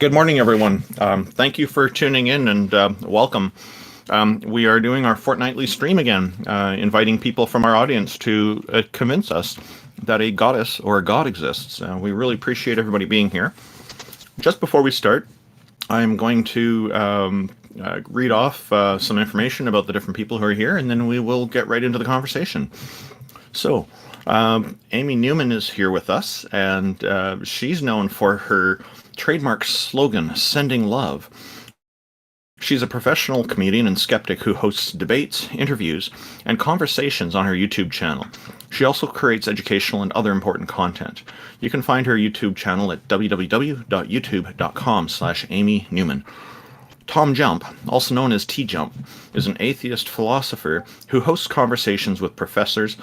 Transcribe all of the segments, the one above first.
Good morning, everyone. Thank you for tuning in and welcome. We are doing our fortnightly stream again, inviting people from our audience to convince us that a goddess or a god exists. We really appreciate everybody being here. Just before we start, I'm going to read off some information about the different people who are here, and then we will get right into the conversation. So, Amy Newman is here with us, and she's known for her trademark slogan, Sending Love. She's a professional comedian and skeptic who hosts debates, interviews, and conversations on her YouTube channel. She also creates educational and other important content. You can find her YouTube channel at www.youtube.com/Amy Newman. TJump, also known as TJump, is an atheist philosopher who hosts conversations with professors,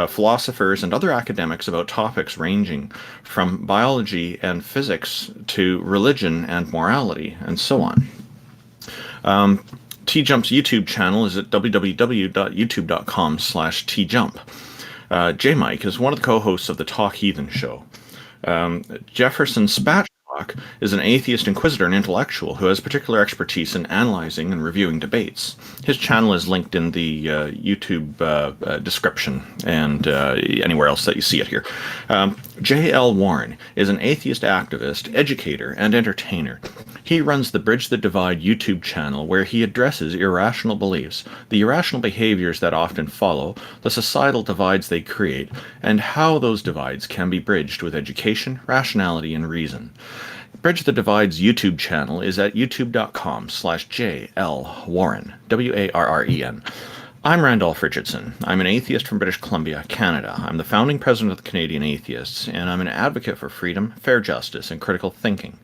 philosophers, and other academics about topics ranging from biology and physics to religion and morality, and so on. TJump's YouTube channel is at www.youtube.com/TJump. J-Mike is one of the co-hosts of the Talk Heathen show. Jefferson Spatchcock is an atheist inquisitor and intellectual who has particular expertise in analyzing and reviewing debates. His channel is linked in the YouTube description and anywhere else that you see it here. J.L. Warren is an atheist activist, educator, and entertainer. He runs the Bridge the Divide YouTube channel where he addresses irrational beliefs, the irrational behaviors that often follow, the societal divides they create, and how those divides can be bridged with education, rationality, and reason. Bridge the Divide's YouTube channel is at youtube.com/JLWarren, W-A-R-R-E-N. I'm Randolph Richardson. I'm an atheist from British Columbia, Canada. I'm the founding president of the Canadian Atheists, and I'm an advocate for freedom, fair justice, and critical thinking.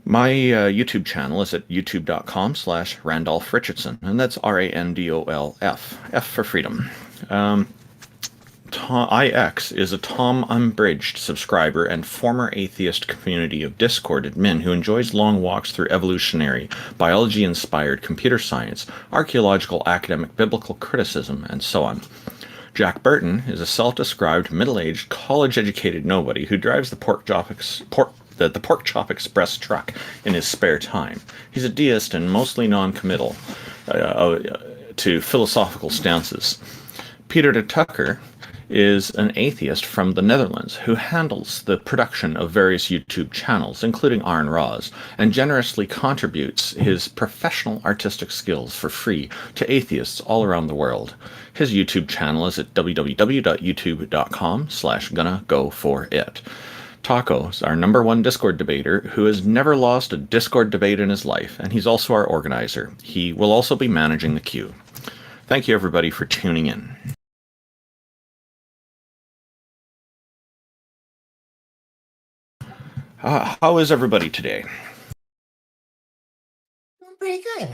My YouTube channel is at youtube.com/Randolph Richardson, and that's R-A-N-D-O-L-F, F for freedom. IX is a Tom Unbridged subscriber and former atheist community of Discord admin who enjoys long walks through evolutionary, biology-inspired computer science, archaeological, academic, biblical criticism, and so on. Jack Burton is a self-described, middle-aged, college-educated nobody who drives the Pork Chop Express truck in his spare time. He's a deist and mostly non-committal to philosophical stances. Peter de Tucker is an atheist from the Netherlands who handles the production of various YouTube channels, including Arn Roz, and generously contributes his professional artistic skills for free to atheists all around the world. His YouTube channel is at www.youtube.com/gonna-go-for-it. Taco is our #1 Discord debater who has never lost a Discord debate in his life, and he's also our organizer. He will also be managing the queue. Thank you, everybody, for tuning in. How is everybody today? Pretty good.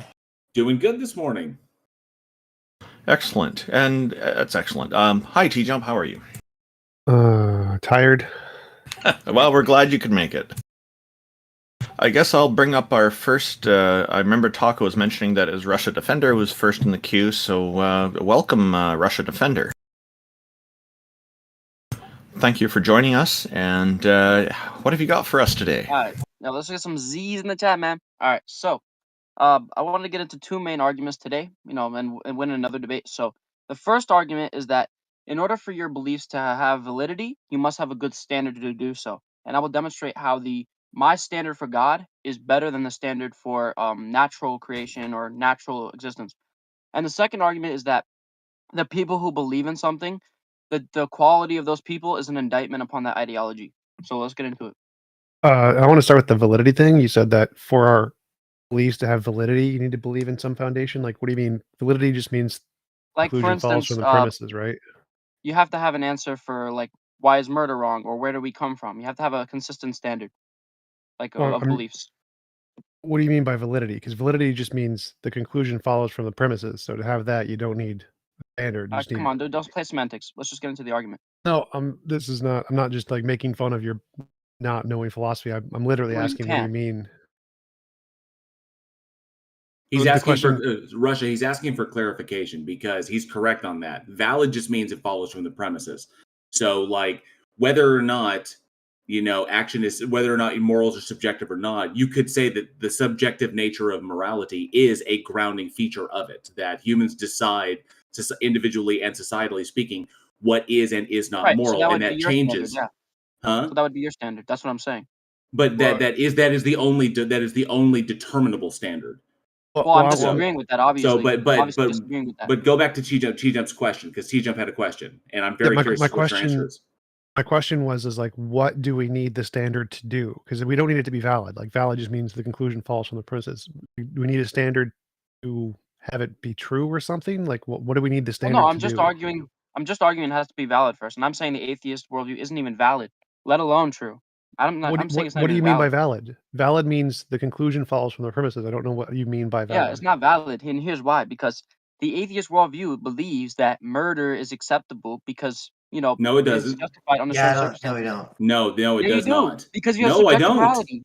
Doing good this morning. Excellent, and that's excellent. Hi, TJump. How are you? Tired. Well, we're glad you could make it. I guess I'll bring up our first. I remember Taco was mentioning that his Russia Defender was first in the queue, so welcome, Russia Defender. Thank you for joining us, and what have you got for us today? All right, now let's get some Z's in the chat, man. All right, so I wanted to get into two main arguments today, and win another debate. So the first argument is that in order for your beliefs to have validity, you must have a good standard to do so, and I will demonstrate how my standard for God is better than the standard for natural creation or natural existence. And the second argument is that the people who believe in something, the quality of those people is an indictment upon that ideology. So let's get into it. I want to start with the validity thing. You said that for our beliefs to have validity, you need to believe in some foundation. Like, what do you mean? Validity just means Like, for conclusion follows instance, from the premises, right? you have to have an answer for, like, why is murder wrong, or where do we come from? You have to have a consistent standard, like, of beliefs. What do you mean by validity? Because validity just means the conclusion follows from the premises. So to have that, you don't need a standard. Come on, dude, don't play semantics. Let's just get into the argument. No, I'm not just like making fun of your not knowing philosophy. I'm literally asking, what do you mean? He's asking for Russia. He's asking for clarification because he's correct on that. Valid just means it follows from the premises. So, like, whether or not action is whether or not morals are subjective or not. You could say that the subjective nature of morality is a grounding feature of it, that humans decide individually and societally speaking what is and is not Right. So moral, that and would be that your standard, changes. yeah. Huh? So that would be your standard. That's what I'm saying. But that is the only determinable standard. Well, I'm disagreeing with that, obviously. So, disagreeing with that. but go back to TJump's question, because TJump had a question, and I'm very curious what your answer is. My question is like, what do we need the standard to do? Because we don't need it to be valid. Like, valid just means the conclusion falls from the premises. Do we need a standard to have it be true or something? Like, what do we need the standard to do? No, I'm just arguing it has to be valid first, and I'm saying the atheist worldview isn't even valid, let alone true. I'm saying it's not What do even you mean by valid. valid? Valid means the conclusion follows from the premises. I don't know what you mean by valid. Yeah, it's not valid, and here's why. Because the atheist worldview believes that murder is acceptable because, No, it it's doesn't. justified under certain circumstances. No, we don't. No, it Yeah, you does do, not. because you have No, I subjective don't. morality.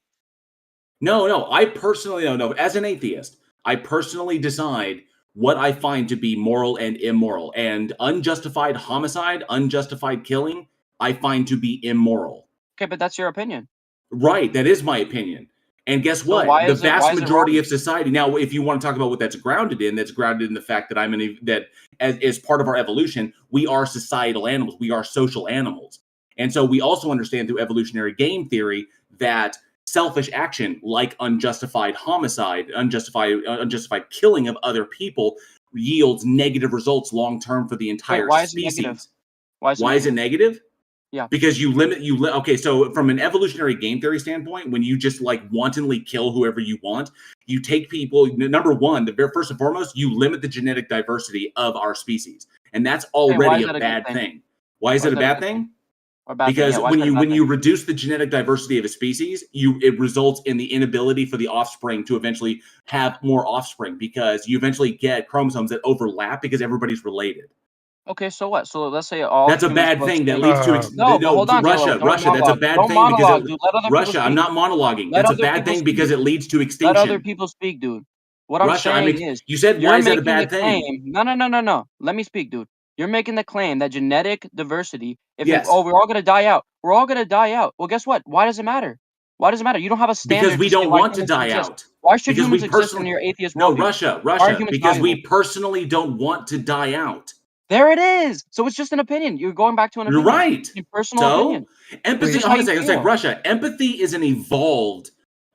No, I personally don't know. As an atheist, I personally decide what I find to be moral and immoral. And unjustified homicide, unjustified killing, I find to be immoral. Okay, but that's your opinion. Right, that is my opinion. And guess So what? why The is it- why vast is it majority wrong? of society. Now, if you want to talk about what that's grounded in the fact that that as part of our evolution, we are societal animals. We are social animals. And so we also understand through evolutionary game theory that selfish action, like unjustified homicide, unjustified killing of other people, yields negative results long term for the entire why is it species. negative? Why is it negative? Yeah. Because okay, so from an evolutionary game theory standpoint, when you just like wantonly kill whoever you want, you take people, number one, first and foremost, you limit the genetic diversity of our species. And that's already a bad thing. Why is it a bad thing? Because when you reduce the genetic diversity of a species, it results in the inability for the offspring to eventually have more offspring, because you eventually get chromosomes that overlap because everybody's related. Okay, so what? So let's say all. That's a bad thing that leads to hold on, Russia. That's a bad thing because Russia. I'm not monologuing. That's a bad thing because it leads to extinction. Let other people speak, dude. What I'm saying is, you said, why is that a bad thing? No. Let me speak, dude. You're making the claim that genetic diversity. We're all gonna die out. We're all gonna die out. Well, guess what? Why does it matter? Why does it matter? You don't have a standard. Because we don't want to die out. Why should humans exist in your atheist worldview? No, Russia. Because we personally don't want to die out. There it is. So it's just an opinion. You're going back to an opinion. You're right. Your personal opinion. Empathy. Hold on a second. It's like Russia. Empathy is an evolved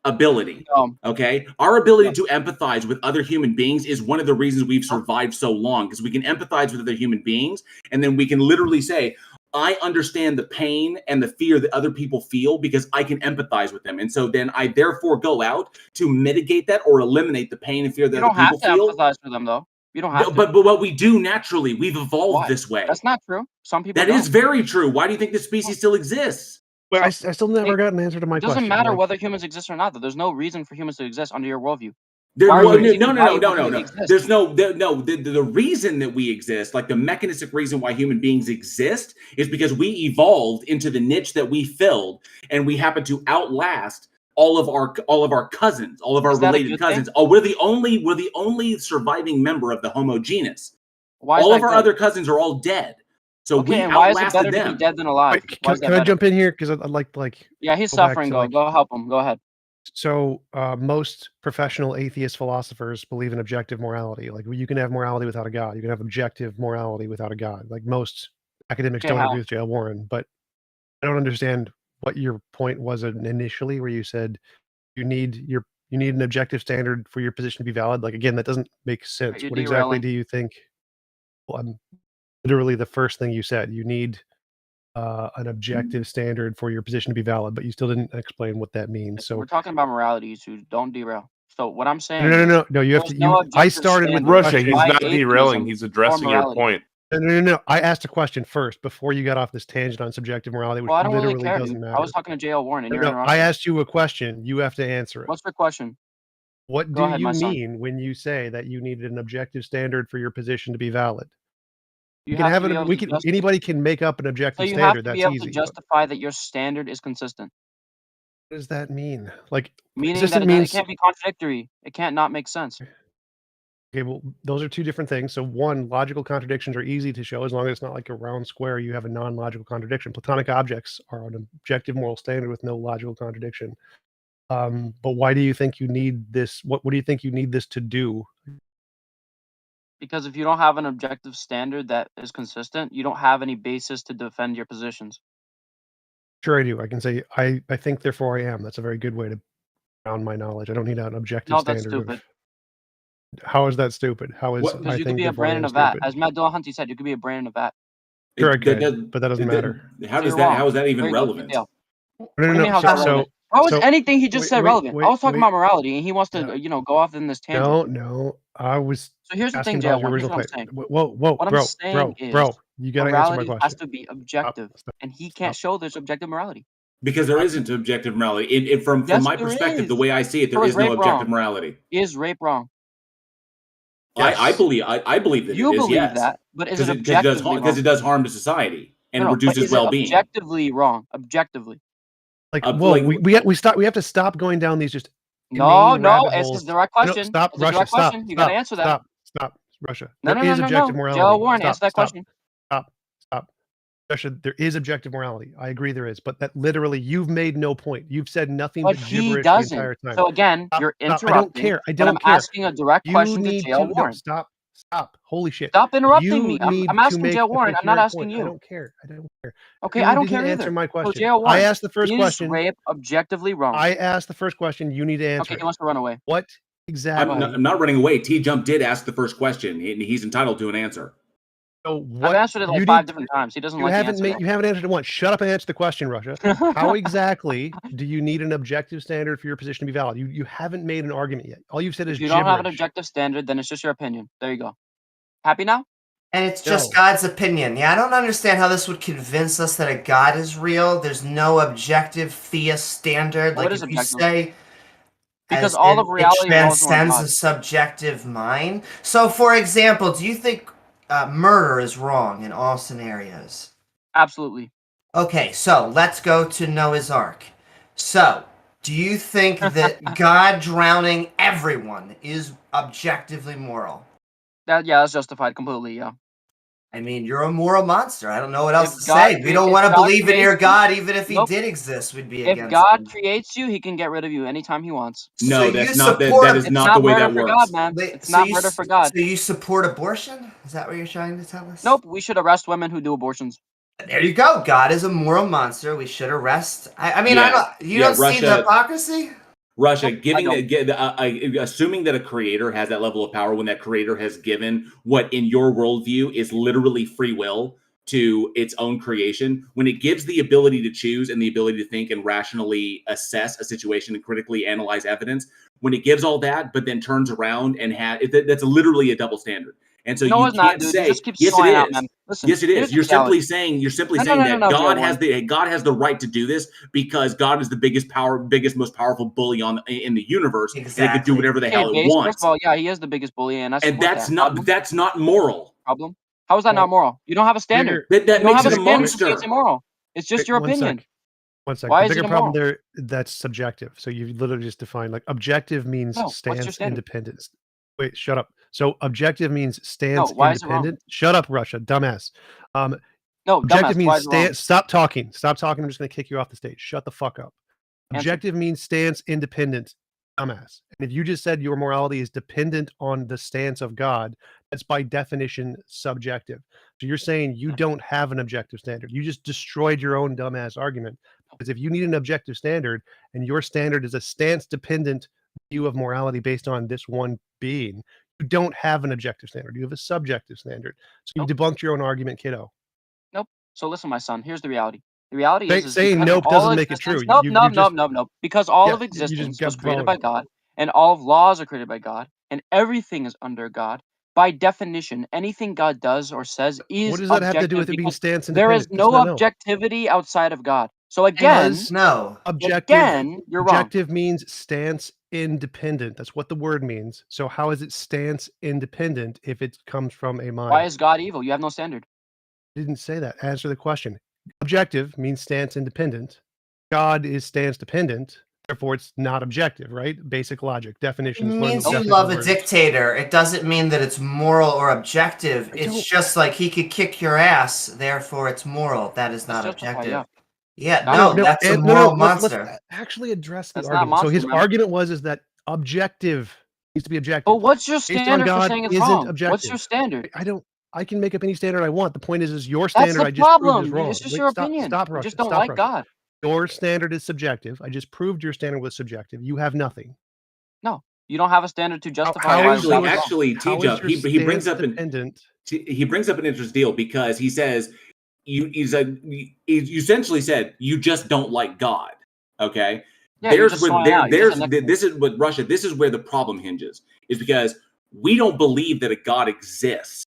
ability. Okay, our ability to empathize with other human beings is one of the reasons we've survived so long, because we can empathize with other human beings, and then we can literally say, I understand the pain and the fear that other people feel because I can empathize with them. And so then I therefore go out to mitigate that or eliminate the pain and fear that other people feel. You don't have to empathize with them, though. You don't have to. But what we do naturally, we've evolved this way. That's not true. Some people That is very true. Why do you think this species still exists? Well, I still never got an answer to my question. It doesn't matter whether humans exist or not. Though. There's no reason for humans to exist under your worldview. No. There's the reason that we exist, like the mechanistic reason why human beings exist, is because we evolved into the niche that we filled, and we happen to outlast all of our cousins, all of our related cousins. Oh, we're the only surviving member of the Homo genus. All of our other cousins are all dead. So we outlasted them. Why is it better to be dead than alive? Can I jump in here? Because I'd like. Yeah, he's suffering. Go help him. Go ahead. So most professional atheist philosophers believe in objective morality. Like, you can have morality without a god. You can have objective morality without a god. Like, most academics don't agree with J.L. Warren. But I don't understand what your point was initially, where you said you need an objective standard for your position to be valid. Like, again, that doesn't make sense. What exactly do you think? Well, literally the first thing you said, you need an objective standard for your position to be valid, but you still didn't explain what that means. So we're talking about morality, so don't derail. So what I'm saying, no, you have to. I started with Russia. He's not derailing. He's addressing your point. No. I asked a question first before you got off this tangent on subjective morality, which literally doesn't matter. I was talking to J.L. Warren, and I asked you a question. You have to answer it. What's the question? What do you mean when you say that you needed an objective standard for your position to be valid? Anybody can make up an objective standard. That's easy. So you have to be able to justify that your standard is consistent. What does that mean? Like, meaning that it can't be contradictory. It can't not make sense. Okay, well, those are two different things. So one, logical contradictions are easy to show as long as it's not like a round square. You have a non-logical contradiction. Platonic objects are an objective moral standard with no logical contradiction. But why do you think you need this? What do you think you need this to do? Because if you don't have an objective standard that is consistent, you don't have any basis to defend your positions. Sure, I do. I can say I think, therefore I am. That's a very good way to ground my knowledge. I don't need an objective No, that's standard. stupid. How is that stupid? How is What- Because I you could think be a therefore I Brandon am of that. stupid? As Matt Dillahunty said, you could be a Brandon of that. Sure, I It- that could, does- but that doesn't matter. How So does you're that? wrong. How is that even There you go, relevant? detail. No, What do you mean how's that relevant? How is anything he just said relevant? I was talking about morality, and he wants to, No. go off in this tangent. No, I was So here's the asking thing, about your JL1. Here's original what I'm point. saying. Whoa, What I'm saying bro, is you gotta answer my morality has question. to be objective, and he can't show there's objective morality. Because there isn't objective morality. From Yes, my there perspective, the is. way I see it, So there is is no rape objective wrong? morality. Is rape wrong? I Yes. believe that You it is, believe yes. that, but is Because it objectively wrong? because it does harm to society and No, but reduces is it well-being. objectively wrong? Objectively. Like, Like- whoa, we have to stop going down these just No, inane rabbit it's holes. a direct No, question. stop, It's a Russia, direct stop, question. You gotta answer that. stop, Russia. No, There no, is no, no, objective no. morality. Joe Warren, answer that Stop, question. stop. Russia, there is objective morality. I agree there is, but that literally, you've made no point. You've said nothing But but he gibberish the entire doesn't. time. So again, you're Stop. interrupting. I don't care. I But I'm don't care. asking a direct You question to need JL to Warren. stop. Holy shit. Stop interrupting You me. need I'm to asking make JL a Warren. I'm not coherent asking point. you. I don't care. Okay, You I don't didn't care answer either. my So question. JL Warren, I asked the first is question. rape objectively wrong? I asked the first question. You need to answer Okay, it. he wants to run away. What exactly? I'm not running away. TJump did ask the first question, and he's entitled to an answer. So I've answered it like 5 different times. He doesn't like the answer. You haven't answered it once. Shut up and answer the question, Russia. How exactly do you need an objective standard for your position to be valid? You haven't made an argument yet. All you've said is If you don't have an gibberish. objective standard, then it's just your opinion. There you go. Happy now? And it's just God's opinion. Yeah, I don't understand how this would convince us that a God is real. There's no objective theist standard. What Like is if you objective? say, Because as all in of reality it revolves around transcends God. the subjective mind. So, for example, do you think murder is wrong in all scenarios? Absolutely. Okay, so let's go to Noah's Ark. So, do you think that God drowning everyone is objectively moral? That's justified completely, yeah. I mean, you're a moral monster. I don't know what else If to God say. We don't want to God believe in your creates you- God, even if he Nope. did exist. We'd be If against God him. creates you, he can get rid of you anytime he wants. No, So that's you not support- that is It's not the way murder that for works. God, man. Wait, It's so not you murder for God. So you support abortion? Is that what you're trying to tell us? Nope, we should arrest women who do abortions. There you go. God is a moral monster. We should arrest. I mean, Yeah. you don't see Russia- the hypocrisy? Russia, assuming that a creator has that level of power when that creator has given what in your worldview is literally free will to its own creation, when it gives the ability to choose and the ability to think and rationally assess a situation and critically analyze evidence, when it gives all that, but then turns around and that's literally a double standard. And so No, you it's not, can't dude. say, You just keep yes, it slowing out, is. man. Listen, Yes, it here's is. the You're simply reality. saying No, that no, God Joe has the right to do this because God is the biggest, most powerful bully in the universe, and it could do Exactly. whatever the Okay, hell it base, wants. first of all, yeah, he is the biggest bully, and I support that. That's not moral. Problem? How is that not moral? You don't have a standard. That You don't makes have it a a standard to say it's monster. immoral. It's just your opinion. One second. Why The is it bigger problem immoral? there, that's subjective. So you literally just defined like objective means No, what's your stance standard? independence. Wait, shut up. So objective means stance why is it wrong? independent. Shut up, Russia, dumbass. No, Objective dumbass, why means is it wrong? stop talking. Stop talking. I'm just going to kick you off the stage. Shut the fuck up. Answer. Objective means stance independent. Dumbass. And if you just said your morality is dependent on the stance of God, that's by definition subjective. So you're saying you don't have an objective standard. You just destroyed your own dumbass argument. Because if you need an objective standard and your standard is a stance dependent view of morality based on this one being, you don't have an objective standard. You have a subjective standard. So you've debunked your own argument, kiddo. Nope. So listen, my son, here's the reality. The reality is saying because nope all doesn't make it existence- true. Nope, You nope, just- nope, nope. Because all Yeah, of you just existence got was created blown. by God, and all of laws are created by God, and everything is under God. By definition, anything God does or says is What does that have to do with objective it being because stance there independent? is no objectivity outside of God. So again, No. you're wrong. Objective means stance independent. That's what the word means. So how is it stance independent if it comes from a mind? Why is God evil? You have no standard. I didn't say that. Answer the question. Objective means stance independent. God is stance dependent. Therefore, it's not objective, right? Basic logic, It definitions. means you definition love a words. dictator. It doesn't mean that it's moral or objective. It's just like he could kick your ass, therefore it's moral. That is not objective. Yeah, no, that's a moral monster. Let's actually address the That's not argument. So his monster, man. argument was that objective needs to be objective. But what's your Based on standard for God saying it's isn't wrong? objective. What's your standard? I can make up any standard I want. The point is your That's standard the I just proved is problem. wrong. It's just your opinion. Stop, You Russia. just don't Stop, like Russia. God. Your standard is subjective. I just proved your standard was subjective. You have nothing. No, you don't have a standard to justify. Actually, TJump, he brings up he brings up an interesting deal because he says you essentially said you just don't like God. Okay, Yeah, this is what Russia. This is where the problem hinges, is because we don't believe that a God exists.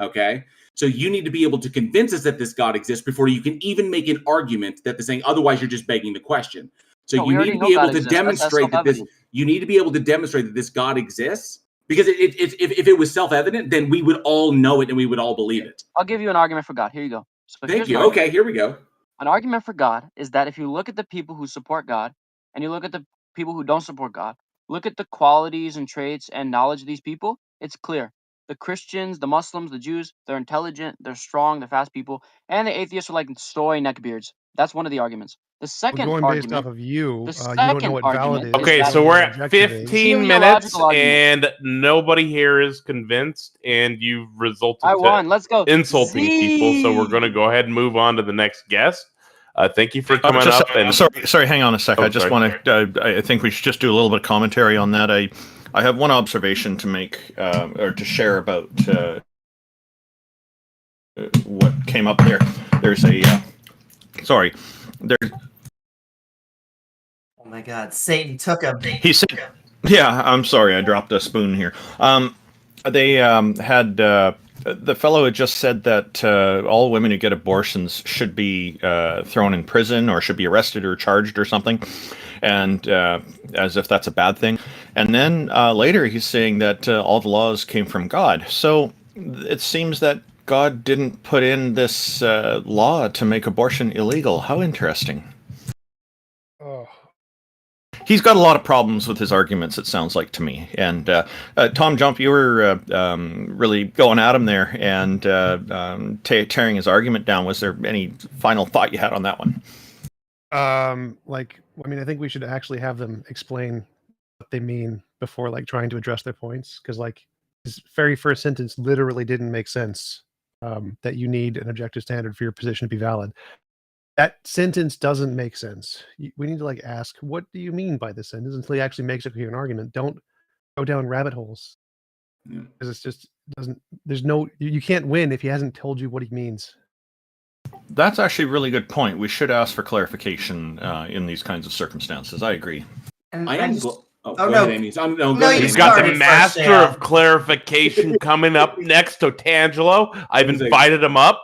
Okay, so you need to be able to convince us that this God exists before you can even make an argument that the saying. Otherwise, you're just begging the question. So you need to be able to demonstrate that this. You need to be able to demonstrate that this God exists, because if it was self-evident, then we would all know it and we would all believe it. I'll give you an argument for God. Here you go. So Thank you. Okay, here we go. An argument for God is that if you look at the people who support God and you look at the people who don't support God, look at the qualities and traits and knowledge of these people, it's clear. The Christians, the Muslims, the Jews, they're intelligent, they're strong, they're fast people, and the atheists are like soy neckbeards. That's one of the arguments. The second argument, based off of you don't know what valid is. Okay, so we're at 15 minutes and nobody here is convinced, and you've resulted Let's go. insulting people. So we're going to go ahead and move on to the next guest. Thank you for coming up. And sorry, hang on a sec. I just want to. I think we should just do a little bit of commentary on that. I have one observation to make or to share about what came up there. There's a sorry. There's. Oh my God! Satan took him. He said, "Yeah, I'm sorry. I dropped a spoon here." They had. The fellow had just said that all women who get abortions should be thrown in prison or should be arrested or charged or something, and as if that's a bad thing. And then later he's saying that all the laws came from God. So it seems that God didn't put in this law to make abortion illegal. How interesting. Oh. He's got a lot of problems with his arguments, it sounds like to me. And TJump, you were really going at him there and tearing his argument down. Was there any final thought you had on that one? I think we should actually have them explain what they mean before trying to address their points, because his very first sentence literally didn't make sense. That you need an objective standard for your position to be valid. That sentence doesn't make sense. We need to ask, what do you mean by this sentence, until he actually makes a coherent argument. Don't go down rabbit holes, because it's just doesn't. There's no. You can't win if he hasn't told you what he means. That's actually a really good point. We should ask for clarification in these kinds of circumstances. I agree. And He's got the master of clarification coming up next, Otangelo. I've invited him up.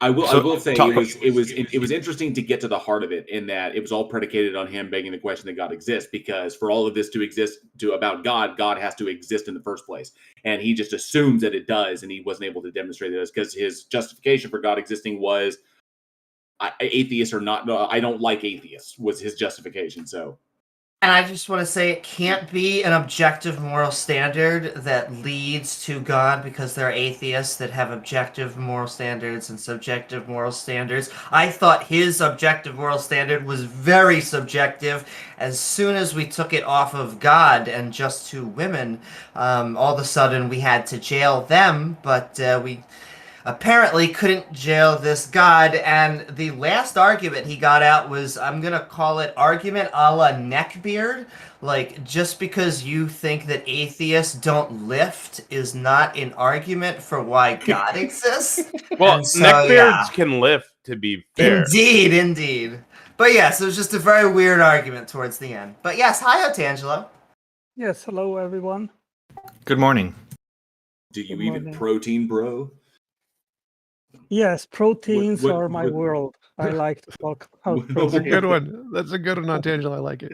I will say it was interesting to get to the heart of it, in that it was all predicated on him begging the question that God exists, because for all of this to exist about God has to exist in the first place. And he just assumes that it does, and he wasn't able to demonstrate this because his justification for God existing was atheist or not. No, I don't like atheists was his justification. So. And I just want to say it can't be an objective moral standard that leads to God, because there are atheists that have objective moral standards and subjective moral standards. I thought his objective moral standard was very subjective. As soon as we took it off of God and just to women, all of a sudden we had to jail them, but we apparently couldn't jail this God. And the last argument he got out was, I'm going to call it argument a la neckbeard. Just because you think that atheists don't lift is not an argument for why God exists. Well, so, neckbeards can lift, to be fair. Indeed. But yes, it was just a very weird argument towards the end. But yes, hi, Otangelo. Yes, hello, everyone. Good morning. Do you even protein, bro? Yes, proteins are my world. I like to talk about proteins. That's a good one. That's a good one, Otangelo. I like it.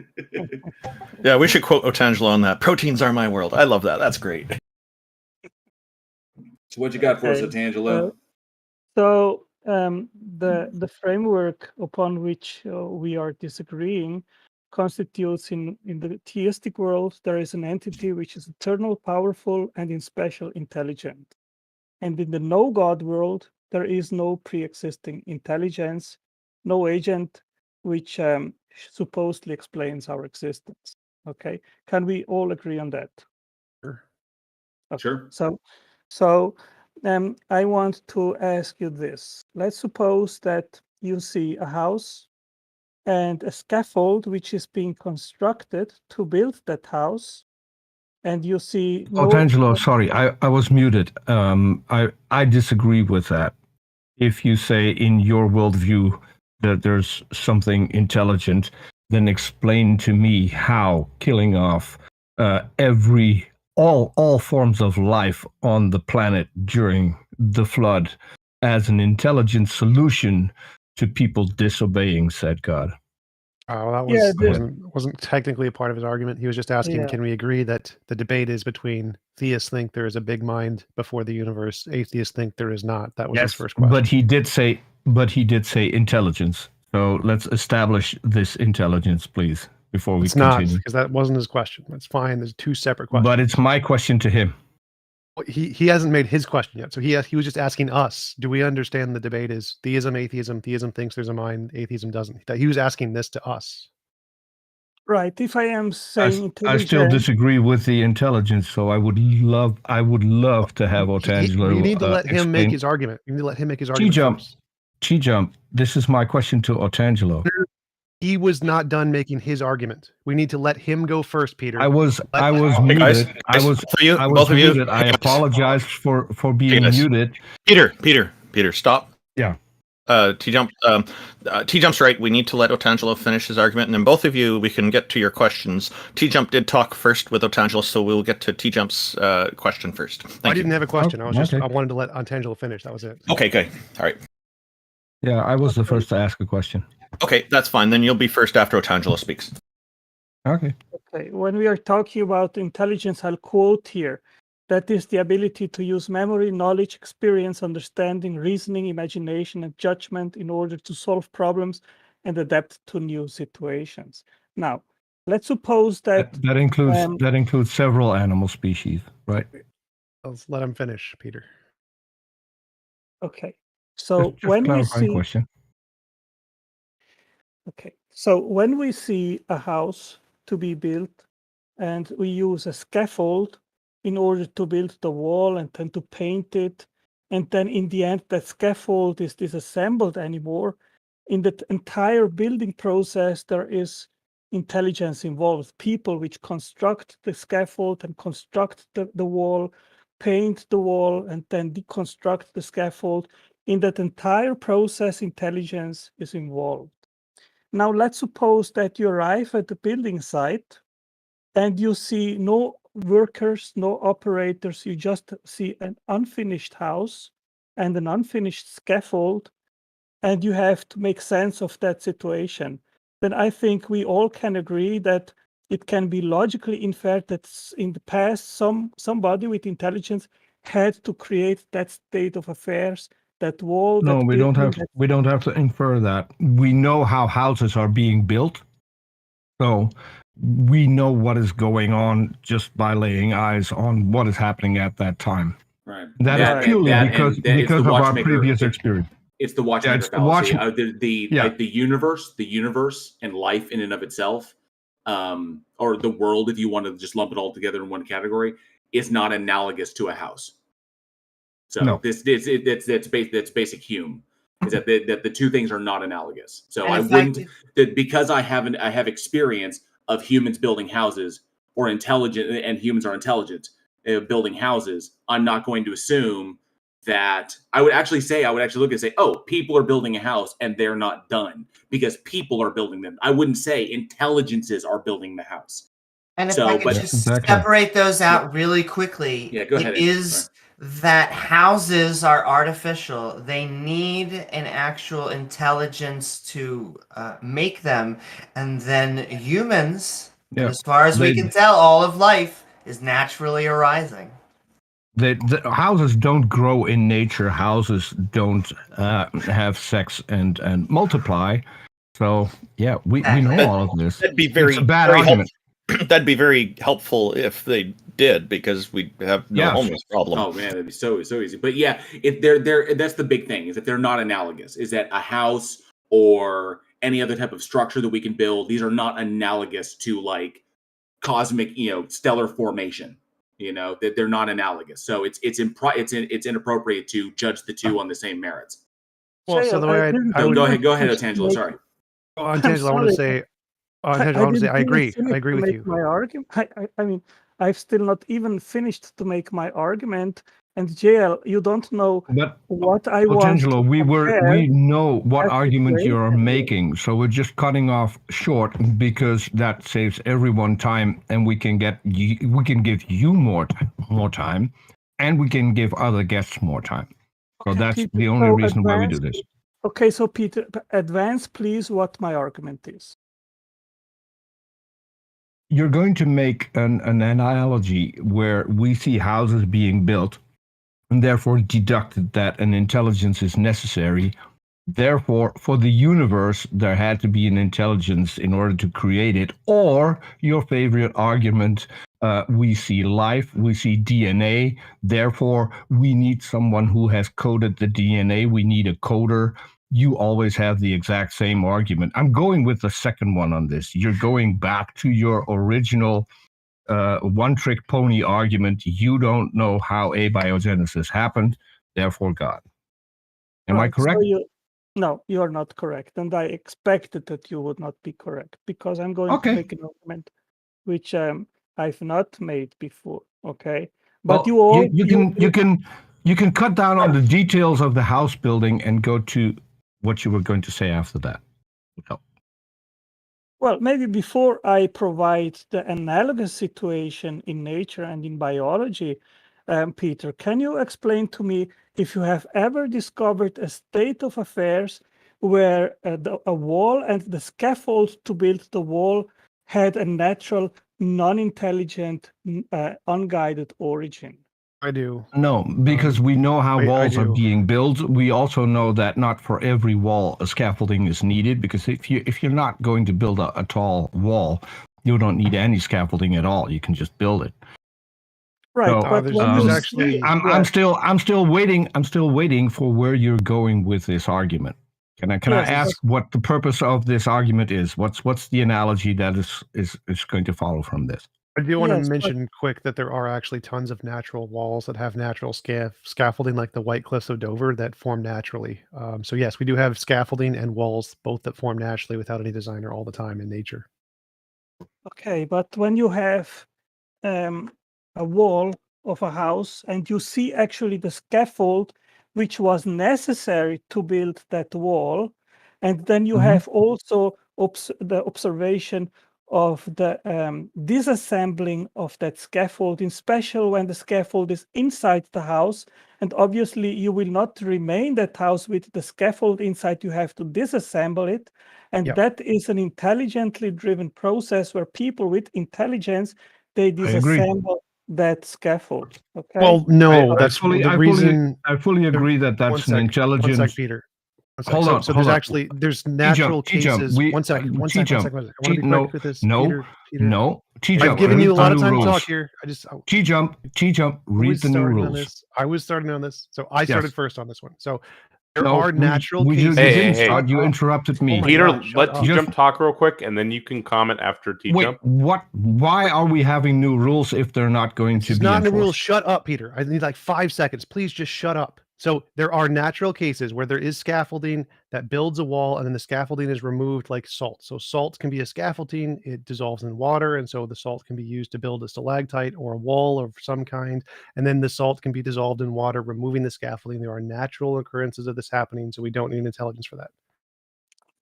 Yeah, we should quote Otangelo on that. Proteins are my world. I love that. That's great. So what you got for us, Otangelo? The framework upon which we are disagreeing constitutes in the theistic world, there is an entity which is eternal, powerful, and in special intelligent. And in the no-God world, there is no pre-existing intelligence, no agent which supposedly explains our existence. Okay, can we all agree on that? Sure. Okay. Sure. So I want to ask you this. Let's suppose that you see a house and a scaffold which is being constructed to build that house, and you see Otangelo, sorry, I was muted. I disagree with that. If you say in your worldview that there's something intelligent, then explain to me how killing off all forms of life on the planet during the flood as an intelligent solution to people disobeying said God. That wasn't technically a part of his argument. He was just asking, can we agree that the debate is between theists think there is a big mind before the universe, atheists think there is not? That was his first question. But he did say intelligence. So let's establish this intelligence, please, before we continue. Not, because that wasn't his question. That's fine. There's two separate questions. But it's my question to him. He hasn't made his question yet. So he was just asking us, do we understand the debate is theism, atheism? Theism thinks there's a mind, atheism doesn't. He was asking this to us. Right. If I am saying I still disagree with the intelligence, so I would love to have Otangelo. You need to let him make his argument. You need to let him make his argument. TJump, this is my question to Otangelo. He was not done making his argument. We need to let him go first, Peter. I was muted. I was muted. I apologize for being muted. Peter, stop. Yeah. T-Jump's right. We need to let Otangelo finish his argument, and then both of you, we can get to your questions. T-Jump did talk first with Otangelo, so we'll get to T-Jump's question first. I didn't have a question. I wanted to let Otangelo finish. That was it. Okay, good. All right. Yeah, I was the first to ask a question. Okay, that's fine. Then you'll be first after Otangelo speaks. Okay. When we are talking about intelligence, I'll quote here. That is the ability to use memory, knowledge, experience, understanding, reasoning, imagination, and judgment in order to solve problems and adapt to new situations. Now, let's suppose that that includes several animal species, right? Let's let him finish, Peter. Okay. So when we see question. Okay. So when we see a house to be built and we use a scaffold in order to build the wall and then to paint it, and then in the end that scaffold is disassembled anymore, in that entire building process there is intelligence involved. People which construct the scaffold and construct the wall, paint the wall, and then deconstruct the scaffold. In that entire process, intelligence is involved. Now, let's suppose that you arrive at the building site and you see no workers, no operators. You just see an unfinished house and an unfinished scaffold, and you have to make sense of that situation. Then I think we all can agree that it can be logically inferred that in the past, somebody with intelligence had to create that state of affairs. That wall. No, we don't have to infer that. We know how houses are being built, so we know what is going on just by laying eyes on what is happening at that time. Right. That is purely because of our previous experience. It's the watchmaker fallacy. The universe, and life in and of itself, or the world, if you want to just lump it all together in one category, is not analogous to a house. So no. That's basic Hume, is that the two things are not analogous. So I wouldn't, because I have experience of humans building houses or intelligent, and humans are intelligent building houses. I'm not going to assume that. I would actually look and say, oh, people are building a house and they're not done because people are building them. I wouldn't say intelligences are building the house. And if I could just separate those out really quickly, go ahead. That houses are artificial. They need an actual intelligence to make them. And then humans, as far as we can tell, all of life is naturally arising. The houses don't grow in nature. Houses don't have sex and multiply. So yeah, we know all of this. That'd be very, it's a bad very argument. That'd be very helpful if they did, because we have no homeless problem. Oh man, that'd be so easy. But yeah, if they're that's the big thing, is that they're not analogous. Is that a house or any other type of structure that we can build? These are not analogous to like cosmic, stellar formation. That they're not analogous. So it's inappropriate to judge the two on the same merits. Well, so the way go ahead, Otangelo. Sorry. Otangelo, I want to say. I agree. I agree with you. My argument. I mean, I've still not even finished to make my argument. And JL, you don't know what I want. Otangelo, we know what argument you're making, so we're just cutting off short because that saves everyone time, and we can give you more time, and we can give other guests more time. So that's Peter, the only reason why we do this. Okay, so Peter, advance please what my argument is. You're going to make an analogy where we see houses being built, and therefore deducted that an intelligence is necessary. Therefore, for the universe, there had to be an intelligence in order to create it. Or your favorite argument, we see life, we see DNA. Therefore, we need someone who has coded the DNA. We need a coder. You always have the exact same argument. I'm going with the second one on this. You're going back to your original one-trick pony argument. You don't know how abiogenesis happened, therefore God. Am I correct? So no, you are not correct. And I expected that you would not be correct, because I'm going to make an argument which I've not made before. Okay, but well, you can cut down on the details of the house building and go to what you were going to say after that. No. Well, maybe before I provide the analogous situation in nature and in biology, Peter, can you explain to me if you have ever discovered a state of affairs where a wall and the scaffold to build the wall had a natural, non-intelligent, unguided origin? I do. No, because we know how walls are being built. We also know that not for every wall a scaffolding is needed, because if you're not going to build a tall wall, you don't need any scaffolding at all. You can just build it. Right, so, but I'm still waiting for where you're going with this argument. Can I ask what the purpose of this argument is? What's the analogy that is going to follow from this? I do want to mention quick that there are actually tons of natural walls that have natural scaffolding, like the White Cliffs of Dover, that form naturally. So yes, we do have scaffolding and walls, both that form naturally without any designer all the time in nature. Okay, but when you have a wall of a house and you see actually the scaffold which was necessary to build that wall, and then you have also the observation of the disassembling of that scaffolding, special when the scaffold is inside the house, and obviously you will not remain that house with the scaffold inside. You have to disassemble it, and that is an intelligently driven process where people with intelligence, they disassemble that scaffold. Okay. Well, no, that's the reason. I fully agree that that's an intelligence. One sec, Peter. Hold on. So there's natural cases. One second. I want to be correct with this. No. TJump. I've given you a lot of time to talk here. TJump. Read the new rules. I was starting on this, so I started first on this one. So there are natural cases. Hey. You interrupted me. Peter, let TJump talk real quick, and then you can comment after TJump. Wait, why are we having new rules if they're not going to be enforced? It's not new rules. Shut up, Peter. I need like 5 seconds. Please just shut up. So there are natural cases where there is scaffolding that builds a wall, and then the scaffolding is removed like salt. So salt can be a scaffolding. It dissolves in water, and so the salt can be used to build a stalactite or a wall of some kind. And then the salt can be dissolved in water, removing the scaffolding. There are natural occurrences of this happening, so we don't need intelligence for that.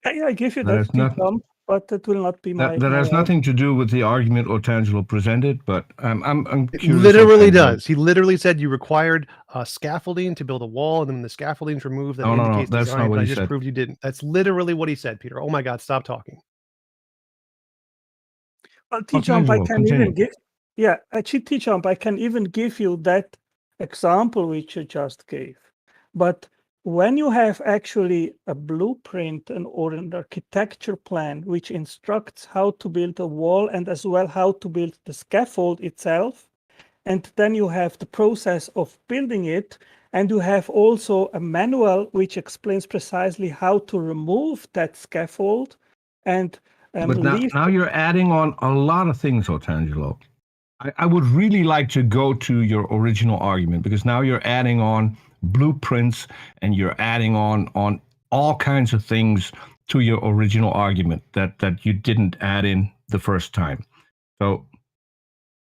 I give you that, but that will not be my... That has nothing to do with the argument Otangelo presented, but I'm curious. It literally does. He literally said you required scaffolding to build a wall, and then when the scaffolding's removed, that indicates that's design, not what but he I just said. proved you didn't. That's literally what he said, Peter. Oh my God, stop talking. Well, TJump, I can even give... Yeah, actually, TJump, I can even give you that example which you just gave. But when you have actually a blueprint or an architecture plan which instructs how to build a wall and as well how to build the scaffold itself, and then you have the process of building it, and you have also a manual which explains precisely how to remove that scaffold and But leave. now you're adding on a lot of things, Otangelo. I would really like to go to your original argument, because now you're adding on blueprints and you're adding on all kinds of things to your original argument that you didn't add in the first time. So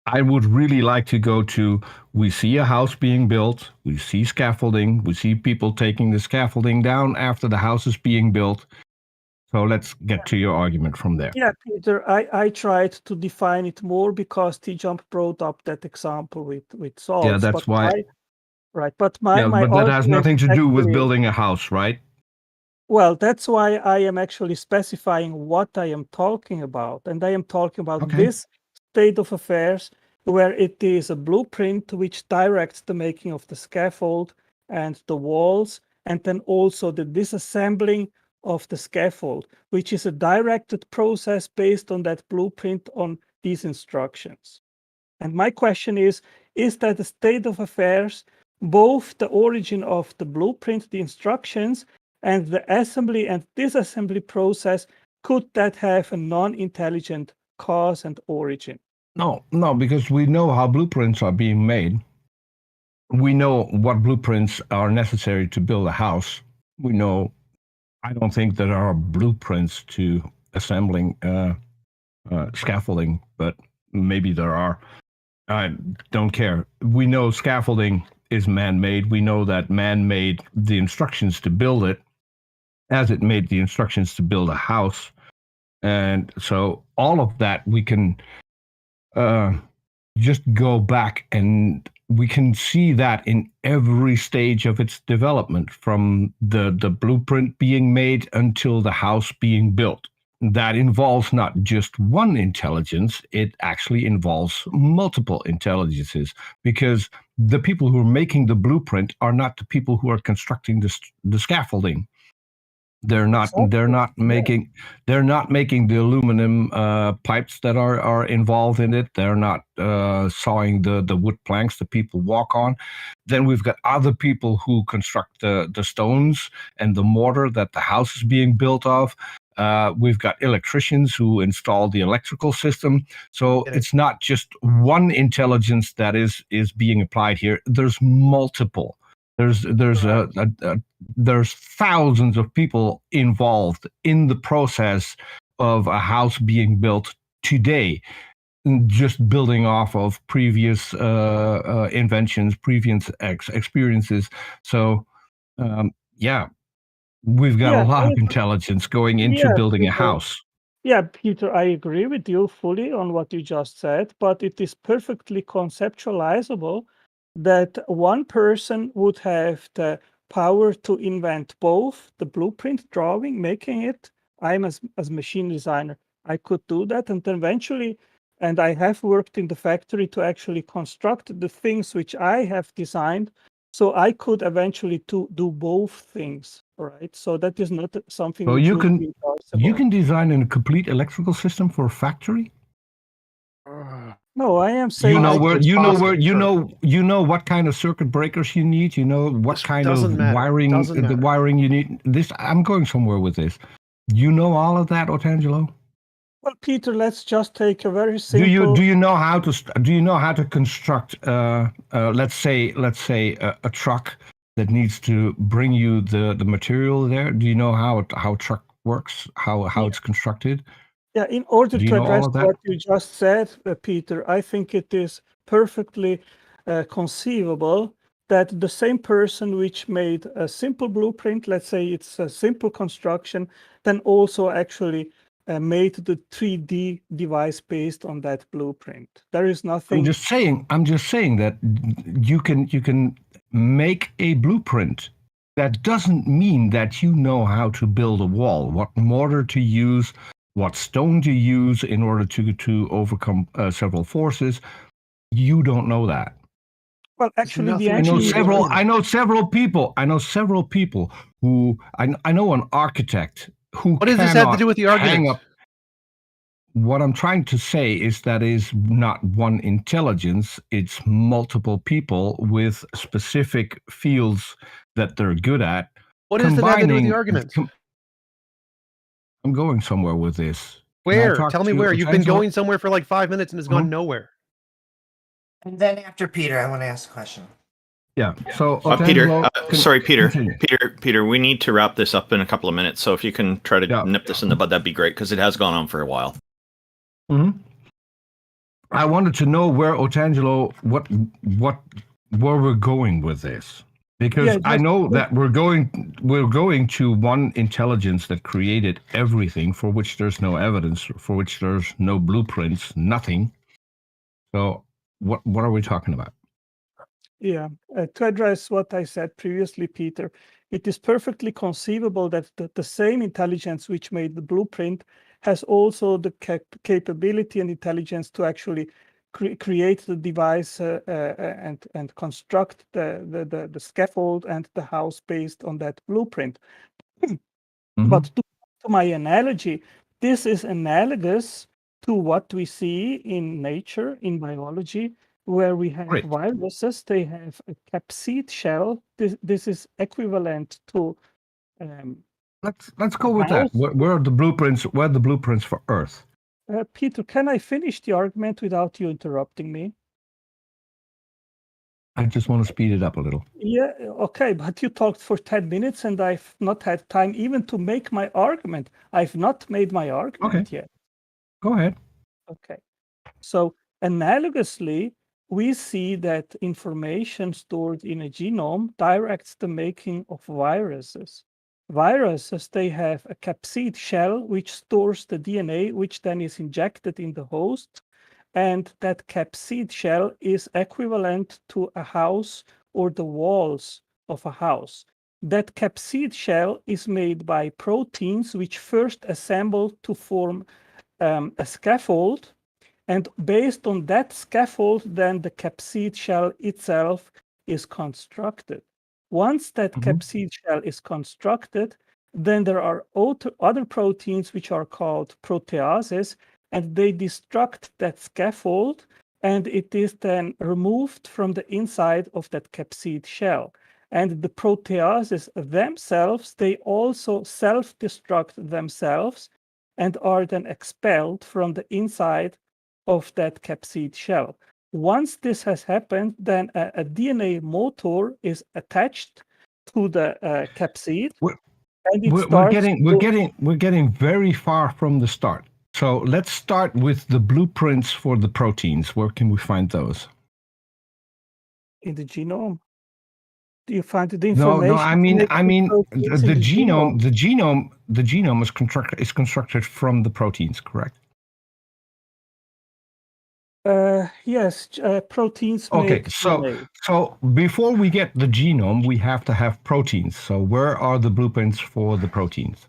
I would really like to go to, we see a house being built, we see scaffolding, we see people taking the scaffolding down after the house is being built. So let's get to your argument from there. Yeah, Peter, I tried to define it more because TJump brought up that example with salts. Yeah, that's why. But my but that has nothing to do with building a house, right? Well, that's why I am actually specifying what I am talking about. And I am talking about this state of affairs where it is a blueprint which directs the making of the scaffold and the walls, and then also the disassembling of the scaffold, which is a directed process based on that blueprint on these instructions. And my question is that a state of affairs, both the origin of the blueprint, the instructions, and the assembly and disassembly process, could that have a non-intelligent cause and origin? No, because we know how blueprints are being made. We know what blueprints are necessary to build a house. We know, I don't think there are blueprints to assembling scaffolding, but maybe there are. I don't care. We know scaffolding is man-made. We know that man made the instructions to build it as it made the instructions to build a house. And so all of that we can just go back and we can see that in every stage of its development, from the blueprint being made until the house being built. That involves not just one intelligence, it actually involves multiple intelligences, because the people who are making the blueprint are not the people who are constructing the scaffolding. They're not making the aluminum pipes that are involved in it. They're not sawing the wood planks that people walk on. Then we've got other people who construct the stones and the mortar that the house is being built of. We've got electricians who install the electrical system. So it's not just one intelligence that is being applied here. There's multiple. There's thousands of people involved in the process of a house being built today, just building off of previous inventions, previous experiences. So we've got a lot of intelligence going into building a house. Yeah, Peter, I agree with you fully on what you just said, but it is perfectly conceptualizable that one person would have the power to invent both the blueprint drawing, making it. I'm as machine designer, I could do that, and then eventually, and I have worked in the factory to actually construct the things which I have designed, so I could eventually do both things, right? So that is not something which would be impossible. You can design a complete electrical system for a factory? No, I am saying you know what kind of circuit breakers you need. You know what kind of wiring you need. This, I'm going somewhere with this. You know all of that, Otangelo? Well, Peter, let's just take a very simple. Do you know how to construct? Let's say a truck that needs to bring you the material there. Do you know how a truck works? How it's constructed? Yeah, in order to address what you just said, Peter, I think it is perfectly conceivable that the same person which made a simple blueprint, let's say it's a simple construction, then also actually made the 3D device based on that blueprint. There is nothing. I'm just saying that you can make a blueprint. That doesn't mean that you know how to build a wall, what mortar to use, what stone to use in order to overcome several forces. You don't know that. Well, actually, the I answer know is several. I know several people. Who I know an architect who. What does this have to do with the argument? Hang up. What I'm trying to say is that is not one intelligence. It's multiple people with specific fields that they're good at. What does that have to do with the argument? I'm going somewhere with this. Where? Tell me where. You've been going somewhere for like 5 minutes and it's gone nowhere. And then after Peter, I want to ask a question. Yeah. So Peter, sorry, Peter, we need to wrap this up in a couple of minutes. So if you can try to nip this in the bud, that'd be great, because it has gone on for a while. Mm-hmm. I wanted to know where Otangelo, where we're going with this, because I know that we're going to one intelligence that created everything, for which there's no evidence, for which there's no blueprints, nothing. So what are we talking about? Yeah, to address what I said previously, Peter, it is perfectly conceivable that the same intelligence which made the blueprint has also the capability and intelligence to actually create the device and construct the scaffold and the house based on that blueprint. Mm-hmm. But to my analogy, this is analogous to what we see in nature, in biology, where we have viruses. They have a capsid shell. This is equivalent to let's go with that. Where are the blueprints? Where are the blueprints for Earth? Peter, can I finish the argument without you interrupting me? I just want to speed it up a little. Yeah, okay, but you talked for 10 minutes and I've not had time even to make my argument. I've not made my argument yet. Go ahead. Okay. So analogously, we see that information stored in a genome directs the making of viruses. Viruses, they have a capsid shell which stores the DNA, which then is injected in the host. And that capsid shell is equivalent to a house or the walls of a house. That capsid shell is made by proteins which first assemble to form a scaffold. And based on that scaffold, then the capsid shell itself is constructed. Once that capsid shell is constructed, then there are other proteins which are called proteases, and they destruct that scaffold, and it is then removed from the inside of that capsid shell. And the proteases themselves, they also self-destruct themselves and are then expelled from the inside of that capsid shell. Once this has happened, then a DNA motor is attached to the capsid. We're getting very far from the start. So let's start with the blueprints for the proteins. Where can we find those? In the genome. Do you find the information? No. I mean the genome. The genome is constructed from the proteins, correct? Yes, proteins. Okay, so before we get the genome, we have to have proteins. So where are the blueprints for the proteins?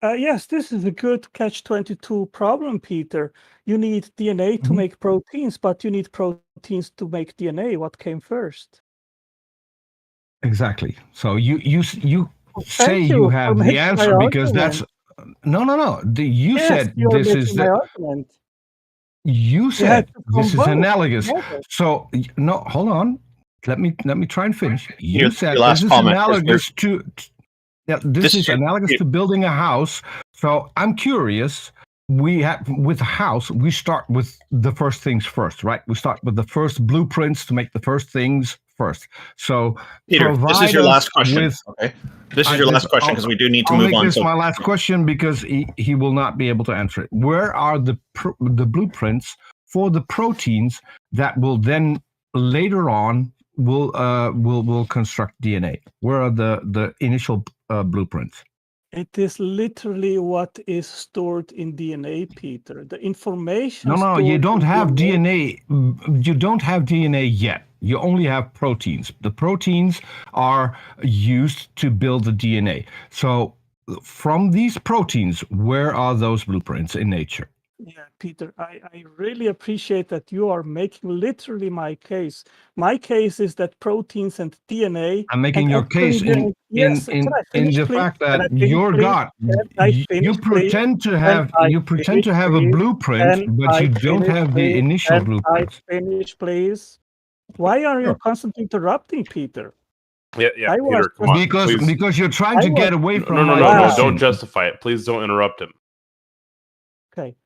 Yes, this is a good catch-22 problem, Peter. You need DNA to make proteins, but you need proteins to make DNA. What came first? Exactly. So you say you have the answer because that's no. You said this is the argument. You said this is analogous. So no, hold on. Let me try and finish. You said this is analogous to. Yeah, this is analogous to building a house. So I'm curious. With a house, we start with the first things first, right? We start with the first blueprints to make the first things first. So Peter, this is your last question. Okay. This is your last question because we do need to move on. This is my last question because he will not be able to answer it. Where are the blueprints for the proteins that will then later on will construct DNA? Where are the initial blueprints? It is literally what is stored in DNA, Peter. The information. No, you don't have DNA. You don't have DNA yet. You only have proteins. The proteins are used to build the DNA. So from these proteins, where are those blueprints in nature? Yeah, Peter, I really appreciate that you are making literally my case. My case is that proteins and DNA. I'm making and your case in yes, in can I in finish, the please? fact Can that I finish, you're please? God. Can I finish, You please? pretend to Can have I you pretend to finish, have a please? blueprint, Can but I you don't finish, have the please? initial Can I blueprint. finish, please? Why are you Sure. constantly interrupting, Peter? Yeah, I was Peter, come on, Because please. you're trying I to was get away from No, my Wow. question. don't justify it. Please don't interrupt him. Okay.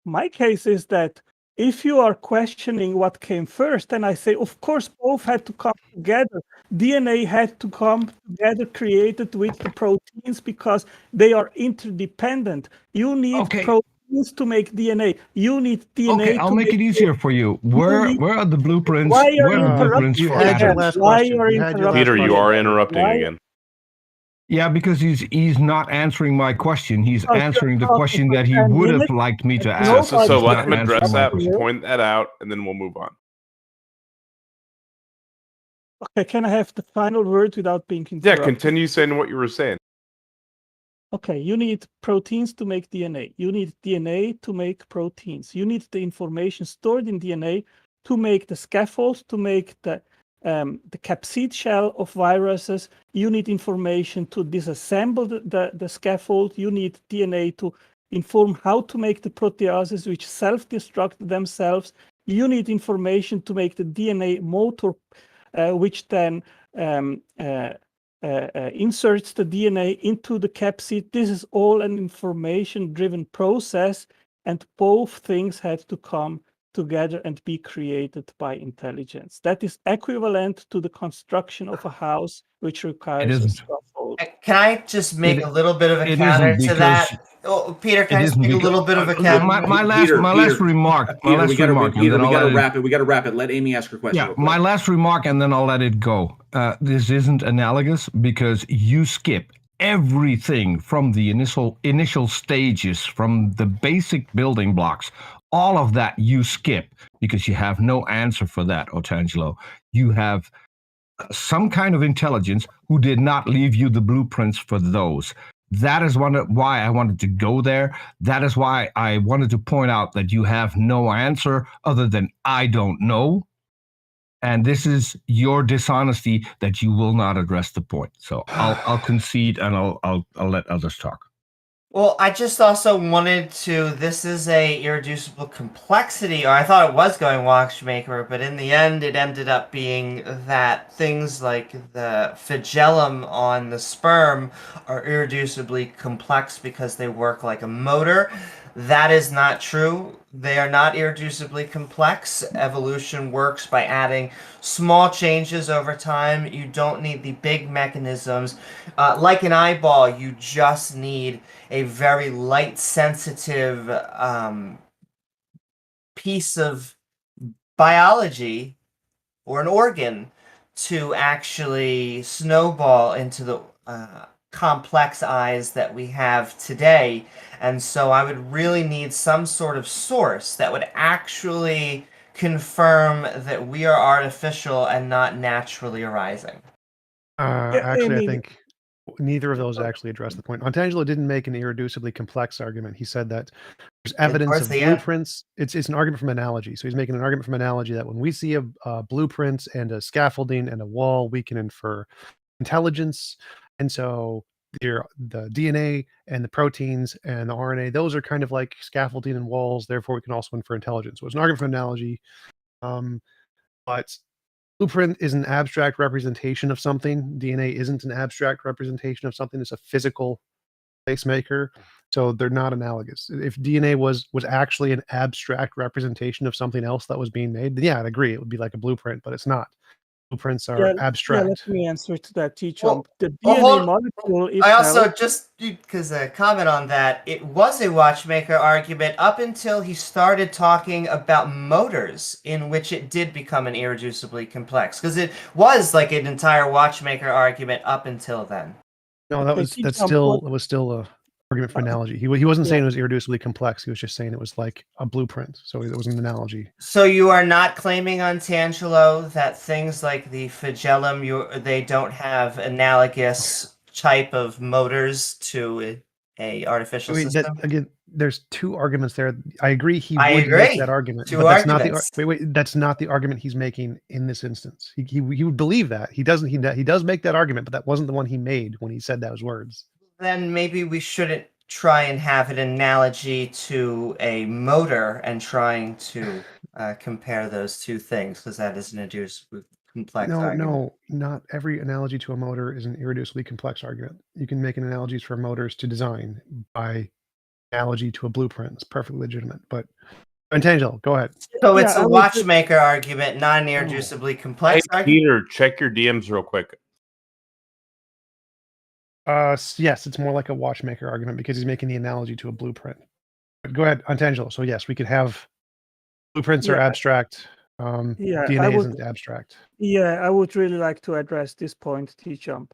My case is that if you are questioning what came first, then I say, of course, both had to come together. DNA had to come together, created with the proteins, because they are interdependent. You need Okay. proteins to make DNA. You need DNA Okay, I'll to make it easier for you. Where are the blueprints? Why are Where you are the blueprints interrupting You for had your again? atoms? last Why question. are You had your last Peter, you question. are interrupting Why- again. Yeah, because he's not answering my question. He's Because you're answering the talking question for that he 10 would have minutes liked me to and ask. So Nobody's He's let not him address answering my that. question. We'll point that out, and then we'll move on. Okay, can I have the final word without being interrupted? Yeah, continue saying what you were saying. Okay, you need proteins to make DNA. You need DNA to make proteins. You need the information stored in DNA to make the scaffold, to make the capsid shell of viruses. You need information to disassemble the scaffold. You need DNA to inform how to make the proteases which self-destruct themselves. You need information to make the DNA motor, which then inserts the DNA into the capsid. This is all an information-driven process, and both things had to come together and be created by intelligence. That is equivalent to the construction of a house, which requires a scaffold. Can I just make a little bit of a counter to that? Oh, Peter, can I just make a little bit of a counter? My last remark. Peter, we gotta wrap it. We gotta wrap it. Let Amy ask her question. Yeah, my last remark, and then I'll let it go. This isn't analogous because you skip everything from the initial stages, from the basic building blocks. All of that you skip because you have no answer for that, Otangelo. You have some kind of intelligence who did not leave you the blueprints for those. That is why I wanted to go there. That is why I wanted to point out that you have no answer other than I don't know. And this is your dishonesty that you will not address the point. So I'll concede and I'll let others talk. Well, I just also wanted to, this is a irreducible complexity, or I thought it was going watchmaker, but in the end it ended up being that things like the flagellum on the sperm are irreducibly complex because they work like a motor. That is not true. They are not irreducibly complex. Evolution works by adding small changes over time. You don't need the big mechanisms. Like an eyeball, you just need a very light sensitive piece of biology or an organ to actually snowball into the complex eyes that we have today. And so I would really need some sort of source that would actually confirm that we are artificial and not naturally arising. Actually, I think neither of those actually address the point. Otangelo didn't make an irreducibly complex argument. He said that there's evidence of blueprints. It's an argument from analogy. So he's making an argument from analogy that when we see a blueprint and a scaffolding and a wall, we can infer intelligence. And so the DNA and the proteins and the RNA, those are kind of like scaffolding and walls. Therefore, we can also infer intelligence. So it's an argument from analogy. But blueprint is an abstract representation of something. DNA isn't an abstract representation of something. It's a physical placemaker. So they're not analogous. If DNA was actually an abstract representation of something else that was being made, then yeah, I'd agree. It would be like a blueprint, but it's not. Blueprints are abstract. Yeah, let me answer to that, TJump. The Well, DNA molecule itself. I also just, because comment on that, it was a watchmaker argument up until he started talking about motors, in which it did become an irreducibly complex. Because it was like an entire watchmaker argument up until then. No, that was still a argument for analogy. He wasn't saying it was irreducibly complex. He was just saying it was like a blueprint. So it was an analogy. So you are not claiming, Otangelo, that things like the flagellum, they don't have analogous type of motors to a artificial system? there's two arguments there. I agree. He I would agree. make that argument, Two but that's arguments. not the wait. That's not the argument he's making in this instance. He would believe that he doesn't. He does make that argument, but that wasn't the one he made when he said those words. Then maybe we shouldn't try and have an analogy to a motor and trying to compare those two things, because that is an irreducibly complex argument. No, not every analogy to a motor is an irreducibly complex argument. You can make an analogies for motors to design by analogy to a blueprint. It's perfectly legitimate. But Otangelo, go ahead. So it's a watchmaker argument, not an irreducibly complex argument. Peter, check your DMs real quick. Yes, it's more like a watchmaker argument because he's making the analogy to a blueprint. But go ahead, Otangelo. So yes, we could have blueprints are abstract. DNA isn't abstract. Yeah, I would really like to address this point, TJump.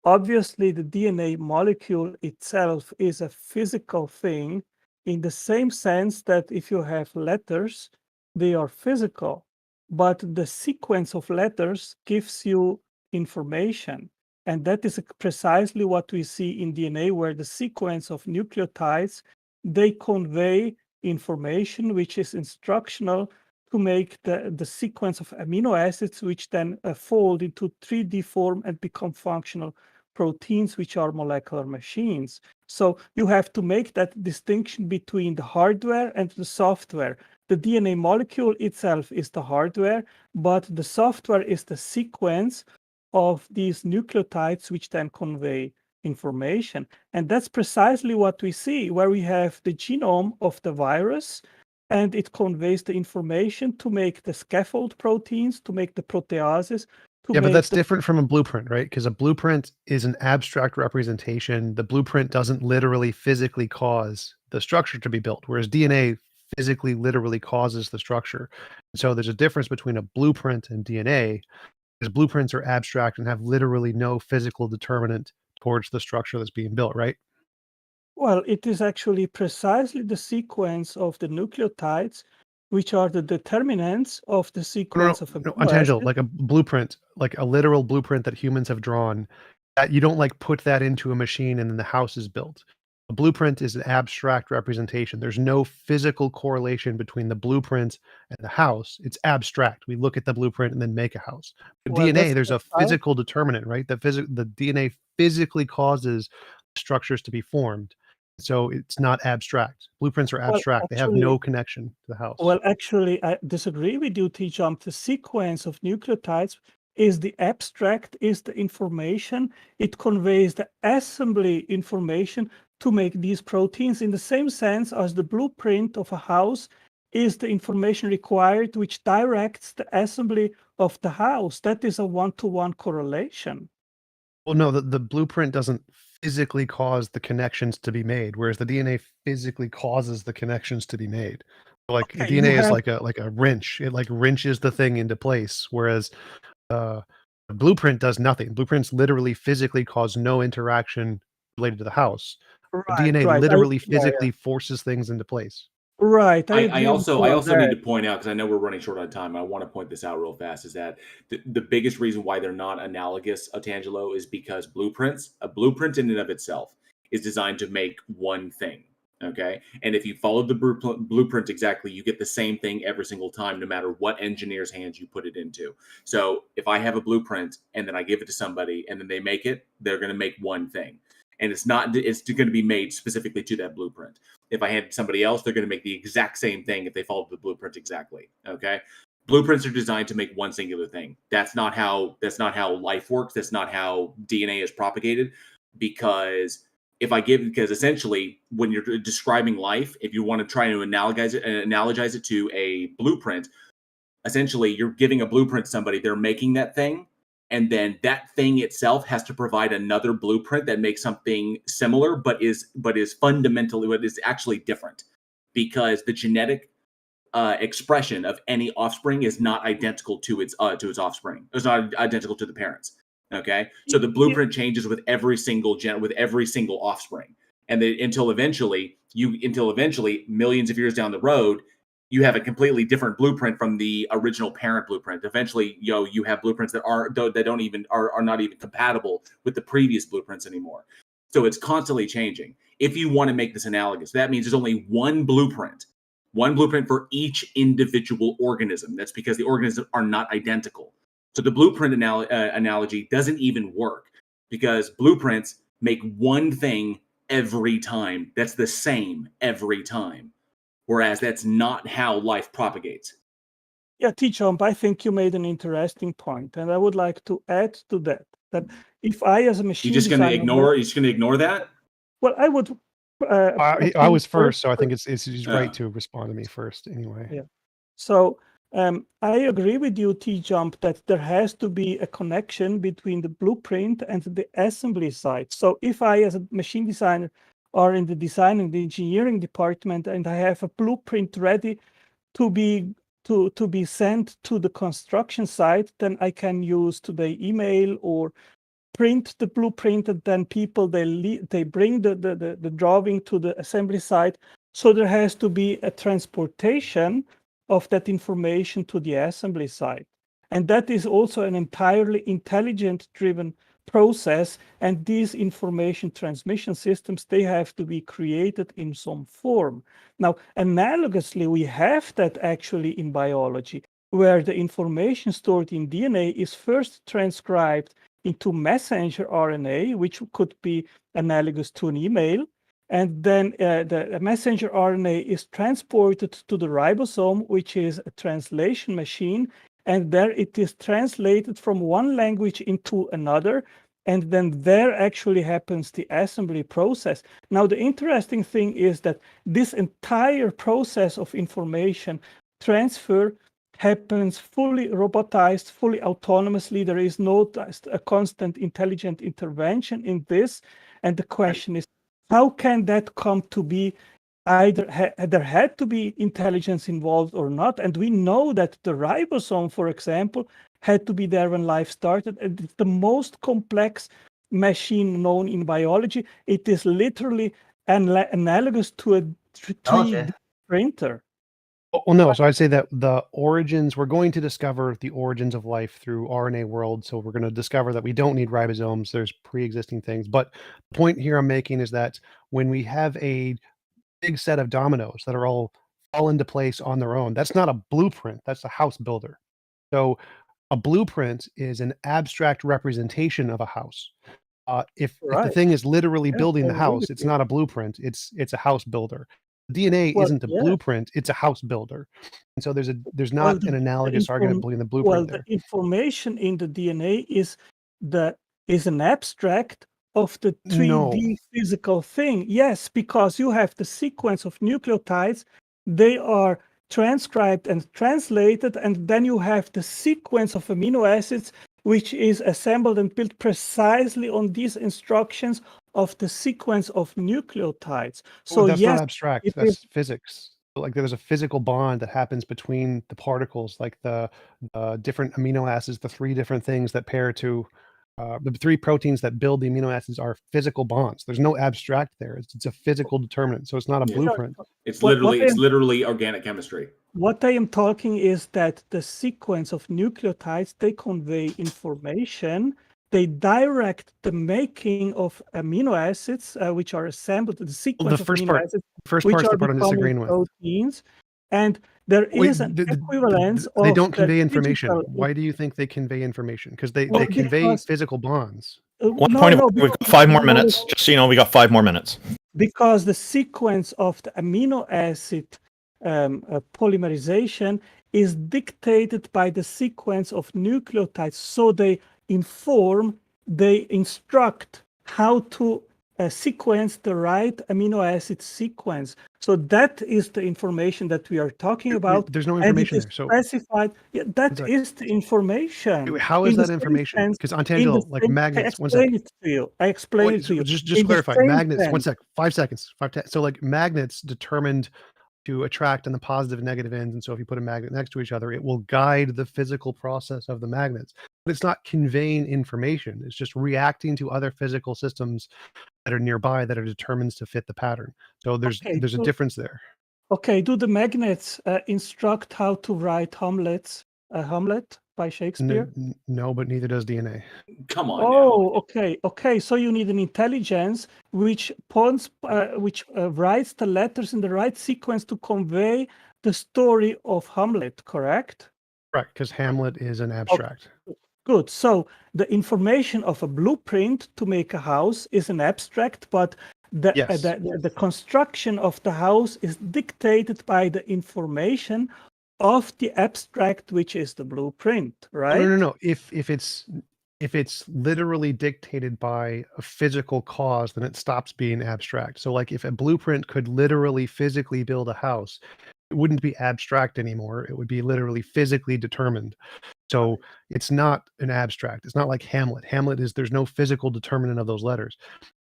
Obviously, the DNA molecule itself is a physical thing in the same sense that if you have letters, they are physical, but the sequence of letters gives you information. And that is precisely what we see in DNA, where the sequence of nucleotides, they convey information which is instructional to make the sequence of amino acids, which then fold into 3D form and become functional proteins, which are molecular machines. So you have to make that distinction between the hardware and the software. The DNA molecule itself is the hardware, but the software is the sequence of these nucleotides, which then convey information. And that's precisely what we see, where we have the genome of the virus, and it conveys the information to make the scaffold proteins, to make the proteases. But that's different from a blueprint, right? Because a blueprint is an abstract representation. The blueprint doesn't literally physically cause the structure to be built, whereas DNA physically literally causes the structure. So there's a difference between a blueprint and DNA, because blueprints are abstract and have literally no physical determinant towards the structure that's being built, right? Well, it is actually precisely the sequence of the nucleotides which are the determinants of the sequence of Otangelo, like a blueprint, like a literal blueprint that humans have drawn, that you don't like put that into a machine and then the house is built. A blueprint is an abstract representation. There's no physical correlation between the blueprint and the house. It's abstract. We look at the blueprint and then make a house. But DNA, there's a physical determinant, right? The DNA physically causes structures to be formed. So it's not abstract. Blueprints are abstract. They have no connection to the house. Well, actually, I disagree with you, TJump. The sequence of nucleotides is the abstract, is the information. It conveys the assembly information to make these proteins in the same sense as the blueprint of a house is the information required which directs the assembly of the house. That is a one-to-one correlation. Well, no, the blueprint doesn't physically cause the connections to be made, whereas the DNA physically causes the connections to be made. Like DNA is like a wrench. It like wrenches the thing into place, whereas the blueprint does nothing. Blueprints literally physically cause no interaction related to the house. DNA literally physically forces things into place. Right. I also need to point out, because I know we're running short on time. I want to point this out real fast, is that the biggest reason why they're not analogous, Otangelo, is because a blueprint in and of itself is designed to make one thing. Okay. And if you follow the blueprint exactly, you get the same thing every single time, no matter what engineer's hands you put it into. So if I have a blueprint and then I give it to somebody and then they make it, they're going to make one thing. And it's going to be made specifically to that blueprint. If I hand somebody else, they're going to make the exact same thing if they follow the blueprint exactly. Okay. Blueprints are designed to make one singular thing. That's not how life works. That's not how DNA is propagated. Because essentially when you're describing life, if you want to try to analogize it to a blueprint, essentially you're giving a blueprint to somebody, they're making that thing. And then that thing itself has to provide another blueprint that makes something similar, but is fundamentally what is actually different, because the genetic expression of any offspring is not identical to its offspring. It's not identical to the parents. Okay, so the blueprint changes with every single offspring, and then until eventually, millions of years down the road, you have a completely different blueprint from the original parent blueprint. Eventually, you have blueprints that are not even compatible with the previous blueprints anymore. So it's constantly changing. If you want to make this analogous, that means there's only one blueprint for each individual organism. That's because the organisms are not identical. So the blueprint analogy doesn't even work, because blueprints make one thing every time that's the same every time, whereas that's not how life propagates. Yeah, TJump, I think you made an interesting point, and I would like to add to that if I, as a machine You're just going to designer, ignore that? Well, I would. I was first, so I think it's right to respond to me first anyway. Yeah. So I agree with you, TJump, that there has to be a connection between the blueprint and the assembly side. So if I, as a machine designer, are in the design and the engineering department, and I have a blueprint ready to be sent to the construction site, then I can use today email or print the blueprint, and then people they bring the drawing to the assembly site. So there has to be a transportation of that information to the assembly site, and that is also an entirely intelligent driven process. And these information transmission systems, they have to be created in some form. Now, analogously, we have that actually in biology, where the information stored in DNA is first transcribed into messenger RNA, which could be analogous to an email. And then the messenger RNA is transported to the ribosome, which is a translation machine. And there it is translated from one language into another. And then there actually happens the assembly process. Now, the interesting thing is that this entire process of information transfer happens fully robotized, fully autonomously. There is no a constant intelligent intervention in this. And the question is, how can that come to be? Either there had to be intelligence involved or not. And we know that the ribosome, for example, had to be there when life started. And it's the most complex machine known in biology. It is literally analogous to a 3D printer. Well, no. So I'd say that the origins, we're going to discover the origins of life through RNA world. So we're going to discover that we don't need ribosomes. There's pre-existing things. But the point here I'm making is that when we have a big set of dominoes that are all fall into place on their own, that's not a blueprint. That's a house builder. So a blueprint is an abstract representation of a house. If the thing is literally building the house, it's not a blueprint. It's a house builder. DNA isn't a blueprint; it's a house builder. And so there's not an analogous argument between the blueprint there. The information in the DNA is an abstract of the 3D physical thing. Yes, because you have the sequence of nucleotides; they are transcribed and translated, and then you have the sequence of amino acids, which is assembled and built precisely on these instructions of the sequence of nucleotides. So that's not abstract, that's physics. Like there's a physical bond that happens between the particles, like the different amino acids, the three different things that pair to the three proteins that build the amino acids are physical bonds. There's no abstract there. It's a physical determinant. So it's not a blueprint. It's literally organic chemistry. What I am talking is that the sequence of nucleotides, they convey information. They direct the making of amino acids, which are assembled. The sequence of amino acids, which are the part I'm disagreeing with. Proteins, and there is an equivalence. They don't convey information. Why do you think they convey information? Because they convey physical bonds. We've got 5 more minutes. Just so you know, we got 5 more minutes. Because the sequence of the amino acid polymerization is dictated by the sequence of nucleotides. So they instruct how to sequence the right amino acid sequence. So that is the information that we are talking about. There's no information there. So specified. Yeah, that is the information. How is that information? Because Otangelo, like magnets. I explain it to you. Just clarify. Magnets. 1 sec. 5 seconds. So like magnets determined to attract on the positive and negative ends. And so if you put a magnet next to each other, it will guide the physical process of the magnets. But it's not conveying information. It's just reacting to other physical systems that are nearby that are determined to fit the pattern. So there's a difference there. Okay, do the magnets instruct how to write Hamlet by Shakespeare? No, but neither does DNA. Come on. Oh, okay. So you need an intelligence which writes the letters in the right sequence to convey the story of Hamlet, correct? Correct, because Hamlet is an abstract. Okay. Good. So the information of a blueprint to make a house is an abstract, but the construction of the house is dictated by the information of the abstract, which is the blueprint, right? No. If it's literally dictated by a physical cause, then it stops being abstract. So like if a blueprint could literally physically build a house, it wouldn't be abstract anymore. It would be literally physically determined. So it's not an abstract. It's not like Hamlet. There's no physical determinant of those letters.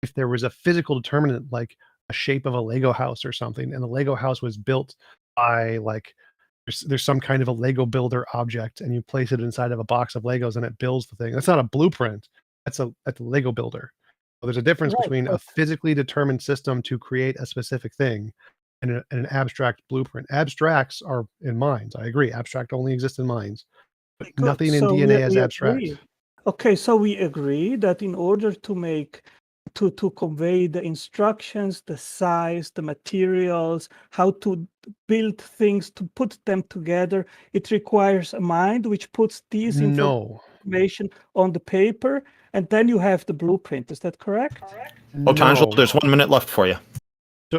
If there was a physical determinant, like a shape of a Lego house or something, and the Lego house was built by like, there's some kind of a Lego builder object, and you place it inside of a box of Legos and it builds the thing. That's not a blueprint. That's a Lego builder. So there's a difference between a physically determined system to create a specific thing and an abstract blueprint. Abstracts are in minds. I agree. Abstract only exists in minds. But nothing in DNA is abstract. Okay, so we agree that in order to convey the instructions, the size, the materials, how to build things, to put them together, it requires a mind which puts these information on the paper, and then you have the blueprint. Is that correct? Otangelo, there's 1 minute left for you.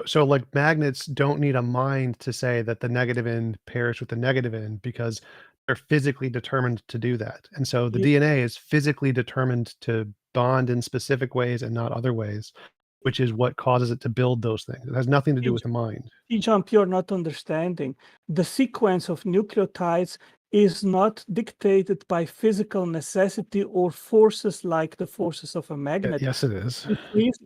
So like magnets don't need a mind to say that the negative end pairs with the negative end, because they're physically determined to do that. And so the DNA is physically determined to bond in specific ways and not other ways, which is what causes it to build those things. It has nothing to do with the mind. TJump, you're not understanding. The sequence of nucleotides is not dictated by physical necessity or forces like the forces of a magnet. Yes, it is.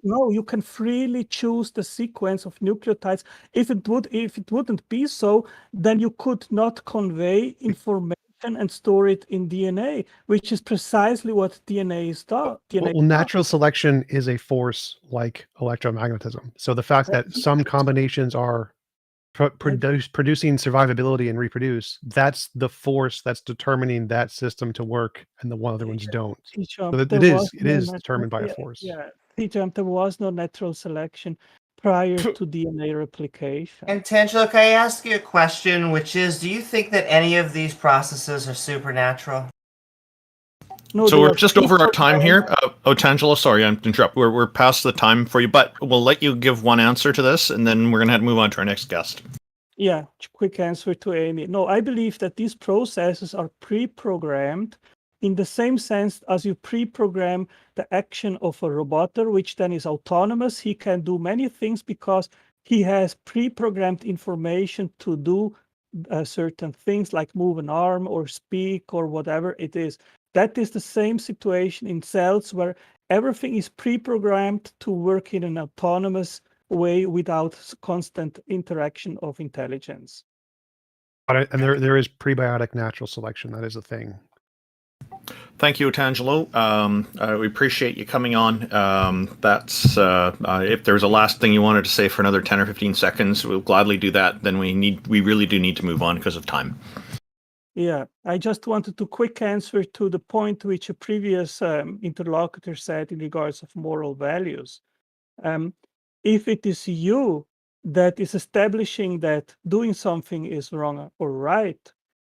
No, you can freely choose the sequence of nucleotides. If it wouldn't be so, then you could not convey information and store it in DNA, which is precisely what DNA is done. Well, natural selection is a force like electromagnetism. So the fact that some combinations are producing survivability and reproduce, that's the force that's determining that system to work, and the other ones don't. So it is determined by a force. Yeah, TJump, there was no natural selection prior to DNA replication. And Tangelo, can I ask you a question, which is, do you think that any of these processes are supernatural? No, so we're just over our time here. Otangelo, sorry, I'm interrupt. We're past the time for you, but we'll let you give one answer to this, and then we're going to have to move on to our next guest. Yeah, quick answer to Amy. No, I believe that these processes are pre-programmed in the same sense as you pre-program the action of a roboter, which then is autonomous. He can do many things because he has pre-programmed information to do certain things like move an arm or speak or whatever it is. That is the same situation in cells where everything is pre-programmed to work in an autonomous way without constant interaction of intelligence. And there is prebiotic natural selection. That is a thing. Thank you, Otangelo. We appreciate you coming on. That's if there's a last thing you wanted to say for another 10 or 15 seconds, we'll gladly do that. Then we really do need to move on because of time. Yeah, I just wanted to quick answer to the point which a previous interlocutor said in regards of moral values. If it is you that is establishing that doing something is wrong or right,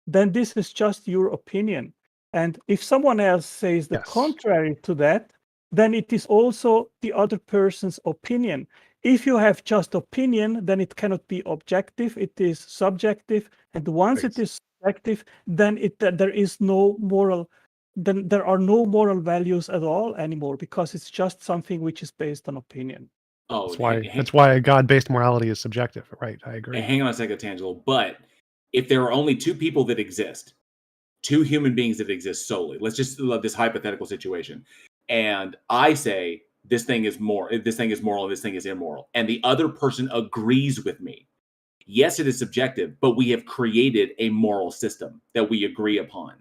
then this is just your opinion. And if someone else says the contrary to that, then it is also the other person's opinion. If you have just opinion, then it cannot be objective, it is subjective. And once it is subjective, then there is no moral, then there are no moral values at all anymore, because it's just something which is based on opinion. Oh, that's why a God-based morality is subjective, right? I agree. Hang on a second, Otangelo. But if there are only two people that exist, two human beings that exist solely, let's just love this hypothetical situation, and I say this thing is moral, and this thing is immoral, and the other person agrees with me. Yes, it is subjective, but we have created a moral system that we agree upon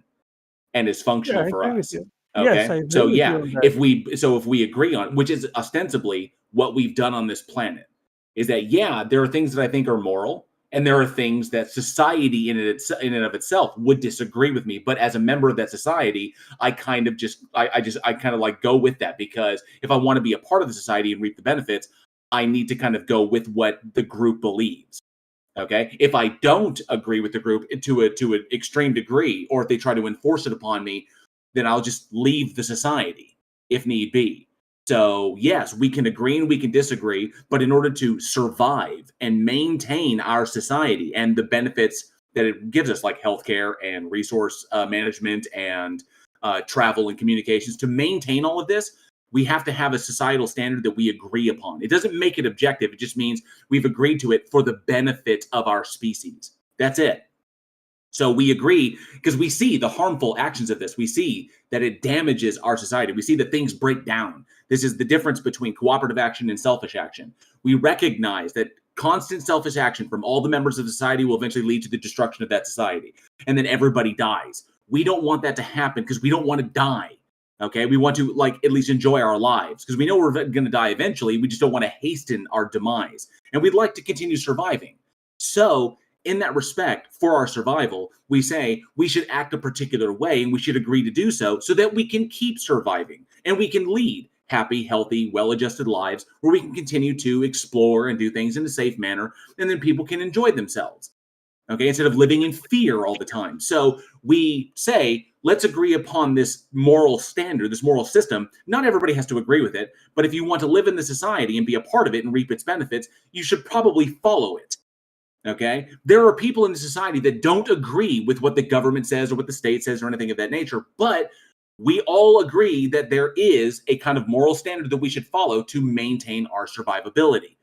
and is functional for us. Okay. Yes, so if we agree on, which is ostensibly what we've done on this planet, is that there are things that I think are moral, And there are things that society in and of itself would disagree with me. But as a member of that society, I kind of I kind of like go with that, because if I want to be a part of the society and reap the benefits, I need to kind of go with what the group believes. Okay. If I don't agree with the group to an extreme degree, or if they try to enforce it upon me, then I'll just leave the society if need be. So, yes, we can agree and we can disagree, but in order to survive and maintain our society and the benefits that it gives us, like healthcare and resource management and travel and communications, to maintain all of this, we have to have a societal standard that we agree upon. It doesn't make it objective. It just means we've agreed to it for the benefit of our species. That's it. So we agree because we see the harmful actions of this. We see that it damages our society. We see that things break down. This is the difference between cooperative action and selfish action. We recognize that constant selfish action from all the members of society will eventually lead to the destruction of that society. And then everybody dies. We don't want that to happen because we don't want to die. Okay, we want to at least enjoy our lives because we know we're going to die eventually. We just don't want to hasten our demise. And we'd like to continue surviving. So in that respect, for our survival, we say we should act a particular way and we should agree to do so that we can keep surviving and we can lead happy, healthy, well-adjusted lives where we can continue to explore and do things in a safe manner, and then people can enjoy themselves. Okay, instead of living in fear all the time. So we say, let's agree upon this moral standard, this moral system. Not everybody has to agree with it, but if you want to live in the society and be a part of it and reap its benefits, you should probably follow it. Okay, there are people in the society that don't agree with what the government says or what the state says or anything of that nature, but we all agree that there is a kind of moral standard that we should follow to maintain our survivability.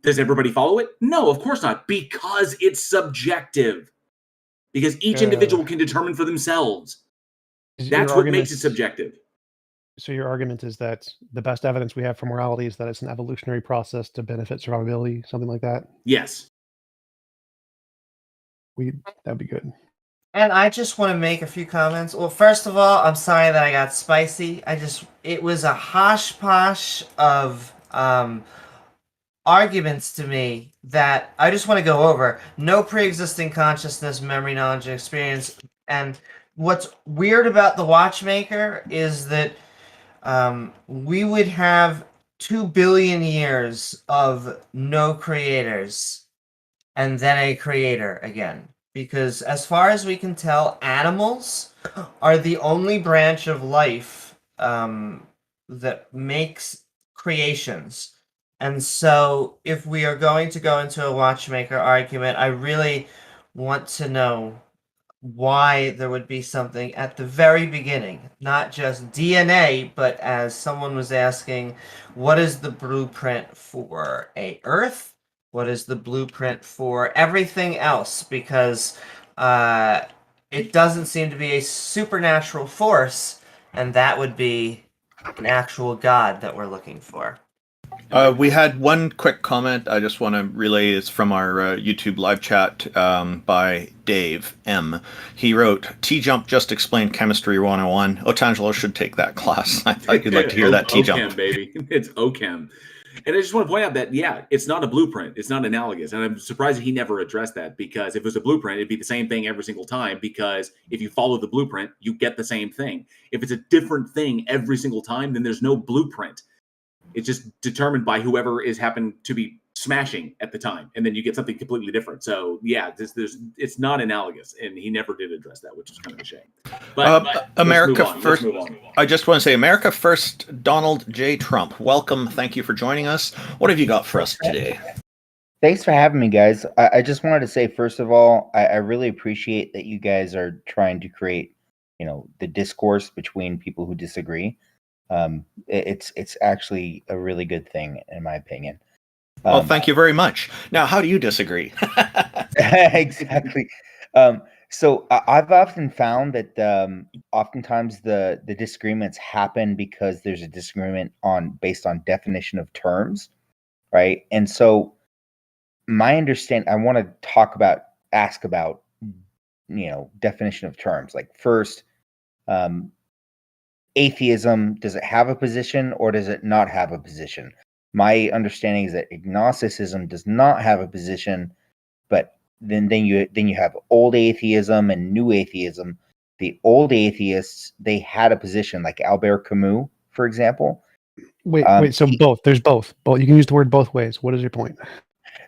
Does everybody follow it? No, of course not, because it's subjective. Because each individual can determine for themselves. That's what makes it subjective. So your argument is that the best evidence we have for morality is that it's an evolutionary process to benefit survivability, something like that? Yes. That'd be good. And I just want to make a few comments. Well, first of all, I'm sorry that I got spicy. It was a hosh-posh of arguments to me that I just want to go over. No pre-existing consciousness, memory, knowledge, and experience. And what's weird about the Watchmaker is that we would have 2 billion years of no creators and then a creator again. Because as far as we can tell, animals are the only branch of life that makes creations. And so if we are going to go into a Watchmaker argument, I really want to know why there would be something at the very beginning, not just DNA, but as someone was asking, what is the blueprint for a Earth? What is the blueprint for everything else? Because it doesn't seem to be a supernatural force, and that would be an actual god that we're looking for. We had one quick comment I just want to relay. It's from our YouTube live chat by Dave M. He wrote, TJump just explained Chemistry 101. Otangelo should take that class. I thought you'd like to hear that, TJump. OChem, baby. It's OChem. And I just want to point out that, yeah, it's not a blueprint. It's not analogous. And I'm surprised that he never addressed that, because if it was a blueprint, it'd be the same thing every single time, because if you follow the blueprint, you get the same thing. If it's a different thing every single time, then there's no blueprint. It's just determined by whoever is happened to be smashing at the time, and then you get something completely different. So yeah, it's not analogous, and he never did address that, which is kind of a shame. But America first. I just want to say, America first. Donald J. Trump, welcome. Thank you for joining us. What have you got for us today? Thanks for having me, guys. I just wanted to say, first of all, I really appreciate that you guys are trying to create, the discourse between people who disagree. It's actually a really good thing, in my opinion. Well, thank you very much. Now, how do you disagree? Exactly. So I've often found that oftentimes the disagreements happen because there's a disagreement based on definition of terms, right? And so my understanding, I want to ask about, definition of terms. Like, first, atheism, does it have a position or does it not have a position? My understanding is that agnosticism does not have a position, but then you have old atheism and new atheism. The old atheists, they had a position, like Albert Camus, for example. Wait. So both. There's both. Both. You can use the word both ways. What is your point?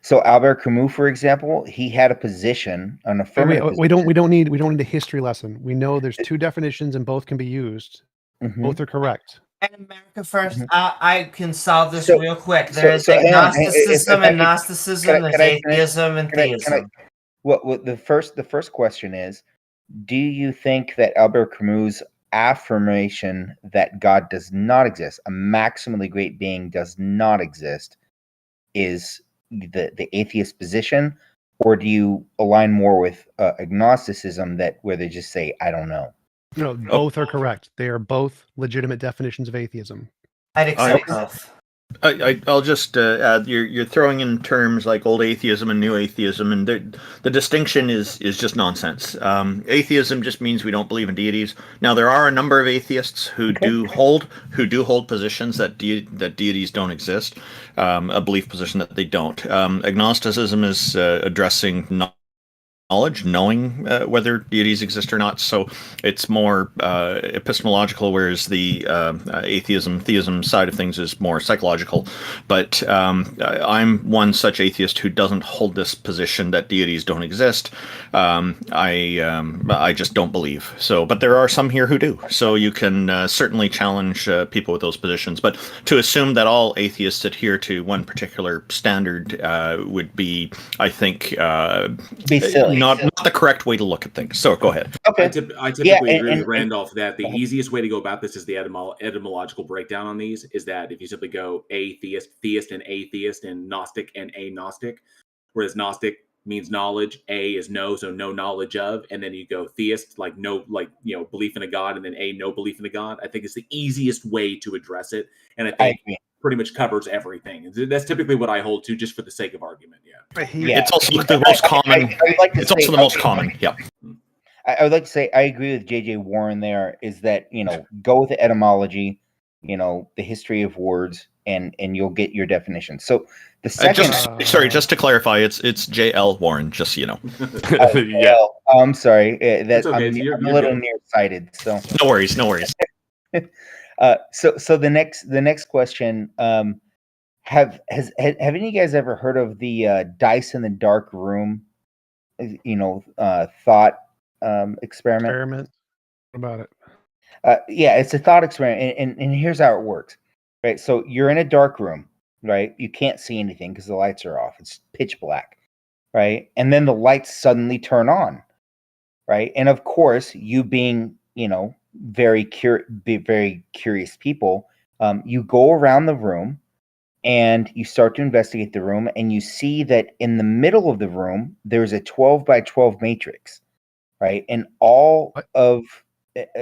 So Albert Camus, for example, he had a position, an affirmative. We don't need a history lesson. We know there's two definitions and both can be used. Mhm. Both are correct. And America first, I can solve this So- real quick. so- There's so hang on. agnosticism If I and could- Gnosticism. There's can I finish? atheism and Can I- theism. What the first question is, do you think that Albert Camus' affirmation that God does not exist, a maximally great being does not exist, is the atheist position, or do you align more with agnosticism, that where they just say, I don't know? No, both are correct. They are both legitimate definitions of atheism. I'd accept both. I'll just add, you're throwing in terms like old atheism and new atheism, and the distinction is just nonsense. Atheism just means we don't believe in deities. Now, there are a number of atheists who do hold positions that deities don't exist, a belief position that they don't. Agnosticism is addressing knowledge, knowing whether deities exist or not. So it's more epistemological, whereas the theism side of things is more psychological. But I'm one such atheist who doesn't hold this position that deities don't exist. I just don't believe. So, but there are some here who do. So you can certainly challenge people with those positions. But to assume that all atheists adhere to one particular standard would be, I think, Be silly. Not the correct way to look at things. So go ahead. Okay. I typically agree with Randolph that the easiest way to go about this is the etymological breakdown on these, is that if you simply go atheist, theist, and atheist, and Gnostic and agnostic, whereas Gnostic means knowledge, A is no, so no knowledge of, and then you go theist, like no, like, belief in a god, and then A, no belief in a god. I think it's the easiest way to address it, and I think pretty much covers everything. That's typically what I hold to, just for the sake of argument. Yeah. It's also the most common. It's also the most common. Yeah. I would like to say I agree with JJ Warren there, is that, go with the etymology, the history of words, and you'll get your definition. So the second, just to clarify, it's JL Warren, just so you know. Yeah. I'm sorry, that okay. I'm a little nearsighted. So no worries. So the next question, have any of you guys ever heard of the dice in the dark room, thought experiment? What about it? Yeah, it's a thought experiment, and here's how it works. Right, so you're in a dark room, right? You can't see anything because the lights are off. It's pitch black, right? And then the lights suddenly turn on, right? And of course, you being, very curious people, you go around the room and you start to investigate the room, and you see that in the middle of the room there's a 12 by 12 matrix, right? And all of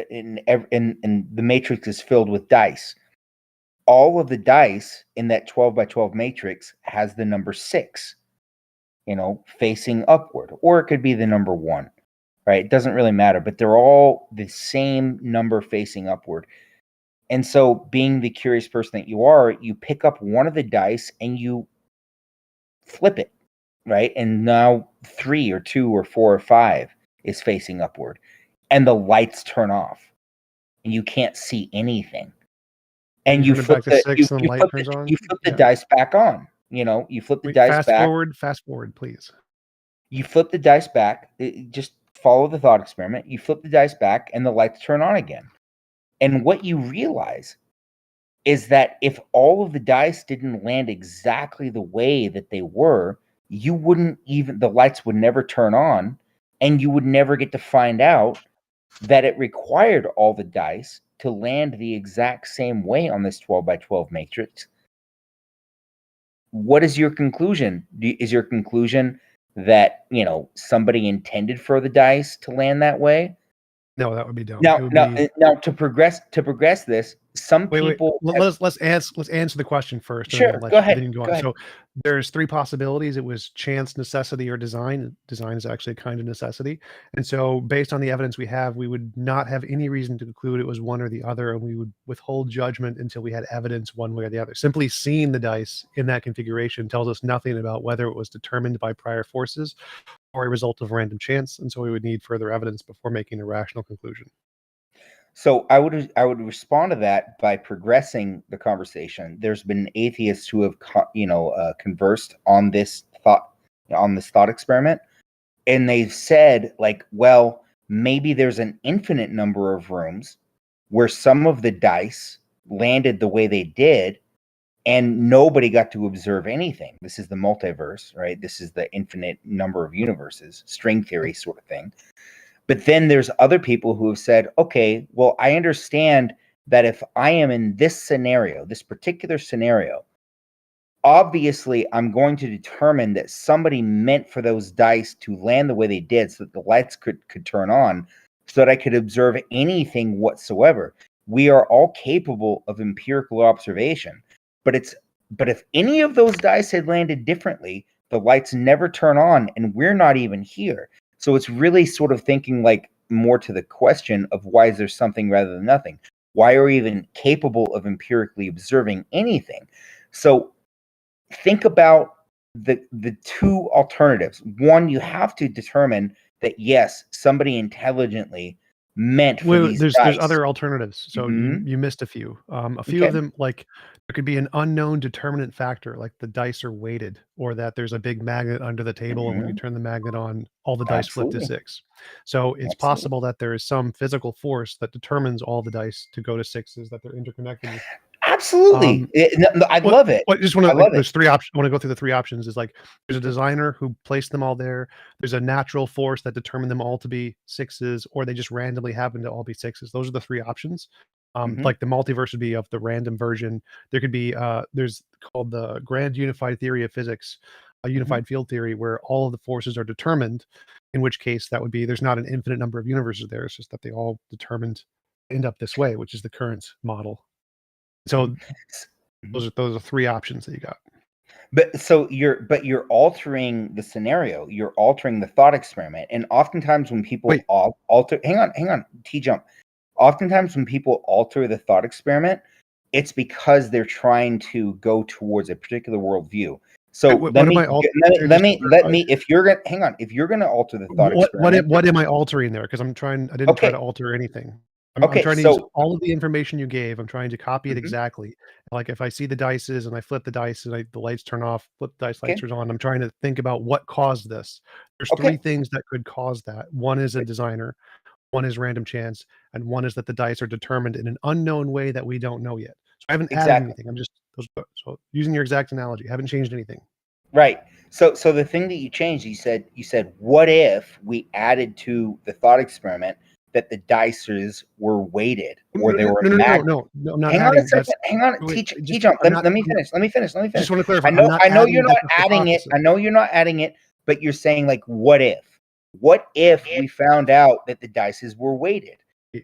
in the matrix is filled with dice. All of the dice in that 12 by 12 matrix has the number 6, facing upward, or it could be the number 1. Right? It doesn't really matter, but they're all the same number facing upward. And so, being the curious person that you are, you pick up one of the dice and you flip it, right? And now 3 or 2 or 4 or 5 is facing upward, and the lights turn off, and you can't see anything. And you flip the dice back on. You flip the dice back. Fast forward, please. You flip the dice back. Just follow the thought experiment. You flip the dice back and the lights turn on again. And what you realize is that if all of the dice didn't land exactly the way that they were, the lights would never turn on, and you would never get to find out that it required all the dice to land the exact same way on this 12 by 12 matrix. What is your conclusion? Is your conclusion that somebody intended for the dice to land that way? No, that would be dumb. Now to progress this, some Wait. people. Let's answer the question first. Sure, And then go ahead. Then you can go on. So there's three possibilities. It was chance, necessity, or design. Design is actually a kind of necessity. And so based on the evidence we have, we would not have any reason to conclude it was one or the other, and we would withhold judgment until we had evidence one way or the other. Simply seeing the dice in that configuration tells us nothing about whether it was determined by prior forces or a result of random chance, and so we would need further evidence before making a rational conclusion. So I would respond to that by progressing the conversation. There's been atheists who have conversed on this thought experiment, and they've said, like, well, maybe there's an infinite number of rooms where some of the dice landed the way they did, and nobody got to observe anything. This is the multiverse, right? This is the infinite number of universes, string theory sort of thing. But then there's other people who have said, okay, well, I understand that if I am in this scenario, this particular scenario, obviously I'm going to determine that somebody meant for those dice to land the way they did so that the lights could turn on so that I could observe anything whatsoever. We are all capable of empirical observation, but if any of those dice had landed differently, the lights never turn on and we're not even here. So it's really sort of thinking like more to the question of why is there something rather than nothing? Why are we even capable of empirically observing anything? So think about the two alternatives. One, you have to determine that, yes, somebody intelligently meant for these There's dice. other alternatives. So you missed a few. A few of them, like there could be an unknown determinant factor, like the dice are weighted, or that there's a big magnet under the table, and when you turn the magnet on, all the dice flip to 6. So it's possible that there is some physical force that determines all the dice to go to 6s, that they're interconnected. Absolutely. I love it. I just want to, there's 3 options. I want to go through the 3 options. Is like, there's a designer who placed them all there. There's a natural force that determined them all to be 6s, or they just randomly happen to all be 6s. Those are the 3 options. Like the multiverse would be of the random version. There could be, there's called the grand unified theory of physics, a unified field theory, where all of the forces are determined, in which case that would be, there's not an infinite number of universes there. It's just that they all determined end up this way, which is the current model. So those are 3 options that you got. But you're altering the scenario. You're altering the thought experiment. And oftentimes when people alter, hang on, TJump. Oftentimes when people alter the thought experiment, it's because they're trying to go towards a particular worldview. So let me if you're gonna alter the thought experiment, what am I altering there? Because I didn't try to alter anything. I'm trying to use all of the information you gave. I'm trying to copy it exactly. Like if I see the dices and I flip the dice and the lights turn off, flip the dice, lights turn on. I'm trying to think about what caused this. There's 3 things that could cause that. One is a designer, one is random chance, and one is that the dice are determined in an unknown way that we don't know yet. So I haven't added anything. I'm just so using your exact analogy. I haven't changed anything. Right. So the thing that you changed, you said, what if we added to the thought experiment that the dicers were weighted, or they were no, not hang adding. On a second. Hang on, TJump. Let me finish. I just want to clarify. I know you're not adding it. I know you're not adding it, but you're saying, like, what if? What if we found out that the dices were weighted?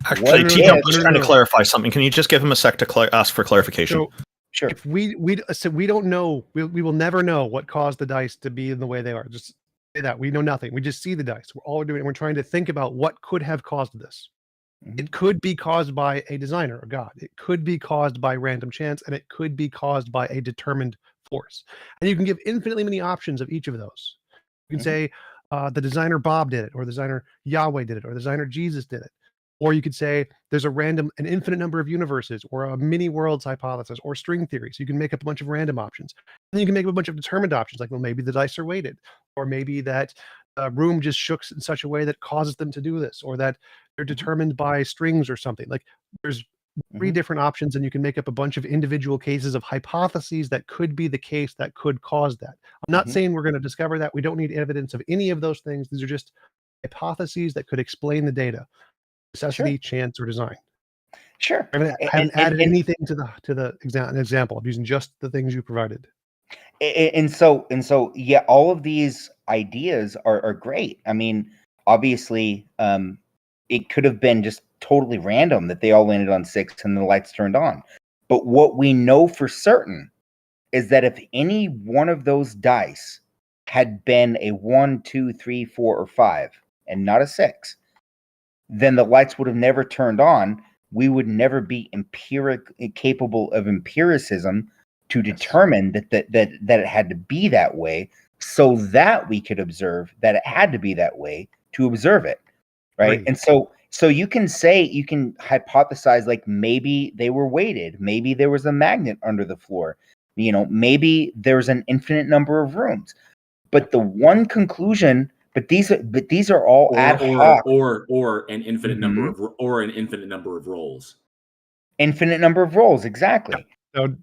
Actually, TJump was trying to clarify something. Can you just give him a sec to ask for clarification? Sure. If we don't know, we will never know what caused the dice to be in the way they are. Just say that we know nothing. We just see the dice. We're trying to think about what could have caused this. It could be caused by a designer, a god. It could be caused by random chance, and it could be caused by a determined force. And you can give infinitely many options of each of those. You can say the designer Bob did it, or the designer Yahweh did it, or the designer Jesus did it. Or you could say there's an infinite number of universes, or a mini worlds hypothesis, or string theory. So you can make up a bunch of random options. And then you can make up a bunch of determined options, like, well, maybe the dice are weighted, or maybe that room just shook in such a way that causes them to do this, or that they're determined by strings or something. Like, there's 3 different options, and you can make up a bunch of individual cases of hypotheses that could be the case that could cause that. I'm not saying we're going to discover that. We don't need evidence of any of those things. These are just hypotheses that could explain the data. Necessity, chance, or design. Sure. I haven't added anything to the example. I'm using just the things you provided. And so, yeah, all of these ideas are great. I mean, obviously, it could have been just totally random that they all landed on 6 and the lights turned on. But what we know for certain is that if any one of those dice had been a 1, 2, 3, 4, or 5, and not a 6, then the lights would have never turned on. We would never be capable of empiricism to determine that it had to be that way, so that we could observe that it had to be that way to observe it, right? And so you can hypothesize, like, maybe they were weighted, maybe there was a magnet under the floor, maybe there's an infinite number of rooms. But the one conclusion, these are all ad hoc, or an infinite number of roles. Infinite number of roles, exactly. So,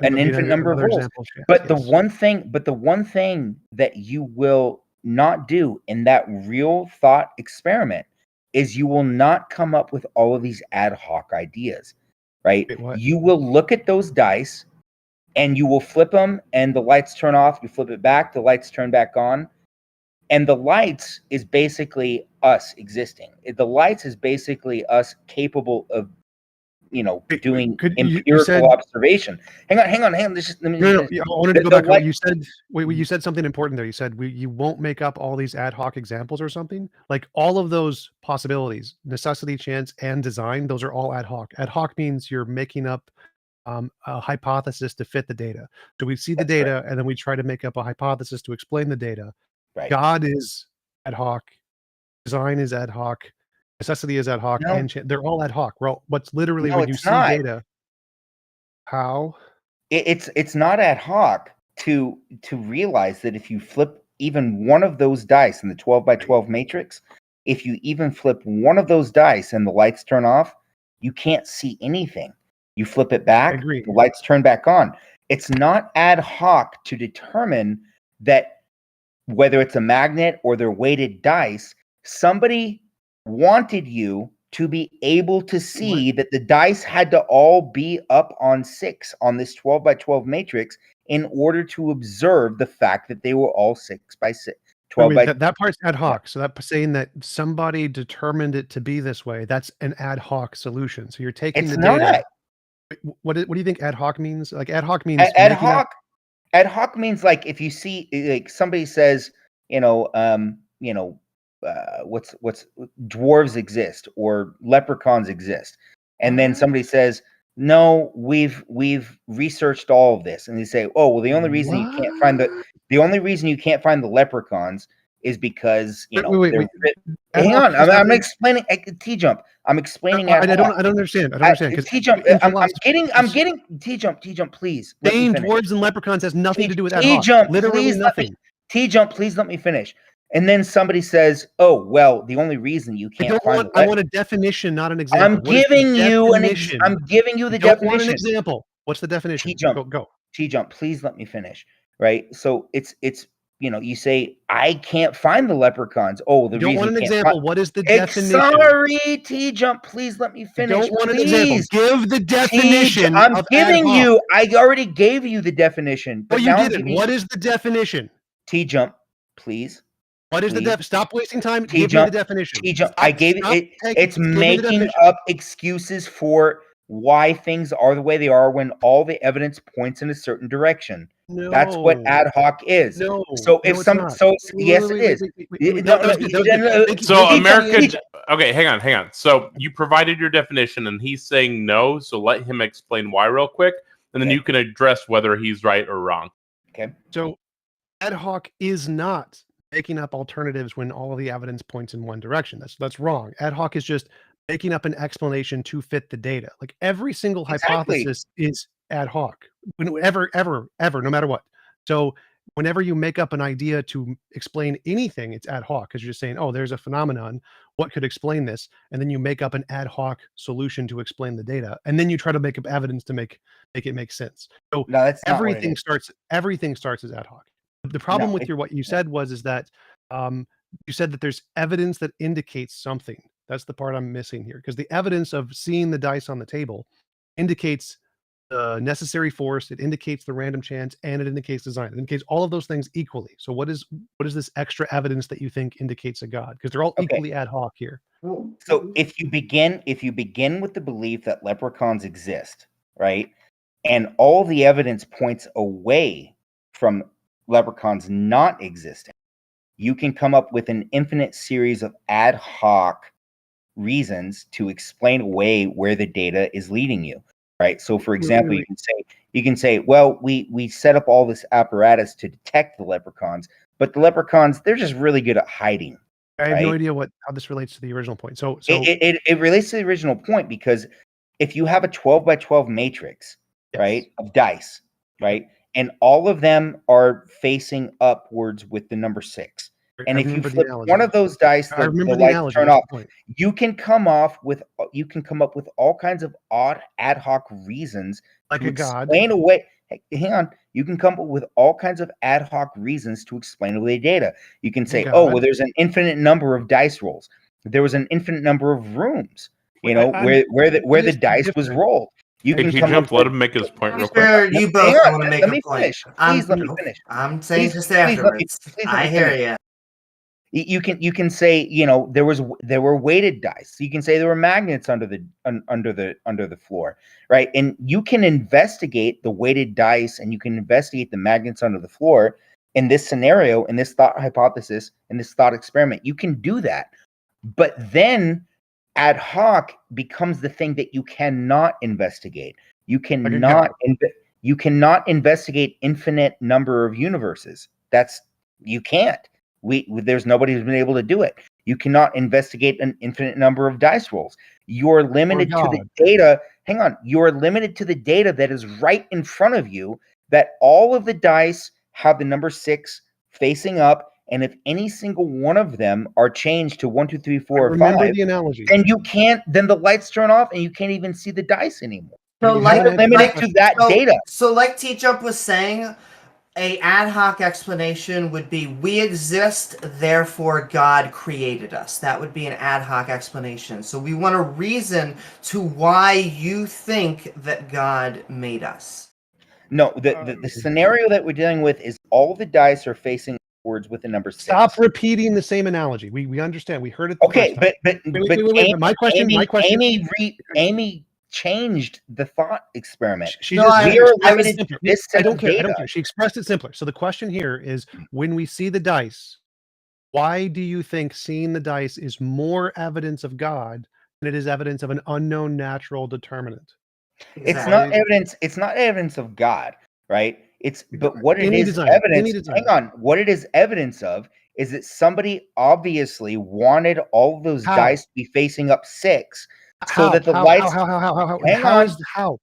an infinite number of roles. But the one thing that you will not do in that real thought experiment is you will not come up with all of these ad hoc ideas, right? You will look at those dice and you will flip them and the lights turn off. You flip it back, the lights turn back on. And the lights is basically us existing. The lights is basically us capable of, doing empirical observation. Hang on. I wanted to go back to what you said. Wait, you said something important there. You said you won't make up all these ad hoc examples or something. Like, all of those possibilities, necessity, chance, and design, those are all ad hoc. Ad hoc means you're making up a hypothesis to fit the data. So we see the data, and then we try to make up a hypothesis to explain the data. Right. God is ad hoc. Design is ad hoc. Necessity is ad hoc. And they're all ad hoc. Well, what's literally when you see data? How? It's not ad hoc to realize that if you flip even one of those dice in the 12 by 12 matrix, if you even flip one of those dice and the lights turn off, you can't see anything. You flip it back, the lights turn back on. It's not ad hoc to determine that whether it's a magnet or they're weighted dice, somebody wanted you to be able to see that the dice had to all be up on 6 on this 12 by 12 matrix in order to observe the fact that they were all 6 by 6. 12 by that part's ad hoc. So that's saying that somebody determined it to be this way. That's an ad hoc solution. So you're taking the data. What do you think ad hoc means? Like, ad hoc means ad hoc. Ad hoc means, like, if you see, like, somebody says, what's dwarves exist or leprechauns exist, and then somebody says, no, we've researched all of this, and they say, oh, well, the only reason you can't find the leprechauns is because hang on, I'm explaining TJump. I'm explaining. I don't understand. TJump. I'm getting TJump. Please. Saying dwarves and leprechauns has nothing to do with ad hoc. TJump. Literally nothing. TJump. Please let me finish. And then somebody says, "Oh, well, the only reason you can't find." I want a definition, not an example. I'm giving you the definition. Want an example? What's the definition? Go. TJump. Please let me finish. Right. So it's you say, I can't find the leprechauns. Oh, the reason. Don't want an example. What is the definition? Sorry, TJump. Please let me finish. Don't want an example. Give the definition. I'm giving you. I already gave you the definition. But you didn't. What is the definition? TJump, please. What is the definition? Stop wasting time. Give me the definition. TJump. I gave it. It's making up excuses for why things are the way they are when all the evidence points in a certain direction. No. That's what ad hoc is. No. So if yes, it is. So America. Okay, hang on. So you provided your definition, and he's saying no. So let him explain why real quick, and then you can address whether he's right or wrong. Okay. So ad hoc is not making up alternatives when all of the evidence points in one direction. That's wrong. Ad hoc is just making up an explanation to fit the data. Like, every single hypothesis is ad hoc, ever, no matter what. So whenever you make up an idea to explain anything, it's ad hoc, because you're just saying, oh, there's a phenomenon, what could explain this? And then you make up an ad hoc solution to explain the data, and then you try to make up evidence to make it make sense. So everything starts as ad hoc. The problem with what you said is that you said that there's evidence that indicates something. That's the part I'm missing here, because the evidence of seeing the dice on the table indicates necessary force, it indicates the random chance, and it indicates design. It indicates all of those things equally. So what is this extra evidence that you think indicates a God? Because they're all equally ad hoc here. So if you begin with the belief that leprechauns exist, right, and all the evidence points away from leprechauns not existing, you can come up with an infinite series of ad hoc reasons to explain away where the data is leading you, right? So for example, you can say, well, we set up all this apparatus to detect the leprechauns, but the leprechauns, they're just really good at hiding. I have no idea how this relates to the original point. So it relates to the original point, because if you have a 12 by 12 matrix, right, of dice, right, and all of them are facing upwards with the number 6, and if you flip one of those dice, the lights turn off. You can come up with all kinds of odd ad hoc reasons like to a god. explain away. Hang on. You can come up with all kinds of ad hoc reasons to explain away data. You can say, oh, well, there's an infinite number of dice rolls. There was an infinite number of rooms, where the dice was rolled. You can come TJump, let him make his point real quick. Sure, you both want to make a point. Please let me finish. I'm saying just afterwards. I hear you. You can say, there were weighted dice. You can say there were magnets under the floor, right? And you can investigate the weighted dice, and you can investigate the magnets under the floor in this scenario, in this thought hypothesis, in this thought experiment. You can do that, but then ad hoc becomes the thing that you cannot investigate. You cannot investigate infinite number of universes. You can't. There's nobody who's been able to do it. You cannot investigate an infinite number of dice rolls. You're limited to the data. Hang on. You're limited to the data that is right in front of you, that all of the dice have the number 6 facing up. And if any single one of them are changed to 1, 2, 3, 4, or 5, remember the analogy. Then the lights turn off and you can't even see the dice anymore. So you're limited to that data. So like TJump was saying, a ad hoc explanation would be, we exist, therefore God created us. That would be an ad hoc explanation. So we want a reason to why you think that God made us. No, the scenario that we're dealing with is all the dice are facing upwards with the number 6. Stop repeating the same analogy. We understand. We heard it. Okay, but wait. My question. Amy changed the thought experiment. I don't care. She expressed it simpler. So the question here is, when we see the dice, why do you think seeing the dice is more evidence of God than it is evidence of an unknown natural determinant? It's not evidence. It's not evidence of God, right? What it is evidence of is that somebody obviously wanted all of those dice to be facing up 6. So that the lights. How?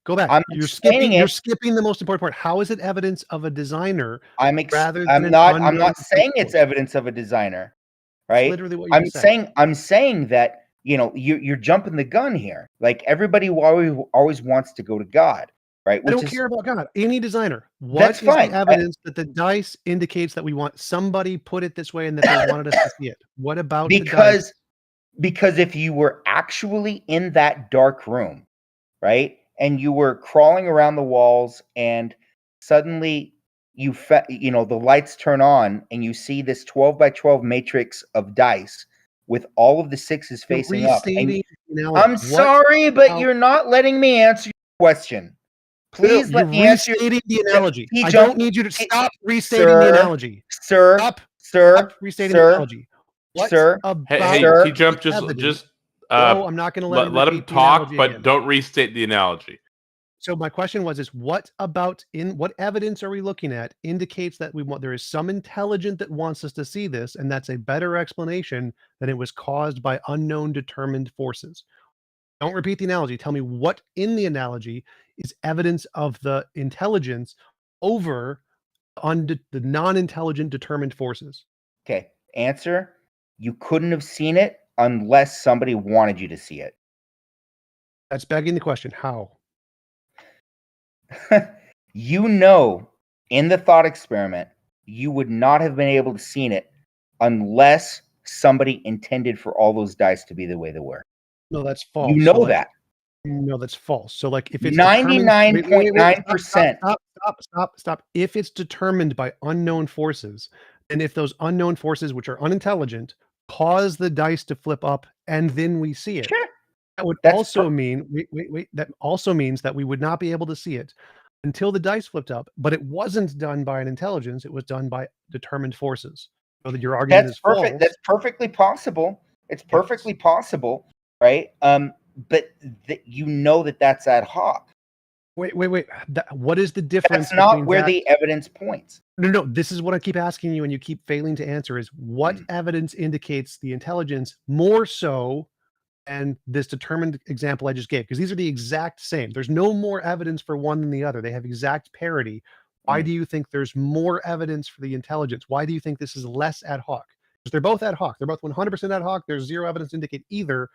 Go back. You're skipping the most important part. How is it evidence of a designer? I'm not saying it's evidence of a designer, right? That's literally what you're saying. I'm saying that you're jumping the gun here. Like, everybody always wants to go to God, right? I don't care about God. Any designer. What is the evidence that the dice indicates that we want somebody put it this way and that they wanted us to see it? What about the dice? Because if you were actually in that dark room, right, and you were crawling around the walls, and suddenly the lights turn on, and you see this 12 by 12 matrix of dice with all of the 6s facing up. I'm sorry, but you're not letting me answer your question. Please let me answer the analogy. I don't need you to stop restating the analogy. Stop restating the analogy. Hey, TJump, just I'm not going to let him talk, but don't restate the analogy. So my question was, what evidence are we looking at indicates that there is some intelligent that wants us to see this, and that's a better explanation than it was caused by unknown determined forces. Don't repeat the analogy. Tell me what in the analogy is evidence of the intelligence over the non-intelligent determined forces. Okay, answer. You couldn't have seen it unless somebody wanted you to see it. That's begging the question. How? In the thought experiment, you would not have been able to see it unless somebody intended for all those dice to be the way they were. No, that's false. You know that. No, that's false. So, like, if it's determined, wait, wait, wait, 99.9%. stop. If it's determined by unknown forces, and if those unknown forces, which are unintelligent, cause the dice to flip up, and then we see it, Sure. that would That's also mean, wait. That also means that we would not be able to see it until the dice flipped up. But it wasn't done by an intelligence; it was done by determined forces. So that your argument That's is perfect. false. That's perfectly possible. It's perfectly possible, right? But you know that that's ad hoc. Wait. What is the difference? That's not between where that? the evidence points. No. This is what I keep asking you, and you keep failing to answer: is what evidence indicates the intelligence more so than this determined example I just gave? Because these are the exact same. There's no more evidence for one than the other. They have exact parity. Why do you think there's more evidence for the intelligence? Why do you think this is less ad hoc? Because they're both ad hoc. They're both 100% ad hoc. There's zero evidence to indicate either.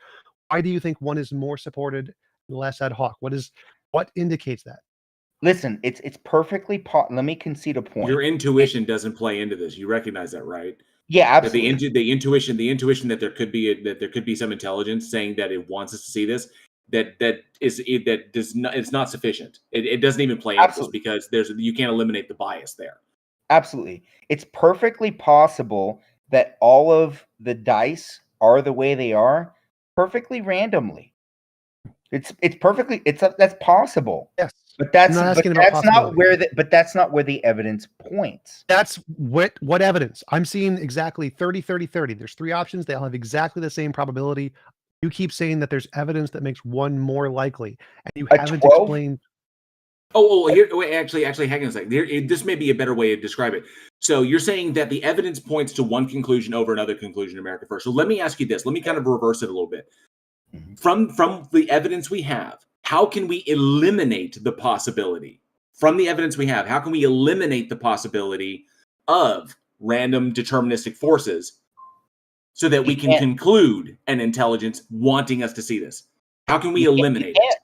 Why do you think one is more supported and less ad hoc? What indicates that? Listen, it's perfectly let me concede a point. Your intuition doesn't play into this. You recognize that, right? Yeah, That absolutely. the intuition that there could be some intelligence saying that it wants us to see this, it's not sufficient. It doesn't even play into this because you can't eliminate the bias there. Absolutely. It's perfectly possible that all of the dice are the way they are perfectly randomly. That's possible. Yes. But that's I'm not asking but about that's not possibility. that's not where the evidence points. That's what evidence? I'm seeing exactly 30, 30, 30. There's three options. They all have exactly the same probability. You keep saying that there's evidence that makes one more likely, and you A haven't 12? explained. Here, wait, actually, hang on a second. This may be a better way to describe it. So you're saying that the evidence points to one conclusion over another conclusion, America First. So let me ask you this. Let me kind of reverse it a little bit. From the evidence we have, how can we eliminate the possibility? From the evidence we have, how can we eliminate the possibility of random deterministic forces so that we can conclude an intelligence wanting us to see this? How can we eliminate it?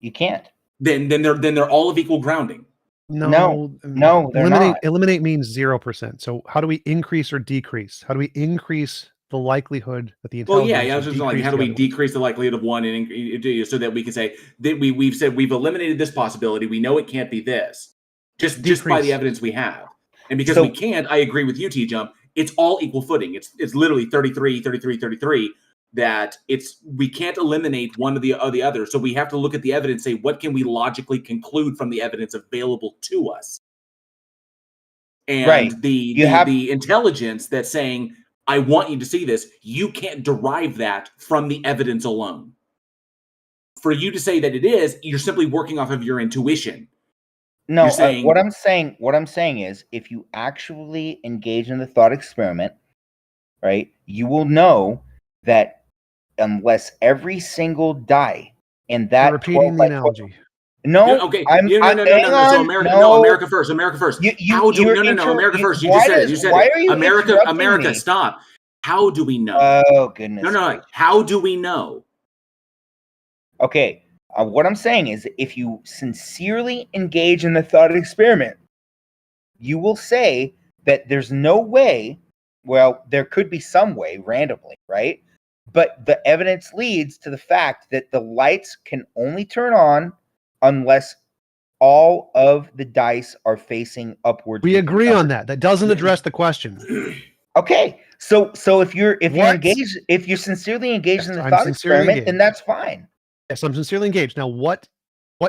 You can't. Then they're all of equal grounding. No, they're not. Eliminate means 0%. So how do we increase or decrease? How do we increase the likelihood that the intelligence? Well, yeah, I was just like, how do we decrease the likelihood of one and so that we can say that we've said we've eliminated this possibility. We know it can't be this, just by the evidence we have, and because we can't. I agree with you, TJump. It's all equal footing. It's literally 33, 33, 33. That we can't eliminate one of the other. So we have to look at the evidence, say what can we logically conclude from the evidence available to us, and the intelligence that's saying, I want you to see this. You can't derive that from the evidence alone. For you to say that it is, you're simply working off of your intuition. No, what I'm saying is, if you actually engage in the thought experiment, right, you will know that unless every single die in that, you're repeating the analogy. No, okay. No. So America first. America first. America first. You just said it. You said it. America. Stop. How do we know? Oh goodness. No. How do we know? Okay. What I'm saying is, if you sincerely engage in the thought experiment, you will say that there's no way. Well, there could be some way randomly, right? But the evidence leads to the fact that the lights can only turn on unless all of the dice are facing upwards. We agree on that. That doesn't address the question. Okay, so if you're engaged, if you're sincerely engaged in the thought experiment, then that's fine. Yes, I'm sincerely engaged. Now, what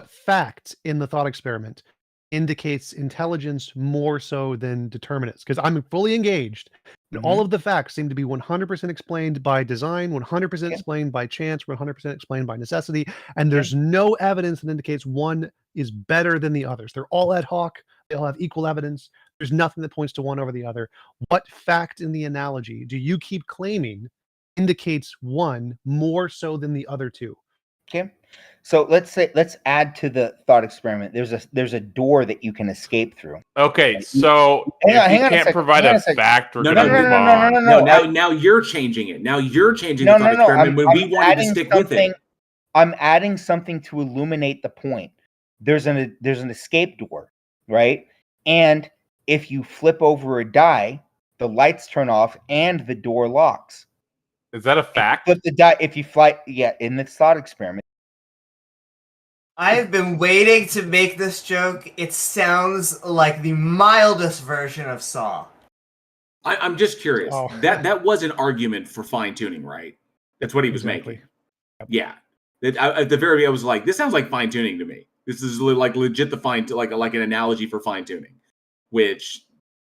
fact in the thought experiment indicates intelligence more so than determinants? Because I'm fully engaged. And all of the facts seem to be 100% explained by design, 100% explained by chance, 100% explained by necessity, and there's no evidence that indicates one is better than the others. They're all ad hoc. They all have equal evidence. There's nothing that points to one over the other. What fact in the analogy do you keep claiming indicates one more so than the other two? Okay. So let's add to the thought experiment. There's a door that you can escape through. Okay, so if you can't provide a fact, we're gonna move on. No. Now you're changing it. Now you're changing the thought experiment when we wanted to stick with it. I'm adding something to illuminate the point. There's an escape door, right? And if you flip over a die, the lights turn off and the door locks. Is that a fact? Flip the die if you fly. Yeah, in the thought experiment. I've been waiting to make this joke. It sounds like the mildest version of Saw. I'm just curious. Oh. That was an argument for fine tuning, right? That's what he was making. Yeah. At the very end, I was like, this sounds like fine tuning to me. This is like legit the like an analogy for fine tuning, which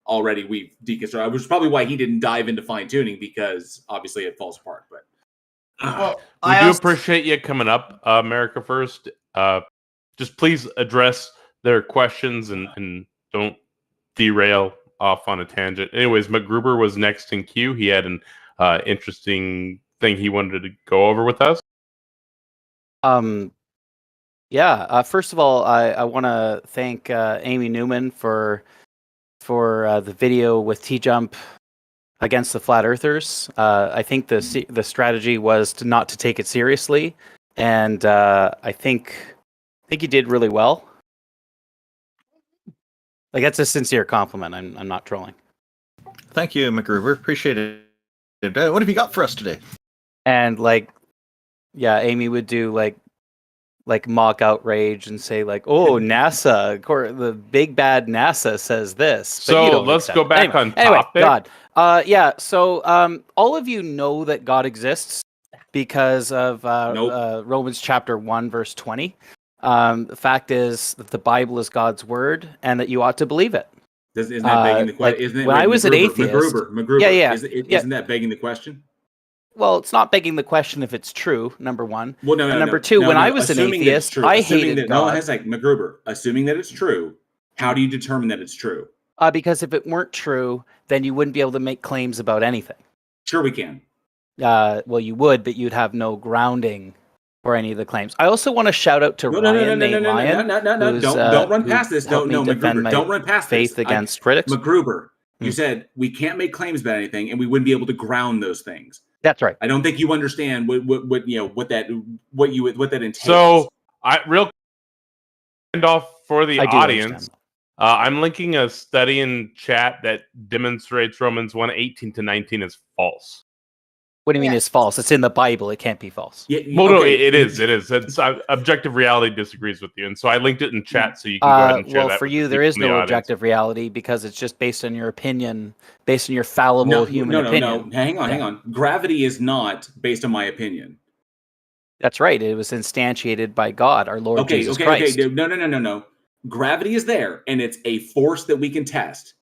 already we've deconstructed. Which is probably why he didn't dive into fine tuning, because obviously it falls apart. But Well, we do appreciate you coming up, America First. Just please address their questions and don't derail off on a tangent. Anyways, McGruber was next in queue. He had an interesting thing he wanted to go over with us. First of all, I want to thank Amy Newman for the video with TJump against the flat earthers. I think the strategy was not to take it seriously, and I think you did really well. Like, that's a sincere compliment. I'm not trolling. Thank you, McGruber. Appreciate it. What have you got for us today? And Amy would do like mock outrage and say like, "Oh, NASA, the big bad NASA says this." But So let's go back on anyway, topic. God. So all of you know that God exists because of Romans chapter 1, verse 20. The fact is that the Bible is God's word and that you ought to believe it. isn't that begging the question? When I was an atheist, McGruber, isn't that begging the question? Well, it's not begging the question if it's true, number one. Well, no, and number two, when I was an atheist, I hated God. No, it's like McGruber. Assuming that it's true, how do you determine that it's true? Because if it weren't true, then you wouldn't be able to make claims about anything. Sure, we can. Well, you would, but you'd have no grounding for any of the claims. I also want to shout out to Ryan. No. Don't run past this. No, McGruber. Don't run past faith against critics. McGruber, you said we can't make claims about anything, and we wouldn't be able to ground those things. That's right. I don't think you understand what that entails. So real end off for the audience. I'm linking a study in chat that demonstrates Romans 1:18-19 is false. What do you mean it's false? It's in the Bible. It can't be false. No, it is. It's objective reality disagrees with you, and so I linked it in chat so you can go ahead and share that. Well, for you, there is no objective reality because it's just based on your opinion, based on your fallible human opinion. No. Hang on. Gravity is not based on my opinion. That's right. It was instantiated by God, our Lord Jesus Christ. Okay. No. Gravity is there, and it's a force that we can test,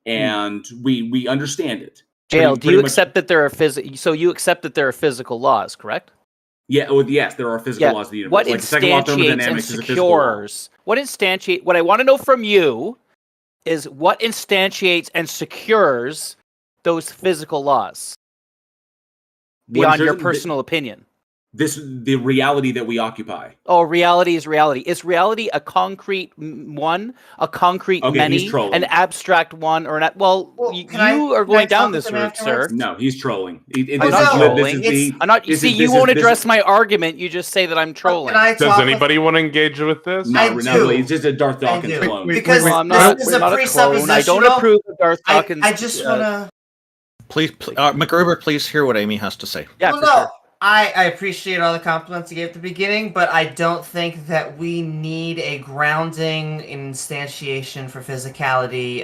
and we understand it. JL, do you accept that there are So you accept that there are physical laws, correct? Yeah. Well, yes, there are physical laws of the universe. What instantiates and secures? What I want to know from you is what instantiates and secures those physical laws beyond your personal opinion. The reality that we occupy. Oh, reality is reality. Is reality a concrete one, a concrete many, an abstract one, or not? Well, you are going down this route, sir. No, he's trolling. I'm not trolling. I'm not. You won't address my argument. You just say that I'm trolling. Does anybody want to engage with this? No, it's just a Darth Dawkins clone. Because I'm not a clone. I don't approve of Darth Dawkins. I just want to. Please, McGruber, please hear what Amy has to say. Yeah, for sure. I appreciate all the compliments you gave at the beginning, but I don't think that we need a grounding instantiation for physicality.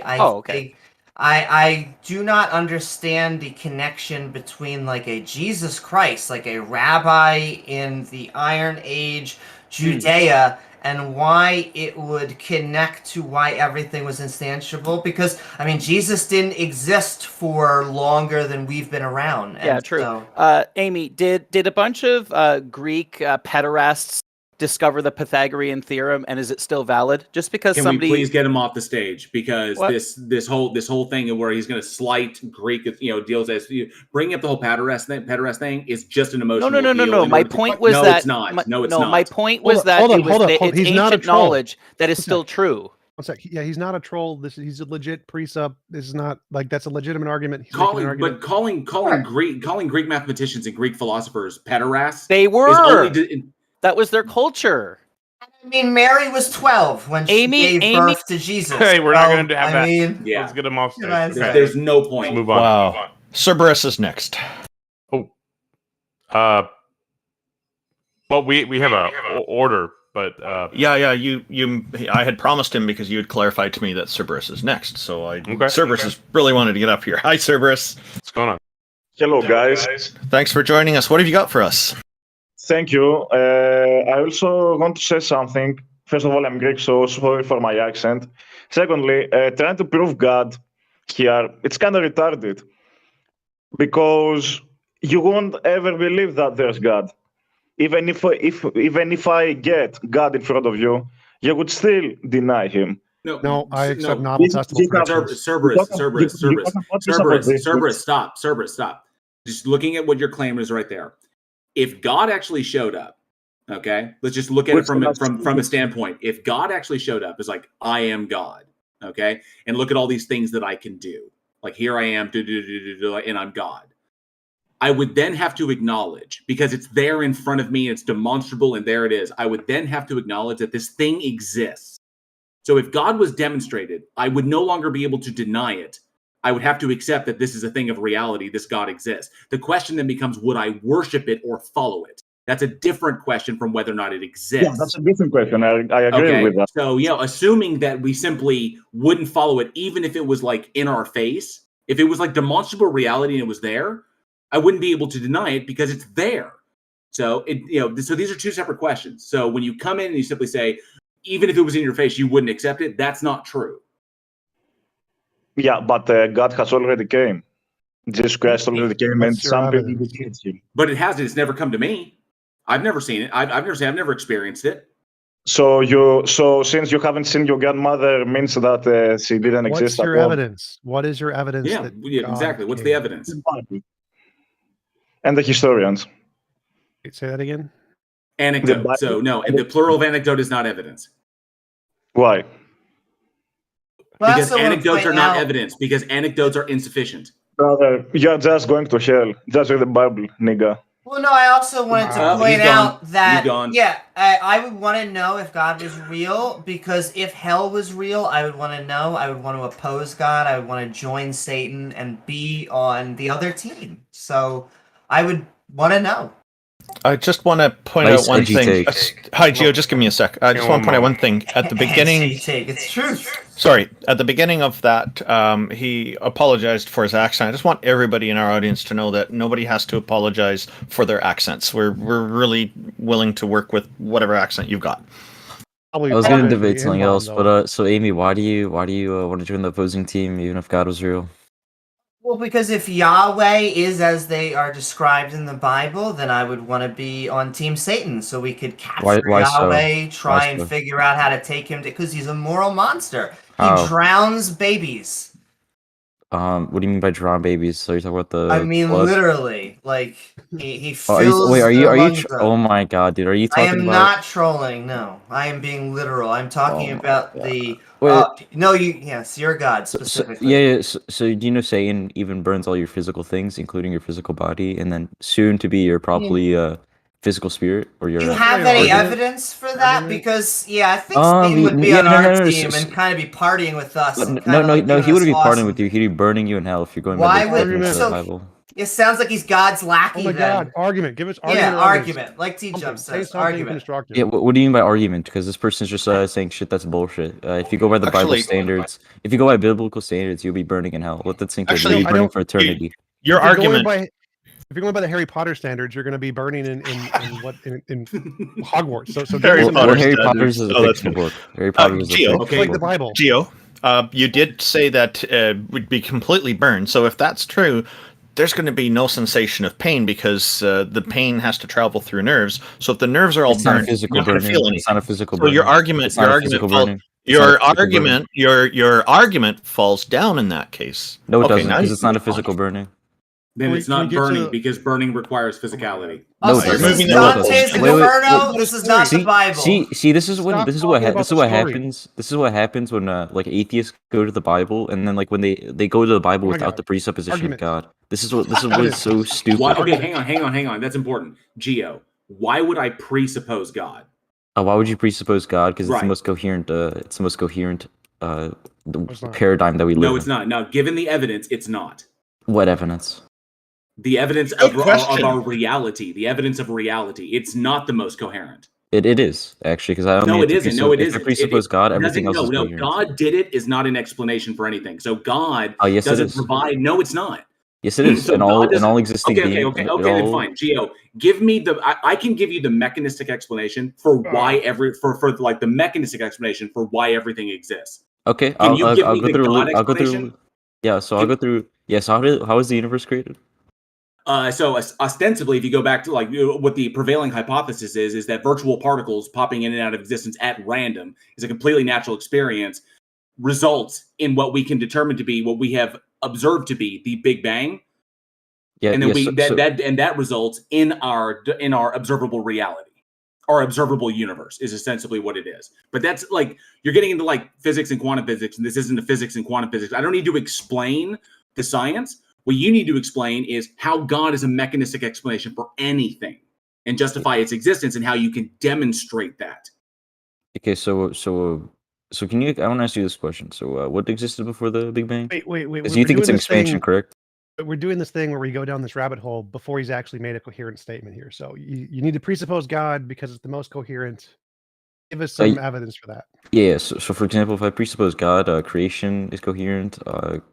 I do not understand the connection between like a Jesus Christ, like a rabbi in the Iron Age Judea, and why it would connect to why everything was instantiable. Because, I mean, Jesus didn't exist for longer than we've been around. Yeah, true. So... Amy, did a bunch of Greek pederasts discover the Pythagorean theorem, and is it still valid? Just because Can we please get him off the stage? Because this whole thing where he's going to slight Greek, deals as bringing up the whole pederast thing is just an emotional. No. My point was that it's not. No, it's not. My point was that it's ancient knowledge that is still true. One sec. Yeah, he's not a troll. He's a legit pre-sub. This is not like that's a legitimate argument. Calling Greek mathematicians and Greek philosophers pederasts. They were. That was their culture. I mean, Mary was 12 when she gave birth to Jesus. Hey, we're not going to have that. Let's get him off stage. Okay. There's no point. Let's move on. Wow. Cerberus is next. Oh. Well, we have a order, but Yeah. I had promised him because you had clarified to me that Cerberus is next. So Cerberus is really wanted to get up here. Hi, Cerberus. what's going on? Hello, guys. Thanks for joining us. What have you got for us? Thank you. I also want to say something. First of all, I'm Greek, so sorry for my accent. Secondly, trying to prove God here, it's kind of retarded because you won't ever believe that there's God. Even if I get God in front of you, you would still deny him. No, I accept novel testable predictions. Cerberus, stop. Just looking at what your claim is right there. If God actually showed up, okay, let's just look at it from a standpoint. If God actually showed up, is like, I am God, okay, and look at all these things that I can do. Like, here I am, and I'm God. I would then have to acknowledge, because it's there in front of me, it's demonstrable, and there it is. I would then have to acknowledge that this thing exists. So if God was demonstrated, I would no longer be able to deny it. I would have to accept that this is a thing of reality, this God exists. The question then becomes, would I worship it or follow it? That's a different question from whether or not it exists. Yeah, that's a different question. I agree with that. So, assuming that we simply wouldn't follow it, even if it was like in our face, if it was like demonstrable reality and it was there, I wouldn't be able to deny it because it's there. So so these are two separate questions. So when you come in and you simply say, even if it was in your face, you wouldn't accept it, that's not true. Yeah, but God has already came. Jesus Christ already came, and some people defeated him. But it hasn't. It's never come to me. I've never seen it. I've never experienced it. So since you haven't seen your grandmother, means that she didn't exist. What's your evidence? What is your evidence? Yeah, exactly. What's the evidence? And the historians. Say that again. Anecdote. So no, and the plural of anecdote is not evidence. Why? Well, because anecdotes are not evidence. Because anecdotes are insufficient. Brother, you're just going to hell. Just read the Bible, nigga. Well, no, I also wanted to point out that, yeah, I would want to know if God was real, because if hell was real, I would want to know. I would want to oppose God. I would want to join Satan and be on the other team. So I would want to know. I just want to point out one thing. Hi, Gio, just give me a sec. I just want to point out one thing. At the beginning... It's truth. Sorry, at the beginning of that, he apologized for his accent. I just want everybody in our audience to know that nobody has to apologize for their accents. We're really willing to work with whatever accent you've got. I was going to debate something else, but so Amy, why do you want to join the opposing team even if God was real? Well, because if Yahweh is as they are described in the Bible, then I would want to be on Team Satan, so we could capture Yahweh, try and figure out how to take him, because he's a moral monster. He drowns babies. What do you mean by drown babies? So you're talking about the? I mean, blood? literally, like he fills. Are you? Oh my god, dude! Are you talking about? I am not trolling. No, I am being literal. I'm talking about the. Yes, your God specifically. So do you know Satan even burns all your physical things, including your physical body, and then soon to be your probably physical spirit or your. Do you have any evidence for that? Because I think Satan would be on our team and kind of be partying with us. No, he wouldn't be partying with you. He'd be burning you in hell if you're going by the Bible. It sounds like he's God's lackey. Oh my God! Argument. Give us argument. Yeah, argument. Like TJump says, argument. Yeah. What do you mean by argument? Because this person's just saying shit that's bullshit. If you go by the Bible standards, if you go by biblical standards, you'll be burning in hell. Let that sink in. You'll be burning for eternity. Your argument. If you're going by the Harry Potter standards, you're going to be burning in Hogwarts. So Harry Potter's is a fiction book. Harry Potter is a fiction book. Like the Bible. Gio, you did say that would be completely burned. So if that's true, there's going to be no sensation of pain because the pain has to travel through nerves. So if the nerves are all burned, you're not going to feel anything. It's not a physical burning. So your argument falls down in that case. No, it doesn't, because it's not a physical burning. Then it's not burning because burning requires physicality. No, this is Dante's Inferno. This is not the Bible. See, this is what happens. This is what happens when like atheists go to the Bible, and then like when they go to the Bible without the presupposition of God. This is what is so stupid. Okay, hang on. That's important. Gio, why would I presuppose God? Why would you presuppose God? Because it's the most coherent. Paradigm that we live in. No, it's not. Now, given the evidence, it's not. What evidence? The evidence of our reality. The evidence of reality. It's not the most coherent. It is actually because I No, mean, it isn't. No, it if I isn't. presuppose God, everything else is No, coherent. God did it is not an explanation for anything. So God Yes, doesn't provide. No, it's not. Yes, it is. So and God doesn't. all existing Okay, beings. then fine. Geo, give me the. I can give you the mechanistic explanation for why for like the mechanistic explanation for why everything exists. Okay, Can you give me go the through. God I'll go explanation? through. Yeah, so I'll go through. Yeah, so how is the universe created? So ostensibly, if you go back to like what the prevailing hypothesis is that virtual particles popping in and out of existence at random is a completely natural experience, results in what we can determine to be what we have observed to be the Big Bang. Yeah, and then that results in our observable reality. Our observable universe is essentially what it is. But that's like you're getting into like physics and quantum physics, and this isn't a physics and quantum physics. I don't need to explain the science. What you need to explain is how God is a mechanistic explanation for anything and justify its existence and how you can demonstrate that. Okay, so can you? I want to ask you this question. So, what existed before the Big Bang? Wait. Because you think it's an expansion, correct? We're doing this thing where we go down this rabbit hole before he's actually made a coherent statement here. So you need to presuppose God because it's the most coherent. Give us some evidence for that. Yeah. So for example, if I presuppose God, creation is coherent.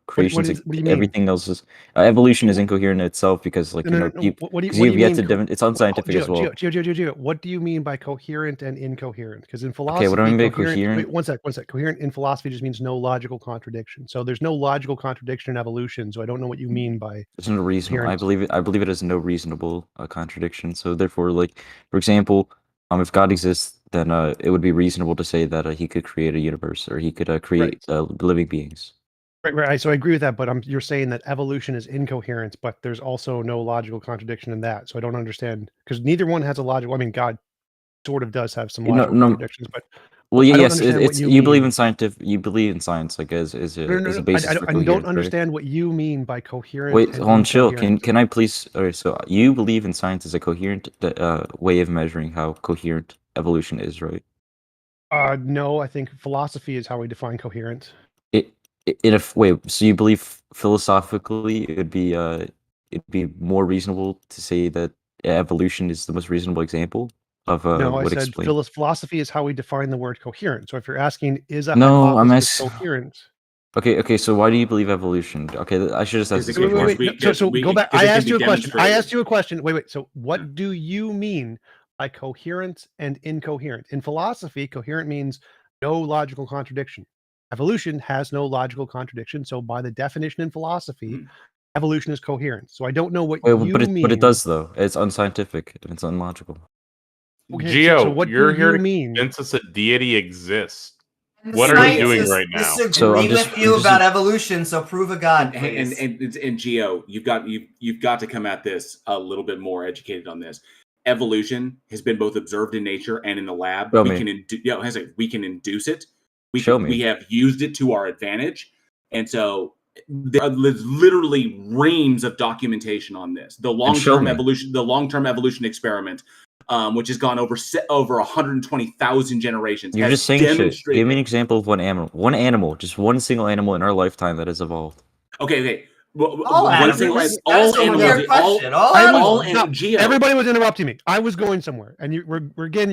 Creation what do you mean? Everything else is evolution is incoherent in itself because like people. What do you mean? It's unscientific as well. Gio, what do you mean by coherent and incoherent? Because in philosophy, what do I mean by coherent? Wait, one sec. Coherent in philosophy just means no logical contradiction. So there's no logical contradiction in evolution. So I don't know what you mean by. There's no reasonable. I believe it has no reasonable contradiction. So therefore, like for example, if God exists, then it would be reasonable to say that he could create a universe or he could create living beings. Right. So I agree with that, but you're saying that evolution is incoherent, but there's also no logical contradiction in that. So I don't understand because neither one has a logical. I mean, God sort of does have some logical contradictions, but yes, you believe in scientific. You believe in science, like as a basis for coherence. I don't understand what you mean by coherent. Wait, hold on, chill. Can I please? Okay, so you believe in science as a coherent way of measuring how coherent evolution is, right? No, I think philosophy is how we define coherent. So you believe philosophically it'd be more reasonable to say that evolution is the most reasonable example of no, I said philosophy is how we define the word coherent. So if you're asking, is a hypothesis coherent? Okay. So why do you believe evolution? Okay, I should just ask this question. So go back. I asked you a question. Wait. So what do you mean by coherent and incoherent? In philosophy, coherent means no logical contradiction. Evolution has no logical contradiction. So by the definition in philosophy, evolution is coherent. So I don't know what you mean. But it does though. It's unscientific and it's unlogical. Okay, Geo, so what you're here to mean? convince us that deity exists. What are you doing right now? Disagree with you about evolution, so prove a god, please. And Geo, you've got to come at this a little bit more educated on this. Evolution has been both observed in nature and in the lab. We can induce it. We have used it to our advantage, and so there's literally reams of documentation on this. The long-term evolution experiment, which has gone over 120,000 generations. You're just saying shit. Give me an example of one animal, just one single animal in our lifetime that has evolved. Okay. Everybody was interrupting me. I was going somewhere, and you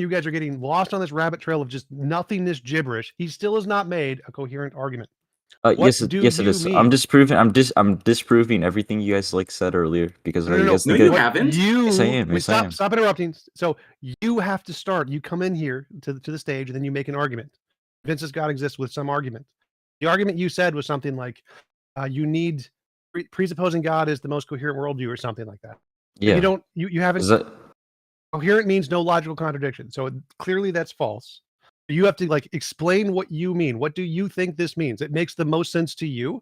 guys are getting lost on this rabbit trail of just nothingness gibberish. He still has not made a coherent argument. Yes, it is. Mean? I'm disproving everything you guys said earlier because you haven't. Yes, I am. Stop interrupting. So you have to start. You come in here to the stage, and then you make an argument. Convinces God exists with some argument. The argument you said was something like, you need presupposing God is the most coherent worldview or something like that. Yeah. You haven't. Coherent means no logical contradiction. So clearly that's false. You have to explain what you mean. What do you think this means? It makes the most sense to you.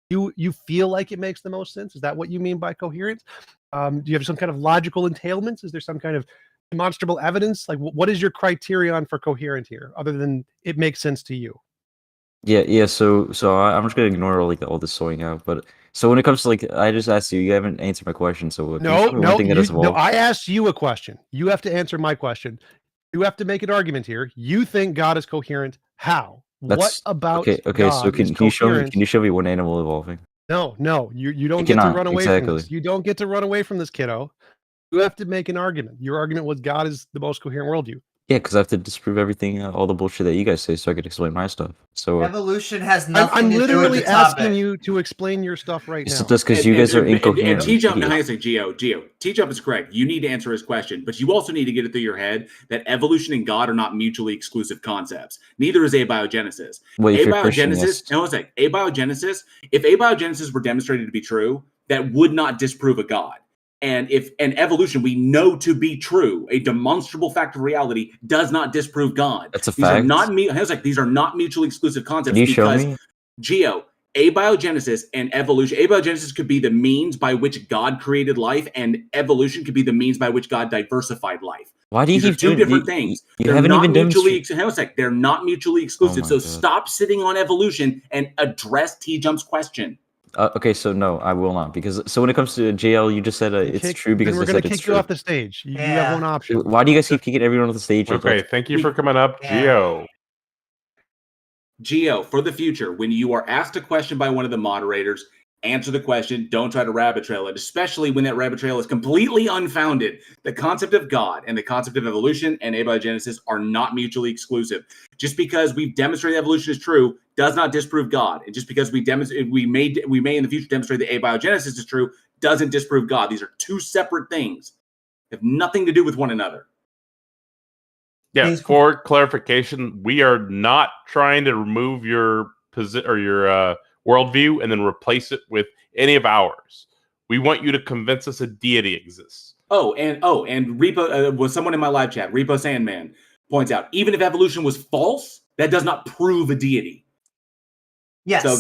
You feel like it makes the most sense. Is that what you mean by coherent? Do you have some kind of logical entailments? Is there some kind of demonstrable evidence? What is your criterion for coherent here, other than it makes sense to you? Yeah. So I'm just gonna ignore all this sorting out. But so when it comes to I just asked you, you haven't answered my question. So no. I asked you a question. You have to answer my question. You have to make an argument here. You think God is coherent. How? What about okay? God So can you show me one animal evolving? No. You don't get to run away from this. You don't get to run away from this, kiddo. You have to make an argument. Your argument was God is the most coherent worldview. Yeah, because I have to disprove everything, all the bullshit that you guys say, so I could explain my stuff. So Evolution has nothing I'm to do with literally the topic. asking you to explain your stuff right it's now. just because you guys are incoherent. And TJump, idiots. hang on a second, Geo, TJump is correct. You need to answer his question, but you also need to get it through your head that evolution and God are not mutually exclusive concepts. Neither is abiogenesis. Well, if you're Christian, Abiogenesis, yes. hang on a second. Abiogenesis, if abiogenesis were demonstrated to be true, that would not disprove a God. And if an evolution we know to be true, a demonstrable fact of reality, does not disprove God. That's a These are fact. these are not mutually exclusive concepts. Can you show because me? Geo, abiogenesis and evolution. Abiogenesis could be the means by which God created life, and evolution could be the means by which God diversified life. Why do you These are keep two doing different things. You They're haven't not even mutually. demonstrated. Hang on a sec. They're not mutually exclusive. my So God. stop sitting on evolution and address T-Jump's question. Okay, so no, I will not, because so when it comes to JL, you just said it's true because then we're I going said to it's kick you true. off the stage. You have one option. Why do you guys keep kicking everyone off the stage? Okay, thank you for coming up, Geo. Geo, for the future, when you are asked a question by one of the moderators, answer the question. Don't try to rabbit trail it, especially when that rabbit trail is completely unfounded. The concept of God and the concept of evolution and abiogenesis are not mutually exclusive. Just because we've demonstrated evolution is true does not disprove God. And just because we may in the future demonstrate that abiogenesis is true doesn't disprove God. These are two separate things. They have nothing to do with one another. Yeah, for clarification, we are not trying to remove your position or your worldview and then replace it with any of ours. We want you to convince us a deity exists. And Repo was someone in my live chat. Repo Sandman points out, even if evolution was false, that does not prove a deity. Yes. So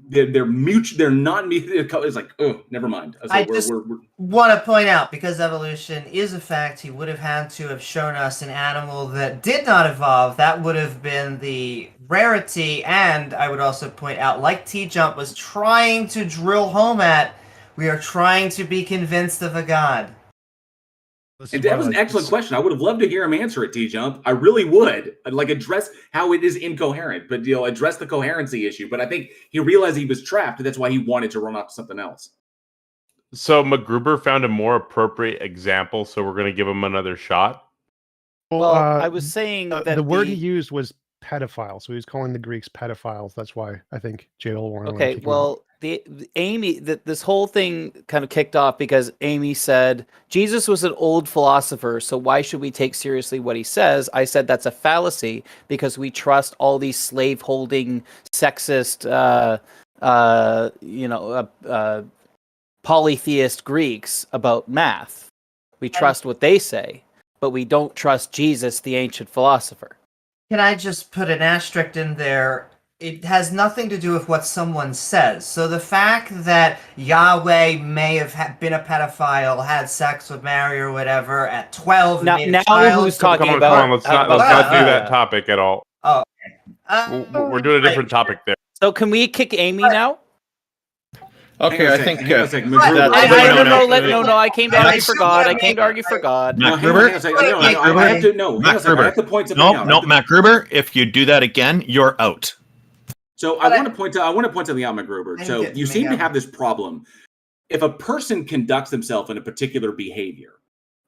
they're mutual. They're not. It's like, oh, never mind. So I just want to point out, because evolution is a fact, he would have had to have shown us an animal that did not evolve. That would have been the rarity. And I would also point out, like TJump was trying to drill home at, we are trying to be convinced of a god. And that was an excellent question. I would have loved to hear him answer it, TJump. I really would. I'd like address how it is incoherent, but address the coherency issue. But I think he realized he was trapped, and that's why he wanted to run off to something else. So McGruber found a more appropriate example, so we're going to give him another shot. Well, I was saying that the word he used was pedophile, so he was calling the Greeks pedophiles. That's why I think JL wanted. Okay, well, this whole thing kind of kicked off because Amy said Jesus was an old philosopher, so why should we take seriously what he says? I said that's a fallacy because we trust all these slave-holding, sexist, polytheist Greeks about math. We trust what they say, but we don't trust Jesus, the ancient philosopher. Can I just put an asterisk in there? It has nothing to do with what someone says. So the fact that Yahweh may have been a pedophile, had sex with Mary or whatever at 12. Now who's talking Come about? on, let's not do that topic at all. Oh, okay. We're doing a different topic there. So can we kick Amy now? Okay, I think. No, I came to argue for God. I came to argue for God. Matt Gruber? I have to point something out. No, Matt Gruber, if you do that again, you're out. So I want to point something out, McGruber. So you seem to have this problem. If a person conducts themselves in a particular behavior,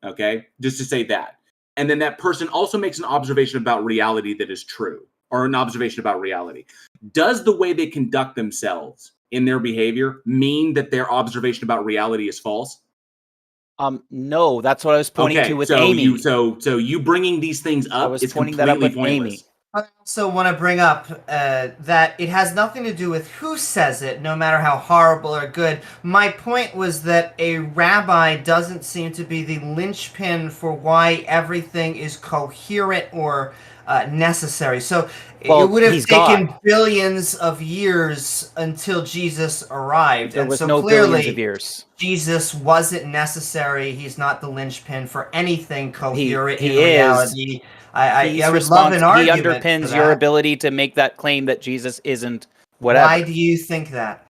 okay, just to say that, and then that person also makes an observation about reality that is true, or an observation about reality, does the way they conduct themselves in their behavior mean that their observation about reality is false? No, that's what I was pointing to with Amy. So you bringing these things up is pointing that up with Amy. I also want to bring up that it has nothing to do with who says it, no matter how horrible or good. My point was that a rabbi doesn't seem to be the linchpin for why everything is coherent or necessary. So it would have taken billions of years until Jesus arrived. There was so no clearly, billions of years. Jesus wasn't necessary. He's not the linchpin for anything coherent in he is. reality. I would love an argument. He underpins your ability to make that claim that Jesus isn't whatever. Why do you think that?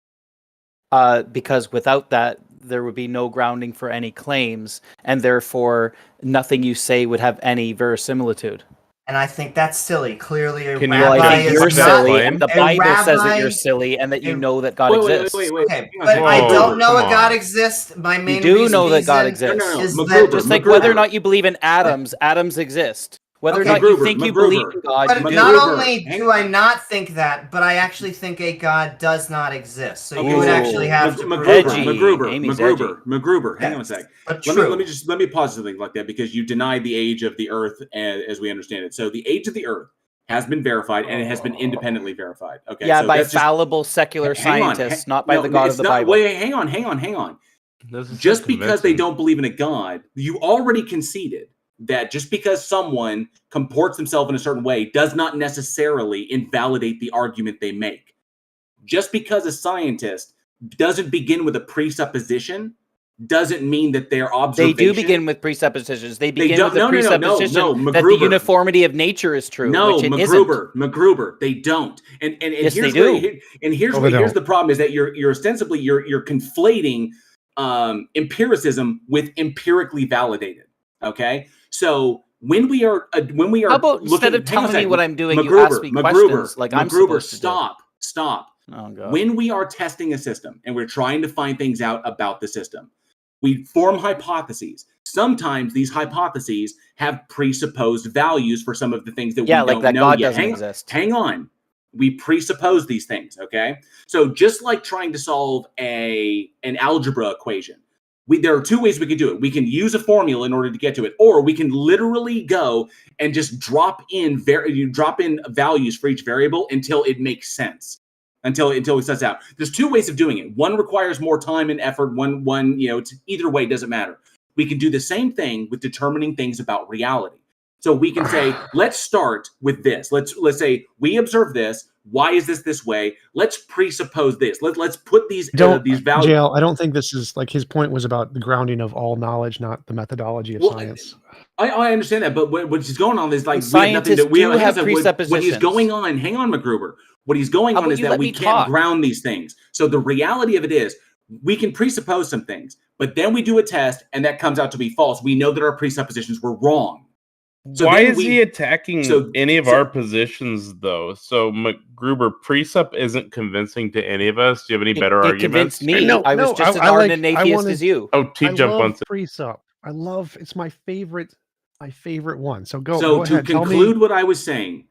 Because without that, there would be no grounding for any claims, and therefore nothing you say would have any verisimilitude. And I think that's silly. Clearly, a Can rabbi you you're is silly, not, and the Bible says that you're silly, and that you know that God exists. Wait. But I don't know that God exists. My main you do know that God exists. is just like whether or not you believe in atoms, atoms exist. Whether Okay. or not you McGruber, think you McGruber. believe in God, But you do. not McGruber, only hang- do I not think that, but I actually think a God does not exist. So you would Ooh. actually have to prove McGruber, that. McGruber, Amy's McGruber. Hang on a Yes, sec. but Let true. me pause something like that because you denied the age of the Earth as we understand it. So the age of the Earth has been verified and it has been independently verified. Okay. Yeah, so by that's just, fallible secular hang on, scientists, not by the God of it's the not, Bible. Wait, hang on. Doesn't Just sound because they convincing. don't believe in a God, you already conceded that just because someone comports themselves in a certain way does not necessarily invalidate the argument they make. Just because a scientist doesn't begin with a presupposition doesn't mean that their They observation... do begin with presuppositions. They begin don't- with the presupposition that the uniformity of nature is true, which it isn't. McGruber, they don't. And Yes, here's they do. here's the problem is that you're ostensibly you're conflating empiricism with empirically validated. Okay, so when we are How about looking, instead of hang on a telling me second. what I'm doing, you ask me questions like I'm supposed to do. Stop. Oh, God. When we are testing a system and we're trying to find things out about the system, we form hypotheses. Sometimes these hypotheses have presupposed values for some of the things that we don't like that know God yet. doesn't exist. Hang on. We presuppose these things, okay? So just like trying to solve an algebra equation, there are two ways we can do it. We can use a formula in order to get to it, or we can literally go and just drop in values for each variable until it makes sense. Until it sets out. There's two ways of doing it. One requires more time and effort. One, it's either way, doesn't matter. We can do the same thing with determining things about reality. So we can say, let's start with this. Let's say we observe this. Why is this way? Let's presuppose this. Let's put these values. JL, I don't think this is like his point was about the grounding of all knowledge, not the methodology of science. I understand that, but what's going on is like scientists have presuppositions. What is going on? Hang on, McGruber. What he's going on is that we can't ground these things. So the reality of it is we can presuppose some things, but then we do a test and that comes out to be false. We know that our presuppositions were wrong. So why is he attacking any of our positions, though? So McGruber, presup isn't convincing to any of us. Do you have any better arguments? It convinced me. I was just as ardent an atheist as you. Oh, TJump wants it. Presup. It's my favorite one. So go So ahead. to conclude what I was saying,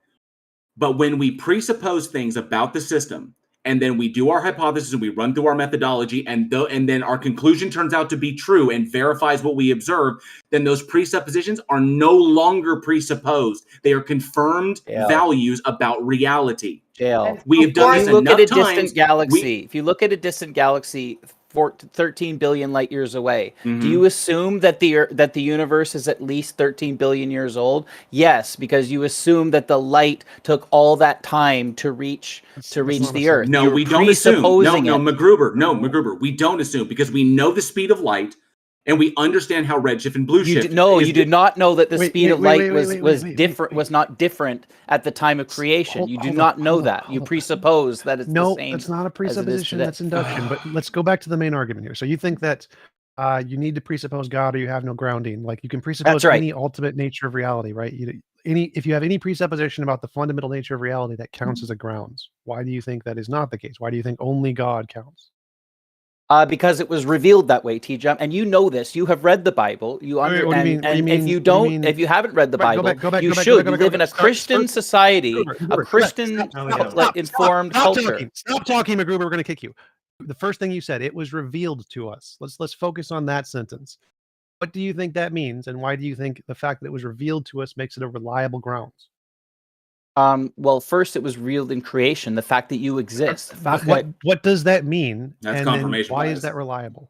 but when we presuppose things about the system, and then we do our hypothesis and we run through our methodology, and then our conclusion turns out to be true and verifies what we observe, then those presuppositions are no longer presupposed. They are confirmed values about reality. We have done this enough times. If you look at a distant galaxy 13 billion light years away, do you assume that the universe is at least 13 billion years old? Yes, because you assume that the light took all that time to reach the Earth. No, we don't assume. No, McGruber, we don't assume because we know the speed of light and we understand how redshift and blue shift. You did not know that the speed of light was not different at the time of creation. You do not know that. You presuppose that it's the same. No, that's not a presupposition. That's induction. But let's go back to the main argument here. So you think that you need to presuppose God or you have no grounding. Like you can presuppose any ultimate nature of reality, right? If you have any presupposition about the fundamental nature of reality, that counts as a grounds. Why do you think that is not the case? Why do you think only God counts? Because it was revealed that way, TJump, and you know this. You have read the Bible. If you haven't read the Bible, you should. You live in a Christian society, a Christian informed culture. Stop talking, McGruber. We're going to kick you. The first thing you said, it was revealed to us. Let's focus on that sentence. What do you think that means, and why do you think the fact that it was revealed to us makes it a reliable grounds? Well, first it was revealed in creation, the fact that you exist. What does that mean? That's confirmation why bias. is that reliable?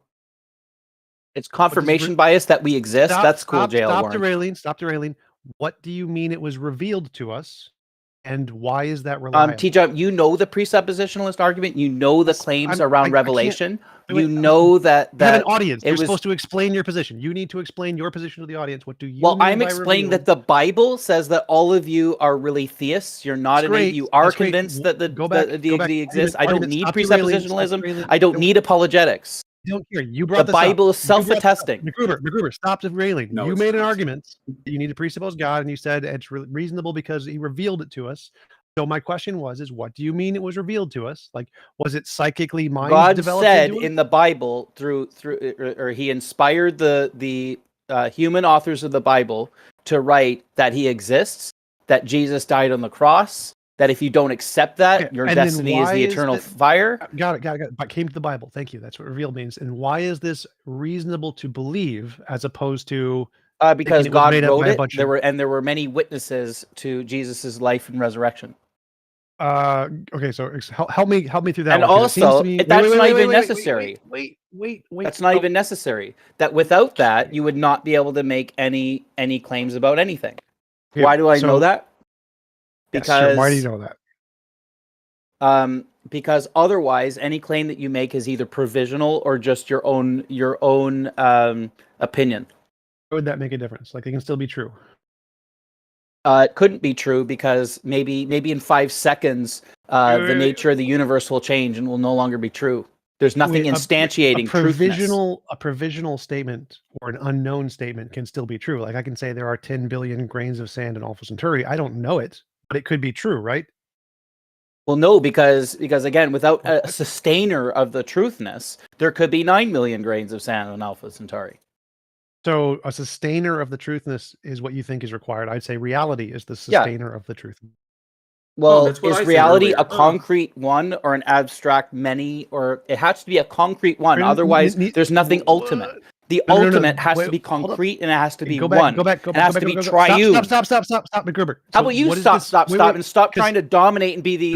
It's confirmation bias that we exist. That's cool, JL. Stop derailing. What do you mean it was revealed to us? And why is that reliable? TJump, you know the presuppositionalist argument. You know the claims around revelation. You know that you have an audience. You're supposed to explain your position. You need to explain your position to the audience. What do you? Well, I'm explaining that the Bible says that all of you are really theists. You're not you are convinced that the deity exists. I don't need presuppositionalism. I don't need apologetics. Don't hear you brought the Bible is self-attesting. McGruber, stop derailing. You made an argument. You need to presuppose God, and you said it's reasonable because He revealed it to us. So my question is what do you mean it was revealed to us? Like, was it psychically mind developed? God said in the Bible through or He inspired the human authors of the Bible to write that he exists, that Jesus died on the cross, that if you don't accept that, your destiny is the eternal fire. Got it. But came to the Bible. Thank you. That's what revealed means. And why is this reasonable to believe as opposed to because God wrote it. There were many witnesses to Jesus's life and resurrection. Okay, so help me through that. And one, also, that's not even necessary. Wait. That's not even necessary. That without that, you would not be able to make any claims about anything. Yeah, why do I know that? Because yes, sure. Why do you know that? Because otherwise, any claim that you make is either provisional or just your own opinion. How would that make a difference? Like, it can still be true. It couldn't be true because maybe in 5 seconds, the nature of the universe will change and will no longer be true. There's nothing instantiating truthness. A provisional statement or an unknown statement can still be true. Like, I can say there are 10 billion grains of sand in Alpha Centauri. I don't know it, but it could be true, right? Well, no, because again, without a sustainer of the truthness, there could be 9 million grains of sand on Alpha Centauri. So a sustainer of the truthness is what you think is required. I'd say reality is the sustainer of the truth. Well, is reality a concrete one or an abstract many, or it has to be a concrete one? Otherwise, there's nothing ultimate. The ultimate has to be concrete and it has to be one. It has to be triune. Stop, McGruber. How about you stop and stop trying to dominate and be the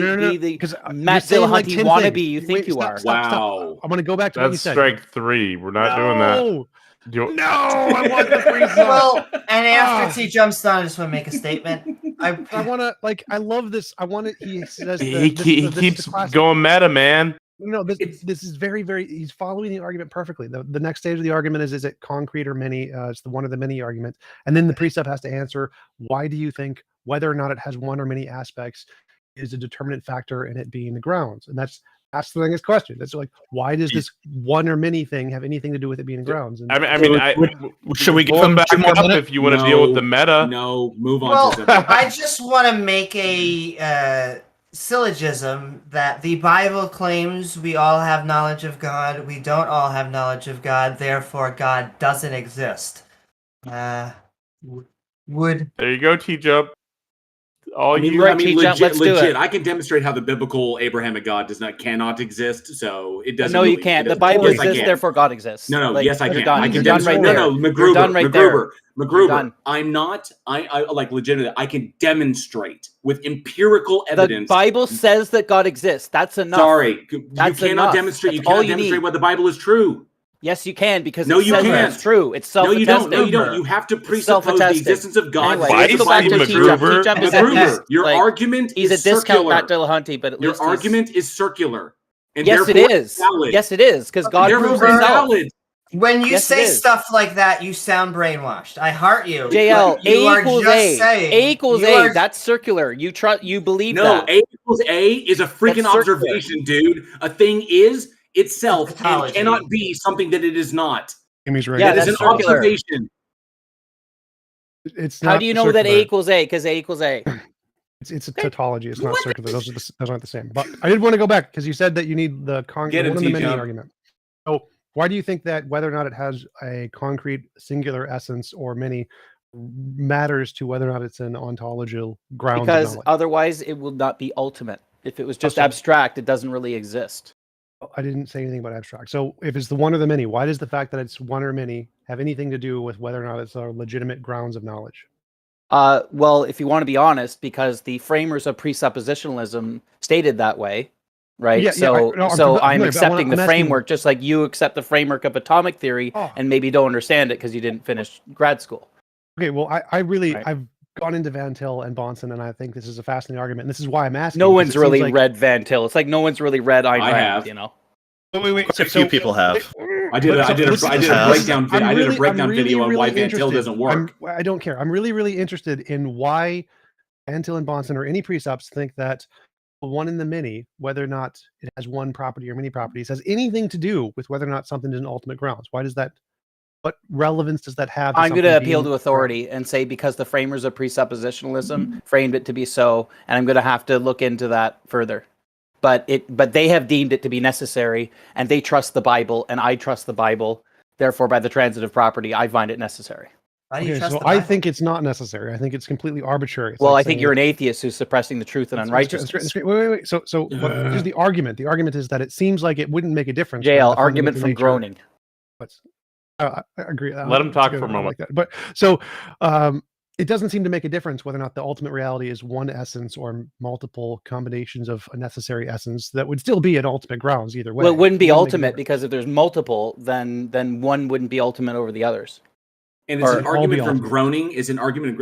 Matt Dillahunty wannabe you think you are? Wow. I'm going to go back to what you said. That's strike 3. We're not doing that. No, I want the free zone. Well, and after TJump's done, I just want to make a statement. I want to, like, I love this. I want to, he says, he keeps going meta, man. No, this is very, very, he's following the argument perfectly. The next stage of the argument is it concrete or many? It's the one of the many argument. And then the precept has to answer, why do you think whether or not it has one or many aspects is a determinant factor in it being the grounds? And that's the biggest question. That's like, why does this one or many thing have anything to do with it being grounds? And should we give them back up if you want to deal with the meta? No, move on. Well, I just want to make a syllogism that the Bible claims we all have knowledge of God. We don't all have knowledge of God. Therefore, God doesn't exist. There you go, TJump. Legit. I can demonstrate how the biblical Abrahamic God cannot exist. So it doesn't. No, you can't. The Bible exists, therefore God exists. No. Yes, I can. I can demonstrate. No, McGruber. I'm not. I like legitimately. I can demonstrate with empirical evidence. The Bible says that God exists. That's enough. Sorry, you cannot demonstrate. You cannot demonstrate why the Bible is true. Yes, you can, because no, you can't. It's true. It's self-attesting. No, you don't. You have to presuppose the existence of God. Anyway, let's go back to McGruber. Your argument is a discount Matt Dillahunty, but at least your argument is circular. And yes, it is. Valid. Yes, it is, because God proves himself. When you say stuff like that, you sound brainwashed. I heart you. JL, A equals A. A equals A. That's circular. You believe that. No, A equals A is a freaking observation, dude. A thing is itself and cannot be something that it is not. Yeah, that's an observation. It's how do you know that A equals A? Because A equals A. It's a tautology. It's not circular. Those aren't the same. But I did want to go back because you said that you need the concrete argument. So why do you think that whether or not it has a concrete singular essence or many matters to whether or not it's an ontological ground? Because otherwise it will not be ultimate. If it was just abstract, it doesn't really exist. I didn't say anything about abstract. So if it's the one or the many, why does the fact that it's one or many have anything to do with whether or not it's a legitimate grounds of knowledge? Well, if you want to be honest, because the framers of presuppositionalism stated that way, right? Yeah, I'm accepting the framework, just like you accept the framework of atomic theory and maybe don't understand it because you didn't finish grad school. Okay, well, I've gone into Van Til and Bonson, and I think this is a fascinating argument. And this is why I'm asking. No one's really read Van Til. It's like no one's really read Ayn Rand. I have. You know. Wait. A few people have. I did a breakdown video on why Van Til doesn't work. I don't care. I'm really interested in why Van Til and Bonson or any precepts think that one in the many, whether or not it has one property or many properties, has anything to do with whether or not something is an ultimate grounds. Why does that? What relevance does that have? I'm going to appeal to authority and say because the framers of presuppositionalism framed it to be so, and I'm going to have to look into that further. But they have deemed it to be necessary, and they trust the Bible, and I trust the Bible, Therefore, by the transitive property, I find it necessary. Why do you Okay, trust so the I Bible? think it's not necessary. I think it's completely arbitrary. It's Well, like I think saying- you're an atheist who's suppressing the truth and unrighteousness. Wait. So here's the argument. The argument is that it seems like it wouldn't make a difference. whether JL, the argument fundamental from nature- groaning. I agree. Let him That's talk good. for a I moment. like that. But so it doesn't seem to make a difference whether or not the ultimate reality is one essence or multiple combinations of a necessary essence. That would still be at ultimate grounds either way. Well, it wouldn't be make a ultimate difference. because if there's multiple, then one wouldn't be ultimate over the others. And it's Or an all be argument from ultimate. groaning is an argument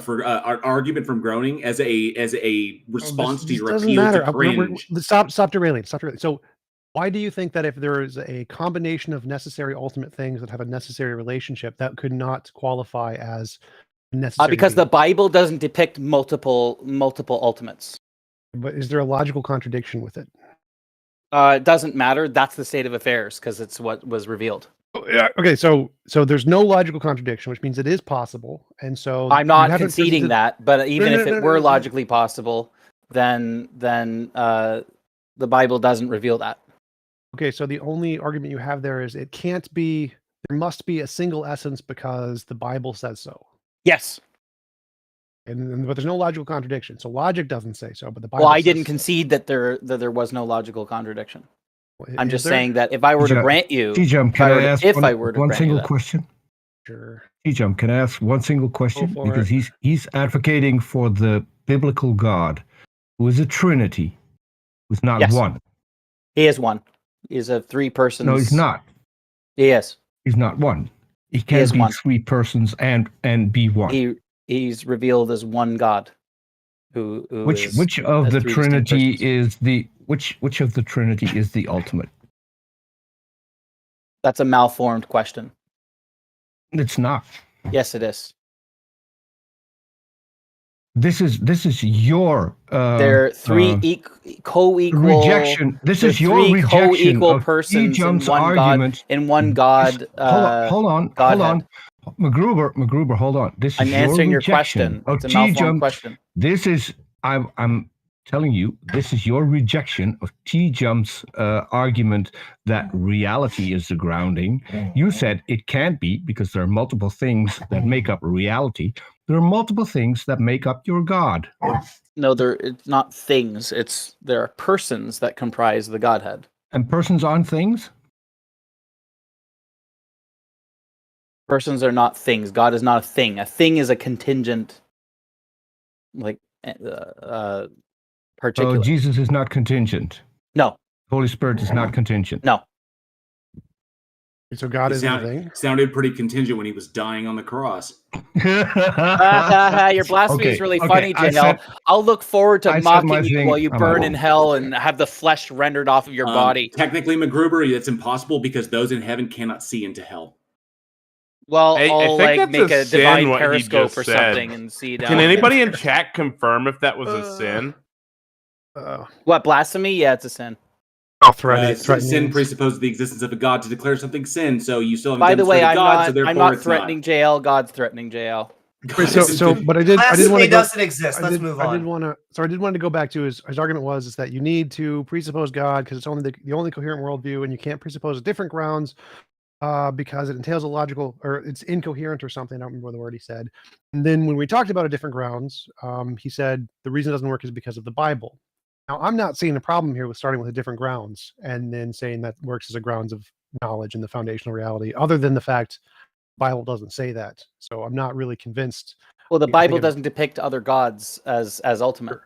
for argument from groaning as a response to This your doesn't appeal matter. to cringe. Stop derailing. Stop derailing. So why do you think that if there is a combination of necessary ultimate things that have a necessary relationship, that could not qualify as necessary? Because the being? Bible doesn't depict multiple ultimates. But is there a logical contradiction with it? It doesn't matter. That's the state of affairs because it's what was revealed. Yeah. Okay. So there's no logical contradiction, which means it is possible. And so I'm not you haven't conceding presented- that, but even if it were no. logically possible, then the Bible doesn't reveal that. Okay. So the only argument you have there is it can't be. There must be a single essence because the Bible says so. Yes. But there's no logical contradiction. So logic doesn't say so, but the Bible. Well, I says didn't so. concede that there was no logical contradiction. Well, I'm is just there? saying that if I were to TJump, grant you, TJump, can I ask if one, I were to one grant you single that. question? Sure. TJump, can I ask one single question? for Because it. he's advocating for the biblical God, who is a Trinity, who's not Yes. one. He is one. He's a three persons. No, he's not. He is. He's not one. He can't is be one. three persons and be one. He's revealed as one God. Who Which of has the three distinct Trinity persons. is the which of the Trinity is the ultimate? That's a malformed question. It's not. Yes, it is. This is your They're three co-equal rejection. This they're is your three rejection co-equal of persons in TJump's one argument. God. In one God. Hold on. Godhead. McGruber, hold on. This I'm is answering your rejection question. of It's a malformed TJump. question. This is I'm telling you, this is your rejection of TJump's argument that reality is the grounding. You said it can't be because there are multiple things that make up reality. There are multiple things that make up your God. No, it's not things. There are persons that comprise the Godhead. And persons aren't things? Persons are not things. God is not a thing. A thing is a contingent, particular. Oh, Jesus is not contingent. No. Holy Spirit is not contingent. No. So God is a thing. Sounded pretty contingent when he was dying on the cross. Your blasphemy is really funny, JL. I'll look forward to mocking you while you burn in hell and have the flesh rendered off of your body. Technically, McGruber, that's impossible because those in heaven cannot see into hell. Well, I I'll think that's make a sin, divine what he periscope just or said. something and see down. Can anybody in chat confirm if that was a sin? What, blasphemy? Yeah, it's a sin. Sin presupposes the existence of a god to declare something sin. So you still have By the way, demonstrated I'm God, not. so therefore I'm not it's threatening JL. God's threatening JL. But I did want to. doesn't exist. Let's move on. I did want to go back to his argument is that you need to presuppose God because it's only the only coherent worldview, and you can't presuppose different grounds because it entails a logical or it's incoherent or something. I don't remember the word he said. And then when we talked about a different grounds, he said the reason it doesn't work is because of the Bible. Now, I'm not seeing a problem here with starting with a different grounds and then saying that works as a grounds of knowledge and the foundational reality, other than the fact the Bible doesn't say that. So I'm not really convinced. Well, the Bible doesn't depict other gods as ultimate.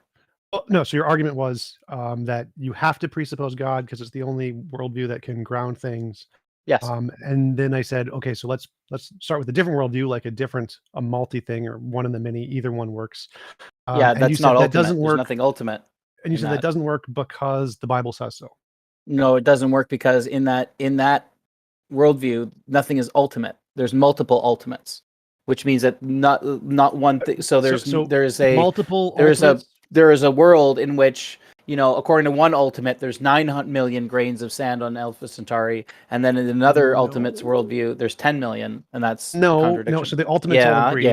Well, no, so your argument was that you have to presuppose God because it's the only worldview that can ground things. Yes. And then I said, okay, so let's start with a different worldview, like a multi thing or one in the many. Either one works. Yeah, that's not ultimate. That doesn't work. There's nothing ultimate. And you said that doesn't work because the Bible says so. No, it doesn't work because in that worldview, nothing is ultimate. There's multiple ultimates, which means that not one thing. So there is a world in which, according to one ultimate, there's 9 million grains of sand on Alpha Centauri, and then in another ultimate's worldview, there's 10 million, and that's no. So the ultimates all agree.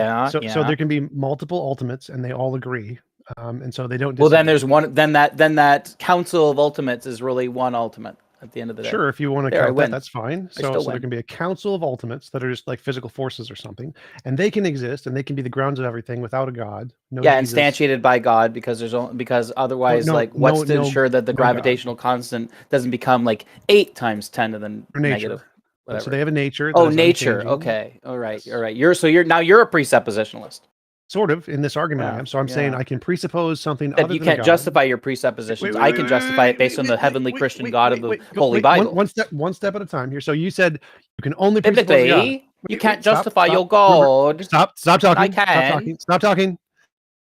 So there can be multiple ultimates, and they all agree. And so they don't. Well, then there's one. Then that council of ultimates is really one ultimate, at the end of the day. Sure, if you want to There, I count win. that, that's fine. I still So there win. can be a council of ultimates that are just like physical forces or something, and they can exist and they can be the grounds of everything without a god. No Yeah, Jesus. instantiated by God because because otherwise, no, like, what's no, to no- ensure that the no God. gravitational constant doesn't become like 8 times 10 to the Or nature. negative? Whatever. So they have a nature. Oh, that is nature. unchanging. Okay. All right. Yes. All right. You're a presuppositionalist. Sort of in this argument I Yeah, am. So I'm saying yeah. I can presuppose something That other you than a can't God. justify your presuppositions. I can justify it based on the heavenly Christian God of the Holy Bible. One step at a time here. So you said you can only presuppose a God. Biblically, you can't Stop, justify stop. your God. Stop talking. I can. Stop talking.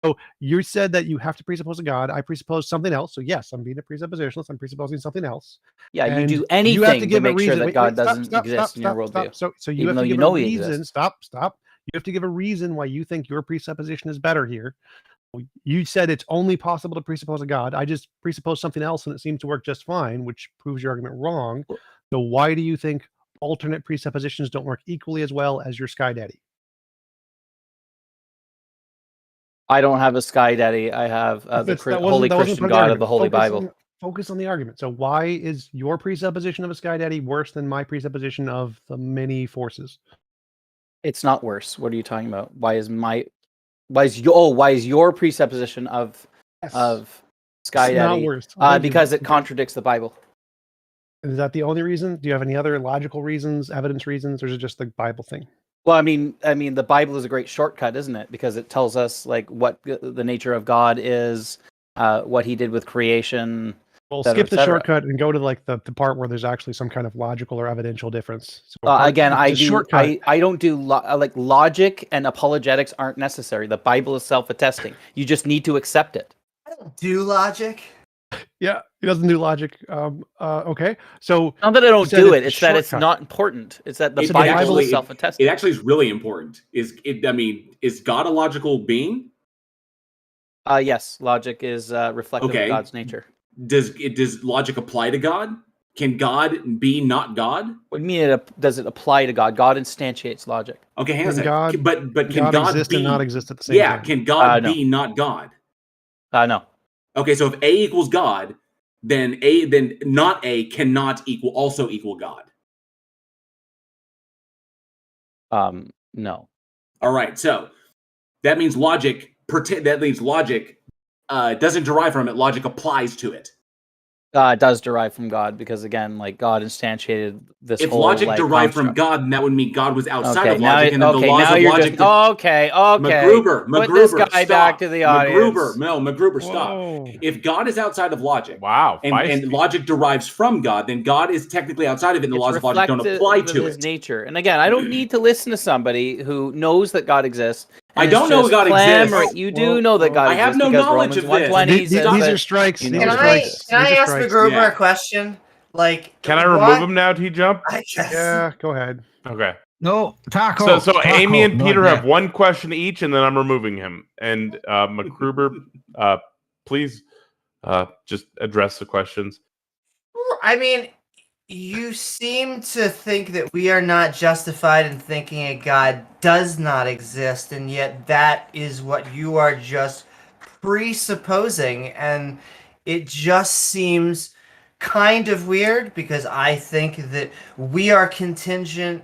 So you said that you have to presuppose a God. I presuppose something else. So yes, I'm being a presuppositionalist. I'm presupposing something else. Yeah, you And do you have anything to to give a make sure reason. that God doesn't exist in your worldview. So you even have though to you give know a he reason. exists. Stop. You have to give a reason why you think your presupposition is better here. You said it's only possible to presuppose a God. I just presuppose something else and it seems to work just fine, which proves your argument wrong. So why do you think alternate presuppositions don't work equally as well as your Sky Daddy? I don't have a Sky Daddy. I have the Holy Christian God of the Holy Bible. Focus on the argument. So why is your presupposition of a Sky Daddy worse than my presupposition of the many forces? It's not worse. What are you talking about? Why is your presupposition of Sky It's Daddy not worse. because it contradicts the Bible? Is that the only reason? Do you have any other logical reasons, evidence reasons, or is it just the Bible thing? Well, I mean, the Bible is a great shortcut, isn't it? Because it tells us like what the nature of God is, what He did with creation. Well, cetera, skip the cetera. shortcut and go to like the part where there's actually some kind of logical or evidential difference. So Again, it's a shortcut. I don't do like logic and apologetics aren't necessary. The Bible is self-attesting. You just need to accept it. I don't do logic. Yeah, he doesn't do logic. Okay, so Not that I don't do it; it's that it's shortcut. not important. It's that the It Bible actually- is self-attesting. It actually is really important. Is God a logical being? Yes, logic is reflective Okay. of God's nature. Does logic apply to God? Can God be not God? What do you mean? Does it apply to God? God instantiates logic. Okay, hang on a Can second. God- But can God God exist be and not exist at the same time? Can God No. be not God? No. Okay, so if A equals God, then not A cannot also equal God. No. All right, so that means logic doesn't derive from it. Logic applies to it. It does derive from God because again, like God instantiated this If whole logic like, derived from construct. God, then that would mean God was outside Okay, of now logic, and then the laws now of you're logic. just okay. McGruber, Put this guy stop. back to the audience. McGruber, stop. Whoa. If God is outside of logic, Wow. and feisty. logic derives from God, then God is technically outside of it, and the It's laws of logic don't reflective apply of to his it. nature. And again, I don't need to listen to somebody who knows that God exists. I and don't is know just God exists. clamoring- You do Whoa, know that whoa. God I have exists no because knowledge Romans of this. 1:20 These says are that strikes. you These know Can are that I God strikes. exists. can I These are ask strikes. McGruber Yeah. a question? Like, Can I remove him now, TJump? I guess. Yeah, go ahead. Okay. No, taco. So taco, Amy and not Peter that. have one question each, and then I'm removing him. And McGruber, please just address the questions. I mean, you seem to think that we are not justified in thinking a God does not exist, and yet that is what you are just presupposing, and it just seems kind of weird because I think that we are contingent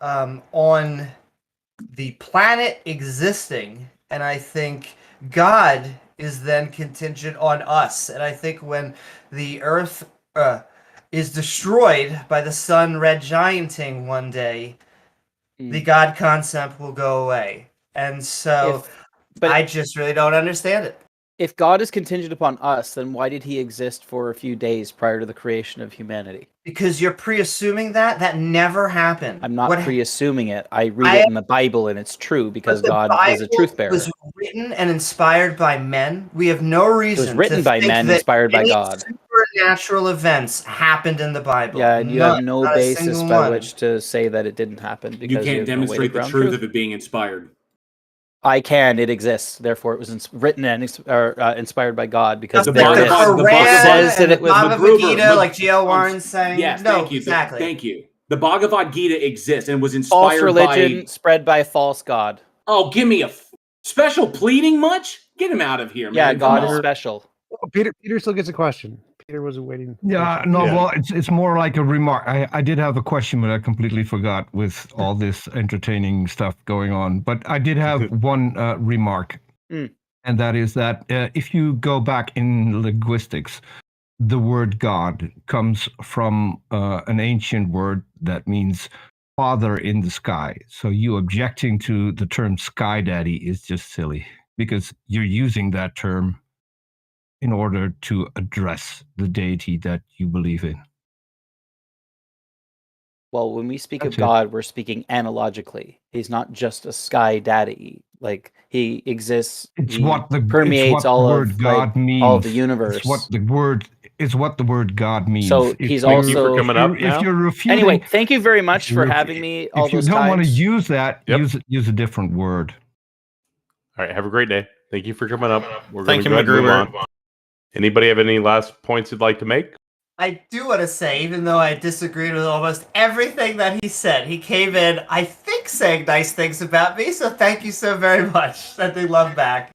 on the planet existing, and I think God is then contingent on us. And I think when the Earth is destroyed by the sun red gianting one day, the God concept will go away. And so I just really don't understand it. If God is contingent upon us, then why did he exist for a few days prior to the creation of humanity? Because you're pre-assuming that never happened. I'm not What pre-assuming it. I read it in the Bible and it's true because the God is a Bible truth bearer. was written and inspired by men. We have no reason written to by think men, that inspired by any God. supernatural events happened in the Bible. Yeah, and you have no not a basis single by one. which to say that it didn't happen because You have can't no way to demonstrate the ground truth of it being inspired. I can. It exists. Therefore, it was written and inspired by God because Just the like there the it is. Quran says that and it was the Bhagavad McGruber, Gita, like G.L. Warren's saying. Yes, no, thank you. exactly. Thank you. The Bhagavad Gita exists and was false inspired religion by. spread by a false God. Oh, give me a special pleading much? Get him out of here, Yeah, man. God Come is on. special. Peter still gets a question. Peter was waiting. Yeah, no, well, it's more like a remark. I did have a question, but I completely forgot with all this entertaining stuff going on. But I did have one remark, and that is that if you go back in linguistics, the word God comes from an ancient word that means father in the sky. So you objecting to the term sky daddy is just silly because you're using that term in order to address the deity that you believe in. Well, when we speak That's of it. God, we're speaking analogically. He's not just a sky daddy. Like he exists. It's he what the permeates all of God means. all of the universe. It's what the word God means. So he's Thank you for also. coming up now. If you're refuting, Anyway, thank you very much for having me all if you those don't want to times. use that, Yep. use a different word. All right, have a great day. Thank you for coming up. We're Thank going to you, go ahead and move McGruber. on. Anybody have any last points you'd like to make? I do want to say, even though I disagreed with almost everything that he said, he came in, I think, saying nice things about me, so thank you so very much. Sending love back.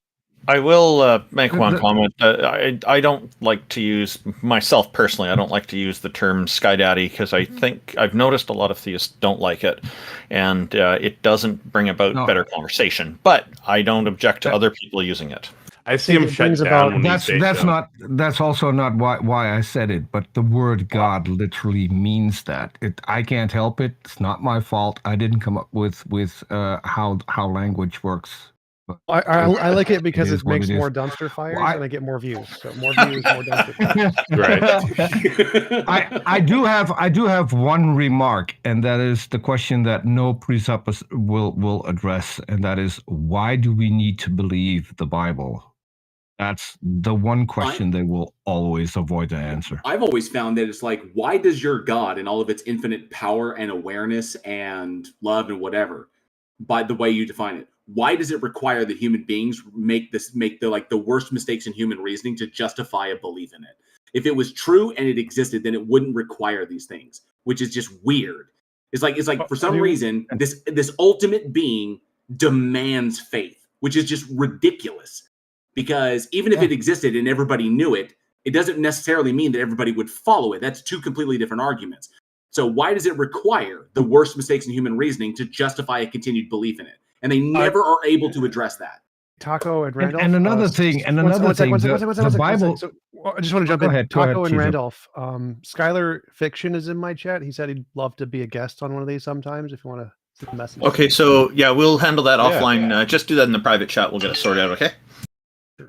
I will make one comment. I don't like to use, myself personally, I don't like to use the term Sky Daddy because I think I've noticed a lot of theists don't like it, and it doesn't bring about better conversation. But I don't object to other people using it. I see him shut down when That's also not why I said it, but the word God literally means that. I can't help it. It's not my fault. I didn't come up with how language works. I like it because is it what makes it is. more dumpster fires Well, and I get more views. So more views, more dumpster fires. Right. I do have one remark, and that is the question that no presuppos will address, and that is, why do we need to believe the Bible? That's the one question they will always avoid to answer. I've always found that it's like, why does your God and all of its infinite power and awareness and love and whatever, by the way you define it, why does it require that human beings make the worst mistakes in human reasoning to justify a belief in it? If it was true and it existed, then it wouldn't require these things, which is just weird. It's like for some reason, this ultimate being demands faith, which is just ridiculous. Because even if it existed and everybody knew it, it doesn't necessarily mean that everybody would follow it. That's two completely different arguments. So why does it require the worst mistakes in human reasoning to justify a continued belief in it? And they never are able to address that. Taco and Randolph. And another thing, the Bible. So, I just want to jump Go in. ahead, Taco and TJump. Randolph. Skylar Fiction is in my chat. He said he'd love to be a guest on one of these sometimes. If you want to send a message. Okay, so yeah, we'll handle that offline. Just do that in the private chat. We'll get it sorted out. Okay.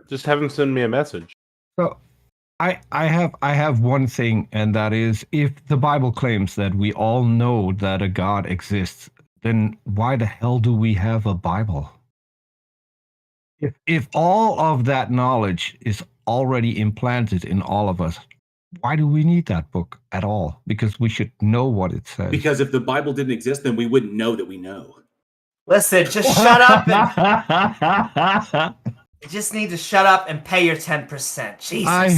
Just have him send me a message. So, I have one thing, and that is, if the Bible claims that we all know that a God exists, then why the hell do we have a Bible? If all of that knowledge is already implanted in all of us, why do we need that book at all? Because we should know what it says. Because if the Bible didn't exist, then we wouldn't know that we know. Listen, just shut up and... You just need to shut up and pay your 10%. Jesus. I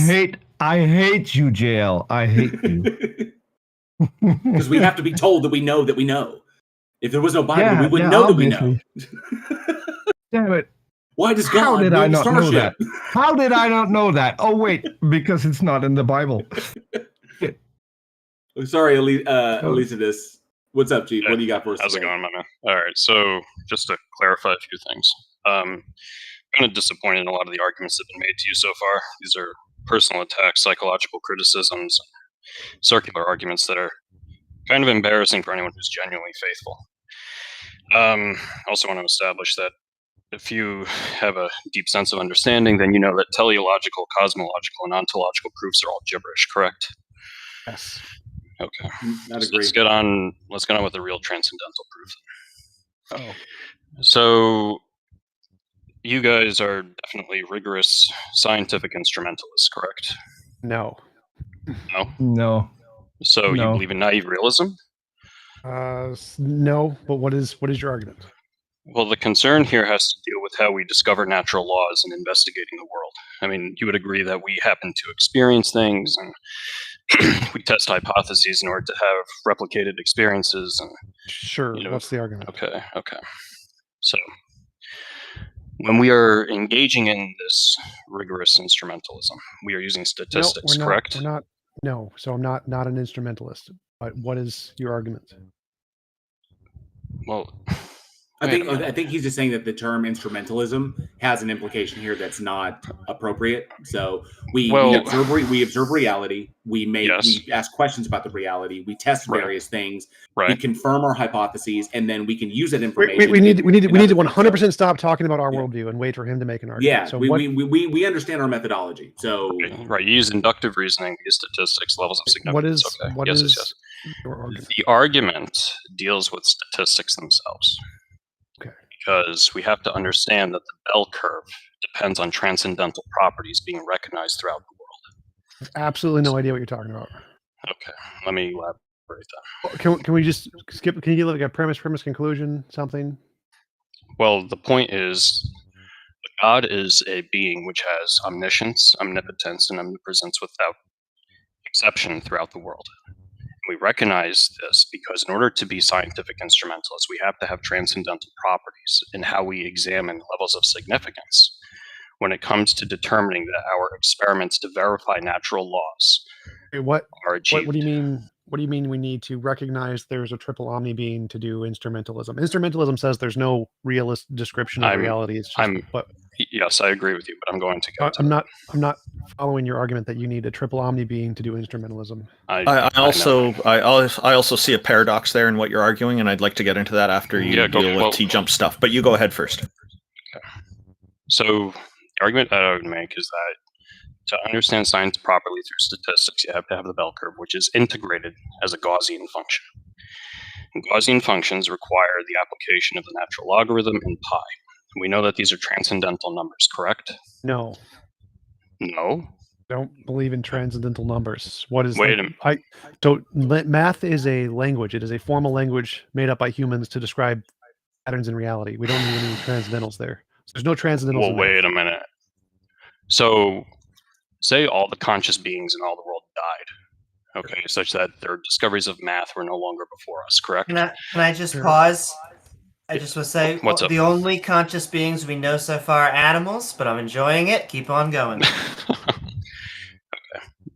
hate you, JL. I hate you. Because we have to be told that we know that we know. If there was no Bible, we wouldn't know obviously. that we know. Damn it. Why does How God did build I a not know starship? that? How did I not know that? Oh, wait, because it's not in the Bible. Sorry, Elizabeth. What's up, Chief? What do you got for us? How's it today? going, my man? All right, so just to clarify a few things. Kind of disappointed in a lot of the arguments that have been made to you so far. These are personal attacks, psychological criticisms, circular arguments that are kind of embarrassing for anyone who's genuinely faithful. I also want to establish that if you have a deep sense of understanding, then you know that teleological, cosmological, and ontological proofs are all gibberish, correct? Yes. Okay. I'd So agree. let's get on with the real transcendental proof. Oh. So you guys are definitely rigorous scientific instrumentalists, correct? No. No? No. So you No. believe in naive realism? No. But what is your argument? Well, the concern here has to deal with how we discover natural laws in investigating the world. I mean, you would agree that we happen to experience things and we test hypotheses in order to have replicated experiences. And Sure. What's the argument? Okay. So when we are engaging in this rigorous instrumentalism. We are using No, statistics, we're not. correct? We're not. No. So I'm not an instrumentalist. But what is your argument? Well, I wait a minute. think he's just saying that the term instrumentalism has an implication here that's not appropriate. So we observe reality. We ask questions about the reality. We test various things. Right. We confirm our hypotheses, and then we can use that information. We need to 100% stop talking about our worldview and wait for him to make an argument. Yeah. So we understand our methodology. So right, you use inductive reasoning, we use statistics, levels of significance. What is your argument? The argument deals with statistics themselves. Okay. Because we have to understand that the bell curve depends on transcendental properties being recognized throughout the world. Absolutely no idea what you're talking about. Okay, let me elaborate that. Can we just skip? Can you give like a premise, conclusion, something? Well, the point is, God is a being which has omniscience, omnipotence, and omnipresence without exception throughout the world. We recognize this because in order to be scientific instrumentalists, we have to have transcendental properties in how we examine levels of significance when it comes to determining that our experiments to verify natural laws are achieved. What do you mean? What do you mean we need to recognize there's a triple omni being to do instrumentalism? Instrumentalism says there's no realist description of reality. It's just yes, I agree with you, but I'm going to go. I'm not following your argument that you need a triple omni being to do instrumentalism. I also see a paradox there in what you're arguing, and I'd like to get into that after you deal with TJump stuff. But you go ahead first. Okay. So the argument that I would make is that to understand science properly through statistics, you have to have the bell curve, which is integrated as a Gaussian function. And Gaussian functions require the application of the natural logarithm in pi. We know that these are transcendental numbers, correct? No. No? Don't believe in transcendental numbers. What is? Wait a minute. Math is a language. It is a formal language made up by humans to describe patterns in reality. We don't need any transcendentals there. So there's no transcendentals. Well, wait a minute. So, say all the conscious beings in all the world died, okay, such that their discoveries of math were no longer before us, correct? Can I just pause? I just want to say, What's up? The only conscious beings we know so far are animals, but I'm enjoying it. Keep on going. Okay.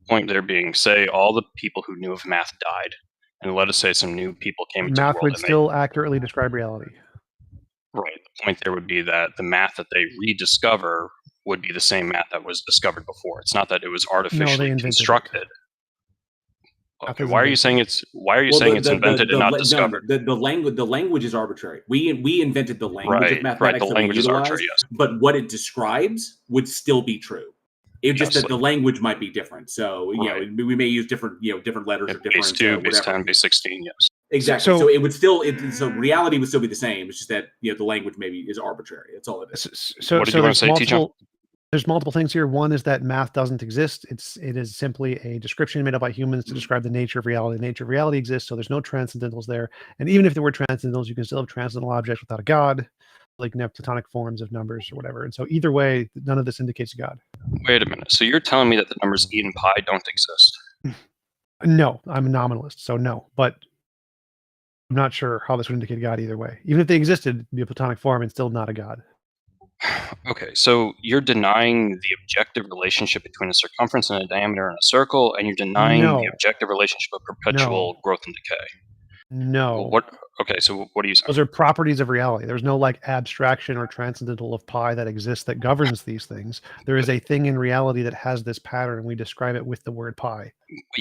Point there being, say all the people who knew of math died, and let us say some new people came into the world. Math would still accurately describe reality. Right. The point there would be that the math that they rediscover would be the same math that was discovered before. It's not that it was artificially constructed. Okay, why are you saying it's invented and not discovered? The language is arbitrary. We invented the language of mathematics. Right, the language is arbitrary, yes. But what it describes would still be true. It's just that the language might be different. So we may use different letters or different base 2, base 10, base 16, yes. Exactly. So it would still so reality would still be the same. It's just that the language maybe is arbitrary. That's all it is. What did you want to say, TJump? There's multiple things here. One is that math doesn't exist. It is simply a description made up by humans to describe the nature of reality. The nature of reality exists, so there's no transcendentals there. And even if there were transcendentals, you can still have transcendental objects without a god, like Platonic forms of numbers or whatever. And so either way, none of this indicates a god. Wait a minute. So you're telling me that the numbers e and pi don't exist? No, I'm a nominalist, so no. But I'm not sure how this would indicate a god either way. Even if they existed, it'd be a Platonic form and still not a god. Okay, so you're denying the objective relationship between a circumference and a diameter in a circle, and you're denying the objective relationship of perpetual growth and decay. No. Well, okay, so what are you saying? Those are properties of reality. There's no abstraction or transcendental of pi that exists that governs these things. There is a thing in reality that has this pattern, and we describe it with the word pi. But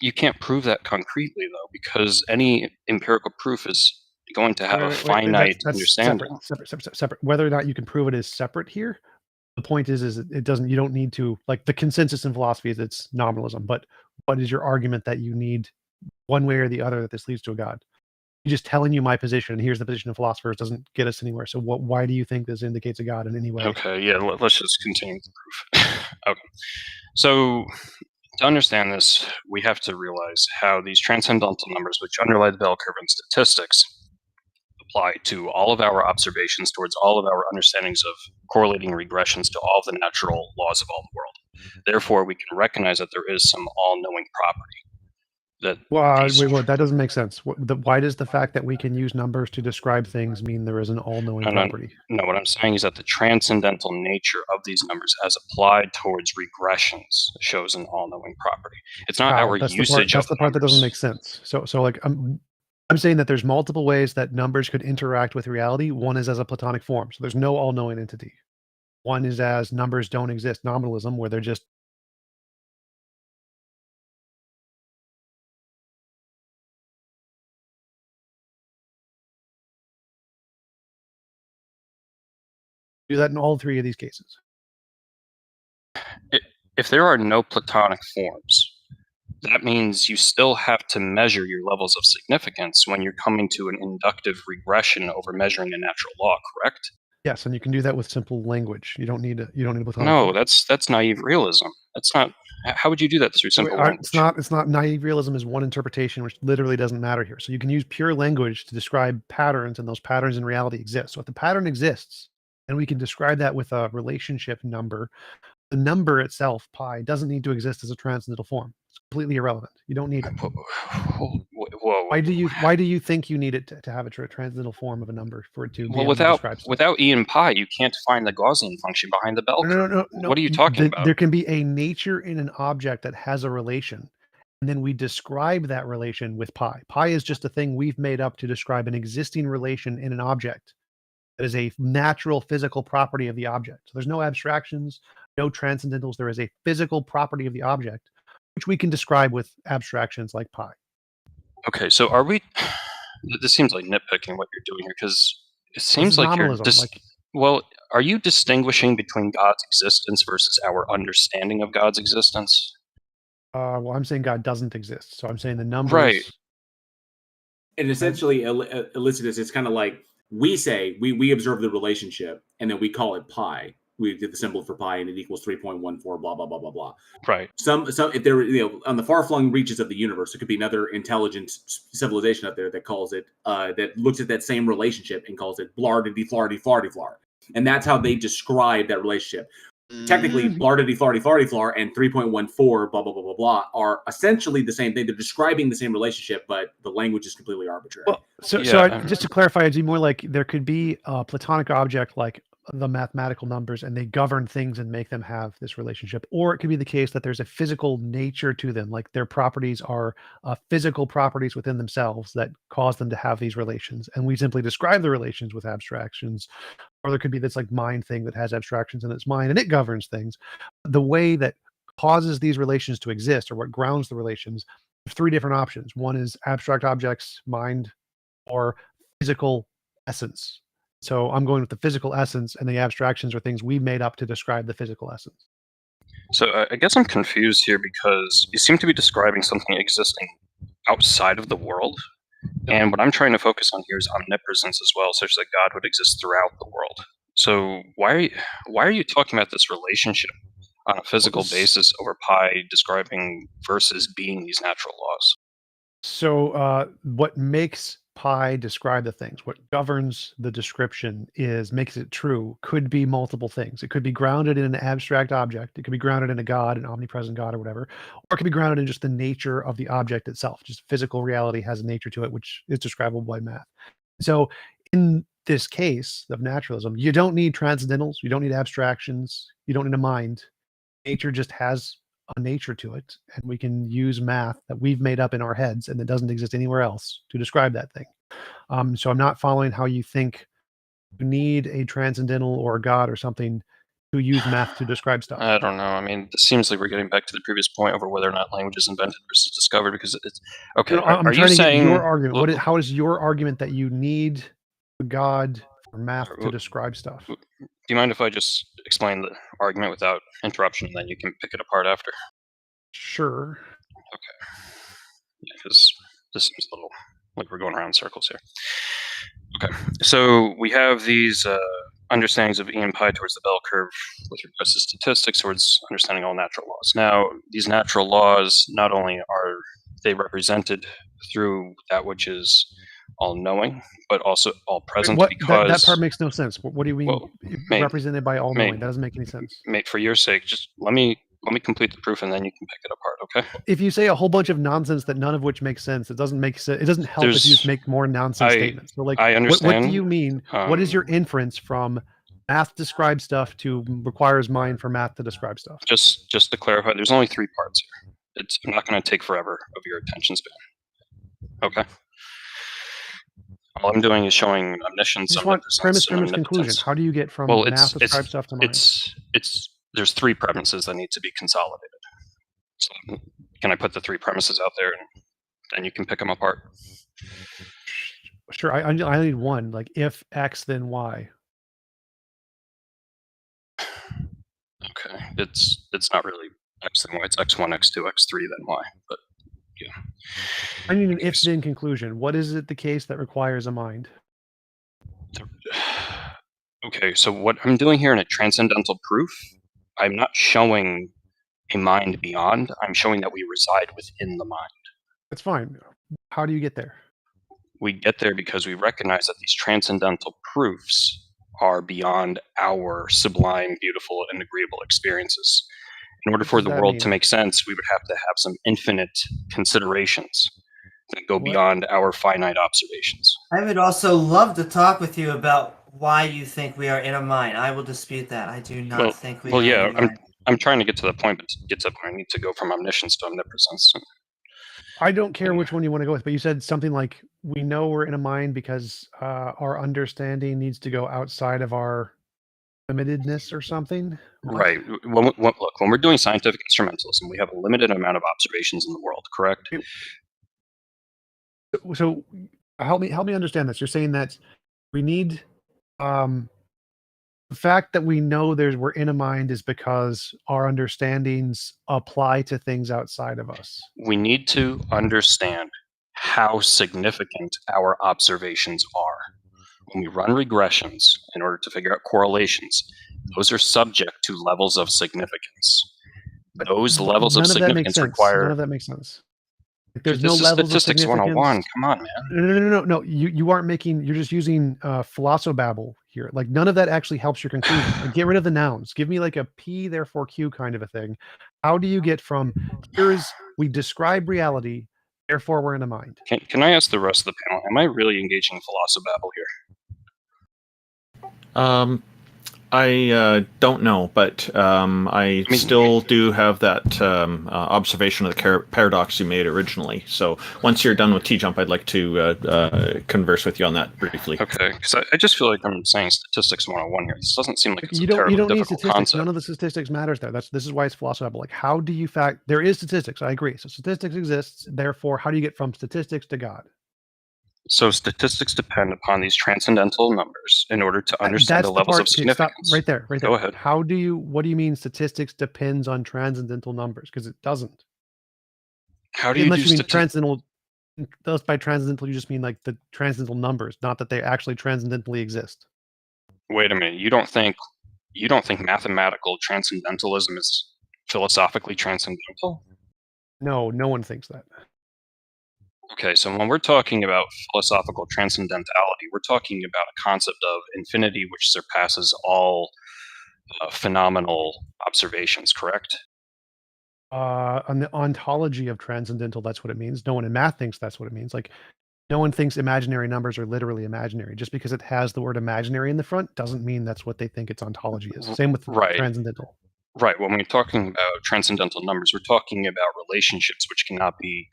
you can't prove that concretely, though, because any empirical proof is going to have a finite understanding. Separate. Whether or not you can prove it is separate here. The point is it doesn't. You don't need to the consensus in philosophy is it's nominalism. But what is your argument that you need one way or the other that this leads to a god? I'm just telling you my position, and here's the position of philosophers doesn't get us anywhere. So why do you think this indicates a god in any way? Okay, yeah, let's just continue with the proof. Okay, so to understand this, we have to realize how these transcendental numbers, which underlie the bell curve in statistics, apply to all of our observations towards all of our understandings of correlating regressions to all of the natural laws of all the world. Therefore, we can recognize that there is some all-knowing property. Well, these- wait, that doesn't make sense. Why does the fact that we can use numbers to describe things mean there is an all-knowing property? No, what I'm saying is that the transcendental nature of these numbers as applied towards regressions shows an all-knowing property. It's not our usage That's of the part that doesn't numbers. make sense. So like I'm saying that there's multiple ways that numbers could interact with reality. One is as a Platonic form. So there's no all-knowing entity. One is as numbers don't exist, nominalism, where they're just do that in all three of these cases. If there are no Platonic forms, that means you still have to measure your levels of significance when you're coming to an inductive regression over measuring a natural law, correct? Yes, and you can do that with simple language. You don't need a Platonic No, form. that's naive realism. That's not. How would you do that through simple language? It's not naive realism is one interpretation, which literally doesn't matter here. So you can use pure language to describe patterns, and those patterns in reality exist. So if the pattern exists, and we can describe that with a relationship number, the number itself, pi, doesn't need to exist as a transcendental form. It's completely irrelevant. You don't need it. Whoa. Why do you think you need it to have a transcendental form of a number for it to be able to describe stuff? Without E and pi, you can't find the Gaussian function behind the bell curve. No. What are you talking about? There can be a nature in an object that has a relation, and then we describe that relation with pi. Pi is just a thing we've made up to describe an existing relation in an object that is a natural physical property of the object. So there's no abstractions, no transcendentals. There is a physical property of the object, which we can describe with abstractions like pi. Okay, so are we? This seems like nitpicking what you're doing here, because it seems like you're nominalism, well, are you distinguishing between God's existence versus our understanding of God's existence? Well, I'm saying God doesn't exist, so I'm saying the numbers. Right. And essentially, Elicitus, it's kind of like we say we observe the relationship, and then we call it pi. We did the symbol for pi, and it equals 3.14. Blah blah blah blah blah. Right. Some if there on the far flung reaches of the universe, there could be another intelligent civilization out there that calls it that looks at that same relationship and calls it blardity flardy flardy flar, and that's how they describe that relationship. Technically, blardity flardy flardy flar and 3.14 blah blah blah blah blah are essentially the same thing. They're describing the same relationship, but the language is completely arbitrary. Well, just to clarify, it'd be more like there could be a Platonic object like the mathematical numbers, and they govern things and make them have this relationship. Or it could be the case that there's a physical nature to them, like their properties are physical properties within themselves that cause them to have these relations, and we simply describe the relations with abstractions. Or there could be this like mind thing that has abstractions in its mind and it governs things. The way that causes these relations to exist, or what grounds the relations, there's three different options. One is abstract objects, mind, or physical essence. So I'm going with the physical essence, and the abstractions are things we made up to describe the physical essence. So I guess I'm confused here, because you seem to be describing something existing outside of the world. And what I'm trying to focus on here is omnipresence as well, such that God would exist throughout the world. So why are you talking about this relationship on a physical basis over pi describing versus being these natural laws? So what makes pi describe the things, what governs the description makes it true, could be multiple things. It could be grounded in an abstract object. It could be grounded in a God, an omnipresent God or whatever. Or it could be grounded in just the nature of the object itself. Just physical reality has a nature to it, which is describable by math. So in this case of naturalism, you don't need transcendentals. You don't need abstractions. You don't need a mind. Nature just has a nature to it, and we can use math that we've made up in our heads and that doesn't exist anywhere else to describe that thing. So I'm not following how you think you need a transcendental or a God or something to use math to describe stuff. I don't know. I mean, it seems like we're getting back to the previous point over whether or not language is invented versus discovered, because it's okay. No, I'm trying to get your argument. How is your argument that you need a God or math to describe stuff? Do you mind if I just explain the argument without interruption, and then you can pick it apart after? Sure. Okay. Yeah, because this seems a little like we're going around in circles here. Okay, so we have these understandings of E and pi towards the bell curve with regards to statistics, towards understanding all natural laws. Now, these natural laws, not only are they represented through that which is all-knowing, but also all-present. Because that part makes no sense. What do you mean represented by all-knowing? That doesn't make any sense. Mate, for your sake, just let me let me complete the proof, and then you can pick it apart. Okay. If you say a whole bunch of nonsense that none of which makes sense, it doesn't make sense. It doesn't help if you just make more nonsense statements. So, like, I understand. What do you mean? What is your inference from math describes stuff to requires mind for math to describe stuff? Just to clarify, there's only 3 parts here. It's not going to take forever of your attention span. Okay. All I'm doing is showing omniscience. Just want premise, conclusion. How do you get from math describe stuff to mind? There's 3 premises that need to be consolidated. So can I put the 3 premises out there, and then you can pick them apart? Sure. I need one. Like, if X, then Y. Okay. It's not really X then Y. It's X1, X2, X3, then Y. But yeah. I need an if then conclusion. What is it the case that requires a mind? Okay, so what I'm doing here in a transcendental proof, I'm not showing a mind beyond. I'm showing that we reside within the mind. That's fine. How do you get there? We get there because we recognize that these transcendental proofs are beyond our sublime, beautiful, and agreeable experiences. In order for the world to make sense, we would have to have some infinite considerations that go beyond our finite observations. I would also love to talk with you about why you think we are in a mind. I will dispute that. I do not think we are in a mind. I'm trying to get to the point, but to get to the point, I need to go from omniscience to omnipotence. I don't care which one you want to go with, but you said something like, we know we're in a mind because our understanding needs to go outside of our limitedness or something. Right. Look, when we're doing scientific instrumentalism, we have a limited amount of observations in the world, correct? So help me understand this. You're saying that we need the fact that we know we're in a mind is because our understandings apply to things outside of us. We need to understand how significant our observations are. When we run regressions in order to figure out correlations, those are subject to levels of significance. Those levels of significance require... None of that makes sense. There's no levels of Statistics significance. 101. Come on, man. No. You aren't making. You're just using philosobabble here. Like, none of that actually helps your conclusion. Like, get rid of the nouns. Give me like a P therefore Q kind of a thing. How do you get from we describe reality, therefore we're in a mind? Can I ask the rest of the panel? Am I really engaging in philosobabble here? I don't know, but I still do have that observation of the paradox you made originally. So once you're done with TJump, I'd like to converse with you on that briefly. Okay, because I just feel like I'm saying statistics 101 here. This doesn't seem like it's you don't need difficult statistics. concept. None of the statistics matters there. This is why it's philosophizable. Like, how do you there is statistics. I agree. So statistics exists. Therefore, how do you get from statistics to God? So statistics depend upon these transcendental numbers in order to understand the levels of significance. Right there. Go ahead. What do you mean statistics depends on transcendental numbers? Because it doesn't. How do you Unless do you mean transcendental? Thus, by transcendental, you just mean like the transcendental numbers, not that they actually transcendentally exist. Wait a minute. You don't think mathematical transcendentalism is philosophically transcendental? No one thinks that. Okay, so when we're talking about philosophical transcendentality, we're talking about a concept of infinity which surpasses all phenomenal observations, correct? On the ontology of transcendental, that's what it means. No one in math thinks that's what it means. Like, no one thinks imaginary numbers are literally imaginary. Just because it has the word imaginary in the front doesn't mean that's what they think its ontology is. Same with transcendental. Right. When we're talking about transcendental numbers, we're talking about relationships which cannot be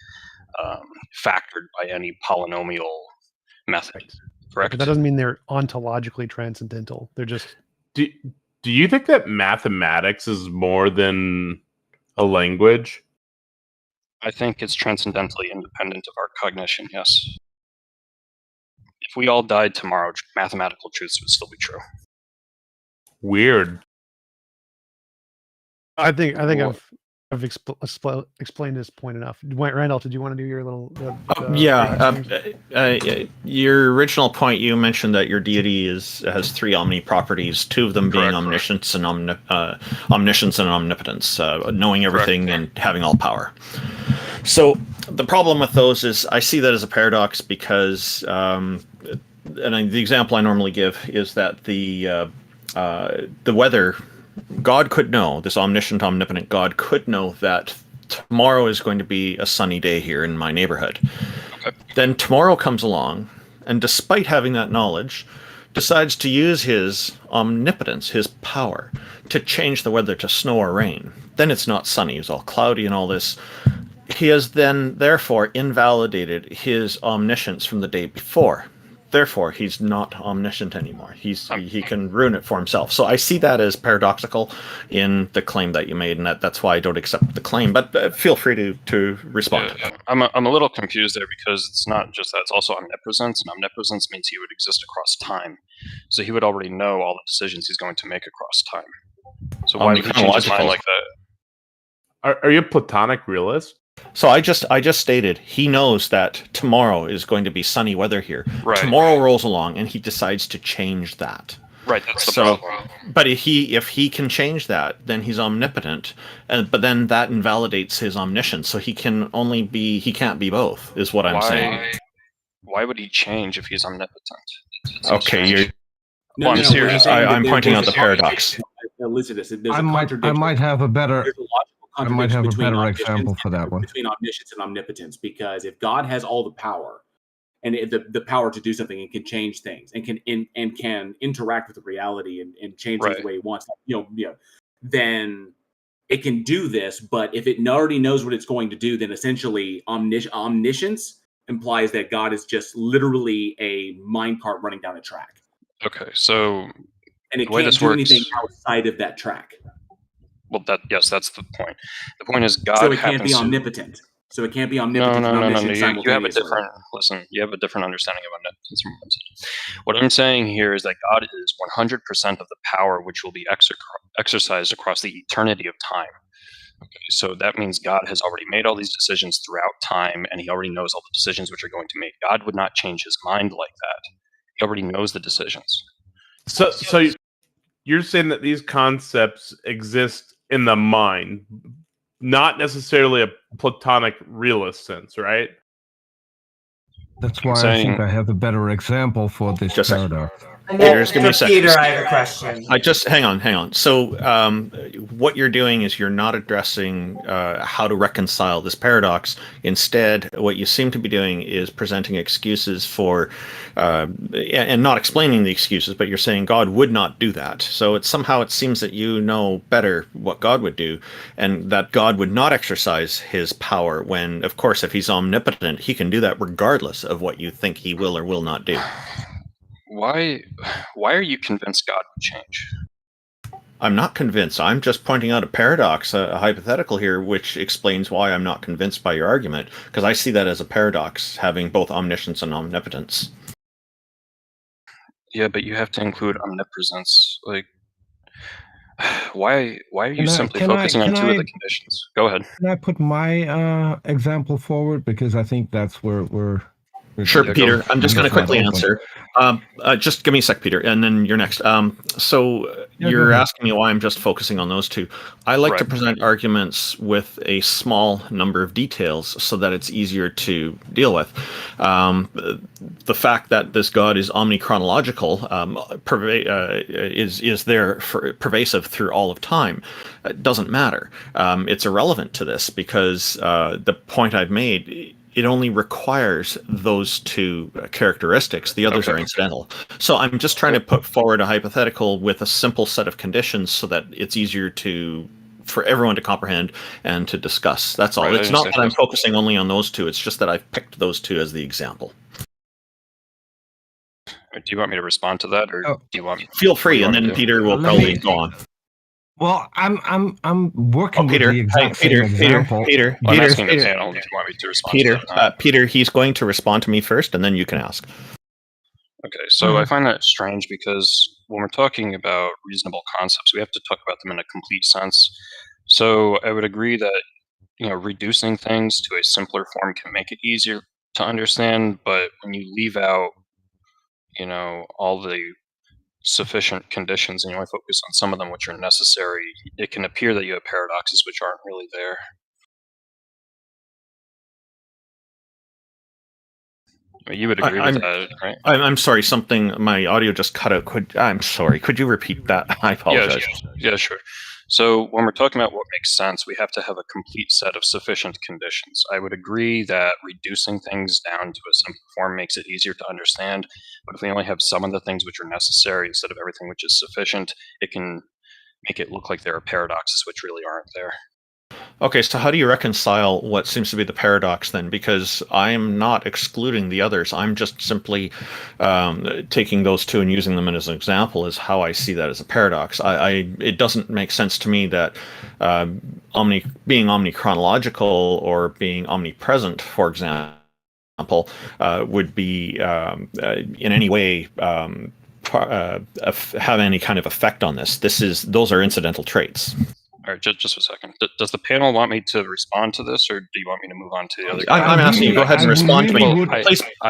factored by any polynomial method, correct? But that doesn't mean they're ontologically transcendental. They're just... Do you think that mathematics is more than a language? I think it's transcendentally independent of our cognition, yes. If we all died tomorrow, mathematical truths would still be true. Weird. I think I've explained this point enough. Randolph, did you want to do your little... your original point, you mentioned that your deity has 3 omni properties, 2 of them being omniscience and omnipotence, knowing everything and having all power. So the problem with those is I see that as a paradox because, the example I normally give is that the weather God could know, this omniscient, omnipotent God could know that tomorrow is going to be a sunny day here in my neighborhood. Okay. Then tomorrow comes along, and despite having that knowledge, decides to use his omnipotence, his power, to change the weather to snow or rain. Then it's not sunny, it's all cloudy and all this. He has then, therefore, invalidated his omniscience from the day before. Therefore, he's not omniscient anymore. He can ruin it for himself. So I see that as paradoxical in the claim that you made, and that's why I don't accept the claim. But feel free to respond. Yeah, I'm a little confused there because it's not just that; it's also omnipresence, and omnipresence means he would exist across time. So he would already know all the decisions he's going to make across time. So why would he change his mind like that? Are you a Platonic realist? So I just stated he knows that tomorrow is going to be sunny weather here. Right. Tomorrow rolls along, and he decides to change that. Right, that's the problem. But if he can change that, then he's omnipotent, but then that invalidates his omniscience. So he can't be both. Is what I'm saying. Why would he change if he's omnipotent? Okay, you're. No, I'm no, serious. I'm pointing out the paradox. Listen to this. There's I might have a better. There's a logical I might contradiction have a between better omniscience example for that one. between omniscience and omnipotence, because if God has all the power and the power to do something and can change things and can interact with the reality and change things the way he wants, then it can do this. But if it already knows what it's going to do, then essentially omniscience implies that God is just literally a minecart running down a track. Okay, so and it the way can't this do works, anything outside of that track. Well, that's the point. The point is God. So it can't be omnipotent. So it can't be omnipotent. No. You have a different. Listen, you have a different understanding of omnipotence from what I'm saying. What I'm saying here is that God is 100% of the power which will be exercised across the eternity of time. Okay, so that means God has already made all these decisions throughout time, and He already knows all the decisions which are going to make. God would not change His mind like that. He already knows the decisions. So you're saying that these concepts exist in the mind, not necessarily a Platonic realist sense, right? That's why I think I have a better example for this paradox. Peter, just give me a second. Peter, I have a question. Hang on. So, what you're doing is you're not addressing how to reconcile this paradox. Instead, what you seem to be doing is presenting excuses for, and not explaining the excuses, but you're saying God would not do that. So it seems that you know better what God would do, and that God would not exercise His power when, of course, if He's omnipotent, He can do that regardless of what you think He will or will not do. Why are you convinced God would change? I'm not convinced. I'm just pointing out a paradox, a hypothetical here, which explains why I'm not convinced by your argument, because I see that as a paradox, having both omniscience and omnipotence. Yeah, but you have to include omnipresence. Like, why are you simply focusing on two of the conditions? Go ahead. Can I put my example forward, because I think that's where we're. Sure, Peter. I'm just going to quickly answer. Just give me a sec, Peter, and then you're next. You're asking me why I'm just focusing on those two. I like to present arguments with a small number of details so that it's easier to deal with. The fact that this God is omnichronological is there pervasive through all of time. It doesn't matter. It's irrelevant to this because the point I've made, it only requires those two characteristics. The others are incidental. So I'm just trying to put forward a hypothetical with a simple set of conditions so that it's easier for everyone to comprehend and to discuss. That's all. Right, it's not that I'm focusing only on those two. It's just that I've picked those two as the example. Do you want me to respond to that, or do you want me? Feel free, and then Peter will probably go on. Well, I'm working Peter, with the exact same example. Peter, I'm asking the panel. Do you want me to respond to that? Peter, he's going to respond to me first, and then you can ask. Okay, so I find that strange because when we're talking about reasonable concepts, we have to talk about them in a complete sense. So I would agree that reducing things to a simpler form can make it easier to understand, but when you leave out all the sufficient conditions and you only focus on some of them which are necessary, it can appear that you have paradoxes which aren't really there. I mean, you would agree with that, right? I'm sorry. My audio just cut out. I'm sorry. Could you repeat that? I apologize. Yeah, sure. So when we're talking about what makes sense, we have to have a complete set of sufficient conditions. I would agree that reducing things down to a simple form makes it easier to understand. But if we only have some of the things which are necessary instead of everything which is sufficient, it can make it look like there are paradoxes which really aren't there. Okay, so how do you reconcile what seems to be the paradox then? Because I'm not excluding the others. I'm just simply taking those two and using them as an example is how I see that as a paradox. It doesn't make sense to me that being omnichronological or being omnipresent, for example, would be in any way have any kind of effect on this. Those are incidental traits. All right, just a second. Does the panel want me to respond to this, or do you want me to move on to the other? I'm asking you. Go ahead and respond to me.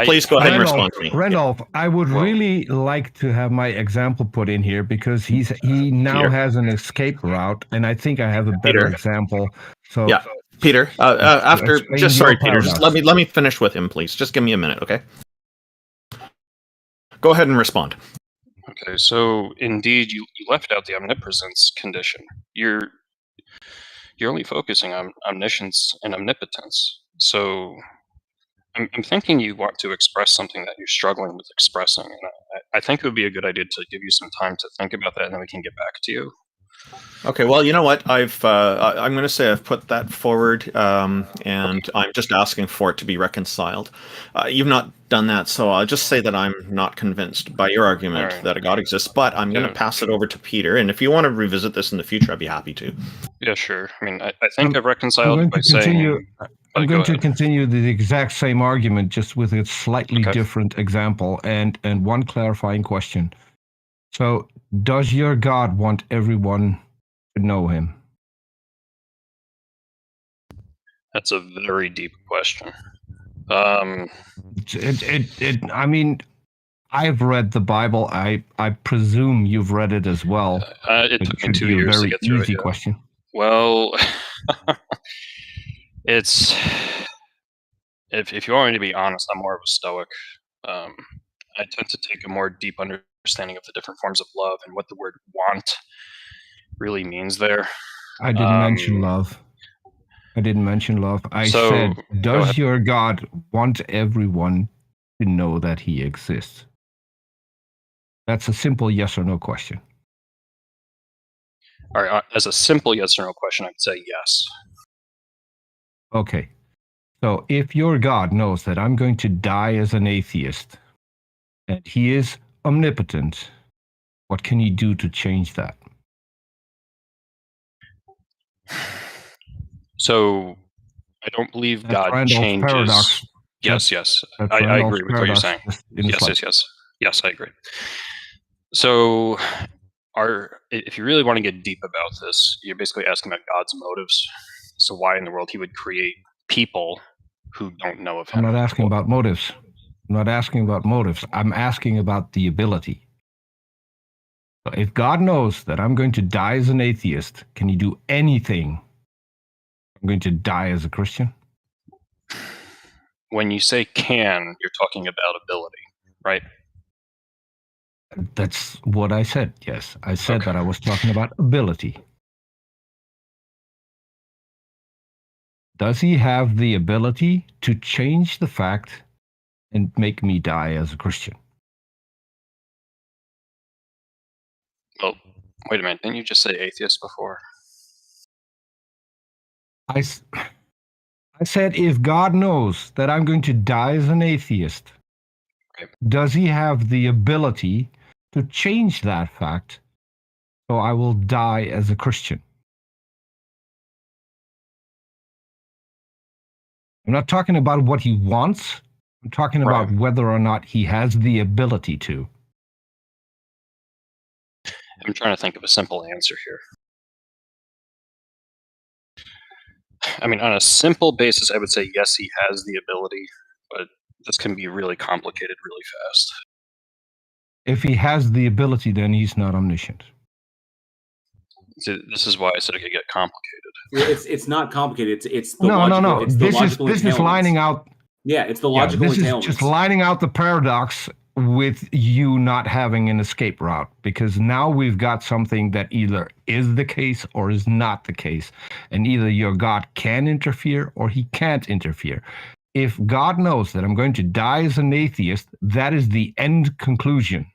Please go ahead and respond to me. Randolph, I would really like to have my example put in here because he now has an escape route, and I think I have a better example. So yeah, Peter. Peter. Just let me finish with him, please. Just give me a minute, okay? Go ahead and respond. Okay, so indeed, you left out the omnipresence condition. You're only focusing on omniscience and omnipotence. So I'm thinking you want to express something that you're struggling with expressing. And I think it would be a good idea to give you some time to think about that, and then we can get back to you. Okay, well, you know what? I'm going to say I've put that forward, and I'm just asking for it to be reconciled. You've not done that, so I'll just say that I'm not convinced by your argument that a God exists, but I'm going to pass it over to Peter, and if you want to revisit this in the future, I'd be happy to. Yeah, sure. I mean, I think I've reconciled by saying... I'm going to continue the exact same argument, just with a slightly different example and one clarifying question. So, does your God want everyone to know him? That's a very deep question. I mean, I've read the Bible. I presume you've read it as well. It took me 2 years to get through it. Easy question. Well, it's if you want me to be honest, I'm more of a stoic. I tend to take a more deep understanding of the different forms of love and what the word want really means there. I didn't mention love. I said, does your God want everyone to know that he exists? That's a simple yes or no question. All right, as a simple yes or no question, I'd say yes. Okay. So if your God knows that I'm going to die as an atheist, and he is omnipotent, what can he do to change that? So I don't believe That's God Randolph's changes. Paradox. Yes. I agree with what you're saying. Yes, I agree. So if you really want to get deep about this, you're basically asking about God's motives. So why in the world he would create people who don't know of him? I'm not asking about motives. I'm asking about the ability. So if God knows that I'm going to die as an atheist, can he do anything? I'm going to die as a Christian? When you say can, you're talking about ability, right? That's what I said, yes. I said that I was talking about ability. Does he have the ability to change the fact and make me die as a Christian? Well, wait a minute. Didn't you just say atheist before? I said if God knows that I'm going to die as an atheist, does he have the ability to change that fact so I will die as a Christian? I'm not talking about what he wants. I'm talking about whether or not he has the ability to. I'm trying to think of a simple answer here. I mean, on a simple basis, I would say yes, he has the ability, but this can be really complicated really fast. If he has the ability, then he's not omniscient. See, this is why I said it could get complicated. It's not complicated. It's the no. logical, it's the This logical is lining out. Yeah, it's the logical this entailments. is just lining out the paradox with you not having an escape route, because now we've got something that either is the case or is not the case, and either your God can interfere or he can't interfere. If God knows that I'm going to die as an atheist, that is the end conclusion.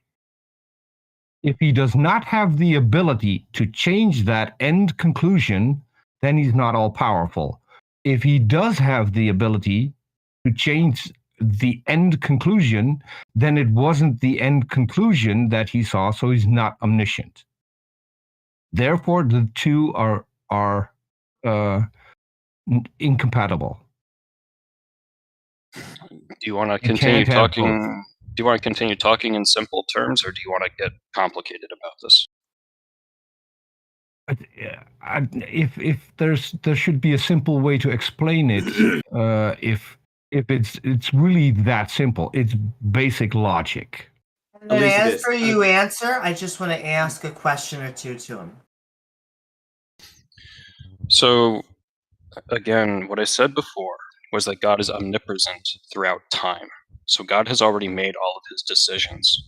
If he does not have the ability to change that end conclusion, then he's not all powerful. If he does have the ability to change the end conclusion, then it wasn't the end conclusion that he saw, so he's not omniscient. Therefore, the two are incompatible. Do you want to continue talking? Do you want to continue talking in simple terms, or do you want to get complicated about this? If there should be a simple way to explain it, if it's really that simple, it's basic logic. And after you answer, I just want to ask a question or two to him. So, again, what I said before was that God is omnipresent throughout time. So God has already made all of his decisions.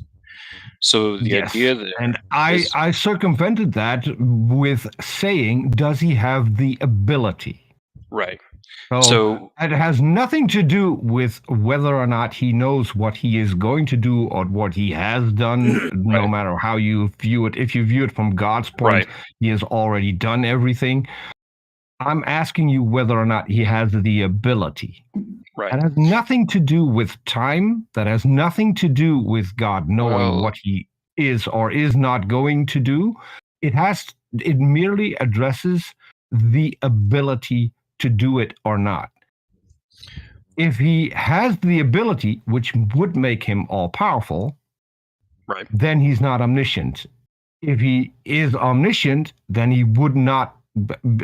So the idea that and I circumvented that with saying, does he have the ability? Right. So it has nothing to do with whether or not he knows what he is going to do or what he has done, no matter how you view it. If you view it from God's point, he has already done everything. I'm asking you whether or not he has the ability. Right. That has nothing to do with time. That has nothing to do with God knowing what he is or is not going to do. It merely addresses the ability to do it or not. If he has the ability, which would make him all-powerful, then he's not omniscient. If he is omniscient, then he would not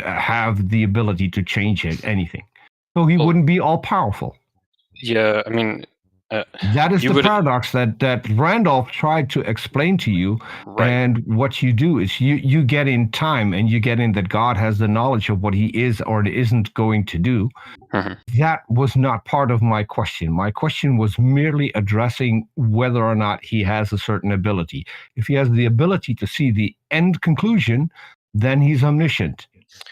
have the ability to change anything. So he wouldn't be all-powerful. Yeah, I mean... that is the paradox that Randolph tried to explain to you. And what you do is you get in time and you get in that God has the knowledge of what he is or isn't going to do. That was not part of my question. My question was merely addressing whether or not he has a certain ability. If he has the ability to see the end conclusion, then he's omniscient.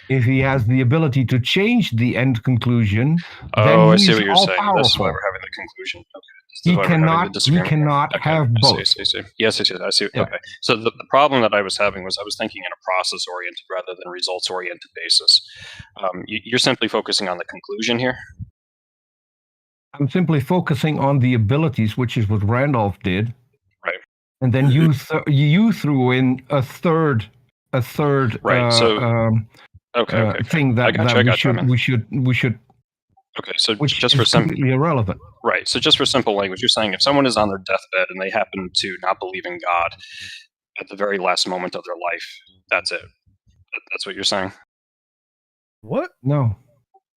If he has the ability to change the end conclusion, then I he's see what you're saying. all-powerful. This is why we're having the conclusion. Okay. He cannot have both. I see. Yes, I see. Yeah. Okay. So the problem that I was having was I was thinking in a process-oriented rather than results-oriented basis. You're simply focusing on the conclusion here? I'm simply focusing on the abilities, which is what Randolph did. Right. And then you threw in a third thing that we should. Okay, so which just is for some completely irrelevant. Right. So just for simple language, you're saying if someone is on their deathbed and they happen to not believe in God at the very last moment of their life, that's it. That's what you're saying? What? No.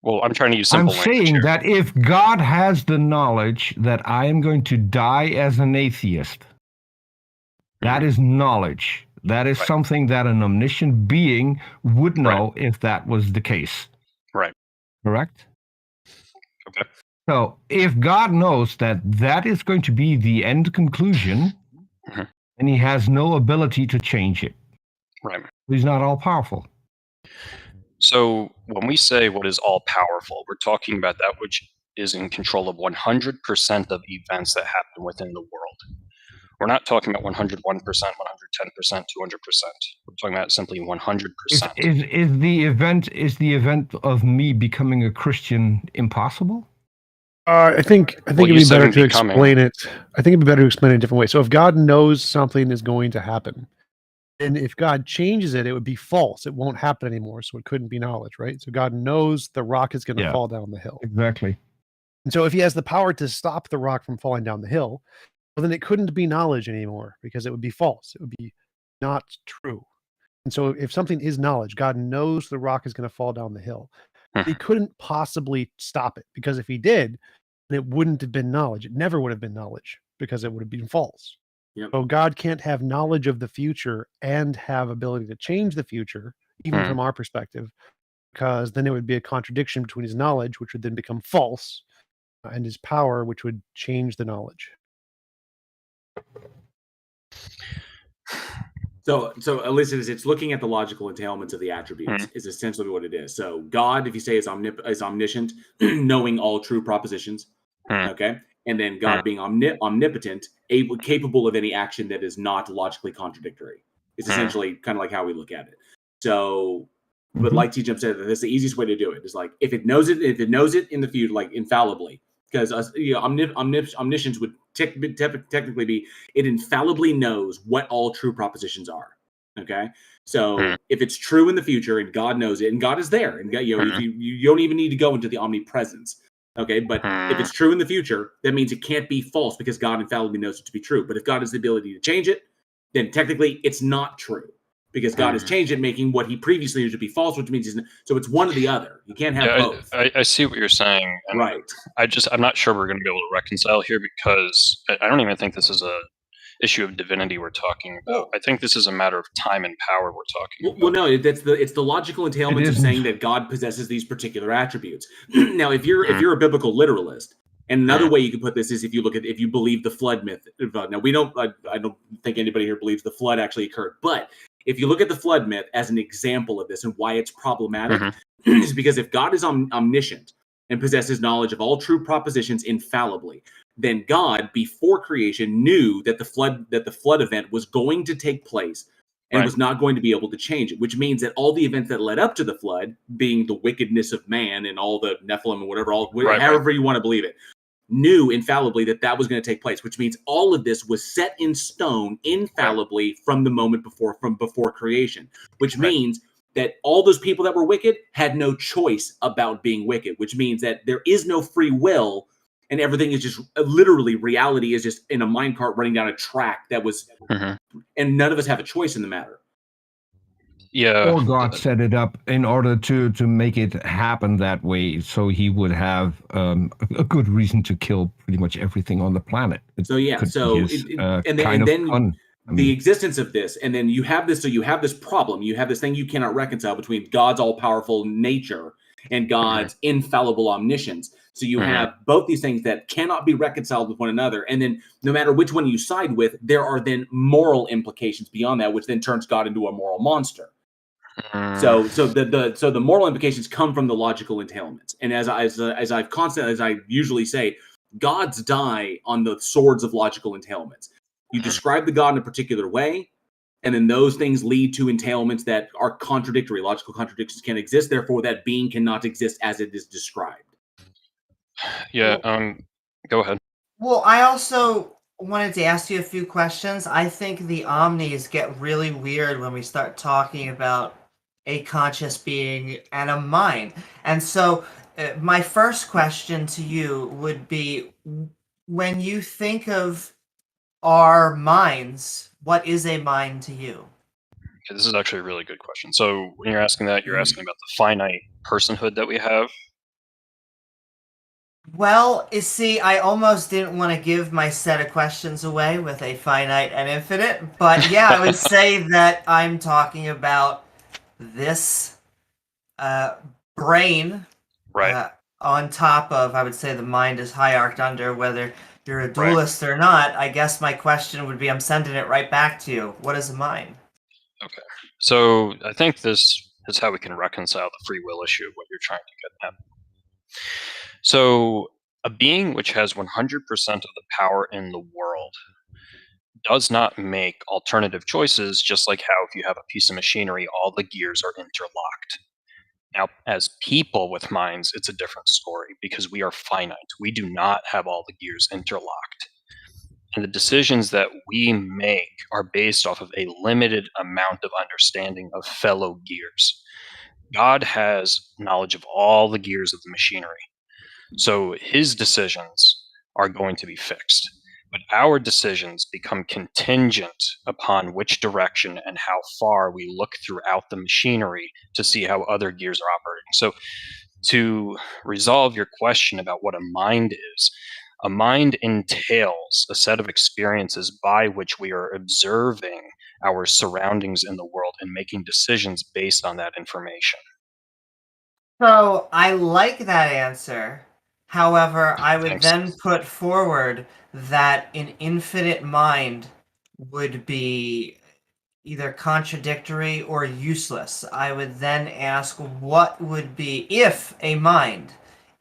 Well, I'm trying to use simple language saying here. that if God has the knowledge that I am going to die as an atheist, that is knowledge. That is something that an omniscient being would know if that was the case. Right. Correct? Okay. So if God knows that that is going to be the end conclusion, and he has no ability to change it, he's not all-powerful. So when we say what is all-powerful, we're talking about that which is in control of 100% of events that happen within the world. We're not talking about 101%, 110%, 200%. We're talking about simply 100%. Is the event of me becoming a Christian impossible? I think it'd be better to explain it. I think it'd be better to explain it a different way. So if God knows something is going to happen, and if God changes it, it would be false. It won't happen anymore, so it couldn't be knowledge, right? So God knows the rock is going to fall down the hill. Exactly. And so if he has the power to stop the rock from falling down the hill, well, then it couldn't be knowledge anymore because it would be false. It would be not true. And so if something is knowledge, God knows the rock is going to fall down the hill. He couldn't possibly stop it, because if he did, it wouldn't have been knowledge. It never would have been knowledge because it would have been false. So God can't have knowledge of the future and have ability to change the future, even from our perspective, because then it would be a contradiction between his knowledge, which would then become false, and his power, which would change the knowledge. So at least it's looking at the logical entailments of the attributes is essentially what it is. So God, if you say is omniscient, knowing all true propositions, okay, and then God being omnipotent, capable of any action that is not logically contradictory. It's essentially kind of like how we look at it. So, but like TJump said, that's the easiest way to do it. Is like if it knows it in the future, like infallibly, because omniscience would technically be it infallibly knows what all true propositions are. Okay, so if it's true in the future and God knows it, and God is there, and you don't even need to go into the omnipresence. Okay, but if it's true in the future, that means it can't be false because God infallibly knows it to be true. But if God has the ability to change it, then technically it's not true because God has changed it, making what he previously knew to be false, which means so it's one or the other. You can't have both. I see what you're saying. And right. I'm not sure we're going to be able to reconcile here because I don't even think this is a issue of divinity we're talking about. I think this is a matter of time and power we're talking about. Well, no, it's the logical entailments of saying that God possesses these particular attributes. Now, if you're a biblical literalist, and another way you can put this is if you believe the flood myth. Now, I don't think anybody here believes the flood actually occurred, but if you look at the flood myth as an example of this and why it's problematic, is because if God is omniscient and possesses knowledge of all true propositions infallibly, then God, before creation, knew that the flood event was going to take place and was not going to be able to change it, which means that all the events that led up to the flood, being the wickedness of man and all the Nephilim and whatever, however you want to believe it, knew infallibly that was going to take place, which means all of this was set in stone infallibly from the moment before creation, which means that all those people that were wicked had no choice about being wicked, which means that there is no free will and everything is just literally reality is just in a minecart running down a track that was, and none of us have a choice in the matter. Yeah. Or God set it up in order to make it happen that way, so he would have a good reason to kill pretty much everything on the planet. The existence of this, and then you have this. So you have this problem. You have this thing you cannot reconcile between God's all-powerful nature and God's infallible omniscience. So you have both these things that cannot be reconciled with one another. And then no matter which one you side with, there are then moral implications beyond that, which then turns God into a moral monster. So the moral implications come from the logical entailments. And as I usually say, gods die on the swords of logical entailments. You describe the god in a particular way, and then those things lead to entailments that are contradictory. Logical contradictions can exist, therefore that being cannot exist as it is described. Yeah, go ahead. Well, I also wanted to ask you a few questions. I think the omnis get really weird when we start talking about a conscious being and a mind. And so my first question to you would be, when you think of our minds, what is a mind to you? Okay, this is actually a really good question. So when you're asking that, you're asking about the finite personhood that we have. Well, you see, I almost didn't want to give my set of questions away with a finite and infinite, but yeah, I would say that I'm talking about this brain on top of, I would say the mind is hierarched under, whether you're a dualist or not. I guess my question would be, I'm sending it right back to you. What is a mind? Okay. So I think this is how we can reconcile the free will issue of what you're trying to get at. So a being which has 100% of the power in the world does not make alternative choices, just like how if you have a piece of machinery, all the gears are interlocked. Now, as people with minds, it's a different story because we are finite. We do not have all the gears interlocked. And the decisions that we make are based off of a limited amount of understanding of fellow gears. God has knowledge of all the gears of the machinery. So his decisions are going to be fixed. But our decisions become contingent upon which direction and how far we look throughout the machinery to see how other gears are operating. So to resolve your question about what a mind is, a mind entails a set of experiences by which we are observing our surroundings in the world and making decisions based on that information. So I like that answer. However, I would Thanks. then put forward that an infinite mind would be either contradictory or useless. I would then ask what would be, if a mind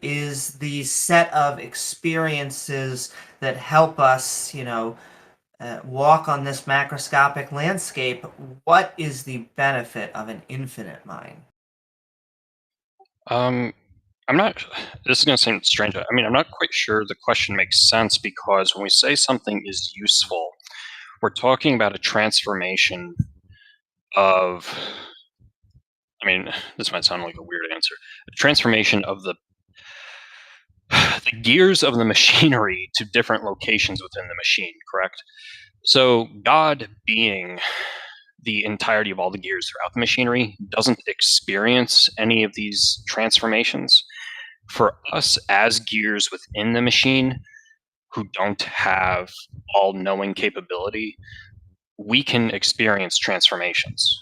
is the set of experiences that help us, walk on this macroscopic landscape, what is the benefit of an infinite mind? I'm not. This is going to seem strange. I mean, I'm not quite sure the question makes sense, because when we say something is useful, we're talking about a transformation of. I mean, this might sound like a weird answer. A transformation of the gears of the machinery to different locations within the machine. Correct. So God, being the entirety of all the gears throughout the machinery, doesn't experience any of these transformations. For us as gears within the machine who don't have all-knowing capability, we can experience transformations.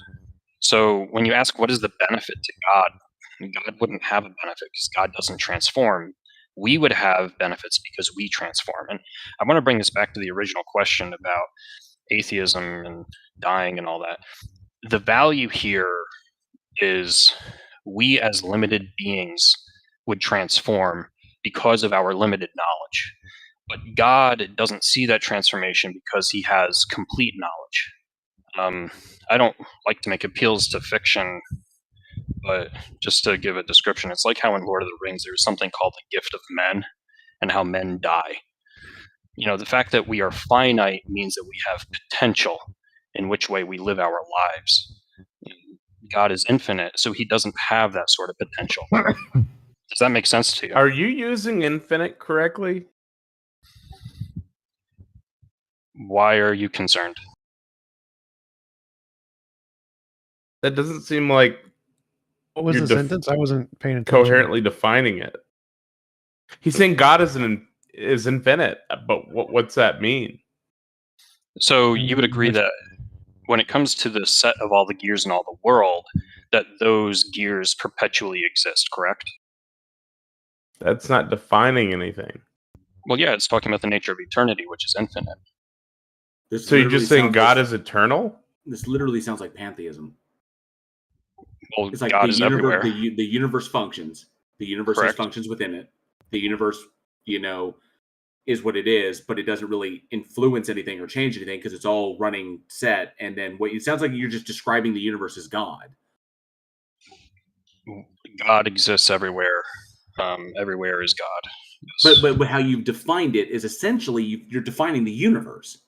So when you ask what is the benefit to God, God wouldn't have a benefit because God doesn't transform. We would have benefits because we transform. And I want to bring this back to the original question about atheism and dying and all that. The value here is we as limited beings would transform because of our limited knowledge. But God doesn't see that transformation because he has complete knowledge. I don't like to make appeals to fiction, but just to give a description, it's like how in Lord of the Rings there's something called the gift of men and how men die. The fact that we are finite means that we have potential in which way we live our lives. God is infinite, so he doesn't have that sort of potential. Does that make sense to you? Are you using infinite correctly? Why are you concerned? That doesn't seem like What was you're the sentence? I wasn't paying attention. coherently defining it. He's saying God is infinite, but what's that mean? So you would agree that when it comes to the set of all the gears in all the world, that those gears perpetually exist, correct? That's not defining anything. Well, yeah, it's talking about the nature of eternity, which is infinite. So you're just saying God is eternal? This literally sounds like pantheism. Well, it's like God the is universe. everywhere. The universe functions. The universe Correct. has functions within it. The universe, is what it is, but it doesn't really influence anything or change anything because it's all running set. And then it sounds like you're just describing the universe as God. God exists everywhere. Everywhere is God. Yes. But how you've defined it is essentially you're defining the universe.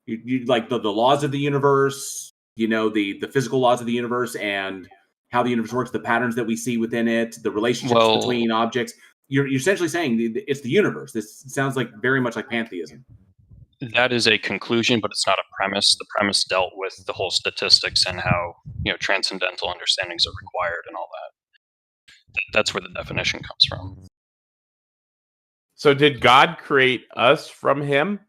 You like the laws of the universe, the physical laws of the universe and how the universe works, the patterns that we see within it, the relationships between objects. You're essentially saying it's the universe. This sounds like very much like pantheism. That is a conclusion, but it's not a premise. The premise dealt with the whole statistics and how transcendental understandings are required and all that. That's where the definition comes from. So did God create us from him?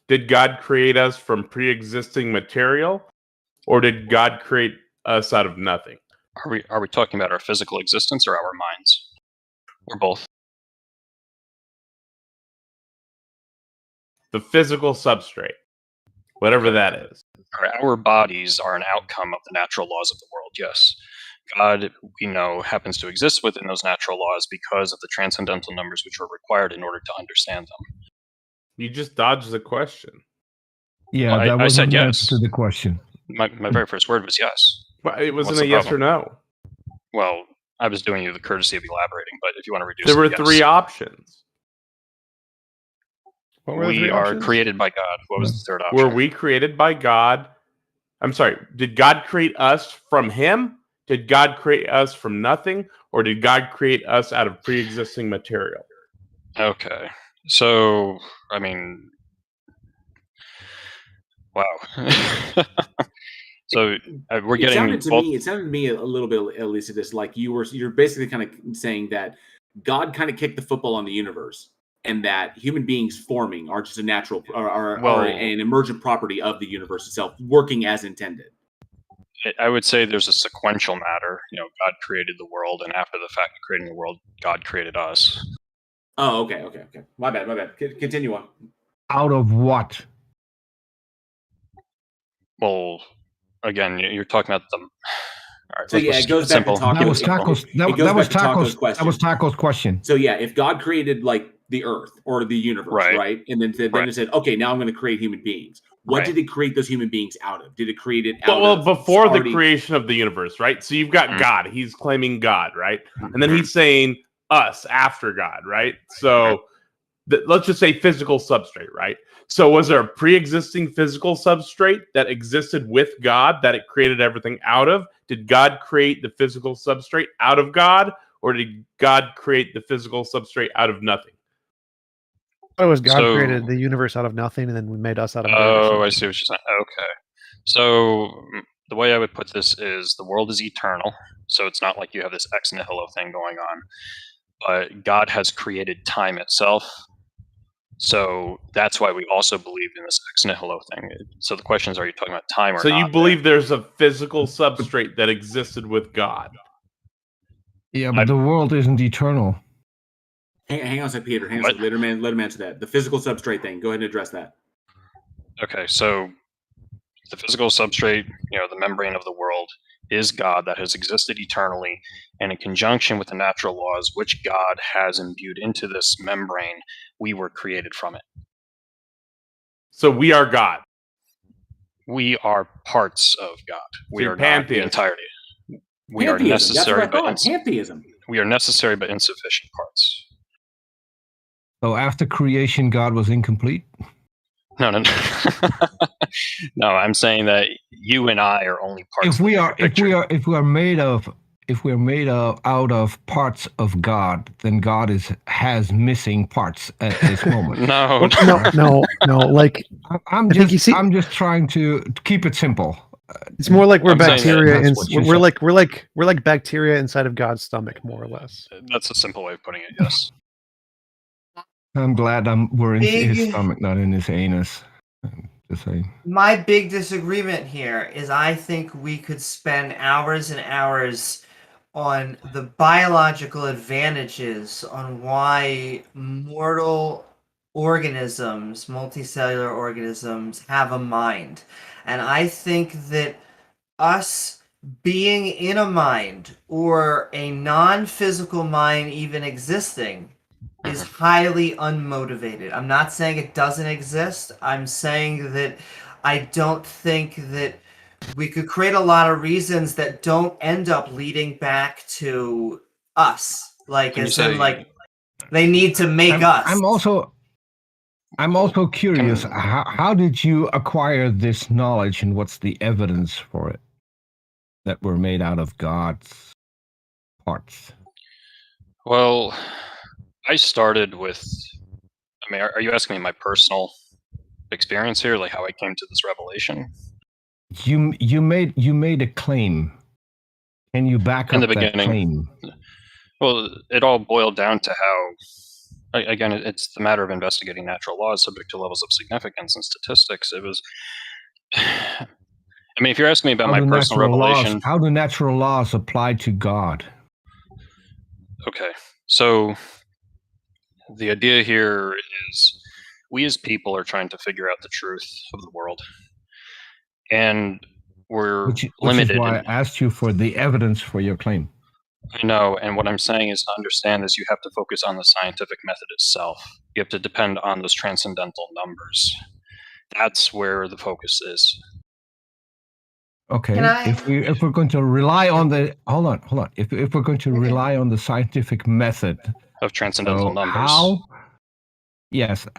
Did God create us from pre-existing material? Or did God create us out of nothing? Are we talking about our physical existence or our minds? Or both? The physical substrate, whatever that is. Our bodies are an outcome of the natural laws of the world, yes. God, we know, happens to exist within those natural laws because of the transcendental numbers which are required in order to understand them. You just dodged the question. Yeah, Well, that wasn't I said an yes. answer to the question. My very first word was yes. But it wasn't What's a the yes problem? or no. Well, I was doing you the courtesy of elaborating, but if you want to reduce There it, were three options. What were the we three are options? created by God. What was the third option? Were we created by God? I'm sorry, did God create us from him? Did God create us from nothing? Or did God create us out of pre-existing material? Okay. So, I mean, wow. So we're It getting sounded to both. me. It sounded to me a little bit, at least, this like you're basically kind of saying that God kind of kicked the football on the universe, and that human beings forming are just a natural, are an emergent property of the universe itself, working as intended. I would say there's a sequential matter. God created the world, and after the fact of creating the world, God created us. Oh, okay. My bad. Continue on. Out of what? Well, again, you're talking about the. All right, So yeah, it goes back to Taco's. That was Taco's. That was Taco's question. So yeah, if God created like the Earth or the universe, right? And then it said, okay, now I'm going to create human beings. What did it create those human beings out of? Did it create it out of? Well, before the creation of the universe, right? So you've got God. He's claiming God, right? And then he's saying us after God, right? So let's just say physical substrate, right? So was there a pre-existing physical substrate that existed with God that it created everything out of? Did God create the physical substrate out of God, or did God create the physical substrate out of nothing? It was God created the universe out of nothing, and then we made us out of dirt. Oh, I see what you're saying. Okay. So the way I would put this is the world is eternal. So it's not like you have this ex nihilo thing going on. But God has created time itself. So that's why we also believe in this ex nihilo thing. So the question is, are you talking about time or not? So you believe there's a physical substrate that existed with God? Yeah, but the world isn't eternal. Hang on a second, Peter. Hang on a second. Let him answer that. The physical substrate thing. Go ahead and address that. Okay, so the physical substrate, the membrane of the world, is God that has existed eternally, and in conjunction with the natural laws which God has imbued into this membrane, we were created from it. So we are God. We are parts of God. We are not the entirety. We Pantheism. are necessary, Pantheism. We are necessary but insufficient parts. So after creation, God was incomplete? No. No, I'm saying that you and I are only parts. If we are made out of parts of God, then God has missing parts at this moment. No. Like I'm just trying to keep it simple. It's more like we're bacteria, and we're like bacteria inside of God's stomach, more or less. That's a simple way of putting it. Yes. I'm glad we're in his stomach, not in his anus. Just saying. My big disagreement here is I think we could spend hours and hours on the biological advantages on why mortal organisms, multicellular organisms, have a mind. And I think that us being in a mind or a non-physical mind even existing is highly unmotivated. I'm not saying it doesn't exist. I'm saying that I don't think that we could create a lot of reasons that don't end up leading back to us. Like, they need to make us. I'm also curious. How did you acquire this knowledge, and what's the evidence for it that we're made out of God's parts? Well, I started with. I mean, are you asking me my personal experience here, like how I came to this revelation? You made a claim. Can you back up that claim? Well, it all boiled down to how, again, it's the matter of investigating natural laws subject to levels of significance and statistics. It was, I mean, if you're asking me about my personal revelation. How do natural laws apply to God? Okay, so the idea here is we as people are trying to figure out the truth of the world. And we're limited. Which is why I asked you for the evidence for your claim. I know, and what I'm saying is to understand is you have to focus on the scientific method itself. You have to depend on those transcendental numbers. That's where the focus is. Okay, if we're going to rely on the hold on. If we're going to rely on the scientific method of transcendental numbers,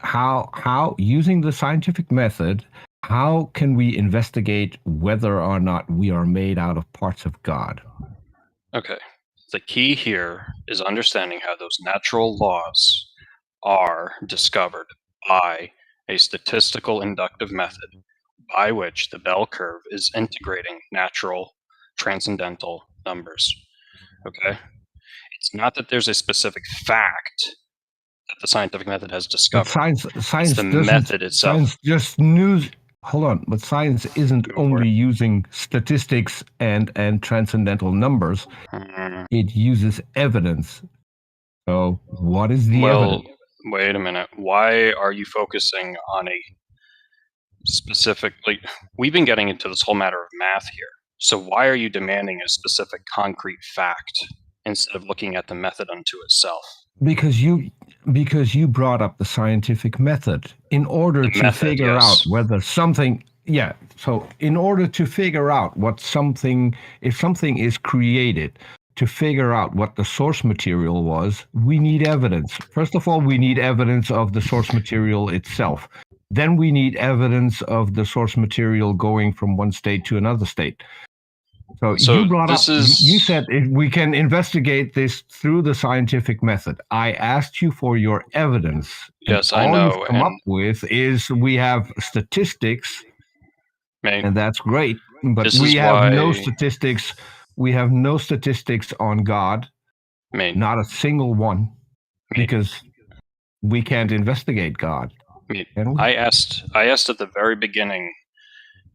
how using the scientific method, how can we investigate whether or not we are made out of parts of God? Okay. The key here is understanding how those natural laws are discovered by a statistical inductive method by which the bell curve is integrating natural transcendental numbers. Okay? It's not that there's a specific fact that the scientific method has discovered. Science it's the method itself. Science just hold on, but science isn't only using statistics and transcendental numbers. It uses evidence. So what is the evidence? Wait a minute. Why are you focusing on a specific, like, we've been getting into this whole matter of math here. So why are you demanding a specific concrete fact instead of looking at the method unto itself? Because you brought up the scientific method in order to figure out whether something, so in order to figure out what something, if something is created, to figure out what the source material was, we need evidence. First of all, we need evidence of the source material itself. Then we need evidence of the source material going from one state to another state. So you brought up, you said we can investigate this through the scientific method. I asked you for your evidence. Yes, I know. All you've come and up with is we have statistics, and that's great. But we have no statistics. We have no statistics on God. Not a single one, because we can't investigate God. I asked at the very beginning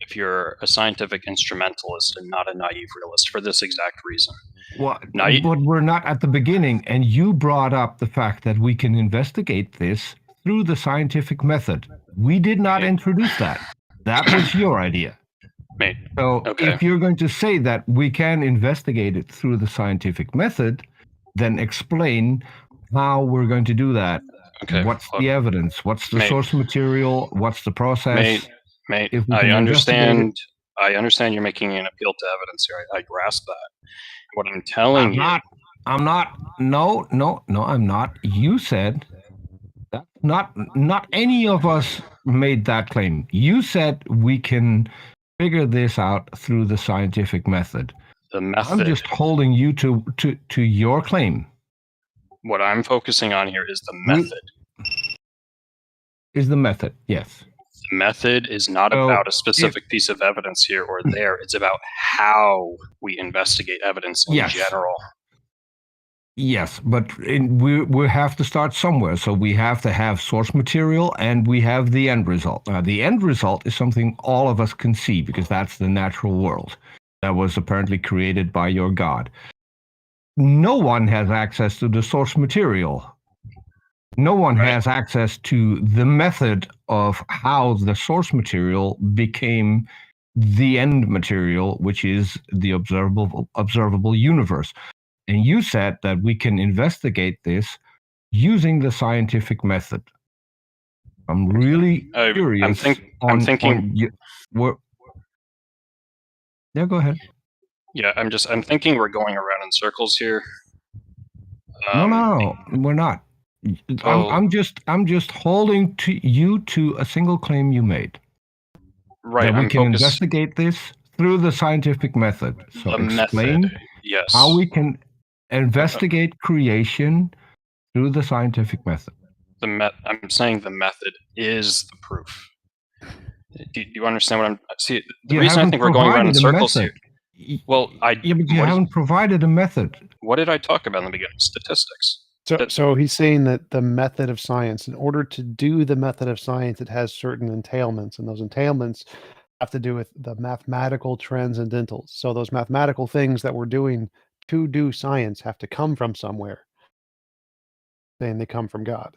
if you're a scientific instrumentalist and not a naive realist for this exact reason. Well, but we're not at the beginning, and you brought up the fact that we can investigate this through the scientific method. We did not introduce that. That was your idea. So if you're going to say that we can investigate it through the scientific method, then explain how we're going to do that. What's the evidence? What's the source material? What's the process? Mate, I understand you're making an appeal to evidence here. I grasp that. What I'm telling you... I'm not. No, I'm not. You said that. Not any of us made that claim. You said we can figure this out through the scientific method. The method. I'm just holding you to your claim. What I'm focusing on here is the method. Is the method, yes. The method is not about a specific piece of evidence here or there. It's about how we investigate evidence in general. Yes, but we have to start somewhere. So we have to have source material and we have the end result. Now, the end result is something all of us can see because that's the natural world that was apparently created by your God. No one has access to the source material. No one has access to the method of how the source material became the end material, which is the observable universe. And you said that we can investigate this using the scientific method. I'm really curious. I'm thinking. Yeah, go ahead. Yeah, I'm thinking we're going around in circles here. No, we're not. I'm just holding you to a single claim you made. Right. That we can investigate this through the scientific method. So explain how we can investigate creation through the scientific method. I'm saying the method is the proof. Do you understand what I'm... See, the reason I think we're going around in circles here... Well, but you haven't provided a method. What did I talk about in the beginning? Statistics. So he's saying that the method of science, in order to do the method of science, it has certain entailments, and those entailments have to do with the mathematical transcendentals. So those mathematical things that we're doing to do science have to come from somewhere. Saying they come from God.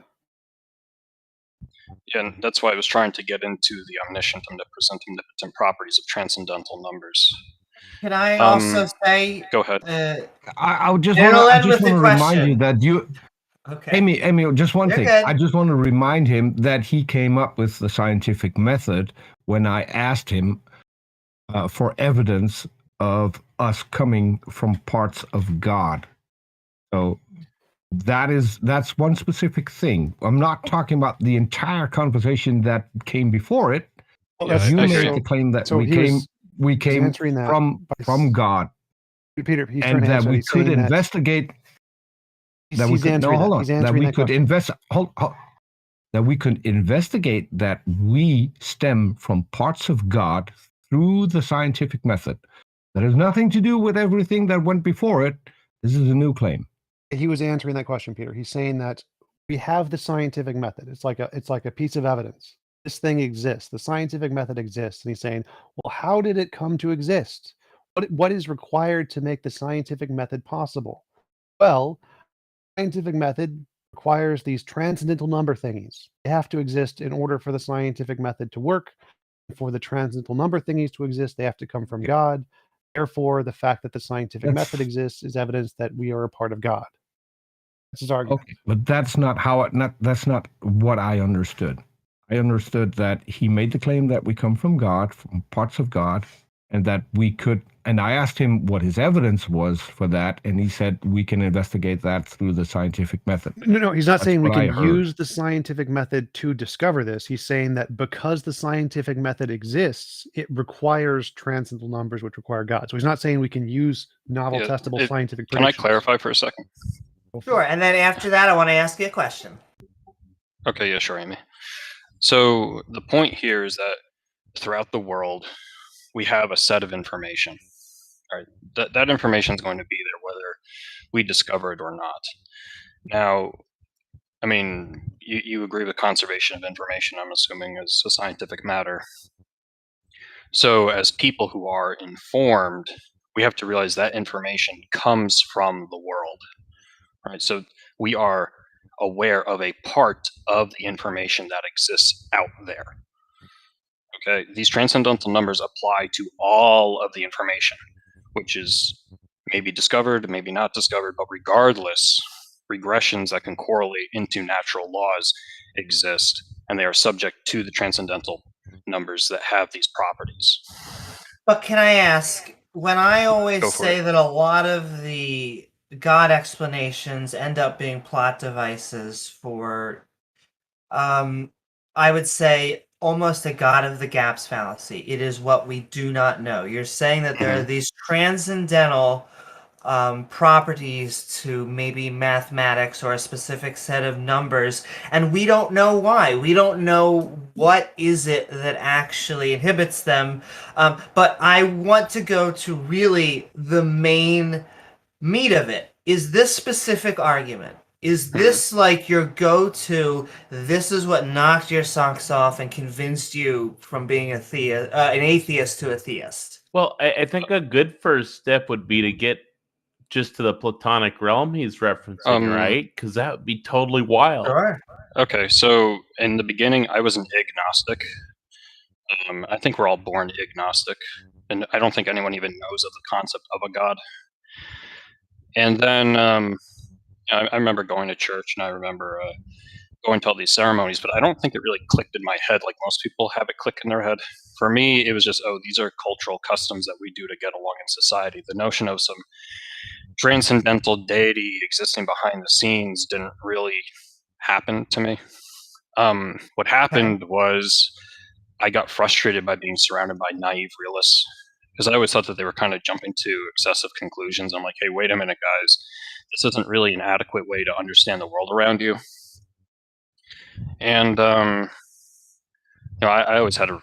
Yeah, and that's why I was trying to get into the omniscient and omnipotent properties of transcendental numbers. Can I also say? Go ahead. I just want to remind you that you... Okay. Amy, just one thing. Good. I just want to remind him that he came up with the scientific method when I asked him for evidence of us coming from parts of God. So that's one specific thing. I'm not talking about the entire conversation that came before it. You made the claim that we came from God. Peter, he's and that we could investigate that we could that we could that we could investigate that we stem from parts of God through the scientific method. That has nothing to do with everything that went before it. This is a new claim. He was answering that question, Peter. He's saying that we have the scientific method. It's like a piece of evidence. this thing exists. The scientific method exists. And he's saying, well, how did it come to exist? What is required to make the scientific method possible? Well, scientific method requires these transcendental number thingies. They have to exist in order for the scientific method to work. For the transcendental number thingies to exist, they have to come from God. Therefore, the fact that the scientific method exists is evidence that we are a part of God. That's his argument. Okay, but that's not that's not what I understood. I understood that he made the claim that we come from God, from parts of God, and that we could, and I asked him what his evidence was for that, and he said we can investigate that through the scientific method. No, he's not That's saying we what I can heard. use the scientific method to discover this. He's saying that because the scientific method exists, it requires transcendental numbers, which require God. So he's not saying we can use novel, testable scientific Can I predictions. clarify for a second? Sure, and then after that, I want to ask you a question. Okay, yeah, sure, Amy. So the point here is that throughout the world, we have a set of information. Right? That information is going to be there whether we discover it or not. Now, I mean, you agree with conservation of information, I'm assuming, as a scientific matter. So as people who are informed, we have to realize that information comes from the world. Right? So we are aware of a part of the information that exists out there. Okay, these transcendental numbers apply to all of the information, which is maybe discovered, maybe not discovered, but regardless, regressions that can correlate into natural laws exist, and they are subject to the transcendental numbers that have these properties. But can I ask, when I always Go for say it. that a lot of the God explanations end up being plot devices for, I would say, almost a God of the gaps fallacy. It is what we do not know. You're saying that there are these transcendental properties to maybe mathematics or a specific set of numbers, and we don't know why. We don't know what is it that actually inhibits them. But I want to go to really the main meat of it. Is this specific argument? Is this like your go-to, this is what knocked your socks off and convinced you from being an atheist to a theist? Well, I think a good first step would be to get just to the Platonic realm he's referencing, right? Because that would be totally wild. Sure. Okay, so in the beginning, I was an agnostic. I think we're all born agnostic, and I don't think anyone even knows of the concept of a god. And then I remember going to church, and I remember going to all these ceremonies, but I don't think it really clicked in my head like most people have it click in their head. For me, it was just, oh, these are cultural customs that we do to get along in society. The notion of some transcendental deity existing behind the scenes didn't really happen to me. What happened was I got frustrated by being surrounded by naive realists, because I always thought that they were kind of jumping to excessive conclusions. I'm like, hey, wait a minute, guys. This isn't really an adequate way to understand the world around you. And I always had a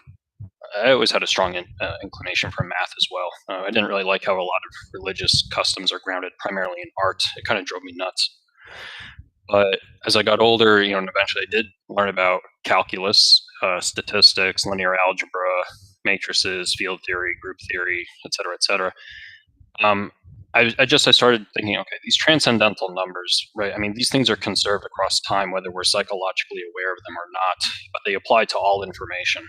strong inclination for math as well. I didn't really like how a lot of religious customs are grounded primarily in art. It kind of drove me nuts. But as I got older, and eventually I did learn about calculus, statistics, linear algebra, matrices, field theory, group theory, et cetera, et cetera. I started thinking, okay, these transcendental numbers, right? I mean, these things are conserved across time, whether we're psychologically aware of them or not, but they apply to all information.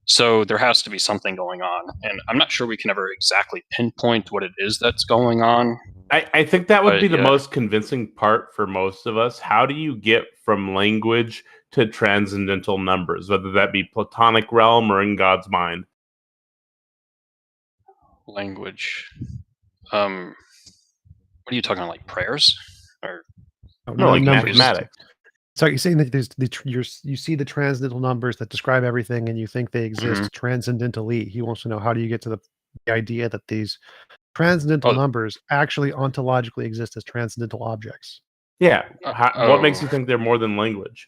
So there has to be something going on, and I'm not sure we can ever exactly pinpoint what it is that's going on. I think that would be the most convincing part for most of us. How do you get from language to transcendental numbers, whether that be Platonic realm or in God's mind? Language. What are you talking about, like prayers? Or no, like mathematics. So you're saying that there's you see the transcendental numbers that describe everything, and you think they exist transcendentally. He wants to know, how do you get to the idea that these transcendental numbers actually ontologically exist as transcendental objects? Yeah. What makes you think they're more than language?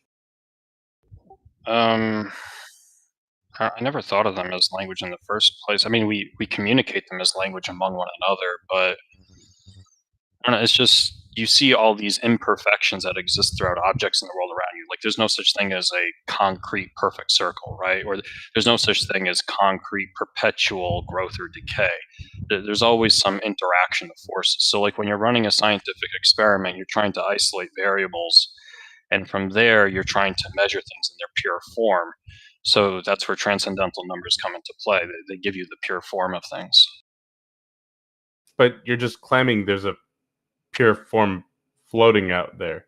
I never thought of them as language in the first place. I mean, we communicate them as language among one another, but I don't know, it's just, you see all these imperfections that exist throughout objects in the world around you, Like there's no such thing as a concrete perfect circle, right? Or there's no such thing as concrete perpetual growth or decay. There's always some interaction of forces. So like when you're running a scientific experiment, you're trying to isolate variables, and from there you're trying to measure things in their pure form. So that's where transcendental numbers come into play. They give you the pure form of things. But you're just claiming there's a pure form floating out there.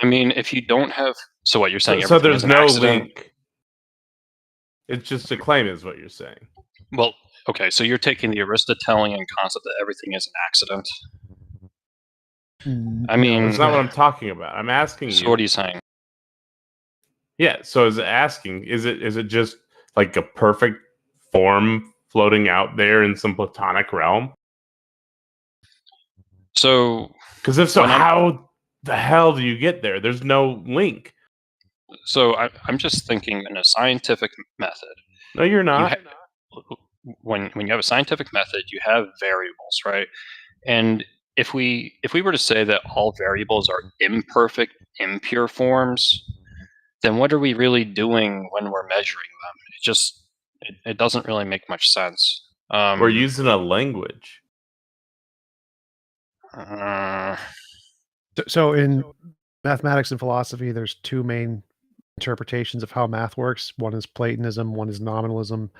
I mean, if you don't have, so what you're saying? So everything there's is an no accident? link. It's just a claim, is what you're saying. Well, okay, so you're taking the Aristotelian concept that everything is an accident. I mean, that's not what I'm talking about. I'm asking you. So what are you saying? Yeah. So is it just like a perfect form floating out there in some platonic realm? So, because if so, how the hell do you get there? There's no link. So I'm just thinking in a scientific method. No, you're not. When you have a scientific method, you have variables, right? And if we were to say that all variables are imperfect, impure forms, then what are we really doing when we're measuring them? It doesn't really make much sense. We're using a language. So in mathematics and philosophy, there's two main interpretations of how math works. One is Platonism, one is nominalism.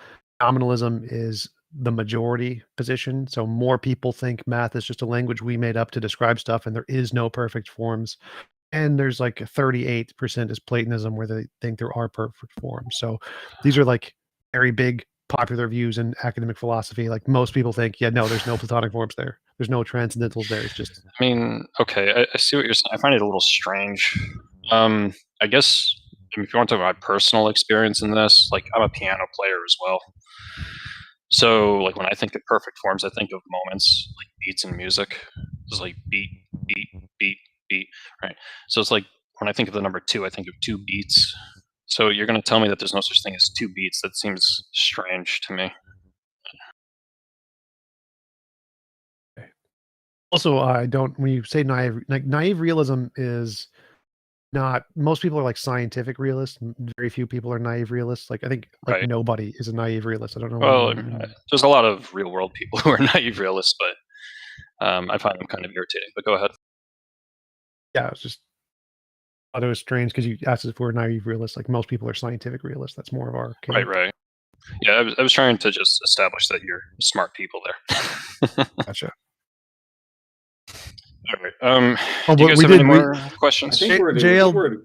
Nominalism is the majority position. So more people think math is just a language we made up to describe stuff, and there is no perfect forms. And there's like 38% is Platonism, where they think there are perfect forms. So these are like very big popular views in academic philosophy. Like most people think, yeah, no, there's no platonic forms there. There's no transcendentals there. It's just. I mean, okay, I see what you're saying. I find it a little strange. I guess if you want to talk about my personal experience in this, like I'm a piano player as well. So like when I think of perfect forms, I think of moments like beats in music. It's like beat, beat, beat, beat, right? So it's like when I think of the number 2, I think of 2 beats. So you're going to tell me that there's no such thing as 2 beats? That seems strange to me. Also, I don't. When you say naive realism is not. Most people are like scientific realists. Very few people are naive realists. Like I think Right. nobody is a naive realist. I don't know. Well, there's a lot of real world people who are naive realists, but I find them kind of irritating. But go ahead. Yeah, it's just. I thought it was strange because you asked if we're naive realists. Like most people are scientific realists. That's more of our camp. Right. Yeah, I was trying to just establish that you're smart people there. Gotcha. All right. Do you guys have any more questions? The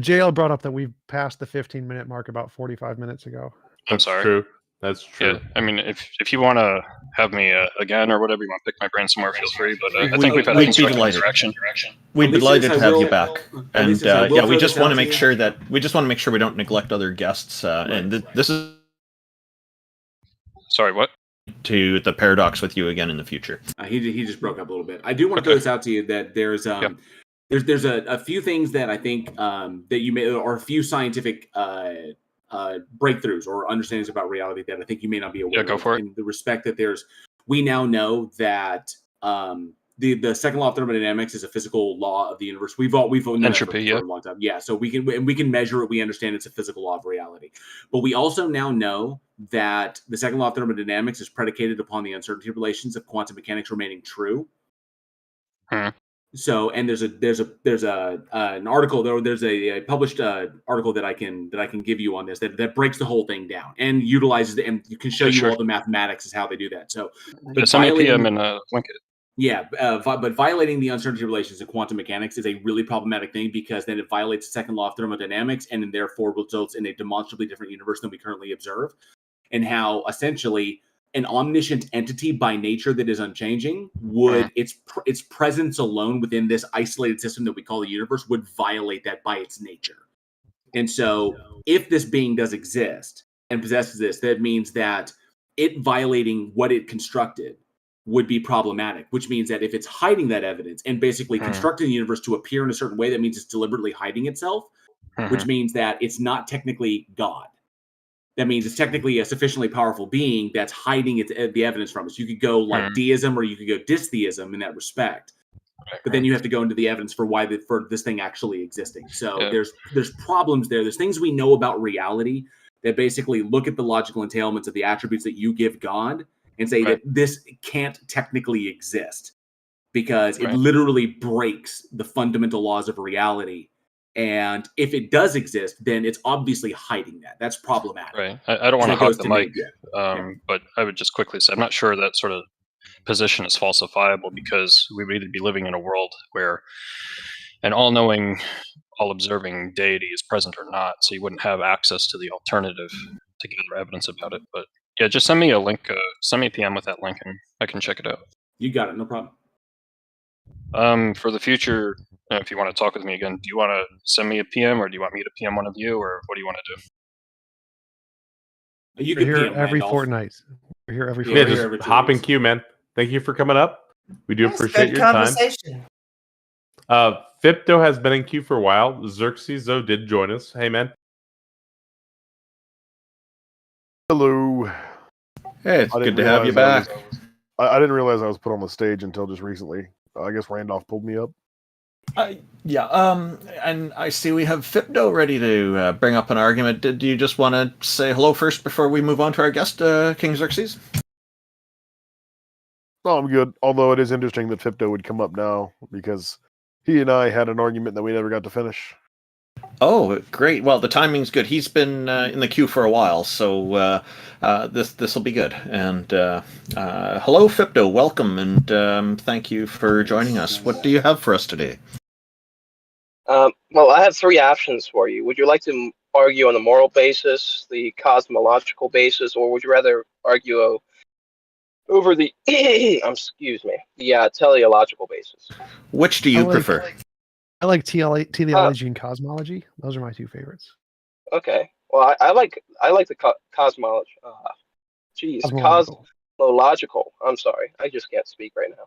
jail brought up that we've passed the 15-minute mark about 45 minutes ago. I'm sorry. True. That's true. Yeah, I mean, if you want to have me again or whatever, you want to pick my brain somewhere, feel free. But I think we've had a constructive direction. We'd be delighted to have you back, and yeah, we just want to make sure we don't neglect other guests. And this is. Sorry, what? To the paradox with you again in the future. He just broke up a little bit. I do want to throw this out to you that there's there's a few things that I think that you may, or a few scientific breakthroughs or understandings about reality that I think you may not be aware of. Go for it. In the respect that we now know that the second law of thermodynamics is a physical law of the universe. We've known entropy, for a long time. Yeah, so we can measure it. We understand it's a physical law of reality. But we also now know that the second law of thermodynamics is predicated upon the uncertainty relations of quantum mechanics remaining true. So, and there's an article, there's a published article that I can give you on this that breaks the whole thing down and utilizes and you can show you all the mathematics is how they do that. So, send me a PM and link it. Yeah, but violating the uncertainty relations in quantum mechanics is a really problematic thing because then it violates the second law of thermodynamics and then therefore results in a demonstrably different universe than we currently observe, and how essentially an omniscient entity by nature that is unchanging would its presence alone within this isolated system that we call the universe would violate that by its nature. And so if this being does exist and possesses this, that means that it violating what it constructed would be problematic, which means that if it's hiding that evidence and basically constructing the universe to appear in a certain way, that means it's deliberately hiding itself, which means that it's not technically God. That means it's technically a sufficiently powerful being that's hiding the evidence from us. You could go like deism or you could go dystheism in that respect. but then you have to go into the evidence for for this thing actually existing. So there's problems there. There's things we know about reality that basically look at the logical entailments of the attributes that you give God and say that this can't technically exist because it literally breaks the fundamental laws of reality. And if it does exist, then it's obviously hiding that. That's problematic. Right. I don't want to hog the mic, but I would just quickly say I'm not sure that sort of position is falsifiable because we would either be living in a world where an all-knowing, all-observing deity is present or not, so you wouldn't have access to the alternative to gather evidence about it. But yeah, just send me a link, send me a PM with that link, and I can check it out. You got it, no problem. For the future, if you want to talk with me again, do you want to send me a PM, or do you want me to PM one of you, or what do you want to do? You We're here every fortnight. We're here every Yeah, fortnight. just hop in queue, man. Thank you for coming up. We do appreciate your time. Fipto has been in queue for a while. Xerxes, though, did join us. Hey, man. Hello. Hey, it's good to have you back. I didn't realize I was put on the stage until just recently. I guess Randolph pulled me up. And I see we have Fipdo ready to bring up an argument. Did you just want to say hello first before we move on to our guest, King Xerxes? No, I'm good. Although it is interesting that Fipdo would come up now because he and I had an argument that we never got to finish. Oh, great. Well, the timing's good. He's been in the queue for a while, so this will be good. And hello, Fipdo. Welcome, and thank you for joining us. What do you have for us today? Well, I have three options for you. Would you like to argue on the moral basis, the cosmological basis, or would you rather argue over the the teleological basis? Which do you prefer? I like teleology and cosmology. Those are my two favorites. Okay. Well, I like the cosmology. Cosmological. I'm sorry, I just can't speak right now.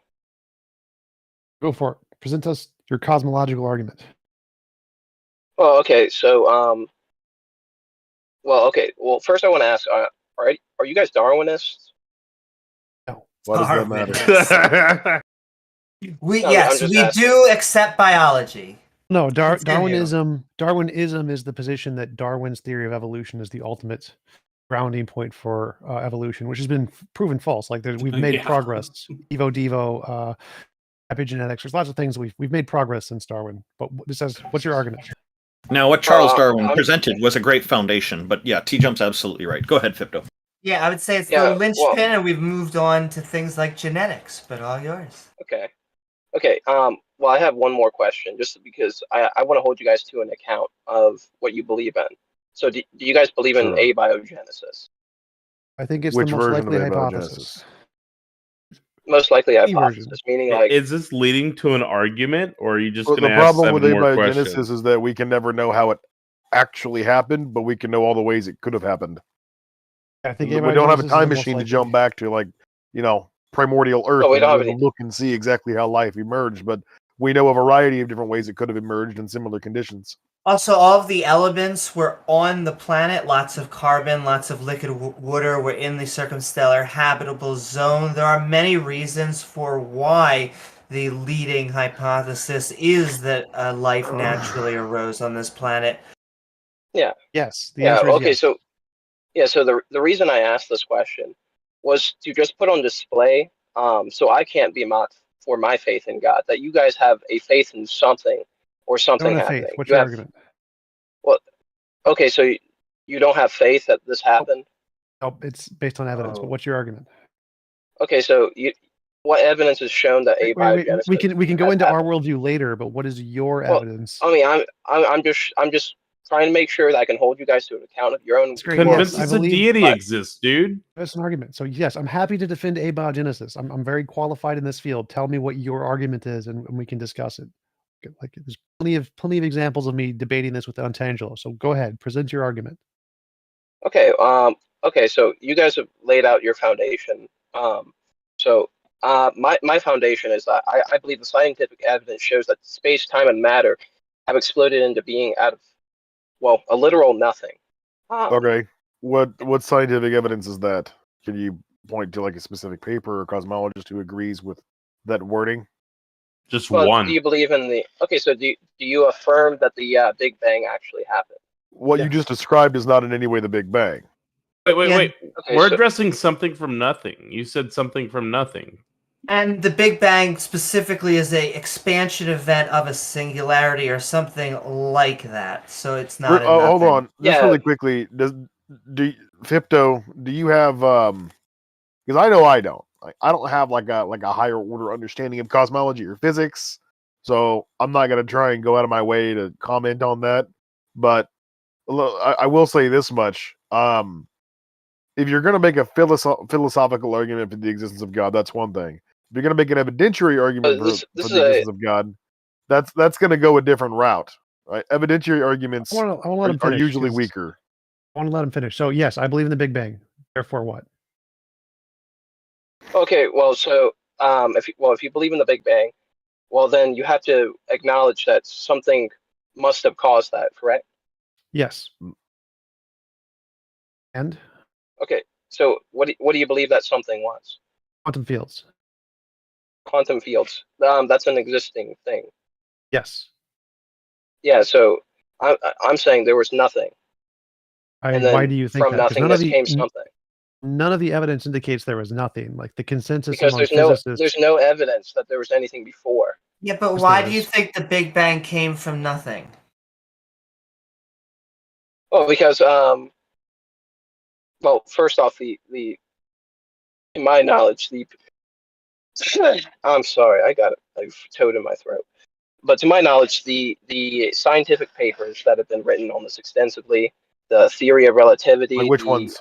Go for it. Present us your cosmological argument. Oh, okay. So, Well, first I want to ask: are you guys Darwinists? No. Why does that matter? We do accept biology. No, Darwinism is the position that Darwin's theory of evolution is the ultimate grounding point for evolution, which has been proven false. Like we've made progress. Devo, epigenetics. There's lots of things we've made progress since Darwin. But what's your argument? Now, what Charles Darwin presented was a great foundation. But yeah, T-Jump's absolutely right. Go ahead, Fipto. Yeah, I would say it's the linchpin, and we've moved on to things like genetics. But all yours. Okay. Well, I have one more question, just because I want to hold you guys to an account of what you believe in. So, do you guys believe in abiogenesis? I think it's the most likely hypothesis. Most likely hypothesis, meaning like... Is this leading to an argument, or are you just going to ask ask 7 more questions? The problem with questions? abiogenesis is that we can never know how it actually happened, but we can know all the ways it could have happened. I think we don't have a time machine to jump back to, primordial Earth and look and see exactly how life emerged, but we know a variety of different ways it could have emerged in similar conditions. Also, all of the elements were on the planet. Lots of carbon, lots of liquid water were in the circumstellar habitable zone. There are many reasons for why the leading hypothesis is that life naturally arose on this planet. Yeah. Yes. The answer is yes. So the reason I asked this question was to just put on display, so I can't be mocked for my faith in God, that you guys have a faith in something or something happening. Faith. What's your argument? Well, okay, so you don't have faith that this happened? No, it's based on evidence, but what's your argument? Okay, so what evidence has shown that abiogenesis? We can go into our worldview later, but what is your evidence? I mean, I'm just trying to make sure that I can hold you guys to an account of your own. Convince us a deity exists, dude. That's an argument. So yes, I'm happy to defend abiogenesis. I'm very qualified in this field. Tell me what your argument is, and we can discuss it. Like there's plenty of examples of me debating this with Otangelo. So go ahead, present your argument. Okay. So you guys have laid out your foundation. My foundation is that I believe the scientific evidence shows that space, time, and matter have exploded into being out of, a literal nothing. Okay. What scientific evidence is that? Can you point to a specific paper or cosmologist who agrees with that wording? Just Well, one. do you believe in the? Okay, so do you affirm that the Big Bang actually happened? What you just described is not in any way the Big Bang. Wait. Okay, We're so- addressing something from nothing. You said something from nothing. And the Big Bang specifically is a expansion event of a singularity or something like that. So it's not. Hold on, just Yeah. really quickly. Fipto, do you have? Because I know I don't. I don't have like a higher order understanding of cosmology or physics, so I'm not gonna try and go out of my way to comment on that. But I will say this much: if you're gonna make a philosophical argument for the existence of God, that's one thing. If you're gonna make an evidentiary argument for the existence of God, that's gonna go a different route. Right? Evidentiary arguments I want to let him are finish, usually 'cause weaker. I want to let him finish. So yes, I believe in the Big Bang. Therefore, what? Okay, well, so if you believe in the Big Bang, well, then you have to acknowledge that something must have caused that, correct? Yes. And Okay, so what do you believe that something was? quantum fields. Quantum fields. That's an existing thing. Yes. Yeah, so I'm saying there was nothing. And then Why do you think from that? 'Cause nothingness came something. none of the evidence indicates there was nothing. Like the consensus Because among there's physicists. no evidence that there was anything before. Yeah, but Yes, why there do you is. think the Big Bang came from nothing? Well, because well, first off, the in my knowledge, the I'm sorry, I got it. I've toad in my throat. But to my knowledge, the scientific papers that have been written on this extensively, the theory of relativity, Like which ones?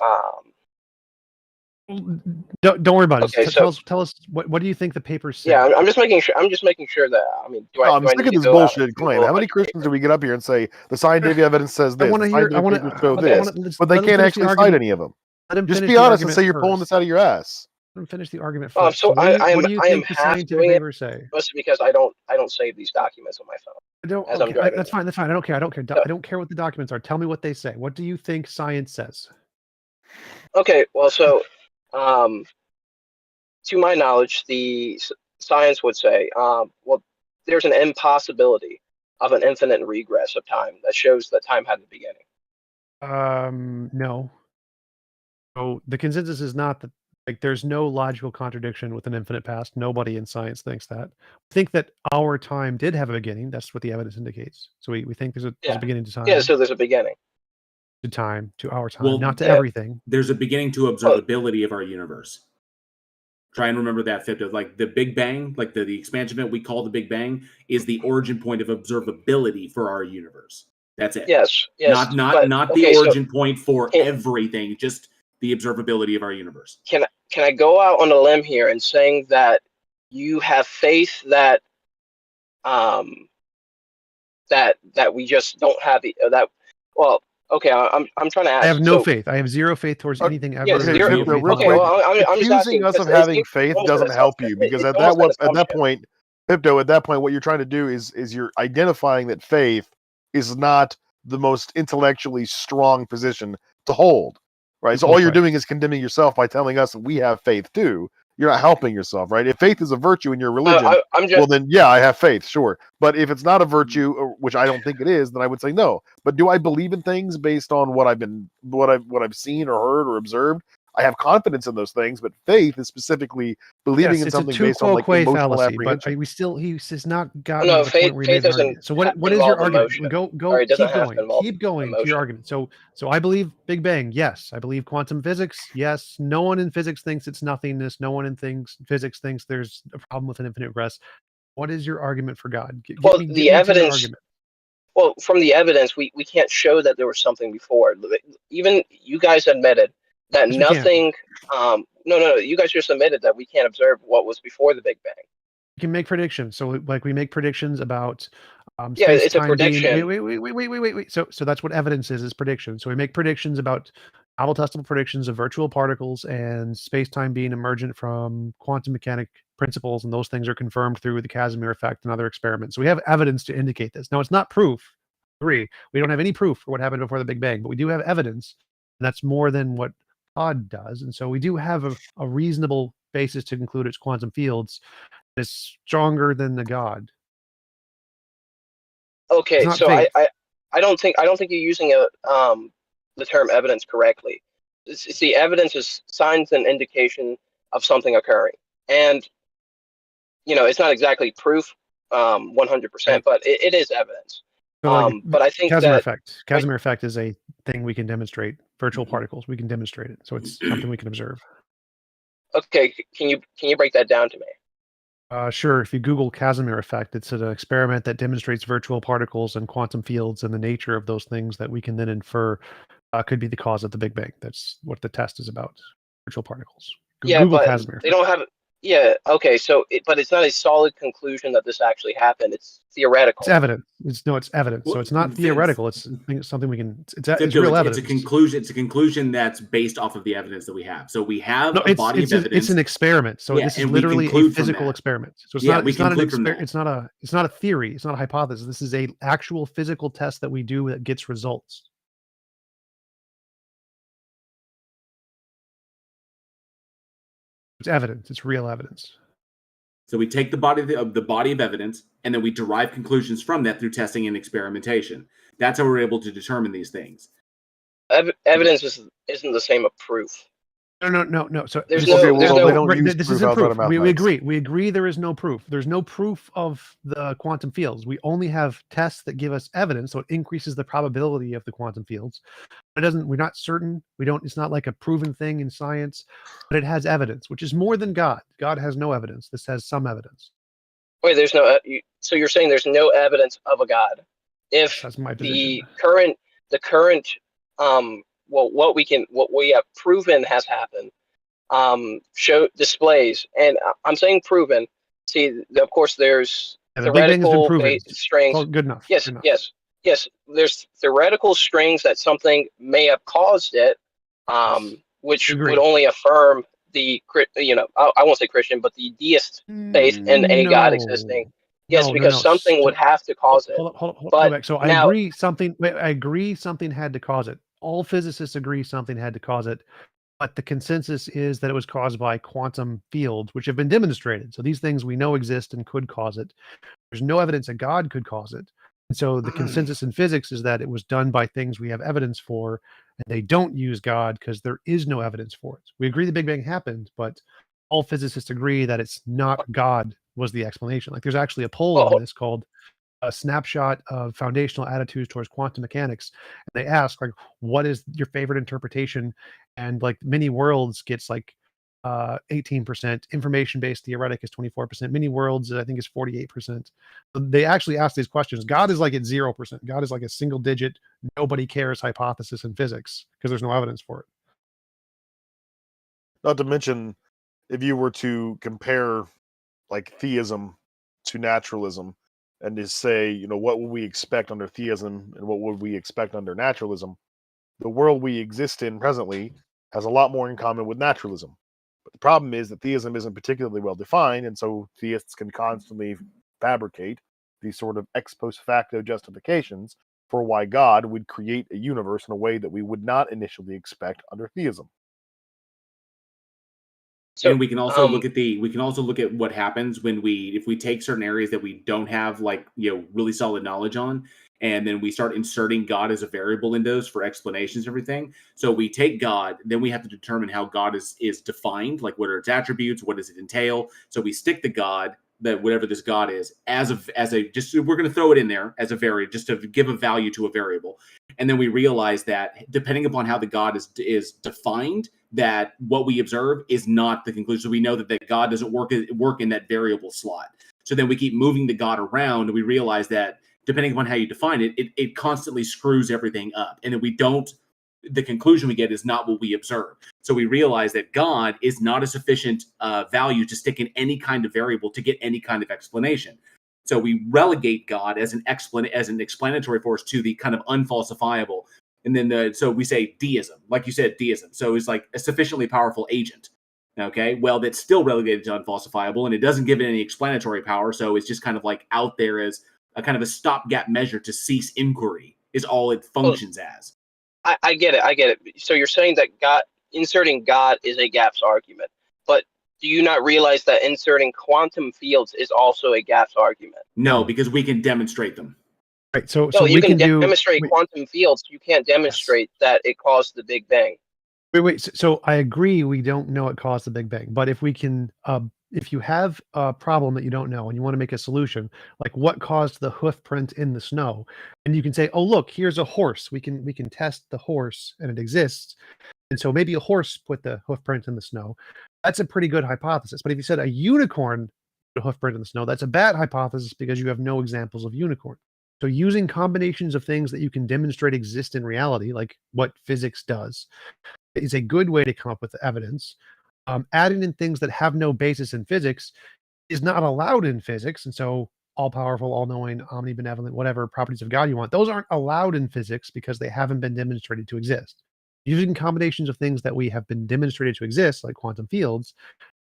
Don't worry about it. Okay, Just tell us what do you think the papers say? Yeah, I'm just making sure. I'm just making sure that. I mean, do I'm I sick need of to this go out bullshit and claim. Google How a many bunch of Christians do papers? we get up here and say the scientific evidence says I this, want the to hear. scientific papers show this, but they Let him can't finish the actually cite argument. any of them. Let him Just finish be the honest and argument say you're pulling first. this out of your ass. Let him finish the argument Oh, first. so So what do you I am think the half scientific doing it, papers say? mostly because I don't save these documents on my phone as I'm driving. That's fine. That's fine. I don't care. I don't care. No. I don't care what the documents are. Tell me what they say. What do you think science says? Okay, well, so to my knowledge, the science would say, well, there's an impossibility of an infinite regress of time that shows that time had a beginning. No. So the consensus is not that there's no logical contradiction with an infinite past. Nobody in science thinks that. We think that our time did have a beginning. That's what the evidence indicates. So we think there's a beginning to time. Yeah, so there's a beginning. To our time, Well, not to everything. There's a beginning to observability of our universe. Try and remember that, Fipto. Like the Big Bang, like the expansion event we call the Big Bang, is the origin point of observability for our universe. That's it. Yes. Not the origin point for everything, just the observability of our universe. Can I go out on a limb here and saying that you have faith that that we just don't have that? Well, okay, I'm trying to ask. I have no faith. I have zero faith towards anything ever. Yeah, zero. Real quick, I'm just asking accusing us of because having faith doesn't help you, because at that point, Pipto, at that point, what you're trying to do is you're identifying that faith is not the most intellectually strong position to hold, right? So all you're doing is condemning yourself by telling us that we have faith too. You're not helping yourself, right? If faith is a virtue in your religion, well then, yeah, I have faith, sure. But if it's not a virtue, which I don't think it is, then I would say no. But do I believe in things based on what I've seen or heard or observed? I have confidence in those things, but faith is specifically believing in something based on like emotional fallacy, apprehension. but he's not gotten No, to the faith point where he made the doesn't argument. So what is your argument? Go keep going to your argument. So I believe Big Bang, yes. I believe quantum physics, yes. No one in physics thinks it's nothingness. No one in physics thinks there's a problem with an infinite regress. What is your argument for God? Well, the evidence. Well, from the evidence, we can't show that there was something before. Even you guys admitted that nothing. No. You guys just admitted that we can't observe what was before the Big Bang. You can make predictions. So like we make predictions about yeah, it's a prediction. Wait. So that's what evidence is prediction. So we make predictions about novel testable predictions of virtual particles and space-time being emergent from quantum mechanic principles, and those things are confirmed through the Casimir effect and other experiments. So we have evidence to indicate this. Now it's not proof. We don't have any proof for what happened before the Big Bang, but we do have evidence, and that's more than what God does. And so we do have a reasonable basis to conclude it's quantum fields. is stronger than the God. Okay, not so faith. I don't think you're using the term evidence correctly. See, evidence is signs and indication of something occurring, and it's not exactly proof 100%, but it is evidence. So But I think Casimir that effect. Casimir effect is a thing we can demonstrate. Virtual particles, we can demonstrate it. So it's something we can observe. okay, can you break that down to me? Sure. If you Google Casimir effect, it's an experiment that demonstrates virtual particles and quantum fields and the nature of those things that we can then infer could be the cause of the Big Bang. That's what the test is about. Virtual particles. Yeah, Google but Casimir they effect. don't have. Yeah, okay, so but it's not a solid conclusion that this actually happened. It's theoretical. It's evidence. It's evidence. Well, so it's not Vince- theoretical. It's something we can. It's Fipto, real it's evidence. a conclusion. It's a conclusion that's based off of the evidence that we have. So we have No, a body of evidence. it's an experiment. So Yeah, this is and we literally a conclude from physical that. experiment. So it's Yeah, not. we It's not an conclude from that. experiment. It's not a theory. It's not a hypothesis. This is a actual physical test that we do that gets results. It's evidence. It's real evidence. So we take the body of evidence, and then we derive conclusions from that through testing and experimentation. That's how we're able to determine these things. Evidence isn't the same as proof. No. So There's this no. is- There's they no. don't use this proof isn't outside proof. of We mathematics. agree. We agree there is no proof. There's no proof of the quantum fields. We only have tests that give us evidence, so it increases the probability of the quantum fields. It doesn't. We're not certain. We don't. It's not like a proven thing in science, but it has evidence, which is more than God. God has no evidence. This has some evidence. Wait, there's no. So you're saying there's no evidence of a god? If That's my the position. current what we have proven has happened displays, and I'm saying proven. See, of course, there's And the Big Bang has been theoretical proven. strings. Well, good enough. Yes, Good enough. yes. There's theoretical strings that something may have caused it, which Agree. would only affirm the I won't say Christian, but the deist faith in a God existing. Yes, because something would have to cause it. Hold But back. So now, I agree something had to cause it. All physicists agree something had to cause it. But the consensus is that it was caused by quantum fields, which have been demonstrated. So these things we know exist and could cause it. There's no evidence that God could cause it. And so the consensus in physics is that it was done by things we have evidence for, and they don't use God because there is no evidence for it. We agree the Big Bang happened, but all physicists agree that it's not God was the explanation. Like there's actually a poll on this called a snapshot of foundational attitudes towards quantum mechanics. And they ask like, what is your favorite interpretation? And like many worlds gets like 18%, information-based theoretic is 24%, many worlds I think is 48%. They actually ask these questions. God is like at 0%. God is like a single digit, nobody cares hypothesis in physics because there's no evidence for it. Not to mention, if you were to compare like theism to naturalism and to say, what would we expect under theism and what would we expect under naturalism, the world we exist in presently has a lot more in common with naturalism. But the problem is that theism isn't particularly well defined, and so theists can constantly fabricate these sort of ex post facto justifications for why God would create a universe in a way that we would not initially expect under theism. So, and we can also look at what happens when if we take certain areas that we don't have really solid knowledge on, and then we start inserting God as a variable in those for explanations and everything. So we take God, then we have to determine how God is defined, like what are its attributes, what does it entail. So we stick the God, that whatever this God is, as a just we're going to throw it in there as a variable, just to give a value to a variable. And then we realize that depending upon how the God is defined, that what we observe is not the conclusion. So we know that God doesn't work in that variable slot. So then we keep moving the God around, and we realize that depending upon how you define it, it constantly screws everything up. And then the conclusion we get is not what we observe. So we realize that God is not a sufficient value to stick in any kind of variable to get any kind of explanation. So we relegate God as an explanatory force to the kind of unfalsifiable. And then so we say deism, like you said, deism. So it's like a sufficiently powerful agent. Okay, well, that's still relegated to unfalsifiable, and it doesn't give it any explanatory power. So it's just kind of like out there as a kind of a stopgap measure to cease inquiry is all it functions as. I get it. So you're saying that inserting God is a gaps argument, but do you not realize that inserting quantum fields is also a gaps argument? No, because we can demonstrate them. Right. So No, you we can do demonstrate quantum fields. You can't demonstrate that it caused the Big Bang. Wait. So I agree. We don't know it caused the Big Bang, but if we can, if you have a problem that you don't know and you want to make a solution, like what caused the hoof print in the snow, and you can say, "Oh, look, here's a horse. We can test the horse, and it exists." And so maybe a horse put the hoof print in the snow. That's a pretty good hypothesis. But if you said a unicorn put a hoof print in the snow, that's a bad hypothesis because you have no examples of unicorn. So using combinations of things that you can demonstrate exist in reality, like what physics does, is a good way to come up with evidence. Adding in things that have no basis in physics is not allowed in physics. And so all-powerful, all-knowing, omnibenevolent, whatever properties of God you want, those aren't allowed in physics because they haven't been demonstrated to exist. Using combinations of things that we have been demonstrated to exist, like quantum fields,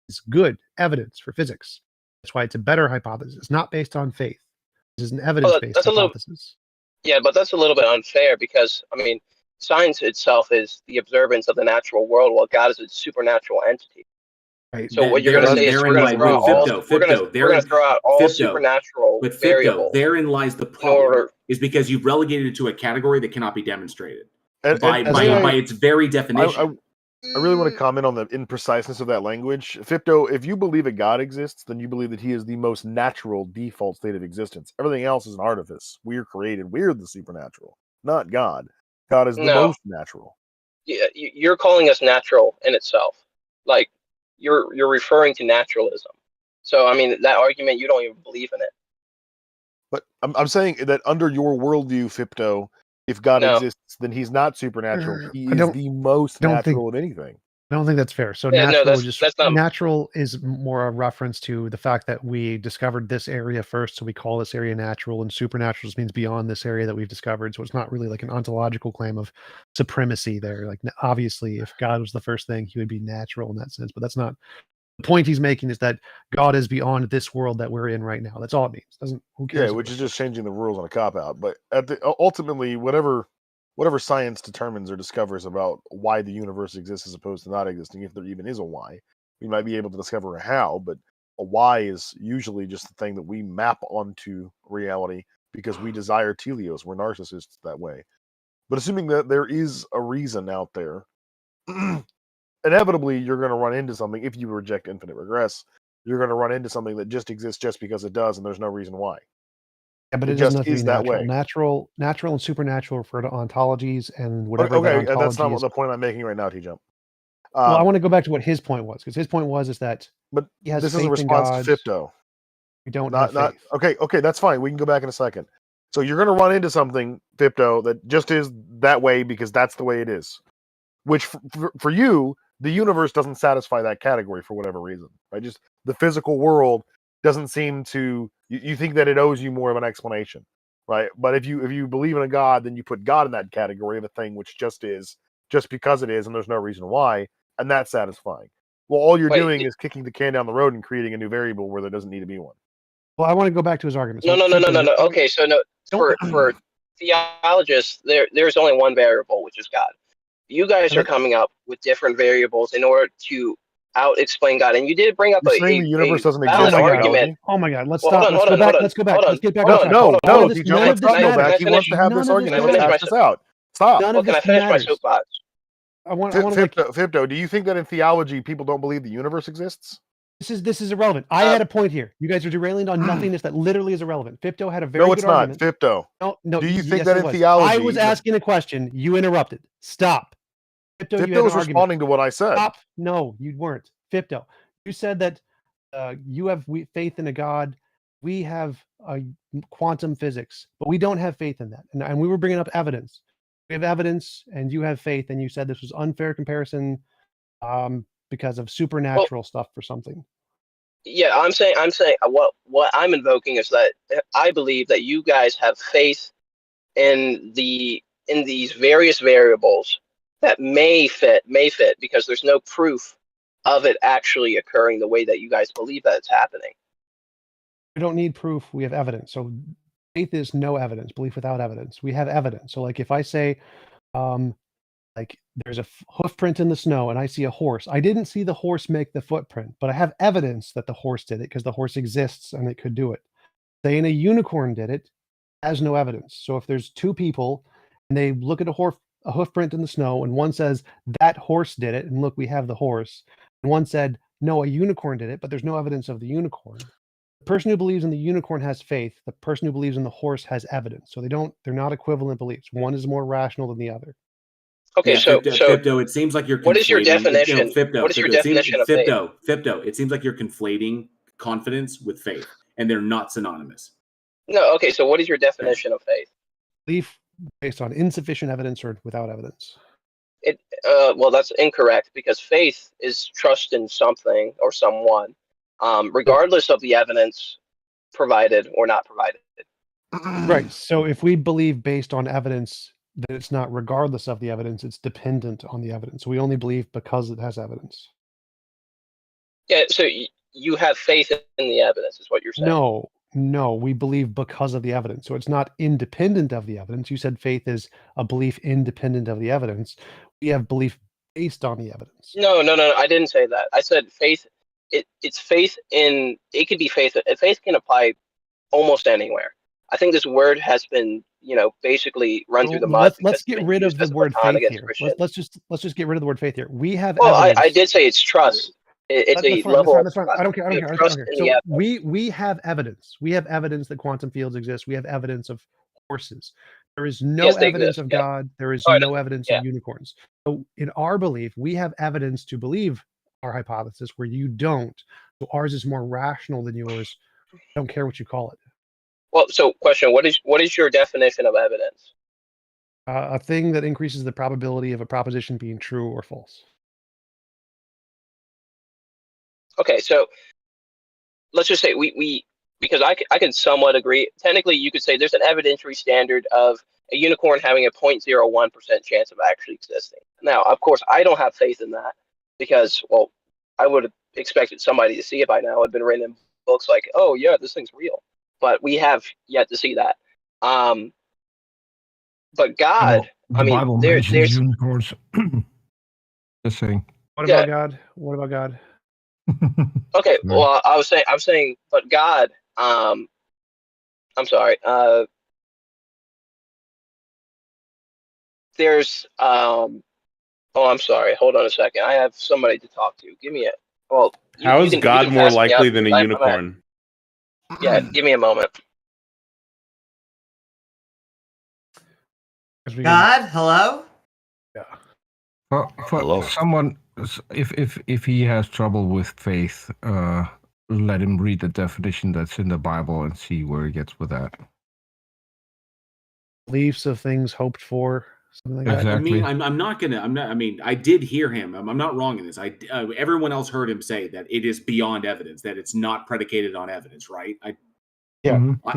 is good evidence for physics. That's why it's a better hypothesis. It's not based on faith. This is an evidence-based hypothesis. Yeah, but that's a little bit unfair because, I mean, science itself is the observance of the natural world, while God is a supernatural entity. Right. So what you're going to say is we're going to throw out all supernatural variables. Therein lies the problem, is because you've relegated it to a category that cannot be demonstrated by its very definition. I really want to comment on the impreciseness of that language. Fipto, if you believe a God exists, then you believe that he is the most natural default state of existence. Everything else is an artifice. We're created. We're the supernatural, not God. God is the most natural. Yeah, you're calling us natural in itself. Like, you're referring to naturalism. So, I mean, that argument, you don't even believe in it. But I'm saying that under your worldview, Fipto, if God exists, then he's not supernatural. He is the most natural of anything. I don't think that's fair. So natural is more a reference to the fact that we discovered this area first, so we call this area natural, and supernatural just means beyond this area that we've discovered. So it's not really like an ontological claim of supremacy there. Like obviously, if God was the first thing, he would be natural in that sense. But that's not the point he's making. Is that God is beyond this world that we're in right now. That's all it means. Who cares? Yeah, which is just changing the rules on a cop out. But ultimately, whatever science determines or discovers about why the universe exists as opposed to not existing, if there even is a why, we might be able to discover a how, but a why is usually just the thing that we map onto reality because we desire teleos. We're narcissists that way. But assuming that there is a reason out there, inevitably you're going to run into something. If you reject infinite regress, you're going to run into something that just exists just because it does, and there's no reason why. Yeah, but it just is that way. Natural and supernatural refer to ontologies and whatever. Okay, and that's not the point I'm making right now, TJump. Well, I want to go back to what his point was, because his point was that. But this is a response to Fipto. We don't have faith. Okay, that's fine. We can go back in a second. So you're going to run into something, Fipto, that just is that way because that's the way it is. Which for you, the universe doesn't satisfy that category for whatever reason, right? Just the physical world doesn't seem to. You think that it owes you more of an explanation, right? But if you believe in a God, then you put God in that category of a thing which just is, just because it is, and there's no reason why, and that's satisfying. Well, all you're doing is kicking the can down the road and creating a new variable where there doesn't need to be one. Well, I want to go back to his argument. No. Okay, so for theologists, there's only one variable, which is God. You guys are coming up with different variables in order to out-explain God, and you did bring up the universe doesn't exist. Argument. Oh my God! Let's stop. Let's go back. Let's get back. No, let's not go back. He wants to have this argument. Let's hash this out. Stop. Can I finish my soapbox? Fipto, do you think that in theology people don't believe the universe exists? This is irrelevant. I had a point here. You guys are derailing on nothingness that literally is irrelevant. Fipto had a very good argument. No, it's not. Fipto. No. Do you think that in theology? I was asking a question. You interrupted. Stop. Fipto was responding to what I said. Stop. No, you weren't. Fipto, you said that you have faith in a God. We have quantum physics, but we don't have faith in that. And we were bringing up evidence. We have evidence, and you have faith, and you said this was unfair comparison because of supernatural stuff or something. Yeah, I'm saying what I'm invoking is that I believe that you guys have faith in these various variables that may fit because there's no proof of it actually occurring the way that you guys believe that it's happening. We don't need proof. We have evidence. So faith is no evidence. Belief without evidence. We have evidence. So like if I say Like there's a hoof print in the snow and I see a horse. I didn't see the horse make the footprint, but I have evidence that the horse did it because the horse exists and it could do it. Saying a unicorn did it has no evidence. So if there's two people and they look at a hoof print in the snow and one says that horse did it, and look, we have the horse, and one said, no, a unicorn did it, but there's no evidence of the unicorn. The person who believes in the unicorn has faith. The person who believes in the horse has evidence. So they're not equivalent beliefs. One is more rational than the other. Okay, Yeah, so Fipto, it seems like you're. What is your definition? Fipto, what is your definition of faith? Fipto, it seems like you're conflating confidence with faith, and they're not synonymous. No, okay. So what is your definition of faith? Belief based on insufficient evidence or without evidence. Well, that's incorrect because faith is trust in something or someone, regardless of the evidence provided or not provided. Right. So if we believe based on evidence, that it's not regardless of the evidence, it's dependent on the evidence. We only believe because it has evidence. Yeah, so you have faith in the evidence is what you're saying. No, we believe because of the evidence. So it's not independent of the evidence. You said faith is a belief independent of the evidence. We have belief based on the evidence. No, I didn't say that. I said faith, it's faith in, it could be faith. Faith can apply almost anywhere. I think this word has been, basically run through the mud. Let's get rid of the word faith here. Let's just get rid of the word faith here. We have. Well, evidence. I did say it's trust. It's a level. That's fine. I don't care. So we have evidence. We have evidence that quantum fields exist. We have evidence of horses. There is no evidence of God. There is no evidence of unicorns. So in our belief, we have evidence to believe our hypothesis where you don't. So ours is more rational than yours. I don't care what you call it. Well, so question, what is your definition of evidence? A thing that increases the probability of a proposition being true or false. Okay, so let's just say we because I can somewhat agree. Technically, you could say there's an evidentiary standard of a unicorn having a 0.01% chance of actually existing. Now, of course, I don't have faith in that because, well, I would have expected somebody to see it by now. It'd been written in books like, oh yeah, this thing's real. But we have yet to see that. But God, the Bible there's unicorns. Just saying. What about God? What about God? Okay, well, I'm saying, but God, I'm sorry. There's, oh, I'm sorry. Hold on a second. I have somebody to talk to. Give me a. Well, how is God more likely than a unicorn? Yeah, give me a moment. God, hello? Yeah. For someone, if he has trouble with faith, let him read the definition that's in the Bible and see where he gets with that. Beliefs of things hoped for, something like that. I mean, I mean, I did hear him. I'm not wrong in this. Everyone else heard him say that it is beyond evidence, that it's not predicated on evidence, right? He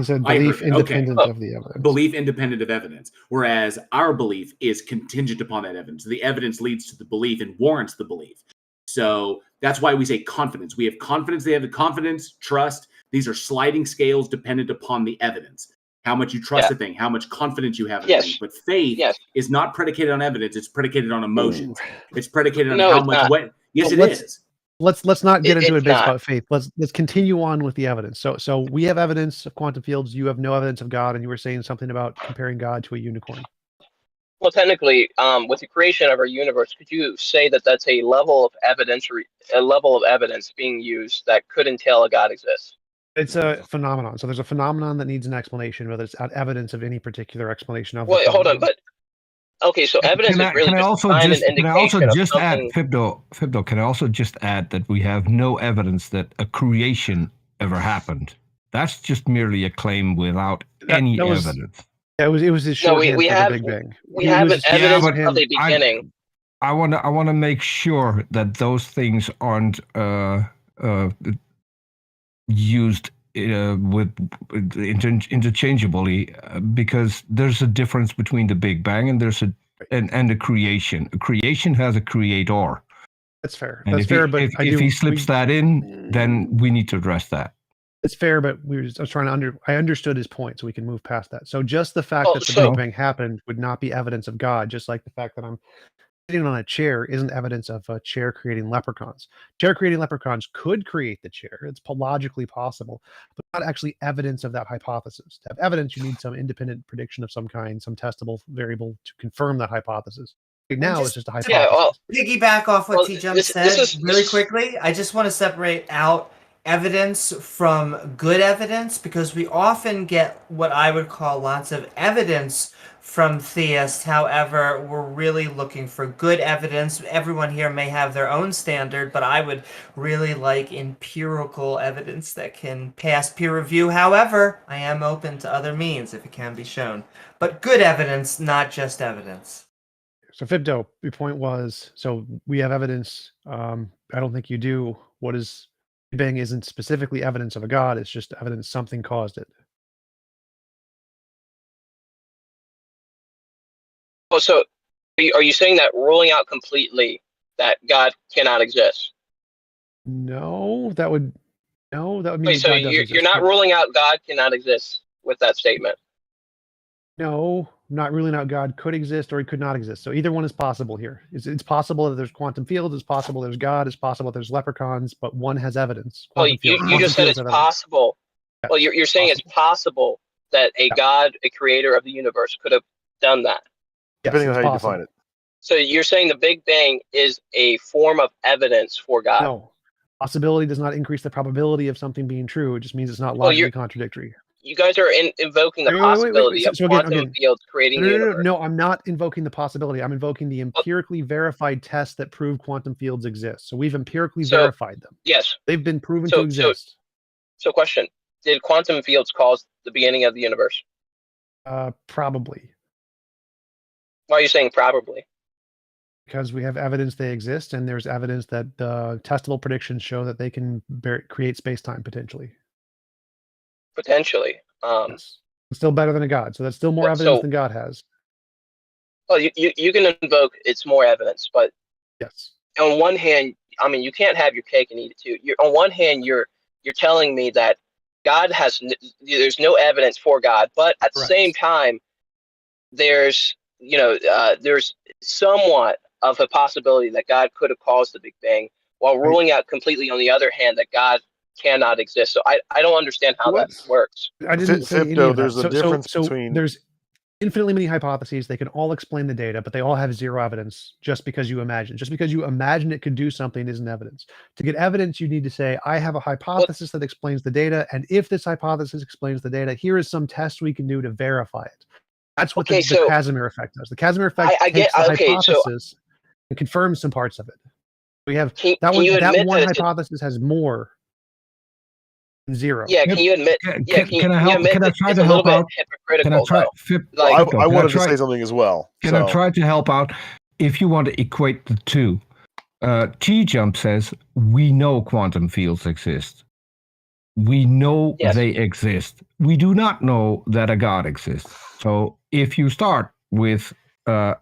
said belief independent of the evidence. Belief independent of evidence, whereas our belief is contingent upon that evidence. The evidence leads to the belief and warrants the belief. So that's why we say confidence. We have confidence. They have the confidence, trust. These are sliding scales dependent upon the evidence. How much you trust a thing, how much confidence you have in a thing. But faith is not predicated on evidence. It's predicated on emotions. It's predicated on how much what. Yes, it is. Let's not get into a debate about faith. Let's continue on with the evidence. So we have evidence of quantum fields. You have no evidence of God, and you were saying something about comparing God to a unicorn. Well, technically, with the creation of our universe, could you say that that's a level of evidence being used that could entail a God exists? It's a phenomenon. So there's a phenomenon that needs an explanation, whether it's evidence of any particular explanation of. Wait, hold on, but. Okay, so evidence is really just an indication Can I also just of add, something. Fibdo, can I also just add that we have no evidence that a creation ever happened? That's just merely a claim without any evidence. It was his shorthand we for have, the Big Bang. We have an evidence of the beginning. I want to make sure that those things aren't used interchangeably, because there's a difference between the Big Bang and and a creation. A creation has a creator. That's fair. And That's fair. But if he slips that in, then we need to address that. It's fair, but I was trying to I understood his point, so we can move past that. So just the fact that the Big Bang happened would not be evidence of God, just like the fact that I'm sitting on a chair isn't evidence of a chair creating leprechauns. Chair creating leprechauns could create the chair. It's logically possible, but not actually evidence of that hypothesis. To have evidence, you need some independent prediction of some kind, some testable variable to confirm that hypothesis. Right now, it's just a hypothesis. Yeah, well, piggyback off what TJump said really this- quickly. I just want to separate out evidence from good evidence, because we often get what I would call lots of evidence from theists. However, we're really looking for good evidence. Everyone here may have their own standard, but I would really like empirical evidence that can pass peer review. However, I am open to other means if it can be shown. But good evidence, not just evidence. So Fibdo, your point was, so we have evidence. I don't think you do. What is Big Bang isn't specifically evidence of a god. It's just evidence something caused it. Oh, so are you saying that ruling out completely that God cannot exist? No, that would mean Wait, so God doesn't you're exist. not ruling out God cannot exist with that statement? No, not ruling out God could exist or he could not exist. So either one is possible here. It's possible that there's quantum fields. It's possible there's God. It's possible there's leprechauns. But one has evidence. Well, Quantum you fields. just said it's possible. Well, you're saying it's possible that a God, a creator of the universe, could have done that. Depending on how you define it. So you're saying the Big Bang is a form of evidence for God? No. Possibility does not increase the probability of something being true. It just means it's not logically contradictory. You guys are invoking the possibility of quantum fields creating the universe. No, I'm not invoking the possibility. I'm invoking the empirically verified tests that prove quantum fields exist. So we've empirically verified them. Yes. They've been proven to exist. So question, did quantum fields cause the beginning of the universe? Probably. Why are you saying probably? Because we have evidence they exist, and there's evidence that the testable predictions show that they can create space-time potentially. Potentially. Yes. It's still better than a god, so that's still more evidence than God has. Well, you can invoke it's more evidence, but yes. On one hand, I mean, you can't have your cake and eat it too. On one hand, you're telling me that God there's no evidence for God, but at the same time, there's there's somewhat of a possibility that God could have caused the Big Bang, while ruling out completely, on the other hand, that God cannot exist. So I don't understand how that works. I didn't say any of that. There's a difference between. There's infinitely many hypotheses. They can all explain the data, but they all have zero evidence just because you imagine. Just because you imagine it could do something isn't evidence. To get evidence, you need to say, I have a hypothesis that explains the data, and if this hypothesis explains the data, here is some test we can do to verify it. That's what the Casimir effect does. The Casimir effect takes the hypothesis and confirms some parts of it. We have that one hypothesis has more than zero. Yeah, can you admit? Can I try to help out? Can I try? I wanted to say something as well. Can I try to help out? If you want to equate the two, TJump says we know quantum fields exist. We know they exist. We do not know that a God exists. So if you start with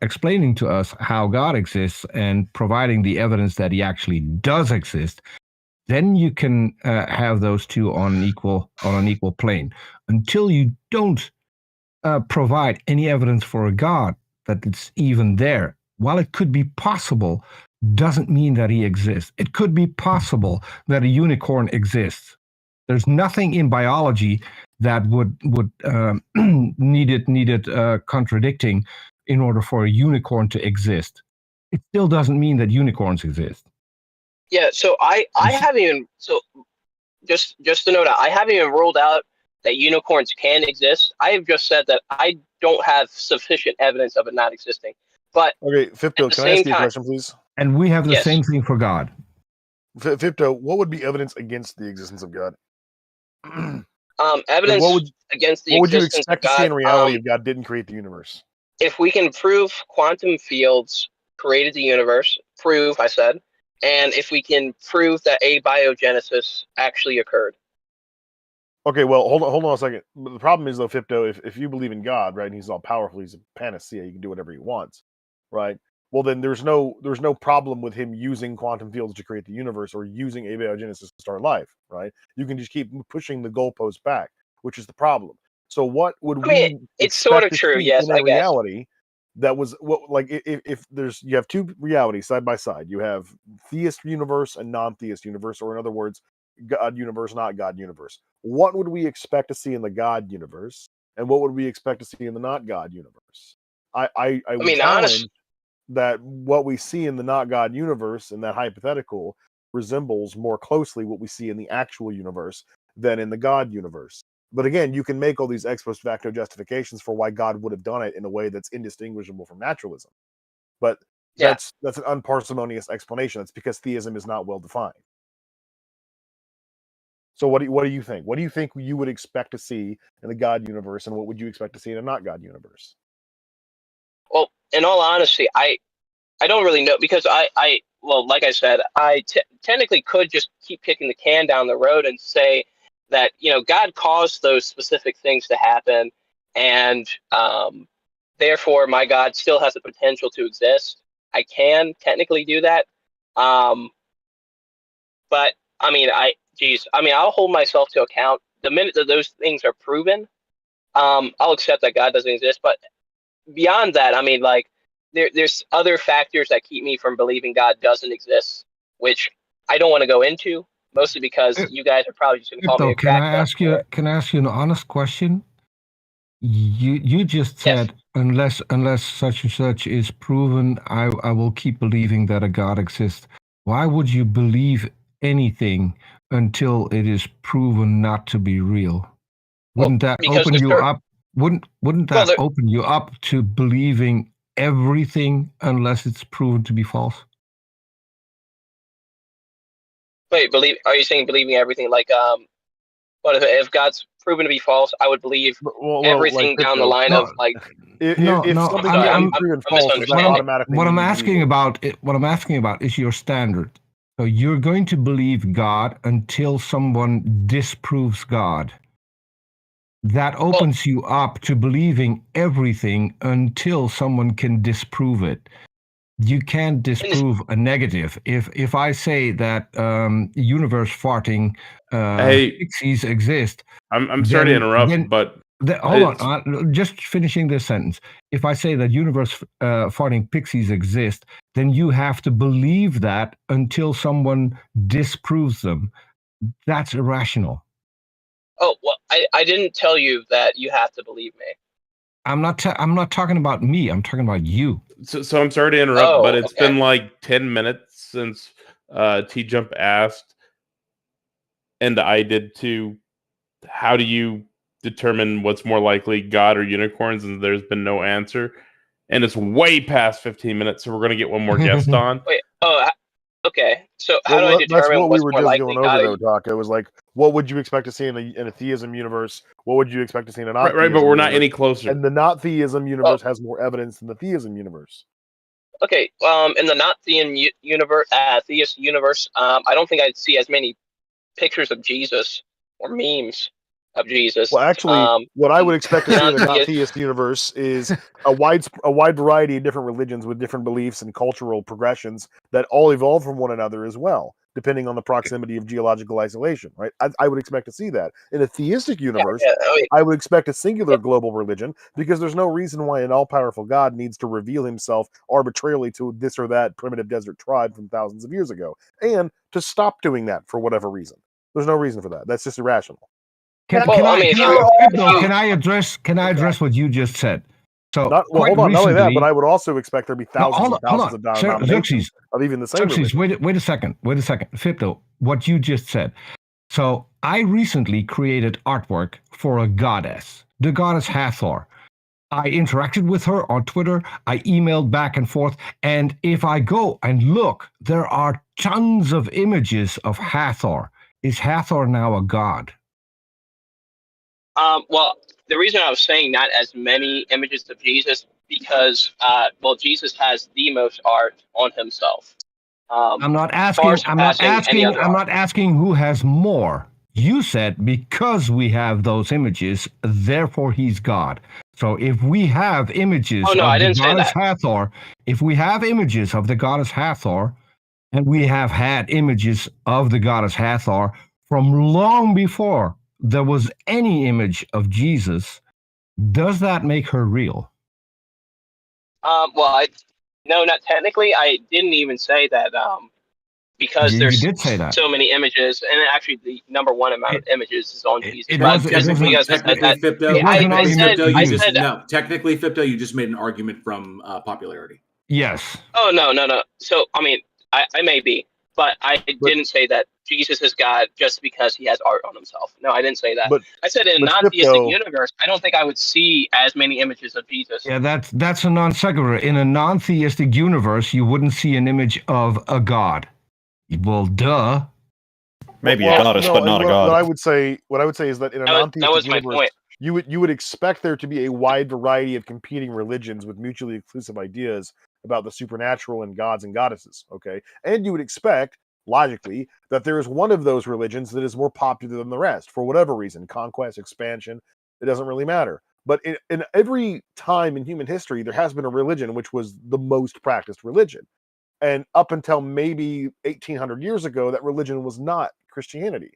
explaining to us how God exists and providing the evidence that he actually does exist, then you can have those two on an equal plane. Until you don't provide any evidence for a God that it's even there, while it could be possible, doesn't mean that he exists. It could be possible that a unicorn exists. There's nothing in biology that would need it contradicting in order for a unicorn to exist. It still doesn't mean that unicorns exist. Yeah, so I haven't even just to note out, I haven't even ruled out that unicorns can exist. I have just said that I don't have sufficient evidence of it not existing. But okay, Fipto, can I ask you a question, please? And we have the same thing for God. Fipto, what would be evidence against the existence of God? Evidence against the existence of God. What would you expect to see in reality if God didn't create the universe? If we can prove quantum fields created the universe, I said, and if we can prove that abiogenesis actually occurred. Okay, well, hold on a second. The problem is, though, Fipto, if you believe in God, right, and he's all powerful, he's a panacea, he can do whatever he wants, right? Well, then there's no problem with him using quantum fields to create the universe or using abiogenesis to start life, right? You can just keep pushing the goalpost back, which is the problem. So what would it's sort of true, yes, in reality that was what, like, if there's, you have two realities side by side. You have theist universe and non-theist universe, or in other words, God universe, not God universe. What would we expect to see in the God universe, and what would we expect to see in the not God universe? I would mean, challenge that what we see in the not God universe, in that hypothetical, resembles more closely what we see in the actual universe than in the God universe. But again, you can make all these ex post facto justifications for why God would have done it in a way that's indistinguishable from naturalism. But Yeah. that's an unparsimonious explanation. It's because theism is not well defined. So what do you think? What do you think you would expect to see in the God universe, and what would you expect to see in a not God universe? Well, in all honesty, I don't really know, because well, like I said, I technically could just keep kicking the can down the road and say that, you know, God caused those specific things to happen, and therefore my God still has the potential to exist. I can technically do that, but I mean, I'll hold myself to account. The minute that those things are proven, I'll accept that God doesn't exist. But beyond that, I mean, like, there's other factors that keep me from believing God doesn't exist, which I don't want to go into, mostly because you guys are probably just going to call me a Can I crack nut. can I ask you an honest question? You just said, unless such and such is proven, I will keep believing that a God exists. Why would you believe anything until it is proven not to be real? Wouldn't that open you up? Wouldn't that open you up to believing everything unless it's proven to be false? Wait, are you saying believing everything? Like, what if God's proven to be false? I would believe everything like, down the line of, like. If something can be proven false, does that automatically what I'm mean you asking about is your standard. So you're going to believe God until someone disproves God. That opens you up to believing everything until someone can disprove it. You can't disprove a negative. If I say that universe farting pixies exist, I'm sorry to interrupt, but hold on, just finishing this sentence. If I say that universe farting pixies exist, then you have to believe that until someone disproves them. That's irrational. Oh, well, I didn't tell you that you have to believe me. I'm not talking about me. I'm talking about you. So I'm sorry to interrupt, but it's been like 10 minutes since TJump asked, and I did too. How do you determine what's more likely, God or unicorns? And there's been no answer. And it's way past 15 minutes, so we're going to get one more guest on. Wait, okay. So how do I determine that's what what's we were more just likely? going over, though, Doc. It was like, what would you expect to see in a theism universe? What would you expect to see in a not right, but we're not any closer. And the not theism universe has more evidence than the theism universe. Okay, in the not theist universe, I don't think I'd see as many pictures of Jesus or memes of Jesus. Well, actually, what I would expect to see in a not theist universe is a wide variety of different religions with different beliefs and cultural progressions that all evolve from one another as well, depending on the proximity of geological isolation, right? I would expect to see that. In a theistic universe, I would expect a singular global religion, because there's no reason why an all-powerful God needs to reveal himself arbitrarily to this or that primitive desert tribe from thousands of years ago, and to stop doing that for whatever reason. There's no reason for that. That's just irrational. Can I address what you just said? So, hold on. Not only that, but I would also expect there to be thousands and thousands of denominations of even the same religion. Wait a second. Fipto, what you just said. So I recently created artwork for a goddess, the goddess Hathor. I interacted with her on Twitter. I emailed back and forth. And if I go and look, there are tons of images of Hathor. Is Hathor now a god? Well, the reason I was saying not as many images of Jesus, because Jesus has the most art on himself. I'm not asking who has more. You said because we have those images, therefore he's God. So if we have images of the goddess Hathor, and we have had images of the goddess Hathor from long before there was any image of Jesus, does that make her real? No, not technically. I didn't even say that. Because You there's did say that. so many images, and actually the number one amount of images is on Jesus. It But wasn't. just It wasn't. because I said Technically, that, Fipto, It wasn't I argument said, to I use. said, no. Technically, Fipto, you just made an argument from popularity. Yes. oh no. So I mean, I may be, but I didn't say that Jesus is God just because he has art on himself. No, I didn't say that. But I said in a but non-theistic Fipto, universe, I don't think I would see as many images of Jesus. Yeah, that's a non sequitur. In a non-theistic universe, you wouldn't see an image of a god. Well, duh. Maybe well, a goddess, no, but not a what god. I would say is that in a That non-theistic was my universe, point. you would expect there to be a wide variety of competing religions with mutually exclusive ideas about the supernatural and gods and goddesses. Okay, and you would expect, logically, that there is one of those religions that is more popular than the rest for whatever reason, conquest, expansion. It doesn't really matter. But in every time in human history, there has been a religion which was the most practiced religion. And up until maybe 1800 years ago, that religion was not Christianity.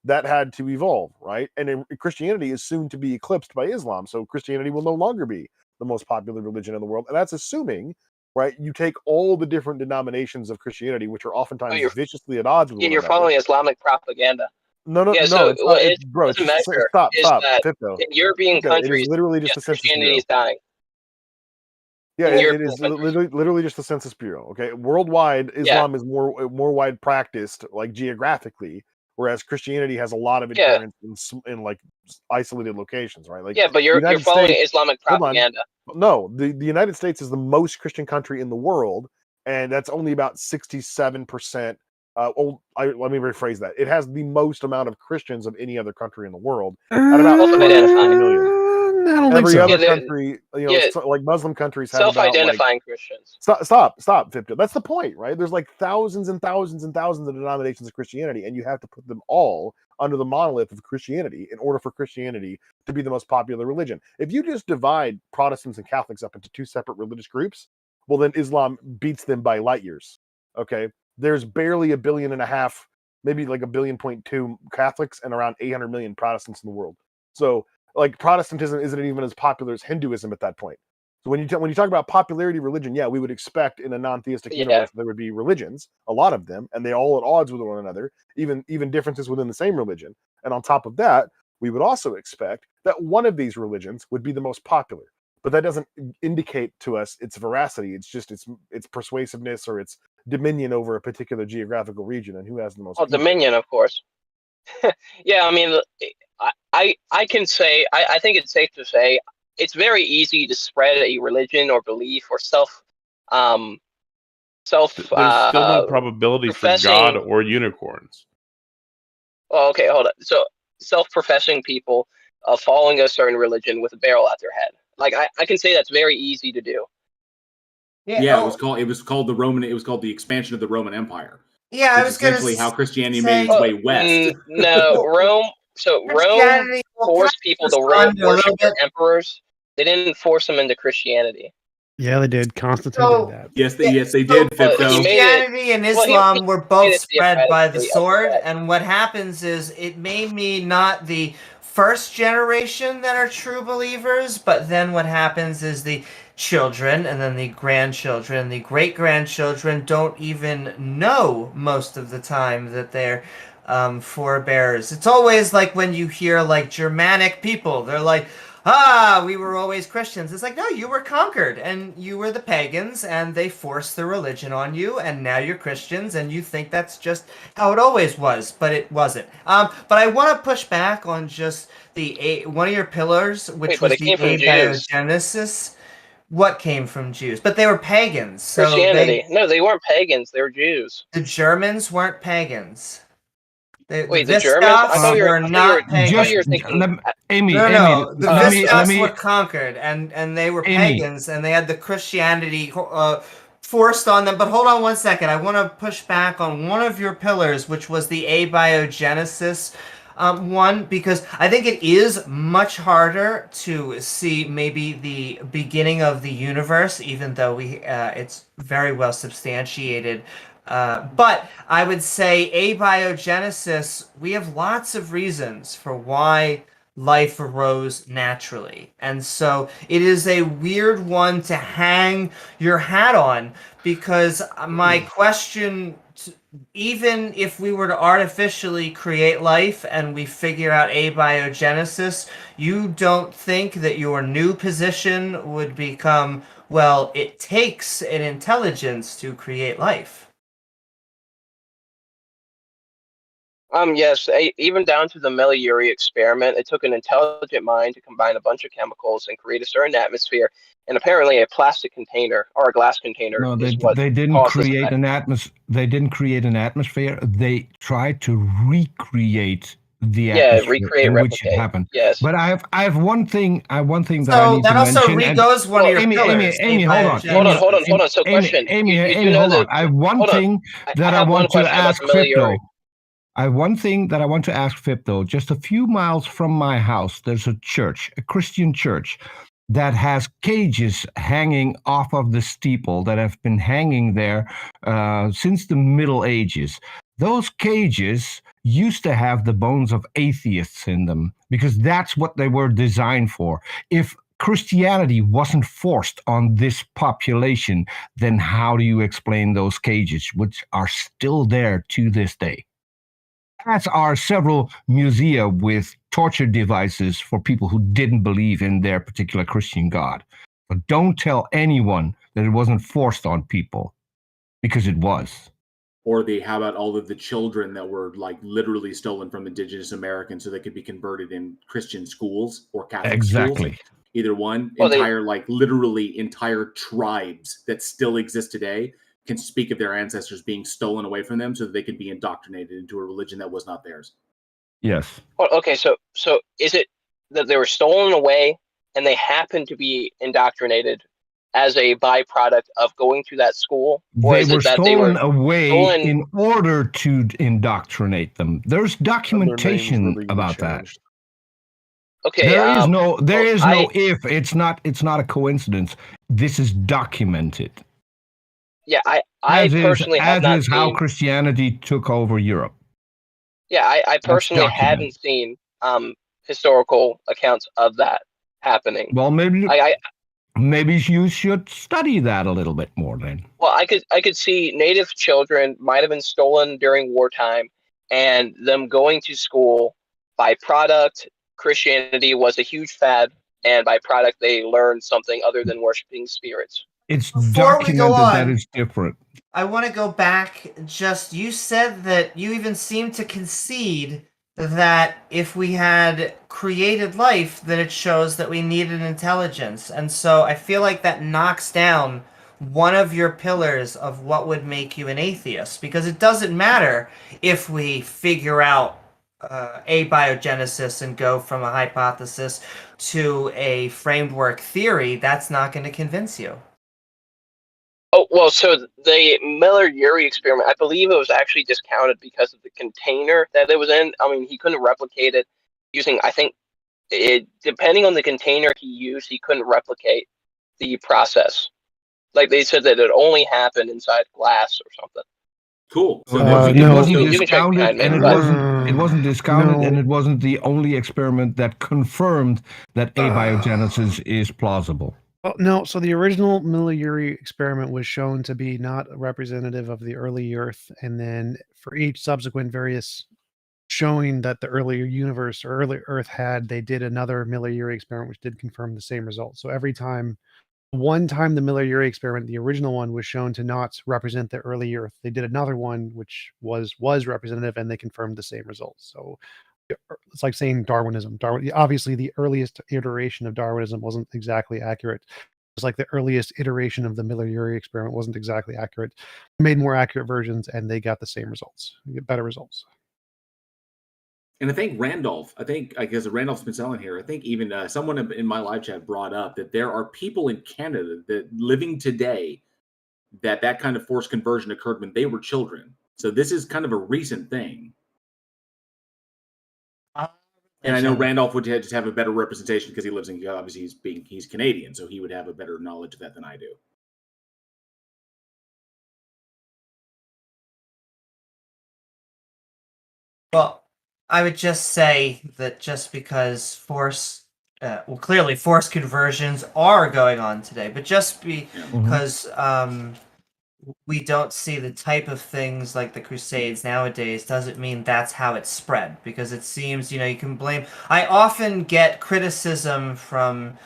That had to evolve, right? And Christianity is soon to be eclipsed by Islam. So Christianity will no longer be the most popular religion in the world. And that's assuming, right, you take all the different denominations of Christianity, which are oftentimes viciously at odds with one You're another. following Islamic propaganda. No, Yeah, it's so not. Bro, doesn't it's matter. stop, Is that Fipto. in European Fipto, it countries, is literally just the Census Christianity Bureau. is dying. Yeah, In it European is countries. literally just the Census Bureau. Okay, worldwide, Islam is more wide practiced, like geographically, whereas Christianity has a lot of Yeah. adherents in like isolated locations, right? Like Yeah, but you're United following States. Islamic Hold on. propaganda. No, the United States is the most Christian country in the world, and that's only about 67%. Let me rephrase that. It has the most amount of Christians of any other country in the world, at about 250 million. I don't think Every so. other country, like Muslim countries, have about self-identifying Christians. Stop, Victor. That's the point, right? There's like thousands and thousands and thousands of denominations of Christianity, and you have to put them all under the monolith of Christianity in order for Christianity to be the most popular religion. If you just divide Protestants and Catholics up into two separate religious groups, well, then Islam beats them by light years. Okay, there's barely 1.5 billion, maybe like 1.2 billion Catholics and around 800 million Protestants in the world. So, like, Protestantism isn't even as popular as Hinduism at that point. So when you talk about popularity religion, yeah, we would expect in a non-theistic universe there would be religions, a lot of them, and they all at odds with one another, even differences within the same religion. And on top of that, we would also expect that one of these religions would be the most popular. But that doesn't indicate to us its veracity. It's just its persuasiveness or its dominion over a particular geographical region and who has the most. Oh, people. dominion, of course. Yeah, I mean, I can say I think it's safe to say it's very easy to spread a religion or belief or There's still no probability for God or unicorns. Oh, okay, hold on. So self-professing people following a certain religion with a barrel at their head. Like I can say that's very easy to do. Yeah, it was called the expansion of the Roman Empire. Yeah, I was essentially how Christianity made its way west. No, Rome. So Rome forced people to worship their emperors. They didn't force them into Christianity. Yeah, they did. Constantine did that. Yes, they did. Christianity and Islam were both spread by the sword, and what happens is it may be not the first generation that are true believers, but then what happens is the children and then the grandchildren, the great-grandchildren don't even know most of the time that they're forebears. It's always like when you hear like Germanic people, they're like, we were always Christians. It's like, no, you were conquered and you were the pagans and they forced the religion on you and now you're Christians and you think that's just how it always was, but it wasn't. But I want to push back on just one of your pillars, which was the abiogenesis. What came from Jews? But they were pagans. So Christianity. No, they weren't pagans. They were Jews. The Germans weren't pagans. Wait, the Germans? I thought you were not pagans. Amy, no. The Viscouts me, were conquered, and they were pagans, and they had the Christianity forced on them. But hold on one second. I want to push back on one of your pillars, which was the abiogenesis one, because I think it is much harder to see maybe the beginning of the universe, even though it's very well substantiated. But I would say abiogenesis, we have lots of reasons for why life arose naturally. And so it is a weird one to hang your hat on, because my question, even if we were to artificially create life and we figure out abiogenesis, you don't think that your new position would become, well, it takes an intelligence to create life? Yes, even down to the Meliuri experiment, it took an intelligent mind to combine a bunch of chemicals and create a certain atmosphere, and apparently a plastic container or a glass container No, is what they didn't caused this create effect. an They didn't create an atmosphere. They tried to recreate the Yeah, atmosphere recreate, in which it replicate. happened. Yes. But I have one thing. One thing that I So need that to also mention. And re-goes one of your Amy, pillars, hold on. abiogenesis. Hold on. So question, Amy, know hold on. that, I have one hold on. thing that I I have one want to question about ask the Meliuri. Fipto. I have one thing that I want to ask Fipto. Just a few miles from my house, there's a church, a Christian church, that has cages hanging off of the steeple that have been hanging there since the Middle Ages. Those cages used to have the bones of atheists in them because that's what they were designed for. If Christianity wasn't forced on this population, then how do you explain those cages, which are still there to this day? As are several musea with torture devices for people who didn't believe in their particular Christian God. But don't tell anyone that it wasn't forced on people, because it was. Or how about all of the children that were like literally stolen from indigenous Americans so they could be converted in Christian schools or Catholic schools? Either one. Literally entire tribes that still exist today can speak of their ancestors being stolen away from them so that they could be indoctrinated into a religion that was not theirs. Yes. Well, okay, so is it that they were stolen away and they happened to be indoctrinated as a byproduct of going to that school? Or They is were it that stolen they were away in order to indoctrinate them. There's documentation about that. Okay. There is no I if. It's not a coincidence. This is documented. Yeah, I personally have not As is how seen. Christianity took over Europe. Yeah, I personally hadn't seen historical accounts of that happening. Well, I maybe you should study that a little bit more then. Well, I could see native children might have been stolen during wartime, and them going to school. By product, Christianity was a huge fad, and by product, they learned something other than worshiping spirits. It's Before we go documented that on, it's different. I want to go back. You said that you even seemed to concede that if we had created life, that it shows that we needed intelligence. And so I feel like that knocks down one of your pillars of what would make you an atheist, because it doesn't matter if we figure out abiogenesis and go from a hypothesis to a framework theory. That's not going to convince you. Oh, well, so the Miller-Urey experiment, I believe it was actually discounted because of the container that it was in. I mean, he couldn't replicate it using, I think, depending on the container he used, he couldn't replicate the process. Like they said that it only happened inside glass or something. Cool. So it wasn't discounted, and it wasn't discounted, and it wasn't the only experiment that confirmed that abiogenesis is plausible. Oh, no, so the original Miller-Urey experiment was shown to be not representative of the early Earth, and then for each subsequent various showing that the earlier universe or early Earth they did another Miller-Urey experiment which did confirm the same result. So one time the Miller-Urey experiment, the original one, was shown to not represent the early Earth. They did another one which was representative, and they confirmed the same results. So it's like saying Darwinism. Obviously, the earliest iteration of Darwinism wasn't exactly accurate. It's like the earliest iteration of the Miller-Urey experiment wasn't exactly accurate. They made more accurate versions, and they got the same results. You get better results. And I think Randolph, because Randolph's been selling here, I think even someone in my live chat brought up that there are people in Canada that living today that kind of forced conversion occurred when they were children. So this is kind of a recent thing. And I know Randolph would just have a better representation because he lives in, obviously he's Canadian, so he would have a better knowledge of that than I do. Well, I would just say that just because clearly forced conversions are going on today, but just because we don't see the type of things like the Crusades nowadays doesn't mean that's how it spread, because it seems, you can blame. I often get criticism from,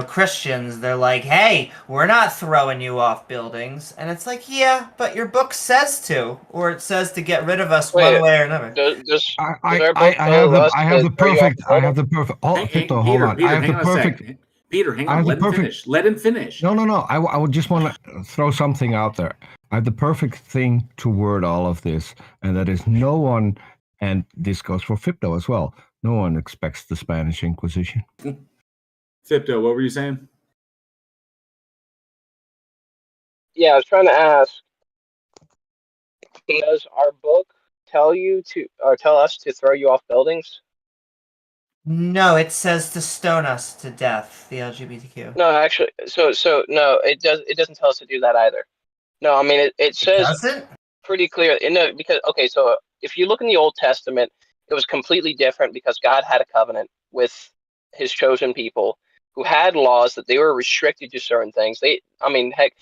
Christians. They're like, hey, we're not throwing you off buildings. And it's like, yeah, but your book says to, or it says to get rid of us one way or another. Does our I book tell us I have to the throw you off perfect. the I have building? the perfect. Oh, Hey, Fito, hold on. Peter, I have hang the on perfect. a sec. Peter, hang I on. have the Let him perfect. finish. Let him finish. No. I would just want to throw something out there. I have the perfect thing to word all of this, and that is no one, and this goes for Fipto as well. No one expects the Spanish Inquisition. Fipto, what were you saying? Yeah, I was trying to ask, does our book tell you to, or tell us to throw you off buildings? No, it says to stone us to death, the LGBTQ. No, actually, so no, it doesn't tell us to do that either. No, I mean it says doesn't? pretty clear. No, because so if you look in the Old Testament, it was completely different because God had a covenant with His chosen people who had laws that they were restricted to certain things. Heck,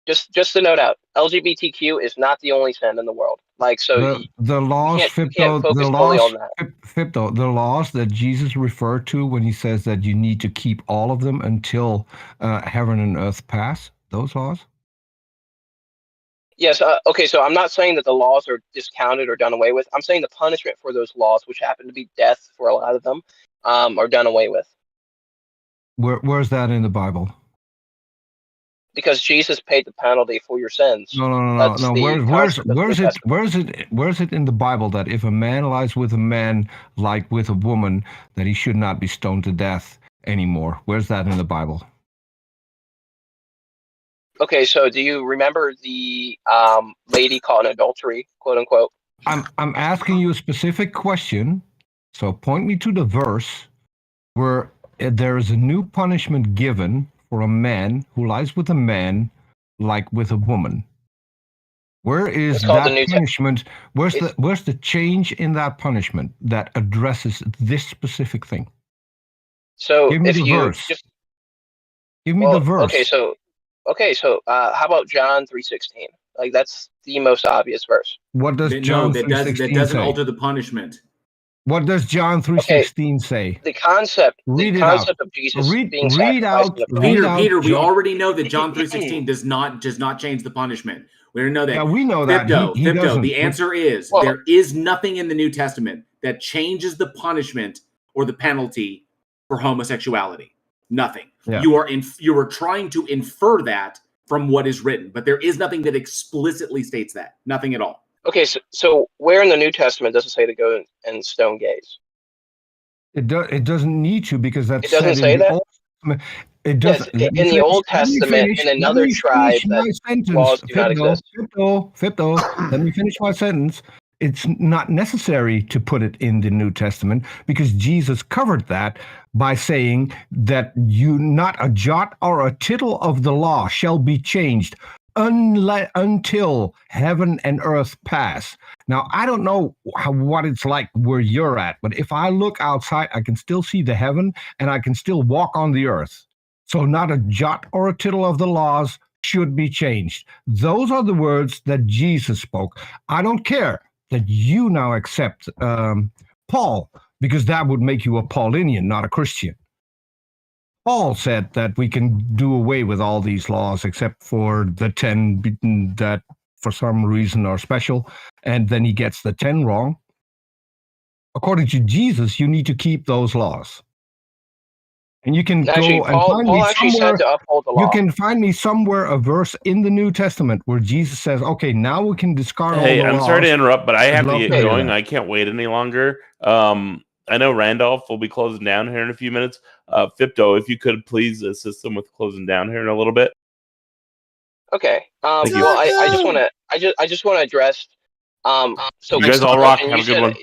just to note out, LGBTQ is not the only sin in the world. Like, so The laws, you can't focus fully on that. Fipto, the laws that Jesus referred to when he says that you need to keep all of them until heaven and earth pass. Those laws. Yes. Okay. So I'm not saying that the laws are discounted or done away with. I'm saying the punishment for those laws, which happen to be death for a lot of them, are done away with. Where's that in the Bible? Because Jesus paid the penalty for your sins. No. Where's it in the Bible that if a man lies with a man like with a woman, that he should not be stoned to death anymore? Where's that in the Bible? Okay, so do you remember the lady caught in adultery, quote unquote? I'm asking you a specific question, so point me to the verse where there is a new punishment given for a man who lies with a man like with a woman. Where is that punishment? Where's the change in that punishment that addresses this specific thing? So give me if the you verse. Give me the verse. Okay, so how about John 3:16? Like, that's the most obvious verse. What does John 3:16 that doesn't say? alter the punishment. What does John 3:16 say? The concept of Jesus being sacrificed. Peter, we already know that John 3:16 does not change the punishment. We already know that. Yeah, we know that. Fipto, the answer is there is nothing in the New Testament that changes the punishment or the penalty for homosexuality. Nothing. Yeah. You are trying to infer that from what is written, but there is nothing that explicitly states that. Nothing at all. Okay, so where in the New Testament does it say to go and stone gays? It doesn't need to, because that's it doesn't say that. It does. Yes, in the Old Testament, in another tribe, that laws do not exist. Fipto, let me finish my sentence. It's not necessary to put it in the New Testament, because Jesus covered that by saying that you not a jot or a tittle of the law shall be changed until heaven and earth pass. Now, I don't know what it's like where you're at, but if I look outside, I can still see the heaven and I can still walk on the earth. So not a jot or a tittle of the laws should be changed. Those are the words that Jesus spoke. I don't care that you now accept Paul, because that would make you a Paulinian, not a Christian. Paul said that we can do away with all these laws except for the 10 that for some reason are special, and then he gets the 10 wrong. According to Jesus, you need to keep those laws. And you can actually, go and find Paul me actually somewhere. said to uphold the law. You can find me somewhere a verse in the New Testament where Jesus says, "Okay, now we can discard all the laws." Hey, I'm sorry to interrupt, but I have to get Okay. going. I can't wait any longer. I know Randolph will be closing down here in a few minutes. Fipto, if you could please assist them with closing down here in a little bit. Okay. Thank you. Well, I just want to address. So You guys all rock. Have a good one.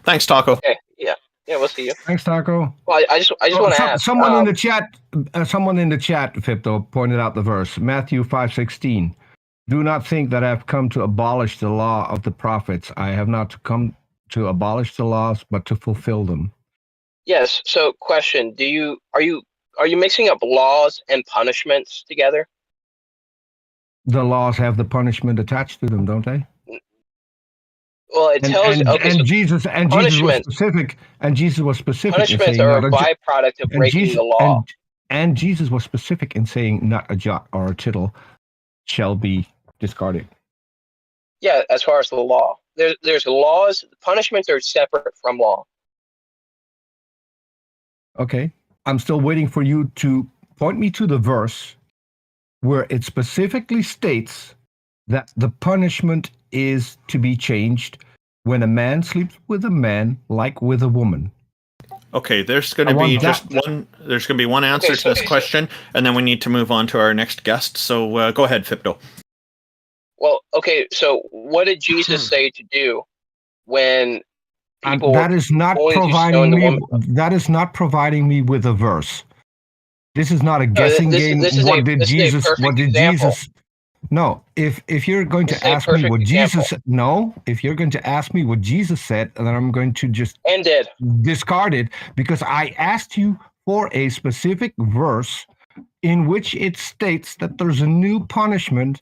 Thanks, Taco. Okay. Yeah. Yeah. We'll see you. Thanks, Taco. Well, I just want to ask. Someone in the chat, Fipto, pointed out the verse, Matthew 5:16. Do not think that I have come to abolish the law of the prophets. I have not come to abolish the laws, but to fulfill them. Yes. So, question: are you mixing up laws and punishments together? The laws have the punishment attached to them, don't they? Well, it tells. Okay, so Jesus was specific. And Jesus was specific in punishments saying are a not byproduct of breaking the law. And Jesus was specific in saying not a jot or a tittle shall be discarded. Yeah, as far as the law, there's laws. Punishments are separate from law. Okay, I'm still waiting for you to point me to the verse where it specifically states that the punishment is to be changed when a man sleeps with a man like with a woman. Okay, there's going to be just one. There's going to be one answer to this question, and then we need to move on to our next guest. So go ahead, Fipto. Well, okay. So, what did Jesus say to do when people that is not providing me. That is not providing me with a verse. This is not a guessing game. What did Jesus? No, if you're going to ask me what Jesus, if you're going to ask me what Jesus said, then I'm going to just discard it, because I asked you for a specific verse in which it states that there's a new punishment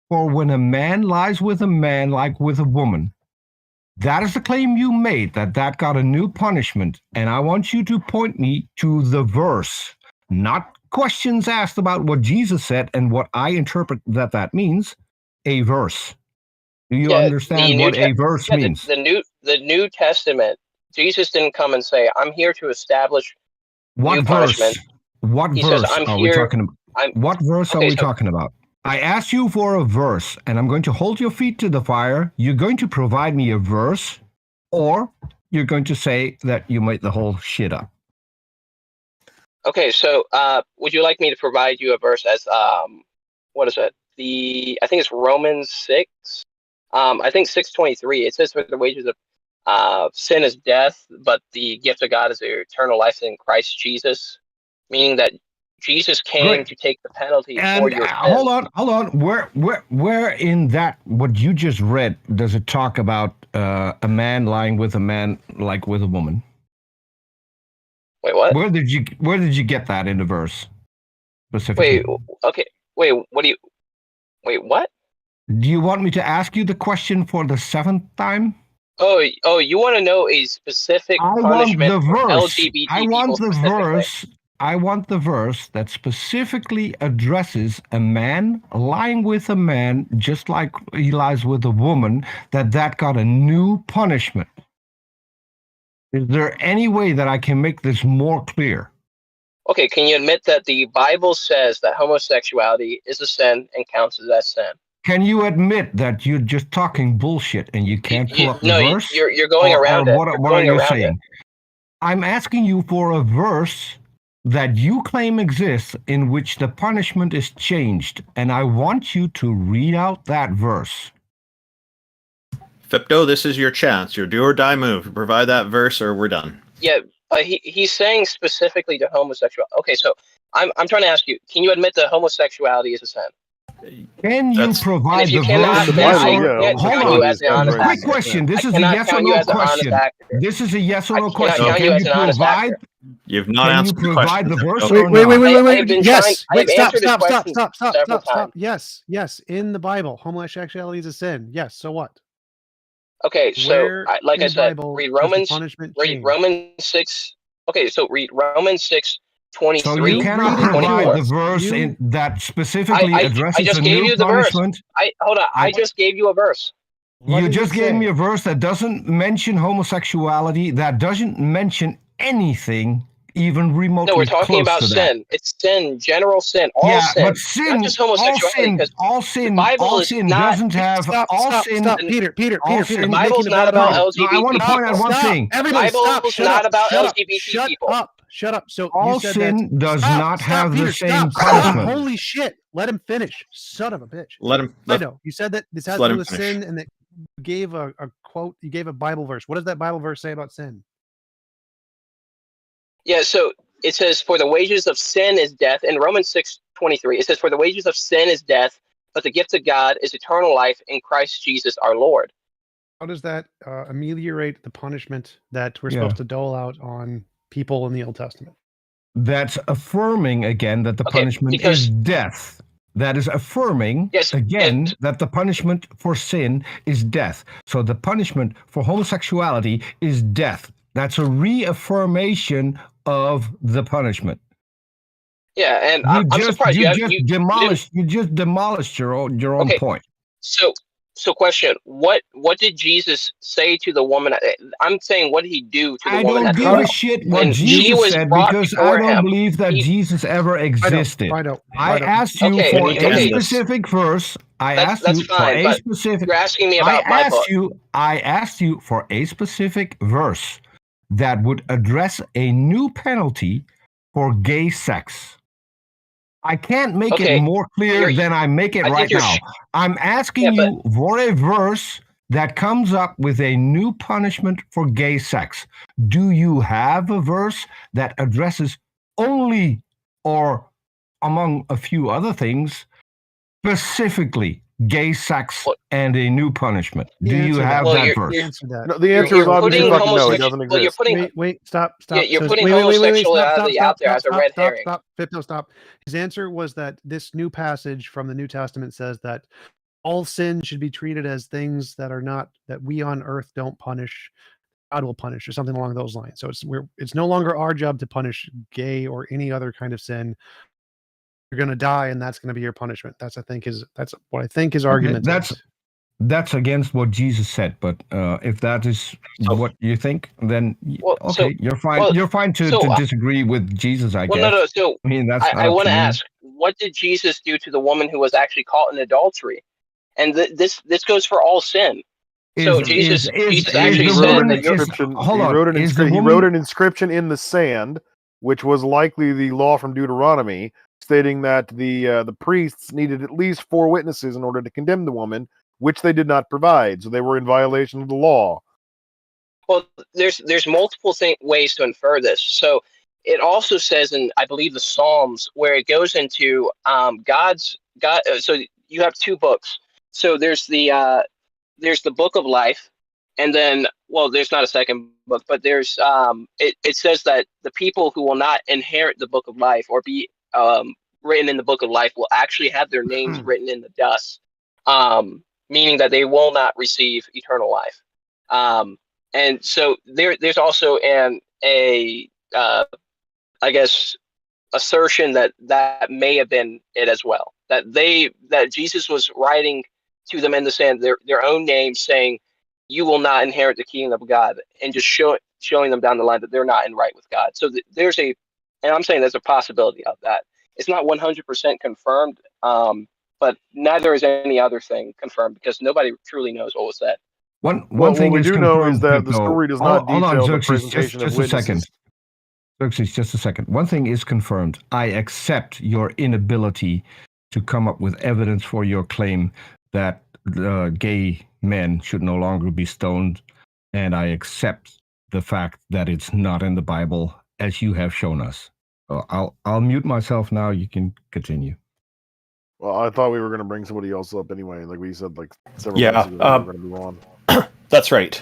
for when a man lies with a man like with a woman. That is the claim you made, that got a new punishment, and I want you to point me to the verse, not questions asked about what Jesus said and what I interpret that means. A verse. Do you understand what a verse means? The New Testament. Jesus didn't come and say, "I'm here to establish what verse." What verse are we talking about? What verse are we talking about? I asked you for a verse, and I'm going to hold your feet to the fire. You're going to provide me a verse, or you're going to say that you made the whole shit up. Okay, so would you like me to provide you a verse as what is it? I think it's Romans 6. I think 6:23. It says, "For the wages of sin is death, but the gift of God is eternal life in Christ Jesus," meaning that Jesus came to take the penalty for your sin. Hold on. Where in that what you just read does it talk about a man lying with a man like with a woman? Wait, what? Where did you get that in the verse specifically? Wait, what? Do you want me to ask you the question for the 7th time? Oh, you want to know a specific punishment for LGBT people? I want the verse that specifically addresses a man lying with a man just like he lies with a woman, that got a new punishment. Is there any way that I can make this more clear? Okay, can you admit that the Bible says that homosexuality is a sin and counts as sin? Can you admit that you're just talking bullshit and you can't pull up the verse? No, you're going around it. What are you saying? I'm asking you for a verse that you claim exists in which the punishment is changed, and I want you to read out that verse. Fipto, this is your chance. Your do or die move. Provide that verse or we're done. Yeah, he's saying specifically to homosexuality. Okay, so I'm trying to ask you, can you admit that homosexuality is a sin? Can you provide the verse? Hold on. Quick question. This is a yes or no question. This is a yes or no question. Can you provide? You've not answered the question. Can you provide the verse? Wait. Yes. Wait. Stop. Yes. In the Bible, homosexuality is a sin. Yes. So what? Okay, so like I said, read Romans 6. Okay, so read Romans 6:23. So you cannot provide the verse that specifically addresses a new punishment. Hold on. I just gave you a verse. You just gave me a verse that doesn't mention homosexuality, that doesn't mention anything even remotely. No, we're talking about sin. It's sin, general sin, all sin. But sin, not just homosexuality. All sin doesn't have sin. Stop, Peter. The Bible's not about LGBT. I want to point out one thing. Everybody, Bible's not about LGBT people. Shut up. So all sin does not have the same punishment. Holy shit! Let him finish. Son of a bitch. Let him. I know. You said that this has to do with sin, and that you gave a quote. You gave a Bible verse. What does that Bible verse say about sin? Yeah, so it says, "For the wages of sin is death." In Romans 6:23, it says, "For the wages of sin is death, but the gift of God is eternal life in Christ Jesus our Lord." How does that ameliorate the punishment that we're Yeah. supposed to dole out on people in the Old Testament? That's affirming again that the Okay, punishment because- is death. That is affirming Yes, again that the punishment for sin is death. So the punishment for homosexuality is death. That's a reaffirmation of the punishment. Yeah, and I'm surprised you you just demolished your own Okay. point. So question: What did Jesus say to the woman? I'm saying, what did he do to the I woman don't at the give well? a shit When what she Jesus was said brought because I before don't him, believe that Jesus ever existed. I asked you Okay, for We need to a end this. specific verse. I asked that's you for fine, a but specific. you're asking me I about my book. asked you for a specific verse that would address a new penalty for gay sex. I can't make it Okay, more clear than I make it I think right you're now. I'm asking Yeah, but- you for a verse that comes up with a new punishment for gay sex. Do you have a verse that addresses only, or among a few other things, specifically gay sex and a new punishment? Do you have that verse? No, the answer is obviously fucking no. It doesn't Well, you're exist. putting Wait, stop. Yeah, you're So- putting wait, homosexuality stop, out there as a red herring. Stop. Fipno, stop. His answer was that this new passage from the New Testament says that all sin should be treated as things that are not, that we on earth don't punish, God will punish, or something along those lines. So it's no longer our job to punish gay or any other kind of sin. You're going to die, and that's going to be your punishment. That's what I think his argument is. That's against what Jesus said, but if that is what you think, then you're fine. You're fine to disagree with Jesus, I guess. No. So I mean, that's I want to ask, what did Jesus do to the woman who was actually caught in adultery? And this goes for all sin. So Jesus actually said that he wrote an inscription in the sand, which was likely the law from Deuteronomy, stating that the priests needed at least 4 witnesses in order to condemn the woman, which they did not provide, so they were in violation of the law. Well, there's multiple ways to infer this. So it also says in, I believe, the Psalms, where it goes into God. So you have 2 books. So there's the book of life, and then, well, there's not a second book, but there's it says that the people who will not inherit the book of life or be written in the book of life will actually have their names written in the dust. Meaning that they will not receive eternal life. And so there's also I guess, assertion that may have been it as well. That Jesus was writing to them in the sand their own names, saying, "You will not inherit the kingdom of God," and just showing them down the line that they're not in right with God. So and I'm saying there's a possibility of that. It's not 100% confirmed. But neither is any other thing confirmed, because nobody truly knows what was said. One What thing we is do know is confirmed, that the though. story does not Hold on, detail the Xerxes, presentation of just a second. witnesses. Xerxes, just a second. One thing is confirmed. I accept your inability to come up with evidence for your claim that gay men should no longer be stoned, and I accept the fact that it's not in the Bible, as you have shown us. I'll mute myself now. You can continue. Well, I thought we were going to bring somebody else up anyway. Like we said, like several Yeah, minutes ago, we were going to move on. That's right.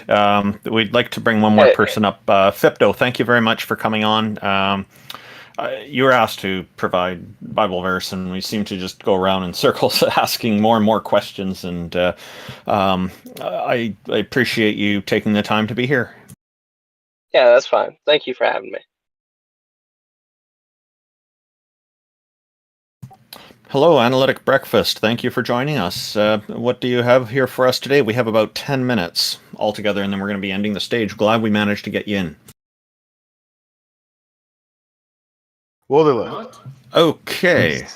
We'd like to bring one more person up. Fipto, thank you very much for coming on. You were asked to provide Bible verse, and we seem to just go around in circles asking more and more questions. And I appreciate you taking the time to be here. Yeah, that's fine. Thank you for having me. Hello, Analytic Breakfast. Thank you for joining us. What do you have here for us today? We have about 10 minutes altogether, and then we're going to be ending the stage. Glad we managed to get you in. Well, they left. Okay.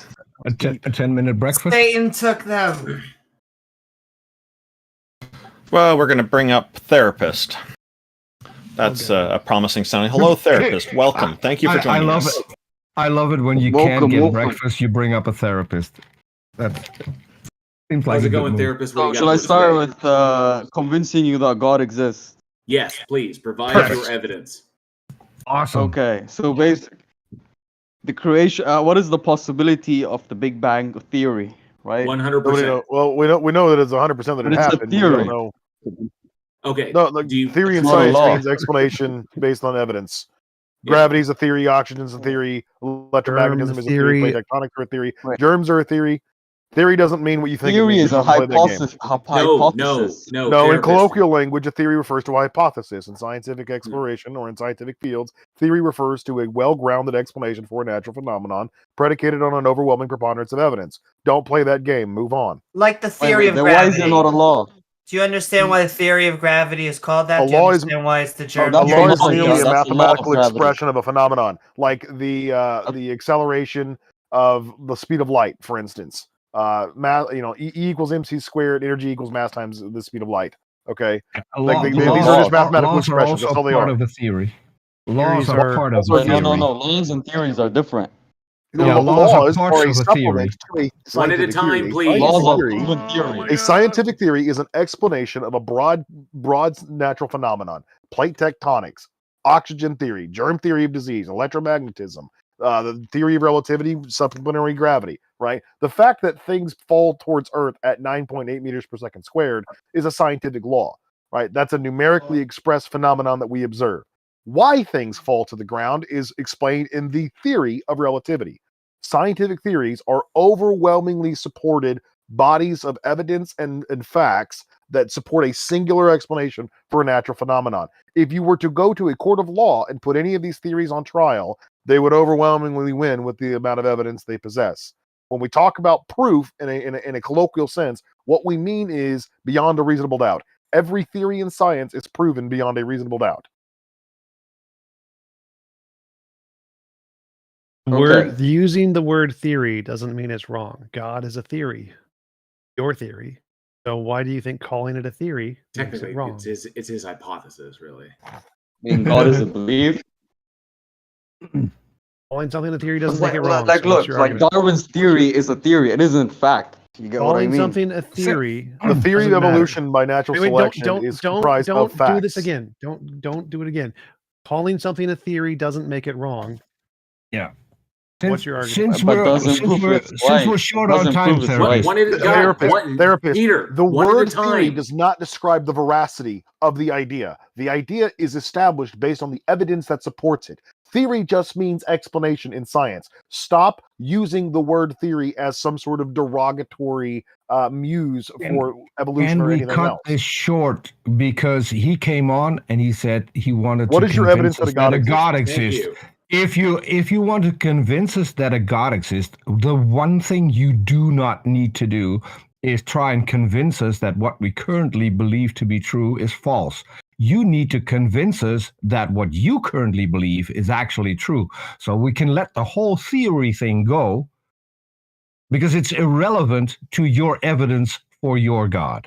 A 10-minute breakfast? Satan took them. Well, we're going to bring up therapist. That's a promising sounding. Hello, therapist. Welcome. Thank you for joining us. I love it when you can't get breakfast, you bring up a therapist. That seems like How's a it good going, move. therapist? So should I start with convincing you that God exists? Yes, please. Provide your evidence. Awesome. Okay, so basically, the creation. What is the possibility of the Big Bang theory? Right. 100%. Well, we know that it's 100% that But it it's a happened. We theory. don't know. Okay. No, like, theory in It's not a science law. means explanation based on evidence. Gravity is a theory. Oxygen's a theory. Electromagnetism is a theory. Plate tectonics are a theory. Wait. Germs are a theory. Theory doesn't mean what you think it Theory means. is You a shouldn't play that game. hypothesis. No, in therapist. colloquial language, a theory refers to a hypothesis. In scientific exploration or in scientific fields, theory refers to a well-grounded explanation for a natural phenomenon predicated on an overwhelming preponderance of evidence. Don't play that game. Move on. Like the theory of then gravity. why is it not a law? Do you understand why the theory of gravity is called that? A Do you law is understand why it's the germ a law is theory? merely a That's the law of mathematical gravity. expression of a phenomenon, like the acceleration of the speed of light, for instance. E equals mc squared. Energy equals mass times the speed of light. Okay, these are just mathematical laws are expressions. That's also all they part are. of a theory. Laws Theories are are part of a No, theory. laws and theories are different. Yeah, laws are Laws parts are a of a supplement theory. to a scientific time, theory. please. Laws are Theory- proven theory. A scientific theory is an explanation of a broad natural phenomenon. Plate tectonics, oxygen theory, germ theory of disease, electromagnetism, the theory of relativity, supplementary gravity, right? The fact that things fall towards Earth at 9.8 meters per second squared is a scientific law, right? That's a numerically expressed phenomenon that we observe. Why things fall to the ground is explained in the theory of relativity. Scientific theories are overwhelmingly supported bodies of evidence and facts that support a singular explanation for a natural phenomenon. If you were to go to a court of law and put any of these theories on trial, they would overwhelmingly win with the amount of evidence they possess. When we talk about proof in a colloquial sense, what we mean is beyond a reasonable doubt. Every theory in science is proven beyond a reasonable doubt. Using the word theory doesn't mean it's wrong. God is a theory, your theory. So why do you think calling it a theory makes Technically, it wrong? it's his hypothesis, really. I mean, God is a belief. Calling something a theory doesn't make it wrong. Like, so what's look, your like argument? Darwin's theory is a theory. It isn't fact. You get what I Calling mean? something a theory. The theory of doesn't matter. evolution by natural selection is comprised of facts. Do this again. Don't do it again. Calling something a theory doesn't make it wrong. Yeah. What's your argument? Since we're short on time, Therapist, Peter, the one at a word theory time. does not describe the veracity of the idea. The idea is established based on the evidence that supports it. Theory just means explanation in science. Stop using the word theory as some sort of derogatory muse for evolution And or we anything cut else. this short because he came on and he said he wanted What to is your convince evidence that us a God that exists? a God Thank exists. you. If you want to convince us that a God exists, the one thing you do not need to do is try and convince us that what we currently believe to be true is false. You need to convince us that what you currently believe is actually true. So we can let the whole theory thing go because it's irrelevant to your evidence for your God.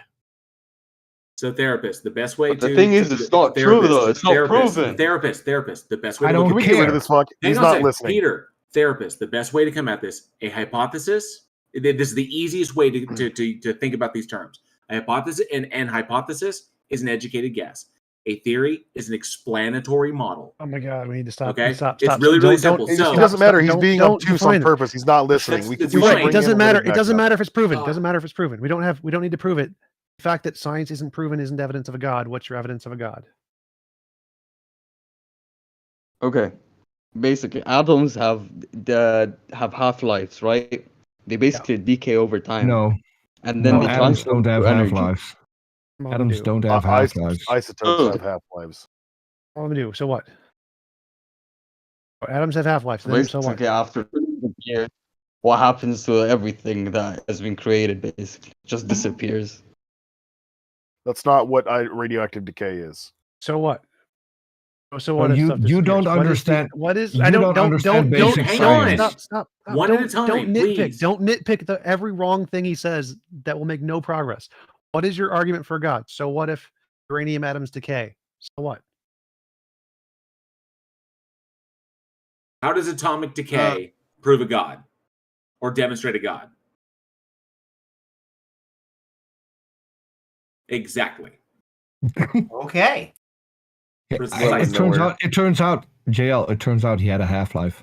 So, therapist, the best way But the thing is, it's not true, though. It's not proven. Therapist, the best way I to don't look Can we get rid of this fuck? Hang He's on a not sec. listening. Peter, therapist, the best way to come at this, a hypothesis. This is the easiest way to think about these terms. A hypothesis and hypothesis is an educated guess. A theory is an explanatory model. Oh my God, we need to stop. Okay? Stop. It's really, really simple. It So doesn't matter. He's being don't obtuse on define it. purpose. He's not listening. That's We fine. should It doesn't bring him matter. back It doesn't up. matter if it's proven. It doesn't matter if it's proven. We don't need to prove it. The fact that science isn't proven isn't evidence of a God. What's your evidence of a God? Okay. Basically, atoms have half-lives, right? They basically decay over time. No. And then they atoms transform don't have to energy. half-lives. All we Atoms do. don't have half-lives. Isotopes have half-lives. All we do. So what? Atoms have half-lives. Then so what? Basically, after years, what happens to everything that has been created? Basically, just disappears. That's not what radioactive decay is. So what? So what? No, if you- stuff you don't disappears? understand- What is? you I don't understand basic hang science. on. Stop. One at a time, Don't nitpick. please. Don't nitpick every wrong thing he says that will make no progress. What is your argument for God? So what if uranium atoms decay? So what? How does atomic decay prove a God or demonstrate a God? Exactly. Okay. Precise. It turns out, JL, it turns out he had a half-life.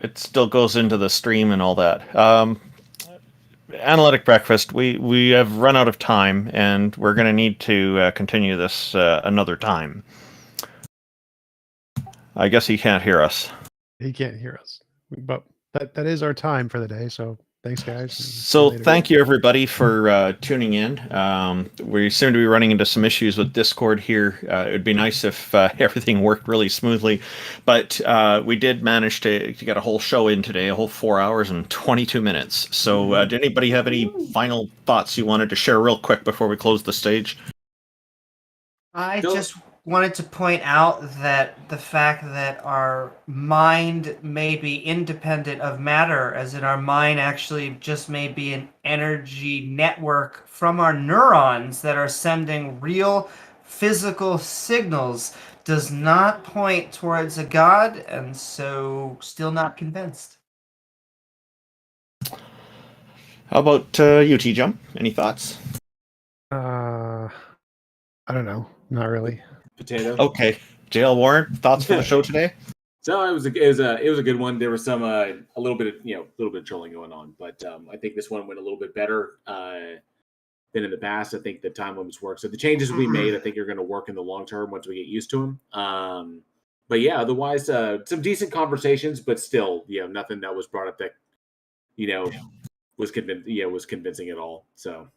It still goes into the stream and all that. Analytic Breakfast, we have run out of time, and we're going to need to continue this another time. I guess he can't hear us. He can't hear us, but that is our time for the day. So Thanks, guys. So thank you everybody for tuning in. We seem to be running into some issues with Discord here. It would be nice if everything worked really smoothly, but we did manage to get a whole show in today, a whole 4 hours and 22 minutes. So did anybody have any final thoughts you wanted to share real quick before we close the stage? I just wanted to point out that the fact that our mind may be independent of matter, as in our mind actually just may be an energy network from our neurons that are sending real physical signals, does not point towards a god, and so still not convinced. How about you, TJump? Any thoughts? I don't know. Not really. Potato. Okay. JL Warren, thoughts for the show today? So it was a good one. There was some a little bit of trolling going on, but I think this one went a little bit better than in the past. I think the time limits work. So the changes we made, I think, are going to work in the long term once we get used to them. But yeah, otherwise, some decent conversations, but still, nothing that was brought up that was convincing at all. So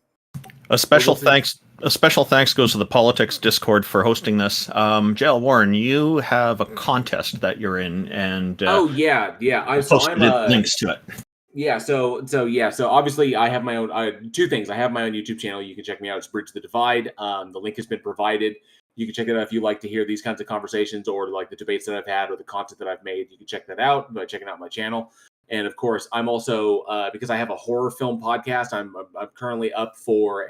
A special thanks goes to the Politics Discord for hosting this. JL Warren, you have a contest that you're in, and I posted links to it. So obviously I have my own two things. I have my own YouTube channel. You can check me out. It's Bridge the Divide. The link has been provided. You can check it out if you like to hear these kinds of conversations or like the debates that I've had or the content that I've made. You can check that out by checking out my channel. And of course, I'm also because I have a horror film podcast. I'm currently up for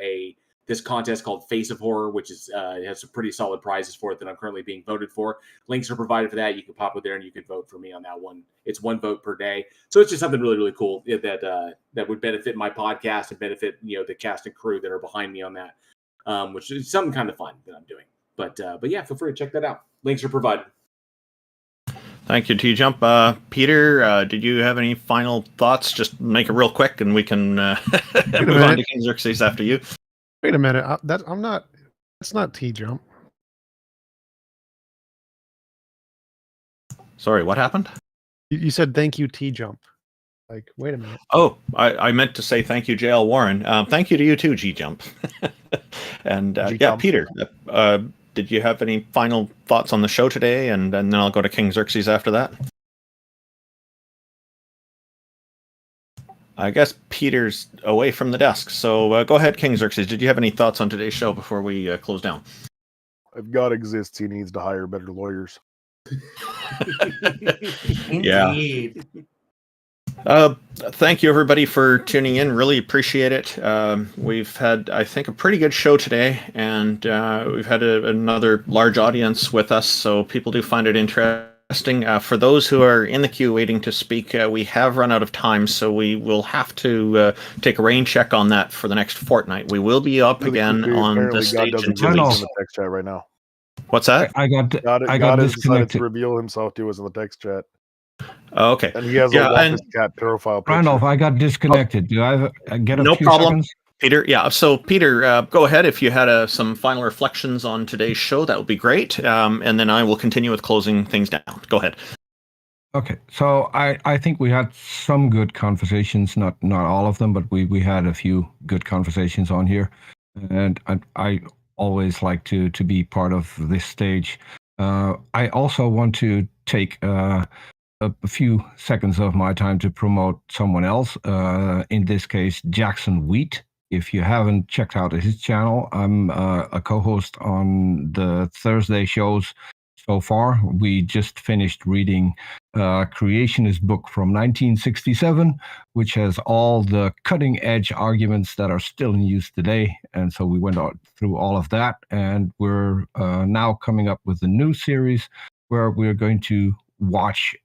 this contest called Face of Horror, which is has some pretty solid prizes for it that I'm currently being voted for. Links are provided for that. You can pop up there and you can vote for me on that one. It's 1 vote per day, so it's just something really, really cool that would benefit my podcast and benefit the cast and crew that are behind me on that, which is something kind of fun that I'm doing. But yeah, feel free to check that out. Links are provided. Thank you, TJump. Peter, did you have any final thoughts? Just make it real quick, and we can move on to King Xerxes after you. Wait a minute. That's not TJump. Sorry, what happened? You said thank you, TJump. Like, wait a minute. Oh, I meant to say thank you, JL Warren. Thank you to you too, G-Jump. And yeah, Peter, did you have any final thoughts on the show today? And then I'll go to King Xerxes after that. I guess Peter's away from the desk. So go ahead, King Xerxes. Did you have any thoughts on today's show before we close down? If God exists, he needs to hire better lawyers. Indeed. Thank you, everybody, for tuning in. Really appreciate it. We've had, I think, a pretty good show today, and we've had another large audience with us, so people do find it interesting. For those who are in the queue waiting to speak, we have run out of time, so we will have to take a rain check on that for the next fortnight. We will be up again on the stage in 2 weeks. In the text chat right now. What's that? I got has decided disconnected. to reveal himself to us in the text chat. Oh, okay. And he has a Walker's cat profile picture. Randolph, I got disconnected. Do I get a no few problem. seconds? Peter, yeah. So, Peter, go ahead. If you had some final reflections on today's show, that would be great. And then I will continue with closing things down. Go ahead. Okay, so I think we had some good conversations, not all of them, but we had a few good conversations on here, and I always like to be part of this stage. I also want to take a few seconds of my time to promote someone else. In this case, Jackson Wheat. If you haven't checked out his channel, I'm a co-host on the Thursday shows. So far, we just finished reading Creationist book from 1967, which has all the cutting-edge arguments that are still in use today. And so we went through all of that, and we're now coming up with a new series where we're going to watch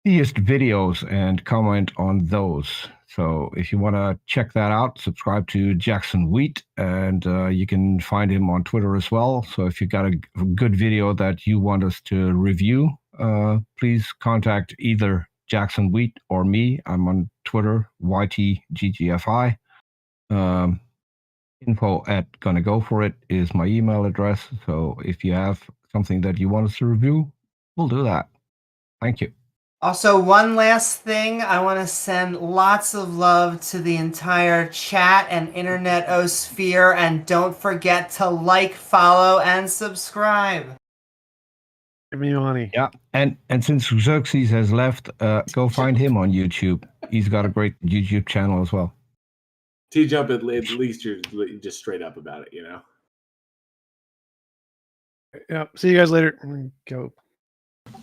theist videos and comment on those. So if you want to check that out, subscribe to Jackson Wheat, and you can find him on Twitter as well. So if you've got a good video that you want us to review, please contact either Jackson Wheat or me. I'm on Twitter, YTGGFI. Info@GonnaGoForIt is my email address. So if you have something that you want us to review, we'll do that. Thank you. Also, one last thing, I want to send lots of love to the entire chat and internet-osphere, and don't forget to like, follow, and subscribe. Give me money. Yeah, and since Xerxes has left, go find him on YouTube. He's got a great YouTube channel as well. TJump, at least you're just straight up about it, you know? Yeah. See you guys later. I'm gonna go.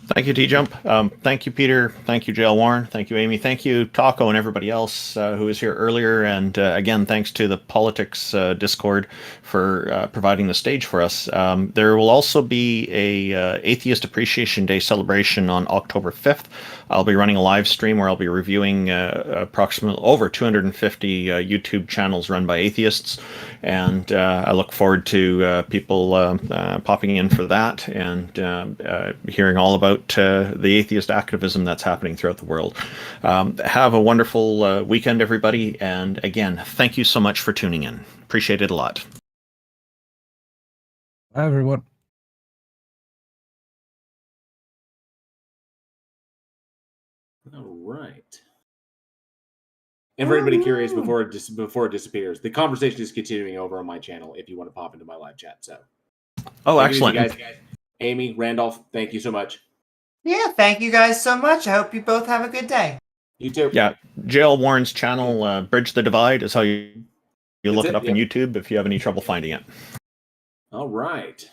Thank you, TJump. Thank you, Peter. Thank you, Jail Warren. Thank you, Amy. Thank you, Taco, and everybody else who was here earlier. And again, thanks to the Politics Discord for providing the stage for us. There will also be a Atheist Appreciation Day celebration on October 5th. I'll be running a live stream where I'll be reviewing approximately over 250 YouTube channels run by atheists. And I look forward to people popping in for that and hearing all about the atheist activism that's happening throughout the world. Have a wonderful weekend, everybody. And again, thank you so much for tuning in. Appreciate it a lot. Bye, everyone. All right. And for anybody curious, before it disappears, the conversation is continuing over on my channel if you want to pop into my live chat. So, oh, excellent. Guys. Amy, Randolph, thank you so much. Yeah, thank you guys so much. I hope you both have a good day. You too. Yeah, Jail Warren's channel, Bridge the Divide, is how you look it up on YouTube if you have any trouble finding it. All right.